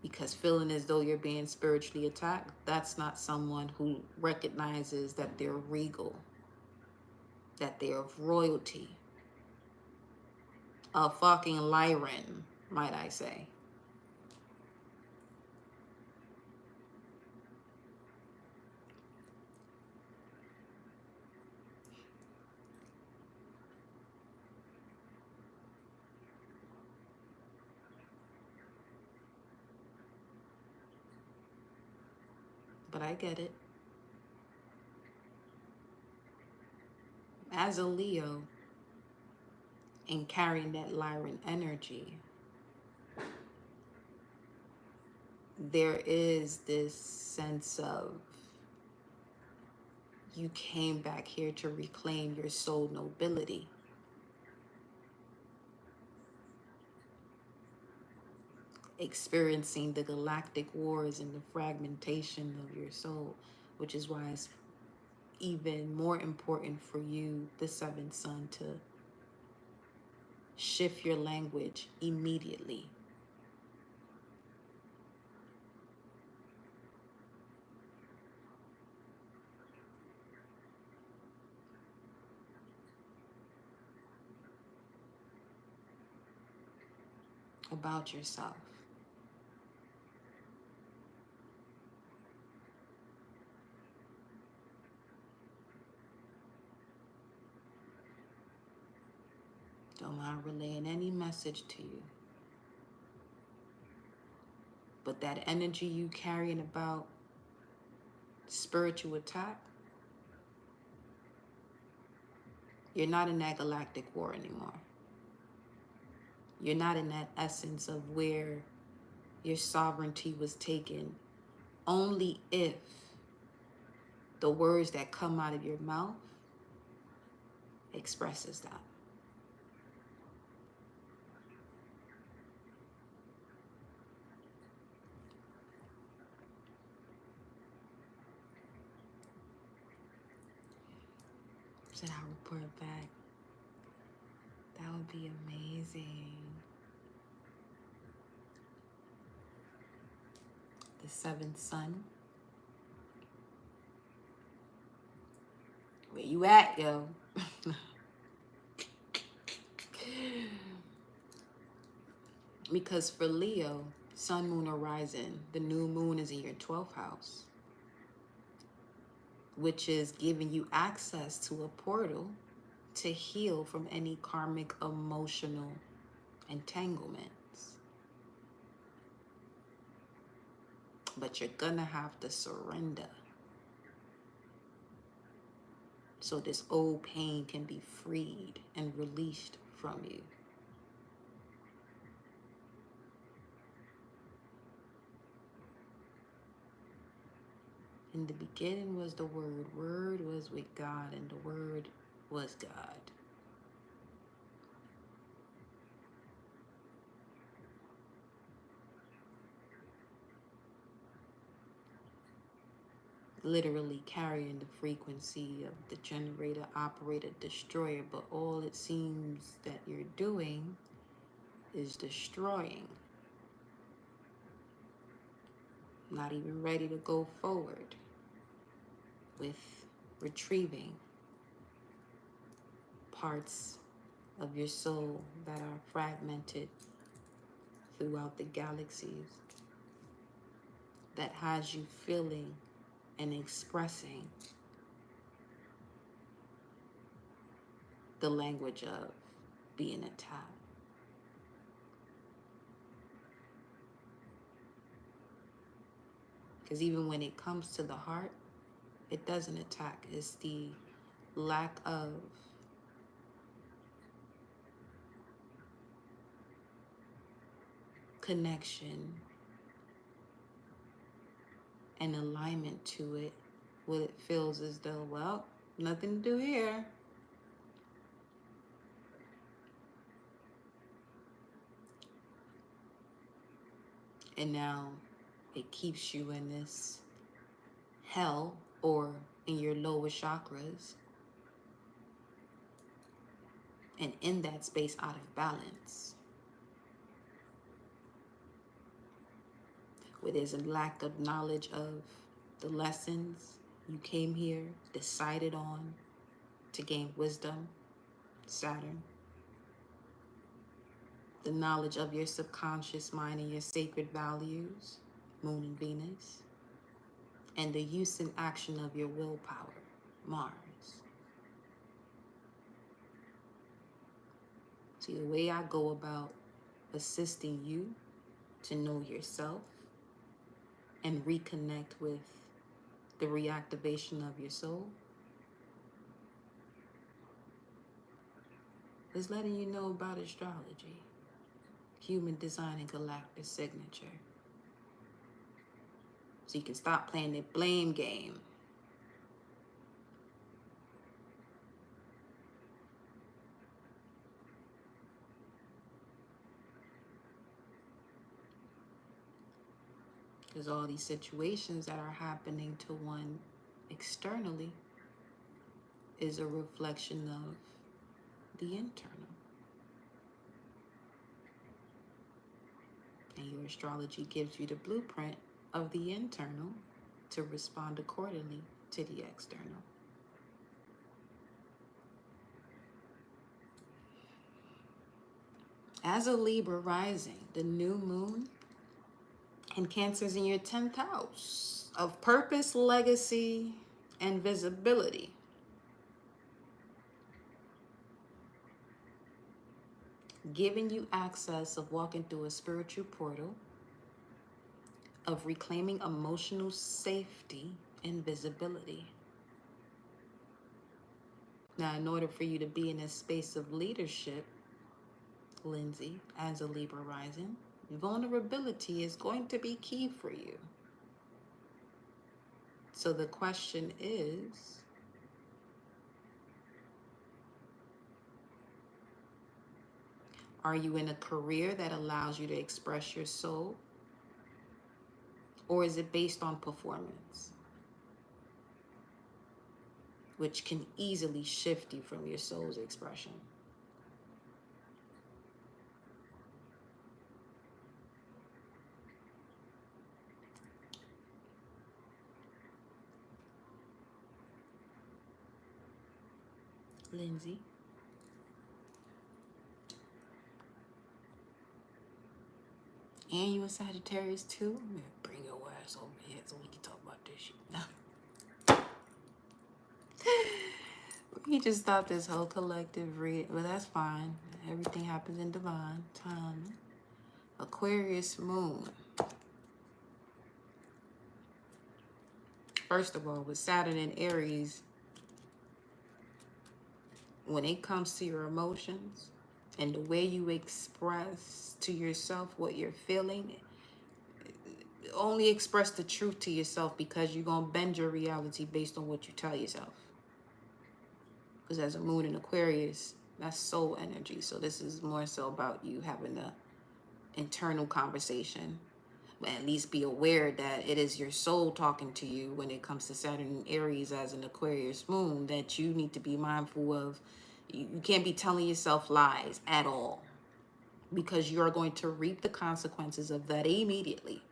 Because feeling as though you're being spiritually attacked, that's not someone who recognizes that they're regal, that they're of royalty. A fucking Lyran, might I say. But I get it. As a Leo, and carrying that Lyran energy, there is this sense of you came back here to reclaim your soul nobility. Experiencing the galactic wars and the fragmentation of your soul, which is why it's even more important for you, the 7th Sun, to shift your language immediately. About yourself. Don't mind relaying any message to you. But that energy you carrying about spiritual attack, you're not in that galactic war anymore. You're not in that essence of where your sovereignty was taken only if the words that come out of your mouth expresses that. Should I report back? That would be amazing. The seventh sun. Where you at, yo? Because for Leo, sun, moon, or rising, the new moon is in your 12th house, which is giving you access to a portal to heal from any karmic emotional entanglements. But you're gonna have to surrender so this old pain can be freed and released from you. In the beginning was the Word. Word was with God, and the Word was God. Literally carrying the frequency of the generator, operator, destroyer, but all it seems that you're doing is destroying. Not even ready to go forward with retrieving parts of your soul that are fragmented throughout the galaxies, that has you feeling and expressing the language of being attacked. Because even when it comes to the heart, it doesn't attack. It's the lack of connection and alignment to it. What it feels as though, well, nothing to do here. And now it keeps you in this hell or in your lower chakras, and in that space out of balance, where there's a lack of knowledge of the lessons you came here, decided on to gain wisdom, Saturn. The knowledge of your subconscious mind and your sacred values, Moon and Venus. And the use and action of your willpower, Mars. See, the way I go about assisting you to know yourself and reconnect with the reactivation of your soul is letting you know about astrology, human design, and galactic signature. So you can stop playing the blame game. Because all these situations that are happening to one externally is a reflection of the internal. And your astrology gives you the blueprint of the internal to respond accordingly to the external. As a Libra rising, the new moon in Cancer is in your 10th house of purpose, legacy, and visibility. Giving you access of walking through a spiritual portal of reclaiming emotional safety and visibility. Now, in order for you to be in a space of leadership, Lindsay, as a Libra rising, vulnerability is going to be key for you. So the question is, are you in a career that allows you to express your soul? Or is it based on performance, which can easily shift you from your soul's expression? Lindsay? And you a Sagittarius too? Bring your ass over here so we can talk about this shit. We just stopped this whole collective read. Well, that's fine. Everything happens in divine time. Aquarius moon. First of all, with Saturn and Aries, when it comes to your emotions and the way you express to yourself what you're feeling, only express the truth to yourself, because you're going to bend your reality based on what you tell yourself. Because as a moon in Aquarius, that's soul energy. So this is more so about you having an internal conversation. But at least be aware that it is your soul talking to you when it comes to Saturn and Aries as an Aquarius moon, that you need to be mindful of. You can't be telling yourself lies at all, because you are going to reap the consequences of that immediately.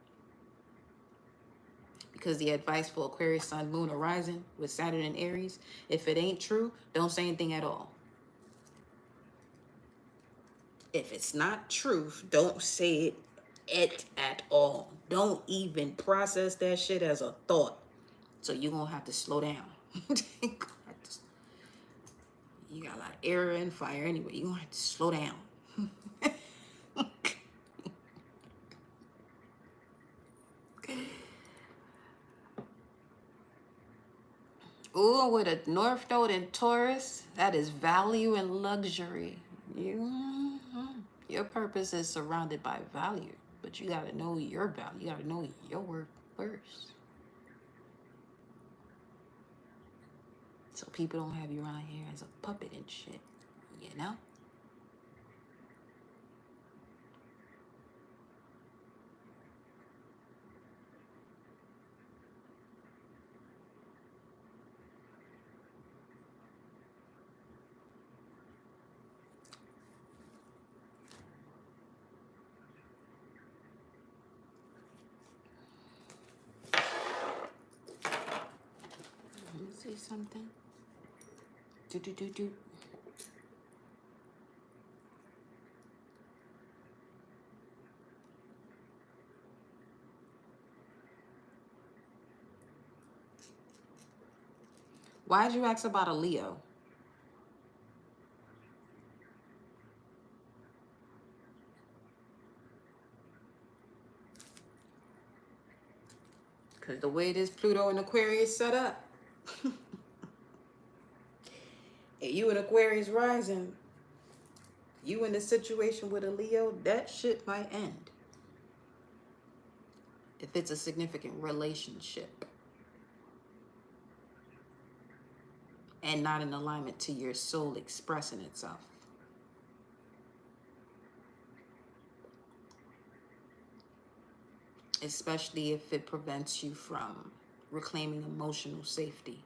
Because the advice for Aquarius, Sun, Moon, or Rising with Saturn and Aries, if it ain't true, don't say anything at all. If it's not truth, don't say it at all. Don't even process that shit as a thought. So you're going to have to slow down. You got a lot of air and fire anyway. You're going to have to slow down. Ooh, with a North Node in Taurus, that is value and luxury. Your purpose is surrounded by value, but you got to know your value. You got to know your worth first. So people don't have you around here as a puppet and shit, you know? Let me say something. Do. Why'd you ask about a Leo? Because the way this Pluto and Aquarius set up, and you in Aquarius rising, you in a situation with a Leo, that shit might end. If it's a significant relationship and not in alignment to your soul expressing itself. Especially if it prevents you from reclaiming emotional safety.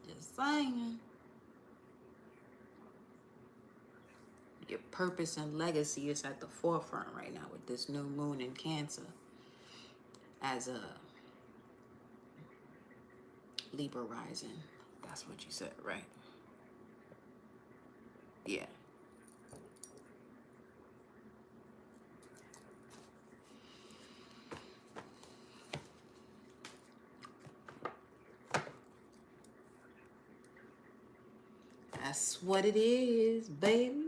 Just saying. Your purpose and legacy is at the forefront right now with this new moon in Cancer as a Libra rising. That's what you said, right? Yeah. That's what it is, baby.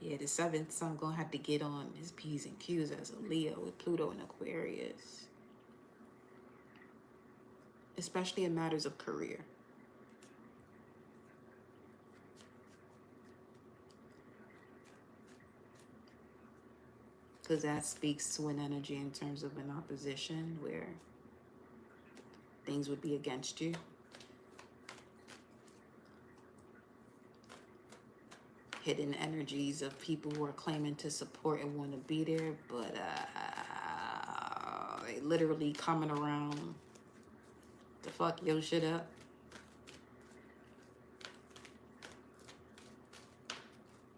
Yeah, the 7th son gonna have to get on his P's and Q's as a Leo with Pluto and Aquarius. Especially in matters of career. Because that speaks to an energy in terms of an opposition where things would be against you. Hidden energies of people who are claiming to support and want to be there, but they literally coming around to fuck your shit up.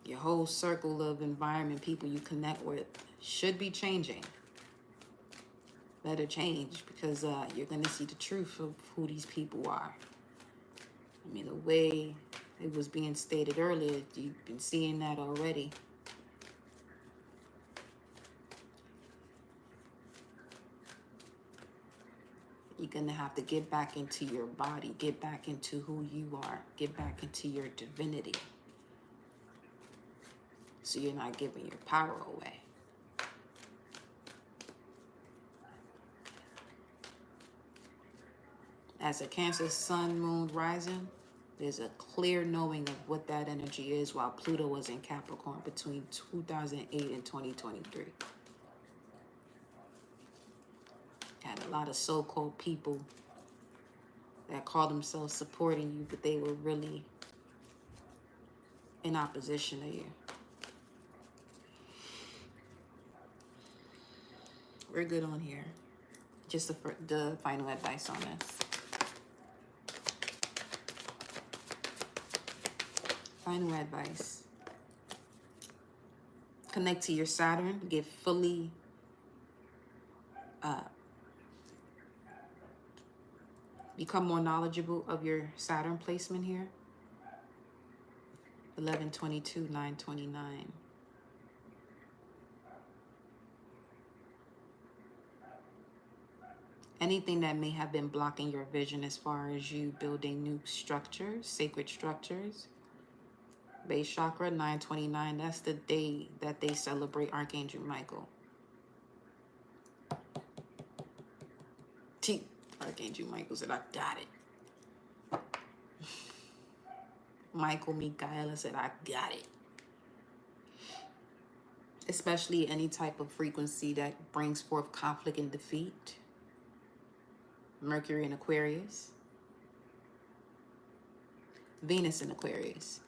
Your whole circle of environment, people you connect with, should be changing. Better change, because you're going to see the truth of who these people are. I mean, the way it was being stated earlier, you've been seeing that already. You're going to have to get back into your body, get back into who you are, get back into your divinity. So you're not giving your power away. As a Cancer sun, moon, rising, there's a clear knowing of what that energy is while Pluto was in Capricorn between 2008 and 2023. Had a lot of so-called people that call themselves supporting you, but they were really in opposition to you. We're good on here. Just the final advice on this. Final advice. Connect to your Saturn. Get fully become more knowledgeable of your Saturn placement here. 11/22/9/29. Anything that may have been blocking your vision as far as you building new structures, sacred structures. Base chakra, 9/29. That's the day that they celebrate Archangel Michael. Archangel Michael said, I got it. Michael Michaela said, I got it. Especially any type of frequency that brings forth conflict and defeat. Mercury in Aquarius. Venus in Aquarius.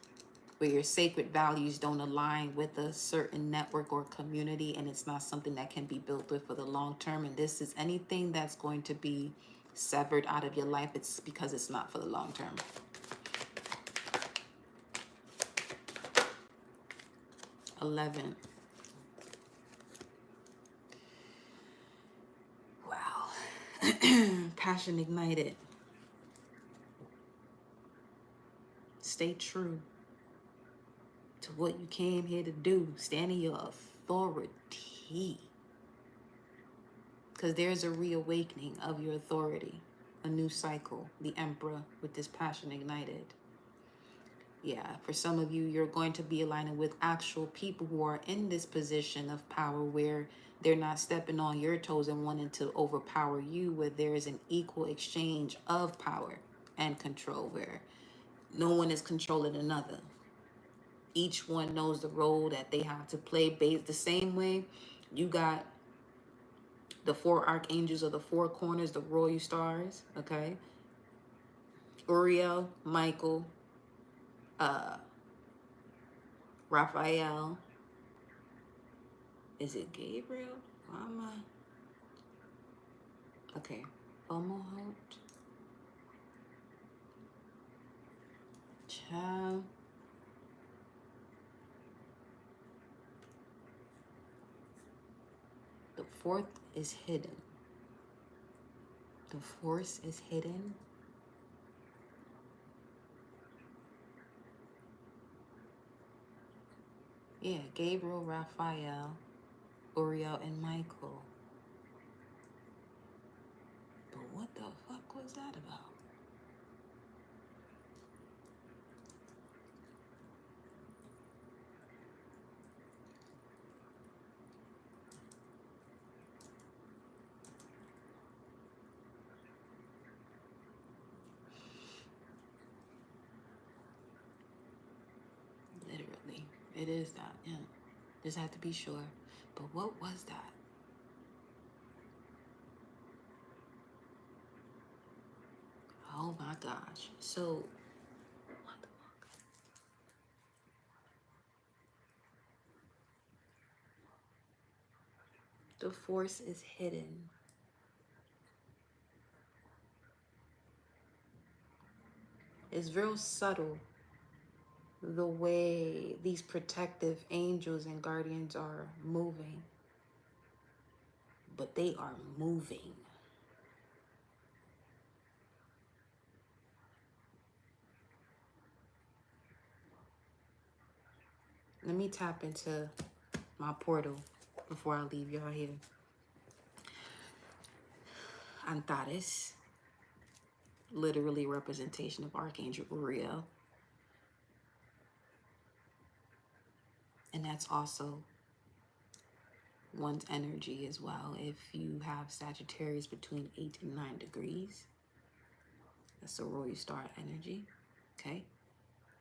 Where your sacred values don't align with a certain network or community, and it's not something that can be built with for the long term. And this is anything that's going to be severed out of your life, it's because it's not for the long term. $11. Wow. Passion ignited. Stay true to what you came here to do. Stand in your authority. Because there's a reawakening of your authority. A new cycle. The Emperor with this passion ignited. Yeah, for some of you, you're going to be aligning with actual people who are in this position of power where they're not stepping on your toes and wanting to overpower you, where there is an equal exchange of power and control, where no one is controlling another. Each one knows the role that they have to play based the same way. You got the 4 archangels of the 4 corners, the royal stars, okay? Uriel, Michael, Raphael. Is it Gabriel? Why am I? Okay. Omohot. Child. The 4th is hidden. The 4th is hidden. Yeah, Gabriel, Raphael, Uriel, and Michael. But what the fuck was that about? It is that, yeah. Just have to be sure. But what was that? Oh my gosh. So, what the fuck? The force is hidden. It's real subtle the way these protective angels and guardians are moving. But they are moving. Let me tap into my portal before I leave y'all here. Antares, literally representation of Archangel Uriel. And that's also one's energy as well. If you have Sagittarius between 8 and 9 degrees, that's a royal star energy, okay?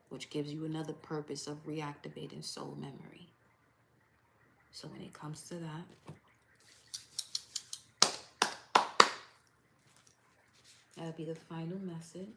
Which gives you another purpose of reactivating soul memory. So when it comes to that, that'll be the final message.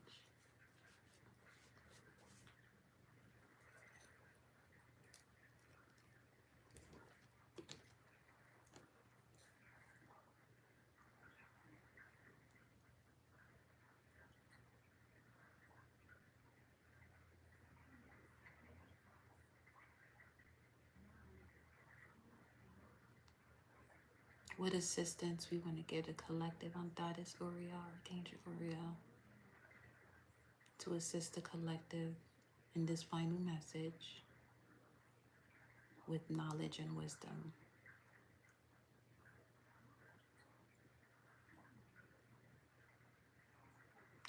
What assistance we want to give the collective Antares Uriel, Archangel Uriel, to assist the collective in this final message with knowledge and wisdom.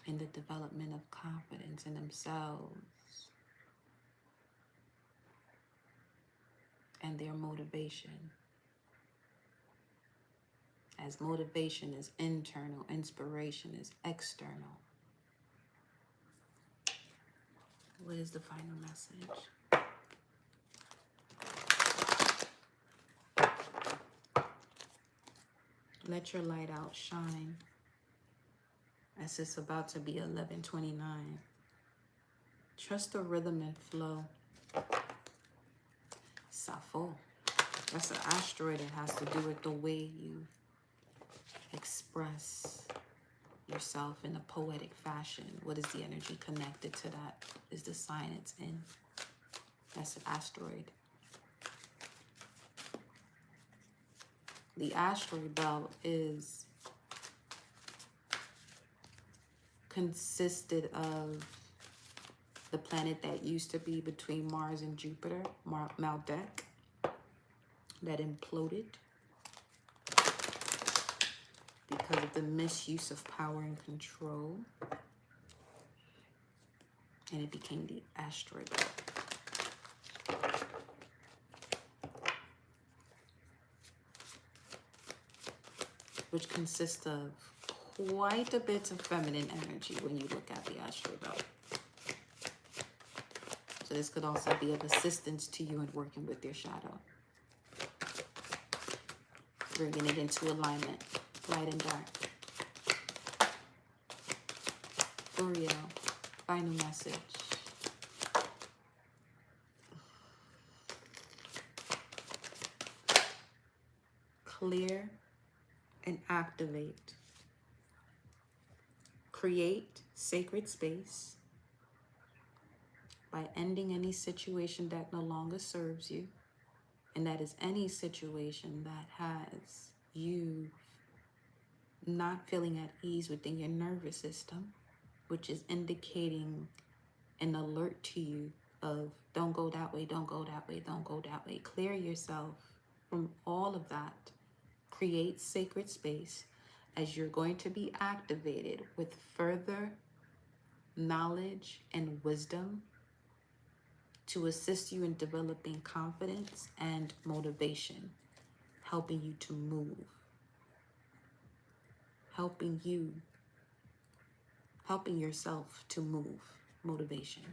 In the development of confidence in themselves and their motivation. As motivation is internal, inspiration is external. What is the final message? Let your light outshine, as it's about to be 11:29. Trust the rhythm and flow. Sappho. That's an asteroid that has to do with the way you express yourself in a poetic fashion. What is the energy connected to that? Is the sign it's in. That's an asteroid. The asteroid belt is consisted of the planet that used to be between Mars and Jupiter, Maldek, that imploded because of the misuse of power and control, and it became the asteroid belt. Which consists of quite a bit of feminine energy when you look at the asteroid belt. So this could also be of assistance to you in working with your shadow. Bringing it into alignment, light and dark. Uriel, final message. Clear and activate. Create sacred space by ending any situation that no longer serves you. And that is any situation that has you not feeling at ease within your nervous system, which is indicating an alert to you of don't go that way, don't go that way, don't go that way. Clear yourself from all of that. Create sacred space as you're going to be activated with further knowledge and wisdom to assist you in developing confidence and motivation, helping you to move, helping yourself to move, motivation.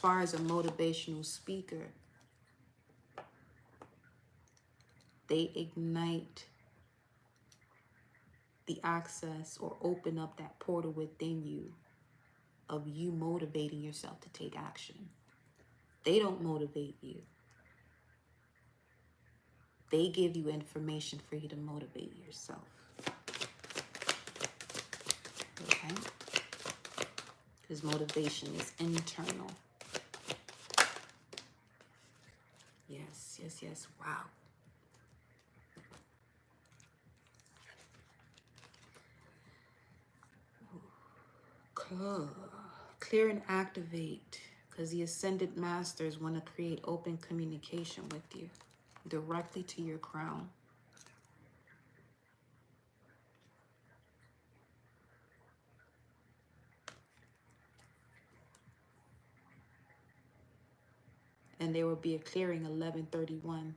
far as a motivational speaker, they ignite the access or open up that portal within you of you motivating yourself to take action. They don't motivate you. They give you information for you to motivate yourself. Okay? Because motivation is internal. Yes, yes, yes. Wow. Clear and activate, because the ascended masters want to create open communication with you directly to your crown. And there will be a clearing 11/31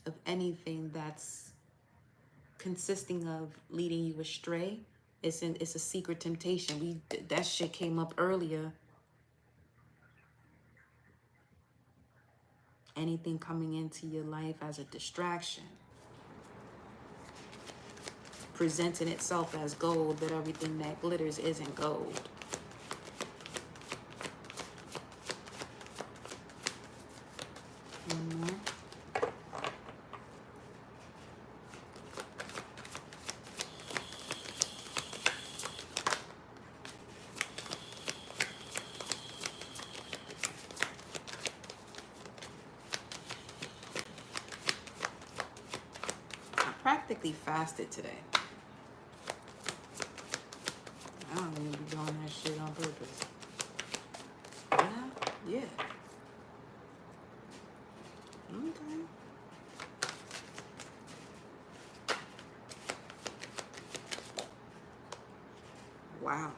of anything that's consisting of leading you astray. It's a secret temptation. That shit came up earlier. Anything coming into your life as a distraction, presenting itself as gold, but everything that glitters isn't gold. One more. Practically fasted today. I don't even be doing that shit on purpose. Yeah. Okay. Wow.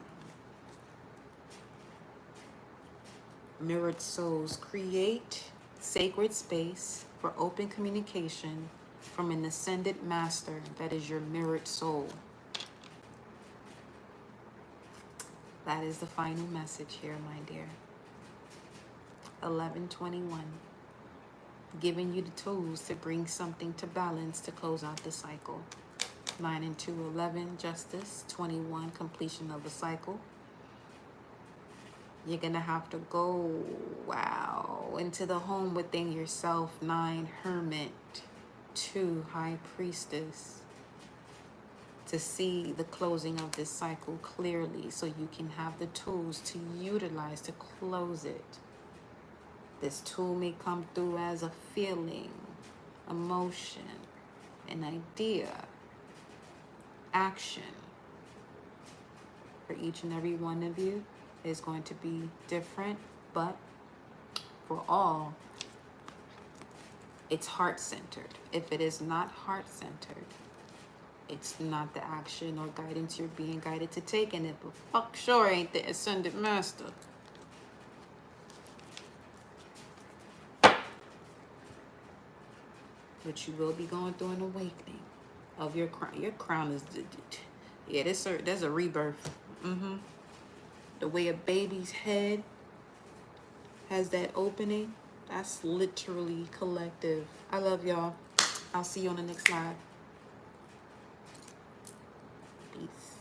Mirrored souls create sacred space for open communication from an ascended master that is your mirrored soul. That is the final message here, my dear. 11/21. Giving you the tools to bring something to balance to close out the cycle. 9 and 2, 11, justice. 21, completion of the cycle. You're going to have to go, wow, into the home within yourself. 9, hermit. 2, high priestess. To see the closing of this cycle clearly so you can have the tools to utilize to close it. This tool may come through as a feeling, emotion, an idea, action. For each and every one of you is going to be different, but for all, it's heart-centered. If it is not heart-centered, it's not the action or guidance you're being guided to take, and it fuck sure ain't the ascended master. But you will be going through an awakening of your crown. Your crown is, yeah, there's a rebirth. The way a baby's head has that opening, that's literally collective. I love y'all. I'll see you on the next live. Peace.